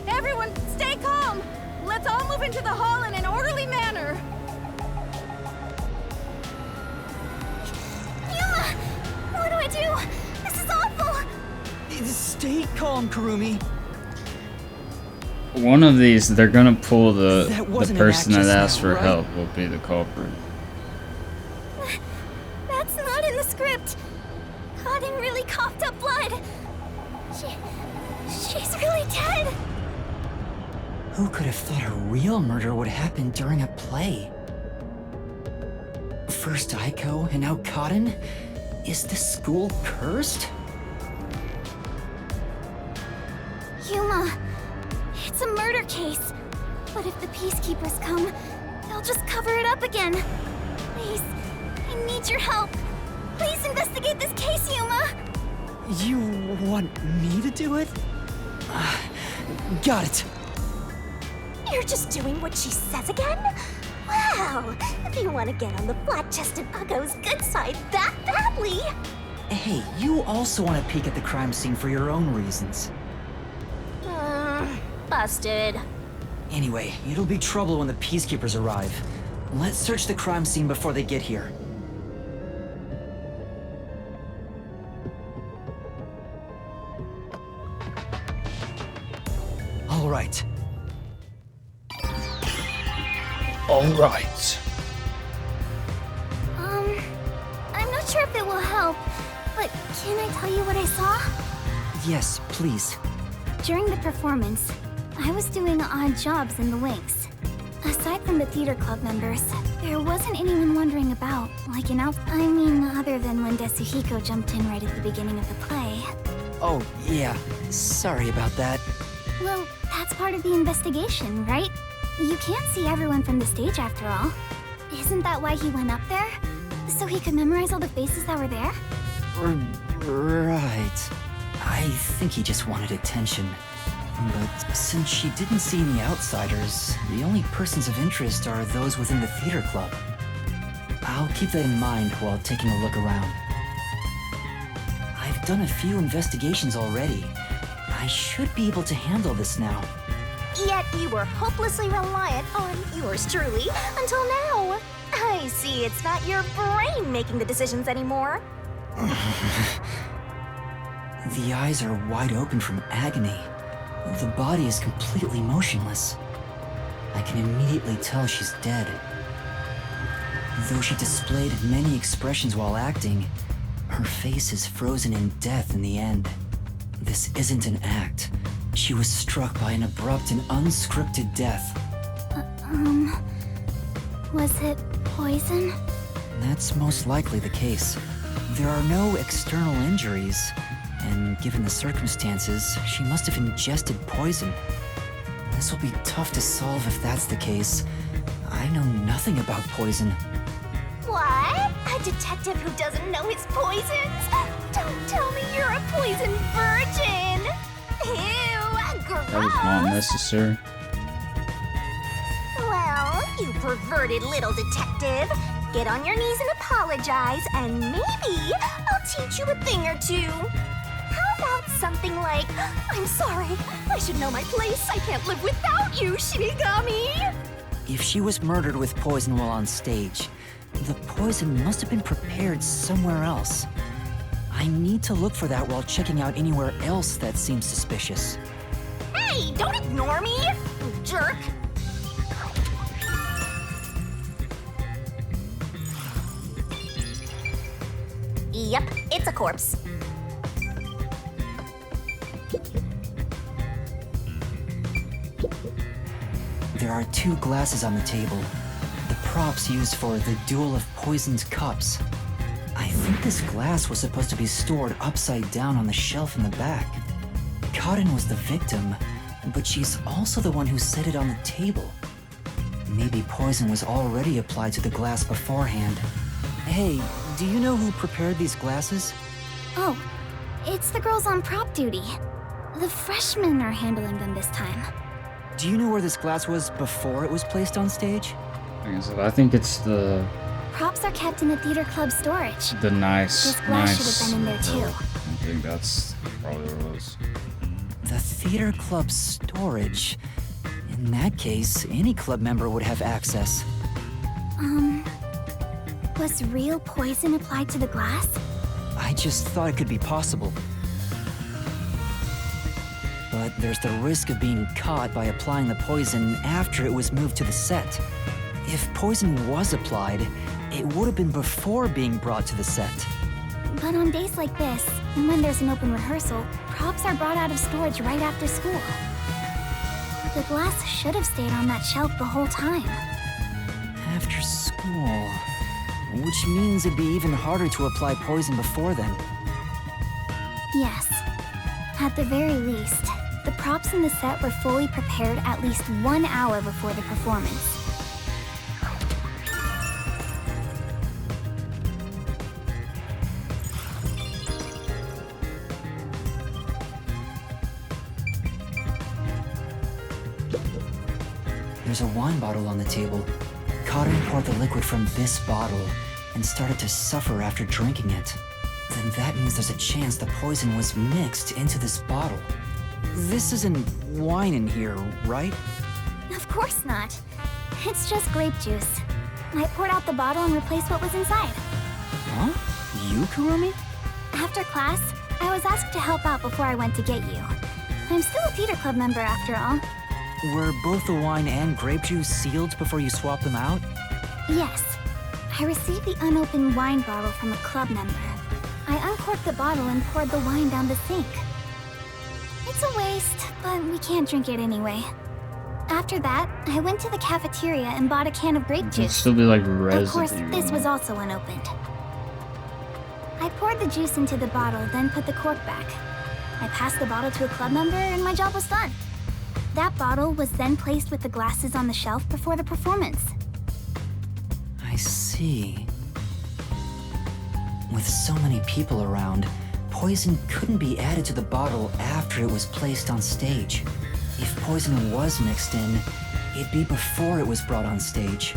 T: Everyone, stay calm! Let's all move into the hall in an orderly manner! Yuma! What do I do? This is awful!
G: Stay calm, Kurumi.
A: One of these, they're gonna pull the
G: wasn't
A: person
G: an
A: that
G: act
A: asked
G: just
A: for
G: now, right?
A: help will be the culprit.
T: That's not in the script! Cotton really coughed up blood!
F: She's really dead.
D: Who could have thought a real murder would happen during a play? First Aiko and now Cotton? Is the school cursed?
F: Yuma, it's a murder case. But if the Peacekeepers come, they'll just cover it up again. Please, I need your help. Please investigate this case, Yuma.
D: You want me to do it? Got it.
F: You're just doing what she says again? Well, if you want to get on the flat-chested Uggo's good side that badly.
D: Hey, you also want to peek at the crime scene for your own reasons.
F: Busted.
D: Anyway, it'll be trouble when the Peacekeepers arrive. Let's search the crime scene before they get here. All right.
A: All right.
F: I'm not sure if it will help, but can I tell you what I saw?
D: Yes, please.
F: During the performance, I was doing odd jobs in the wings. Aside from the theater club members, there wasn't anyone wandering about, like other than when Desuhiko jumped in right at the beginning of the play.
D: Oh, yeah. Sorry about that.
F: Well, that's part of the investigation, right? You can't see everyone from the stage after all. Isn't that why he went up there? So he could memorize all the faces that were there?
D: Right. I think he just wanted attention. But since she didn't see any outsiders, the only persons of interest are those within the theater club. I'll keep that in mind while taking a look around. I've done a few investigations already. I should be able to handle this now.
F: Yet you were hopelessly reliant on yours truly until now. I see it's not your brain making the decisions anymore.
D: The eyes are wide open from agony. The body is completely motionless. I can immediately tell she's dead. Though she displayed many expressions while acting, her face is frozen in death in the end. This isn't an act. She was struck by an abrupt and unscripted death.
F: Was it poison?
D: That's most likely the case. There are no external injuries, and given the circumstances, she must have ingested poison. This will be tough to solve if that's the case. I know nothing about poison.
F: What? A detective who doesn't know his poisons? Don't tell me you're a poison virgin! Ew, gross!
A: That was not necessary.
F: Well, you perverted little detective. Get on your knees and apologize, and maybe I'll teach you a thing or two. How about something like, I'm sorry, I should know my place. I can't live without you, Shinigami.
D: If she was murdered with poison while on stage, the poison must have been prepared somewhere else. I need to look for that while checking out anywhere else that seems suspicious.
F: Hey, don't ignore me, you jerk. Yep, it's a corpse.
D: There are 2 glasses on the table. The props used for the duel of poisoned cups. I think this glass was supposed to be stored upside down on the shelf in the back. Cotton was the victim, but she's also the one who set it on the table. Maybe poison was already applied to the glass beforehand. Hey, do you know who prepared these glasses?
F: Oh, it's the girls on prop duty. The freshmen are handling them this time.
D: Do you know where this glass was before it was placed on stage?
A: Like I said, I think it's the
F: Props are kept in the theater club storage.
A: nice.
F: This glass should have been in there too.
A: I think that's probably what it was.
D: The theater club storage? In that case, any club member would have access.
F: Was real poison applied to the glass?
D: I just thought it could be possible. But there's the risk of being caught by applying the poison after it was moved to the set. If poison was applied, it would have been before being brought to the set.
F: But on days like this, and when there's an open rehearsal, props are brought out of storage right after school. The glass should have stayed on that shelf the whole time.
D: After school. Which means it'd be even harder to apply poison before then.
F: Yes. At the very least, the props in the set were fully prepared at least 1 hour before the performance.
D: There's a wine bottle on the table. Cotton poured the liquid from this bottle and started to suffer after drinking it. Then that means there's a chance the poison was mixed into this bottle. This isn't wine in here, right?
F: Of course not. It's just grape juice. I poured out the bottle and replaced what was inside.
D: Huh? You, Kurumi?
F: After class, I was asked to help out before I went to get you. I'm still a theater club member after all.
D: Were both the wine and grape juice sealed before you swapped them out?
F: Yes. I received the unopened wine bottle from a club member. I uncorked the bottle and poured the wine down the sink. It's a waste, but we can't drink it anyway. After that, I went to the cafeteria and bought a can of grape
A: It'd
F: juice.
A: still be like residue.
F: Of course, this was also unopened. I poured the juice into the bottle, then put the cork back. I passed the bottle to a club member and my job was done. That bottle was then placed with the glasses on the shelf before the performance.
D: I see. With so many people around, poison couldn't be added to the bottle after it was placed on stage. If poison was mixed in, it'd be before it was brought on stage.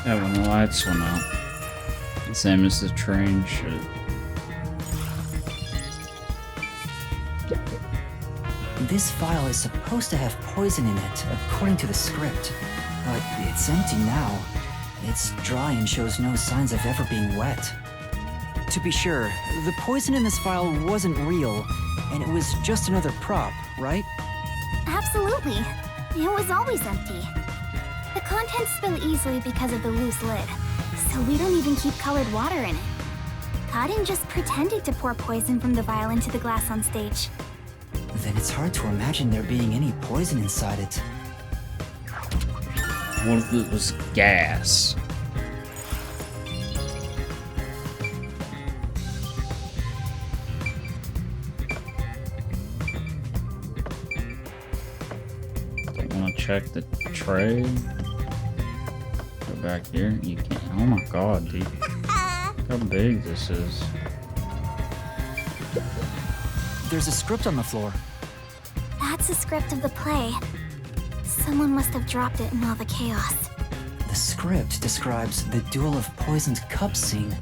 A: Yeah, when the lights went out. Same as the train shit.
D: This file is supposed to have poison in it, according to the script. But it's empty now. It's dry and shows no signs of ever being wet. To be sure, the poison in this file wasn't real, and it was just another prop, right?
F: Absolutely. It was always empty. The contents spill easily because of the loose lid, so we don't even keep colored water in it. Cotton just pretended to pour poison from the vial into the glass on stage.
D: Then it's hard to imagine there being any poison inside it.
A: What if it was gas? Don't want to check the tray. Go back here. You can't. Oh my god, dude. Look how big this is.
D: There's a script on the floor.
F: That's the script of the play. Someone must have dropped it in all the chaos.
D: The script describes the Duel of Poisoned Cups scene.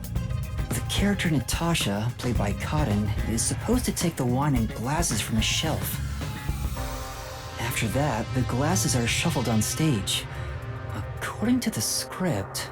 D: The character Natasha, played by Cotton, is supposed to take the wine and glasses from a shelf. After that, the glasses are shuffled on stage. According to the script...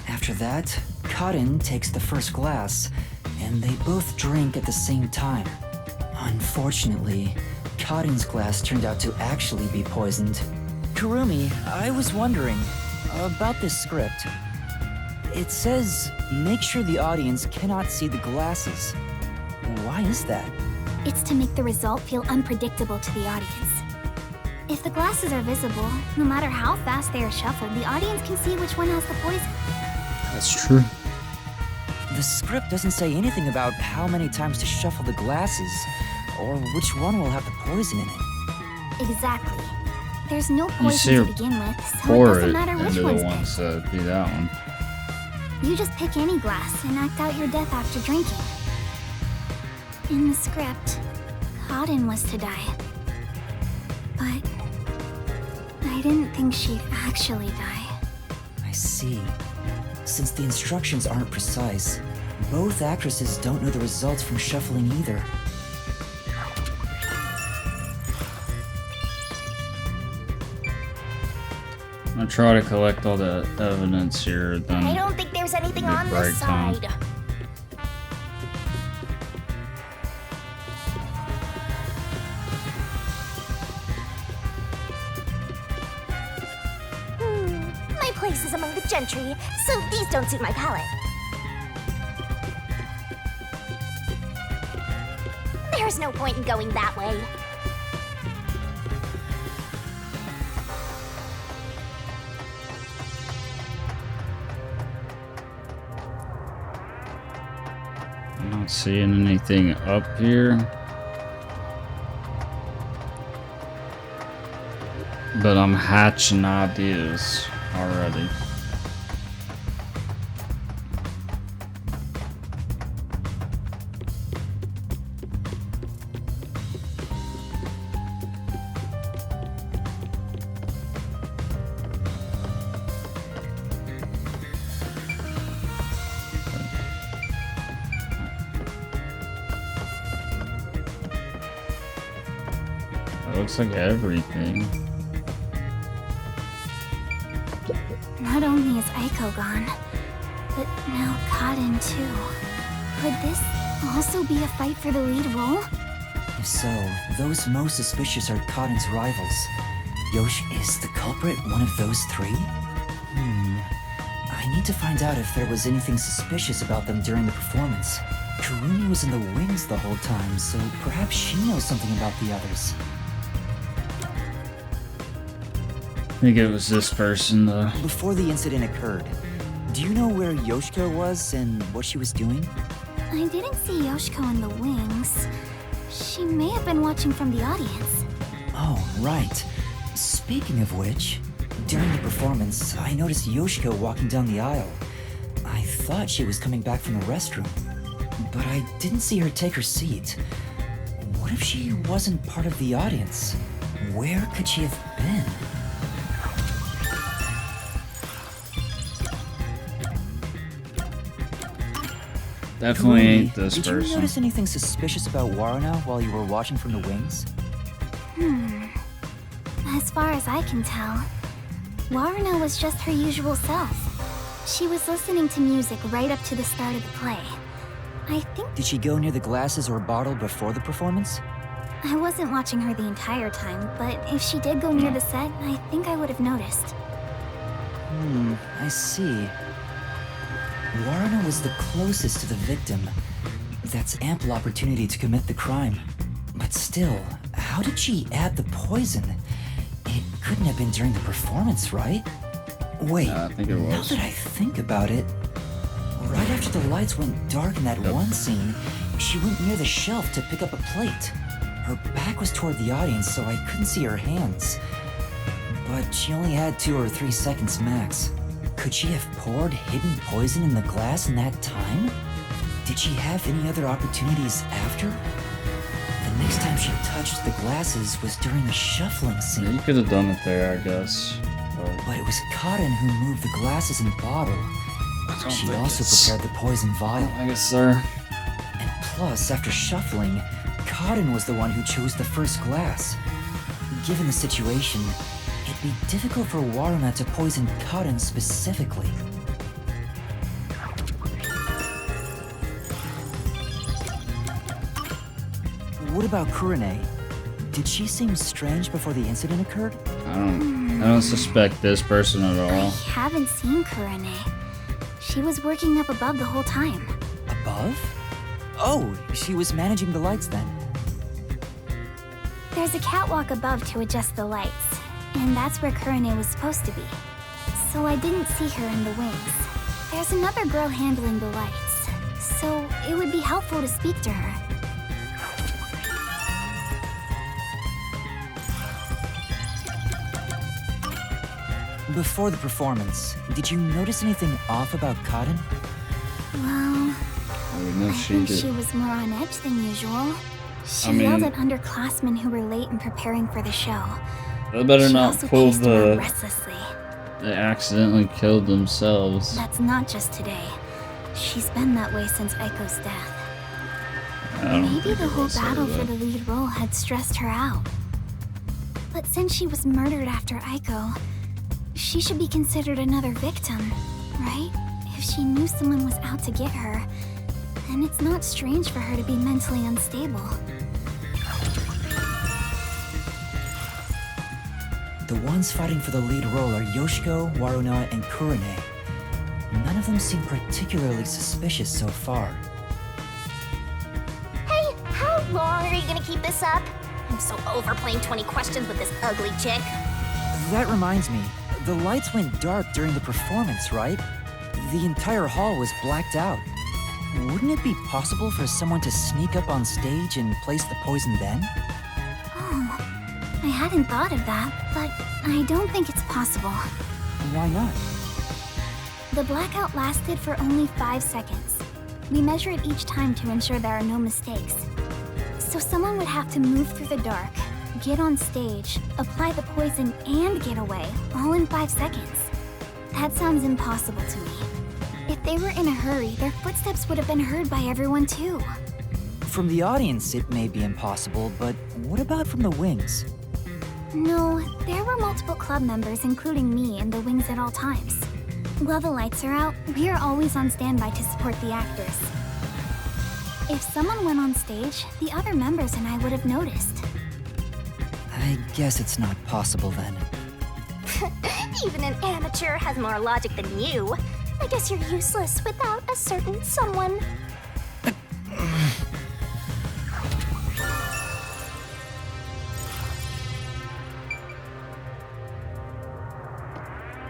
D: After that, Cotton takes the first glass, and they both drink at the same time. Unfortunately, Cotton's glass turned out to actually be poisoned. Kurumi, I was wondering about this script. It says, make sure the audience cannot see the glasses. Why is that?
F: It's to make the result feel unpredictable to the audience. If the glasses are visible, no matter how fast they are shuffled, the audience can see which one has the poison.
A: That's true.
D: The script doesn't say anything about how many times to shuffle the glasses, or which one will have the poison in it.
F: Exactly. There's no
A: You see
F: poison
A: her
F: to begin with, so it
A: pour
F: doesn't
A: it
F: matter which
A: into
F: one's
A: the ones that be that one.
F: You just pick any glass and act out your death after drinking. In the script, Cotton was to die. But I didn't think she'd actually die.
D: I see. Since the instructions aren't precise, both actresses don't know the results from shuffling either.
A: I'm gonna try to collect all the evidence here, then
F: I don't think there's anything
A: get
F: on
A: break
F: this
A: time.
F: side. places among the gentry, so these don't suit my palate. There's no point in going that way.
A: I'm not seeing anything up here. But I'm hatching ideas already. That looks like everything.
F: Not only is Aiko gone, but now Kaden too. Could this also be a fight for the lead role?
D: If so, those most suspicious are Kaden's rivals. Yosh is the culprit one of those three? I need to find out if there was anything suspicious about them during the performance. Karumi was in the wings the whole time, so perhaps she knows something about the others.
A: I think it was this person, though.
D: Before the incident occurred, do you know where Yoshiko was and what she was doing?
F: I didn't see Yoshiko in the wings. She may have been watching from the audience.
D: Oh, right. Speaking of which, during the performance, I noticed Yoshiko walking down the aisle. I thought she was coming back from the restroom, but I didn't see her take her seat. What if she wasn't part of the audience? Where could she have been?
A: Definitely ain't this
D: Did
A: person.
D: you notice anything suspicious about Waruna while you were watching from the wings?
F: As far as I can tell, Waruna was just her usual self. She was listening to music right up to the start of the play. I think
D: Did she go near the glasses or bottle before the performance?
F: I wasn't watching her the entire time, but if she did go near the set, I think I would have noticed.
D: I see. Waruna was the closest to the victim. That's ample opportunity to commit the crime. But still, how did she add the poison? It couldn't have been during the performance, right? Wait,
A: I think it
D: now
A: was.
D: that I think about it, right after the lights went dark in that one scene, she went near the shelf to pick up a plate. Her back was toward the audience, so I couldn't see her hands. But she only had 2 or 3 seconds max. Could she have poured hidden poison in the glass in that time? Did she have any other opportunities after? The next time she touched the glasses was during the shuffling scene.
A: You could have done it there, I guess.
D: But it was Kaden who moved the glasses and bottle. She
A: think
D: also
A: it's-
D: prepared the poison vial.
A: I guess, sir.
D: And plus, after shuffling, Kaden was the one who chose the first glass. Given the situation, it'd be difficult for Waruna to poison Kaden specifically. What about Kurine? Did she seem strange before the incident occurred?
A: I don't suspect this person at
F: I
A: all.
F: haven't seen Kurane. She was working up above the whole time.
D: Above? Oh, she was managing the lights then.
F: There's a catwalk above to adjust the lights, and that's where Kurane was supposed to be. So I didn't see her in the wings. There's another girl handling the lights, so it would be helpful to speak to her.
D: Before the performance, did you notice anything off about Kaden?
F: Well,
A: No,
F: I
A: she
F: think
A: did.
F: she was more on edge than usual. She
A: I mean-
F: yelled at underclassmen who were late in preparing for the show.
A: They better
F: She
A: not
F: also
A: pull
F: paced around
A: the.
F: restlessly.
A: They accidentally killed themselves.
F: That's not just today. She's been that way since Aiko's death.
A: I don't
F: Maybe
A: think
F: the
A: it
F: whole
A: will say
F: battle for
A: that.
F: the lead role had stressed her out. But since she was murdered after Aiko, she should be considered another victim, right? If she knew someone was out to get her, then it's not strange for her to be mentally unstable.
D: The ones fighting for the lead role are Yoshiko, Waruna, and Kurane. None of them seem particularly suspicious so far.
F: Hey, how long are you gonna keep this up? I'm so over playing 20 questions with this ugly chick.
D: That reminds me, the lights went dark during the performance, right? The entire hall was blacked out. Wouldn't it be possible for someone to sneak up on stage and place the poison then?
F: Oh, I hadn't thought of that, but I don't think it's possible.
D: Why not?
F: The blackout lasted for only 5 seconds. We measure it each time to ensure there are no mistakes. So someone would have to move through the dark, get on stage, apply the poison, and get away, all in 5 seconds. That sounds impossible to me. If they were in a hurry, their footsteps would have been heard by everyone too.
D: From the audience, it may be impossible, but what about from the wings?
F: No, there were multiple club members, including me, in the wings at all times. While the lights are out, we are always on standby to support the actors. If someone went on stage, the other members and I would have noticed.
D: I guess it's not possible then.
F: Even an amateur has more logic than you. I guess you're useless without a certain someone.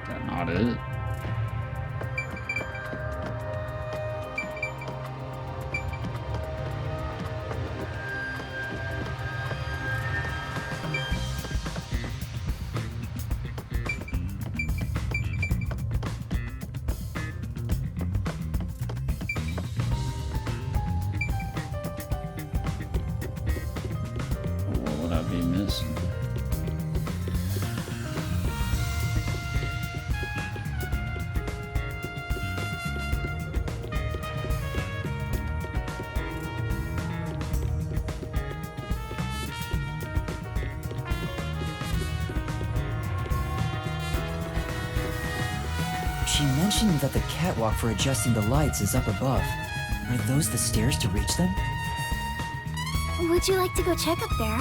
A: That's not it. What would I be missing?
D: She mentioned that the catwalk for adjusting the lights is up above. Are those the stairs to reach them?
F: Would you like to go check up there?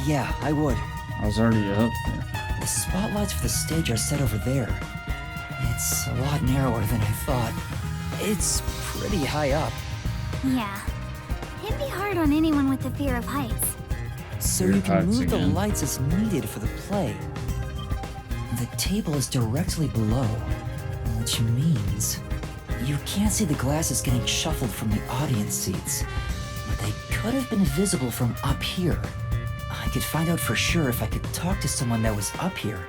D: Yeah, I would.
A: I was already up there.
D: The spotlights for the stage are set over there. It's a lot narrower than I thought. It's pretty high up.
F: Yeah. It'd be hard on anyone with the fear of heights.
D: So you can
A: Heights
D: move the
A: again.
D: lights as needed for the play. The table is directly below, which means you can't see the glasses getting shuffled from the audience seats, but they could have been visible from up here. I could find out for sure if I could talk to someone that was up here.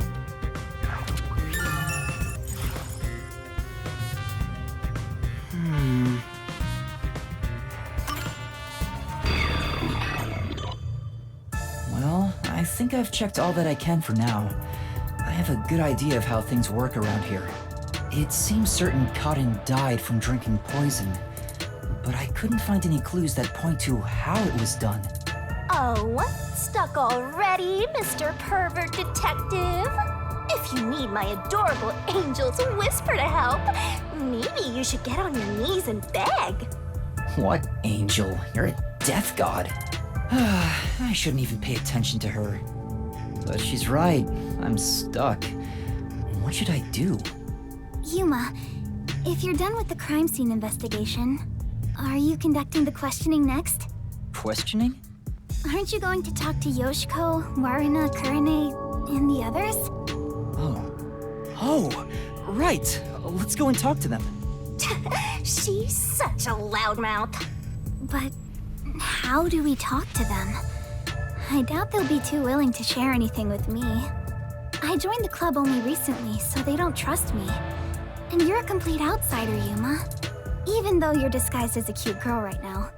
D: Well, I think I've checked all that I can for now. I have a good idea of how things work around here. It seems certain Cotton died from drinking poison, but I couldn't find any clues that point to how it was done.
F: Oh, stuck already, Mr. Pervert Detective? If you need my adorable angel to whisper to help, maybe you should get on your knees and beg.
D: What angel? You're a death god. I shouldn't even pay attention to her. But she's right. I'm stuck. What should I do?
F: Yuma, if you're done with the crime scene investigation, are you conducting the questioning next?
D: Questioning?
F: Aren't you going to talk to Yoshiko, Waruna, Kurane, and the others?
D: Oh, right. Let's go and talk to them.
F: She's such a loudmouth. But how do we talk to them? I doubt they'll be too willing to share anything with me. I joined the club only recently, so they don't trust me. And you're a complete outsider, Yuma. Even though you're disguised as a cute girl right now.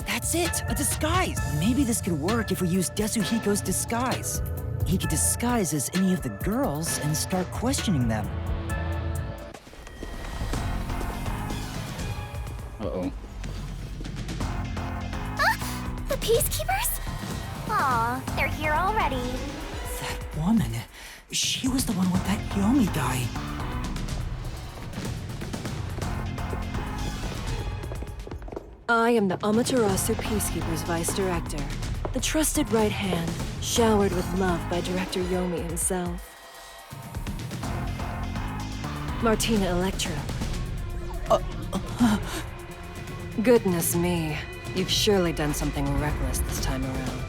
D: That's it! A disguise! Maybe this could work if we use Desuhiko's disguise. He could disguise as any of the girls and start questioning them.
A: Uh-oh.
F: The Peacekeepers? Aw, they're here already.
D: That woman, she was the one with that Yomi guy.
N: I am the Amaterasu Peacekeepers Vice Director. The trusted right hand, showered with love by Director Yomi himself. Martina Electro. Goodness me, you've surely done something reckless this time around.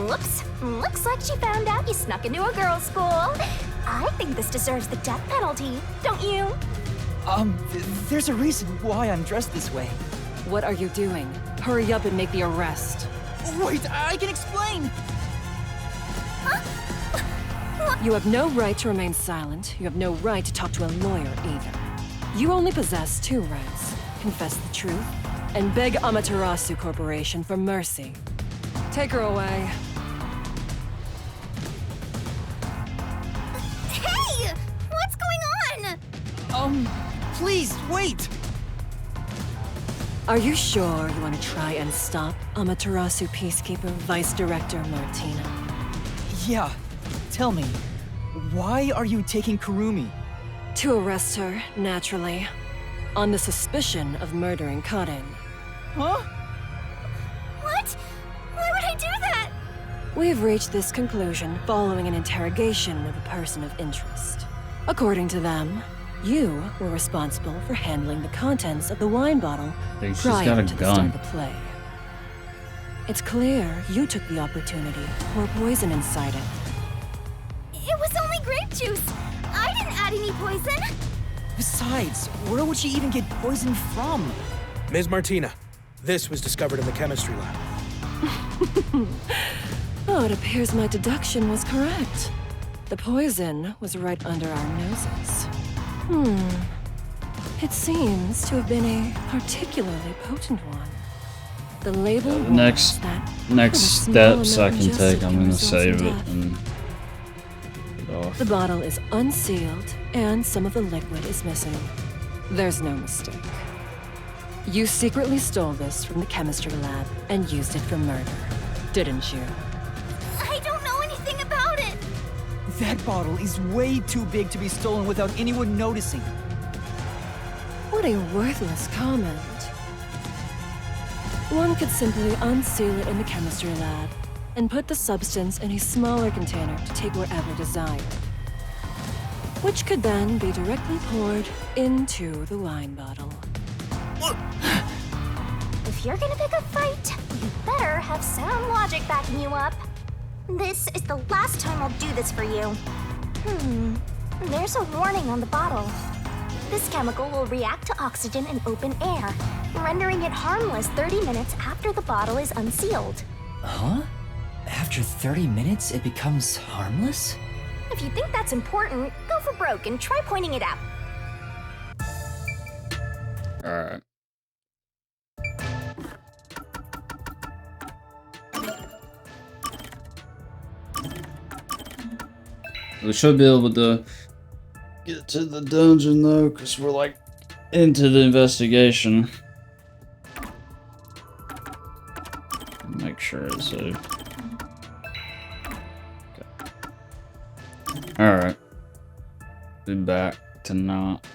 F: Whoops. Looks like she found out you snuck into a girls' school. I think this deserves the death penalty, don't you?
G: There's a reason why I'm dressed this way.
N: What are you doing? Hurry up and make the arrest.
G: Wait, I can explain!
N: You have no right to remain silent. You have no right to talk to a lawyer, either. You only possess two rights. Confess the truth, and beg Amaterasu Corporation for mercy. Take her away.
F: Hey! What's going on?
G: Please, wait!
N: Are you sure you want to try and stop Amaterasu Peacekeeper Vice Director Martina?
G: Yeah, tell me, why are you taking Kurumi?
N: To arrest her, naturally. On the suspicion of murdering Kaden.
G: Huh?
F: What? Why would I do that?
N: We've reached this conclusion following an interrogation of a person of interest. According to them, you were responsible for handling the contents of the wine bottle
A: She's
N: prior
A: got a
N: to the start
A: gun.
N: of the play. It's clear you took the opportunity to pour poison inside it.
F: It was only grape juice. I didn't add any poison.
G: Besides, where would she even get poison from?
U: Ms. Martina, this was discovered in the chemistry lab.
N: Oh, it appears my deduction was correct. The poison was right under our noses. It seems to have been a particularly potent one. The label warns
A: Next
N: that
A: next
N: with a small
A: steps I
N: amount
A: can
N: ingested
A: take, I'm gonna
N: result in
A: save it
N: death.
A: and get off.
N: The bottle is unsealed, and some of the liquid is missing. There's no mistake. You secretly stole this from the chemistry lab and used it for murder, didn't you?
F: I don't know anything about it.
G: That bottle is way too big to be stolen without anyone noticing.
N: What a worthless comment. One could simply unseal it in the chemistry lab and put the substance in a smaller container to take wherever desired, which could then be directly poured into the wine bottle.
F: If you're gonna pick a fight, you better have sound logic backing you up. This is the last time I'll do this for you. There's a warning on the bottle. This chemical will react to oxygen in open air, rendering it harmless 30 minutes after the bottle is unsealed.
D: Huh? After 30 minutes, it becomes harmless?
F: If you think that's important, go for broke and try pointing it out.
A: Alright. We should be able to get to the dungeon though, because we're like into the investigation. Make sure it's saved. Okay. Alright. Be back to not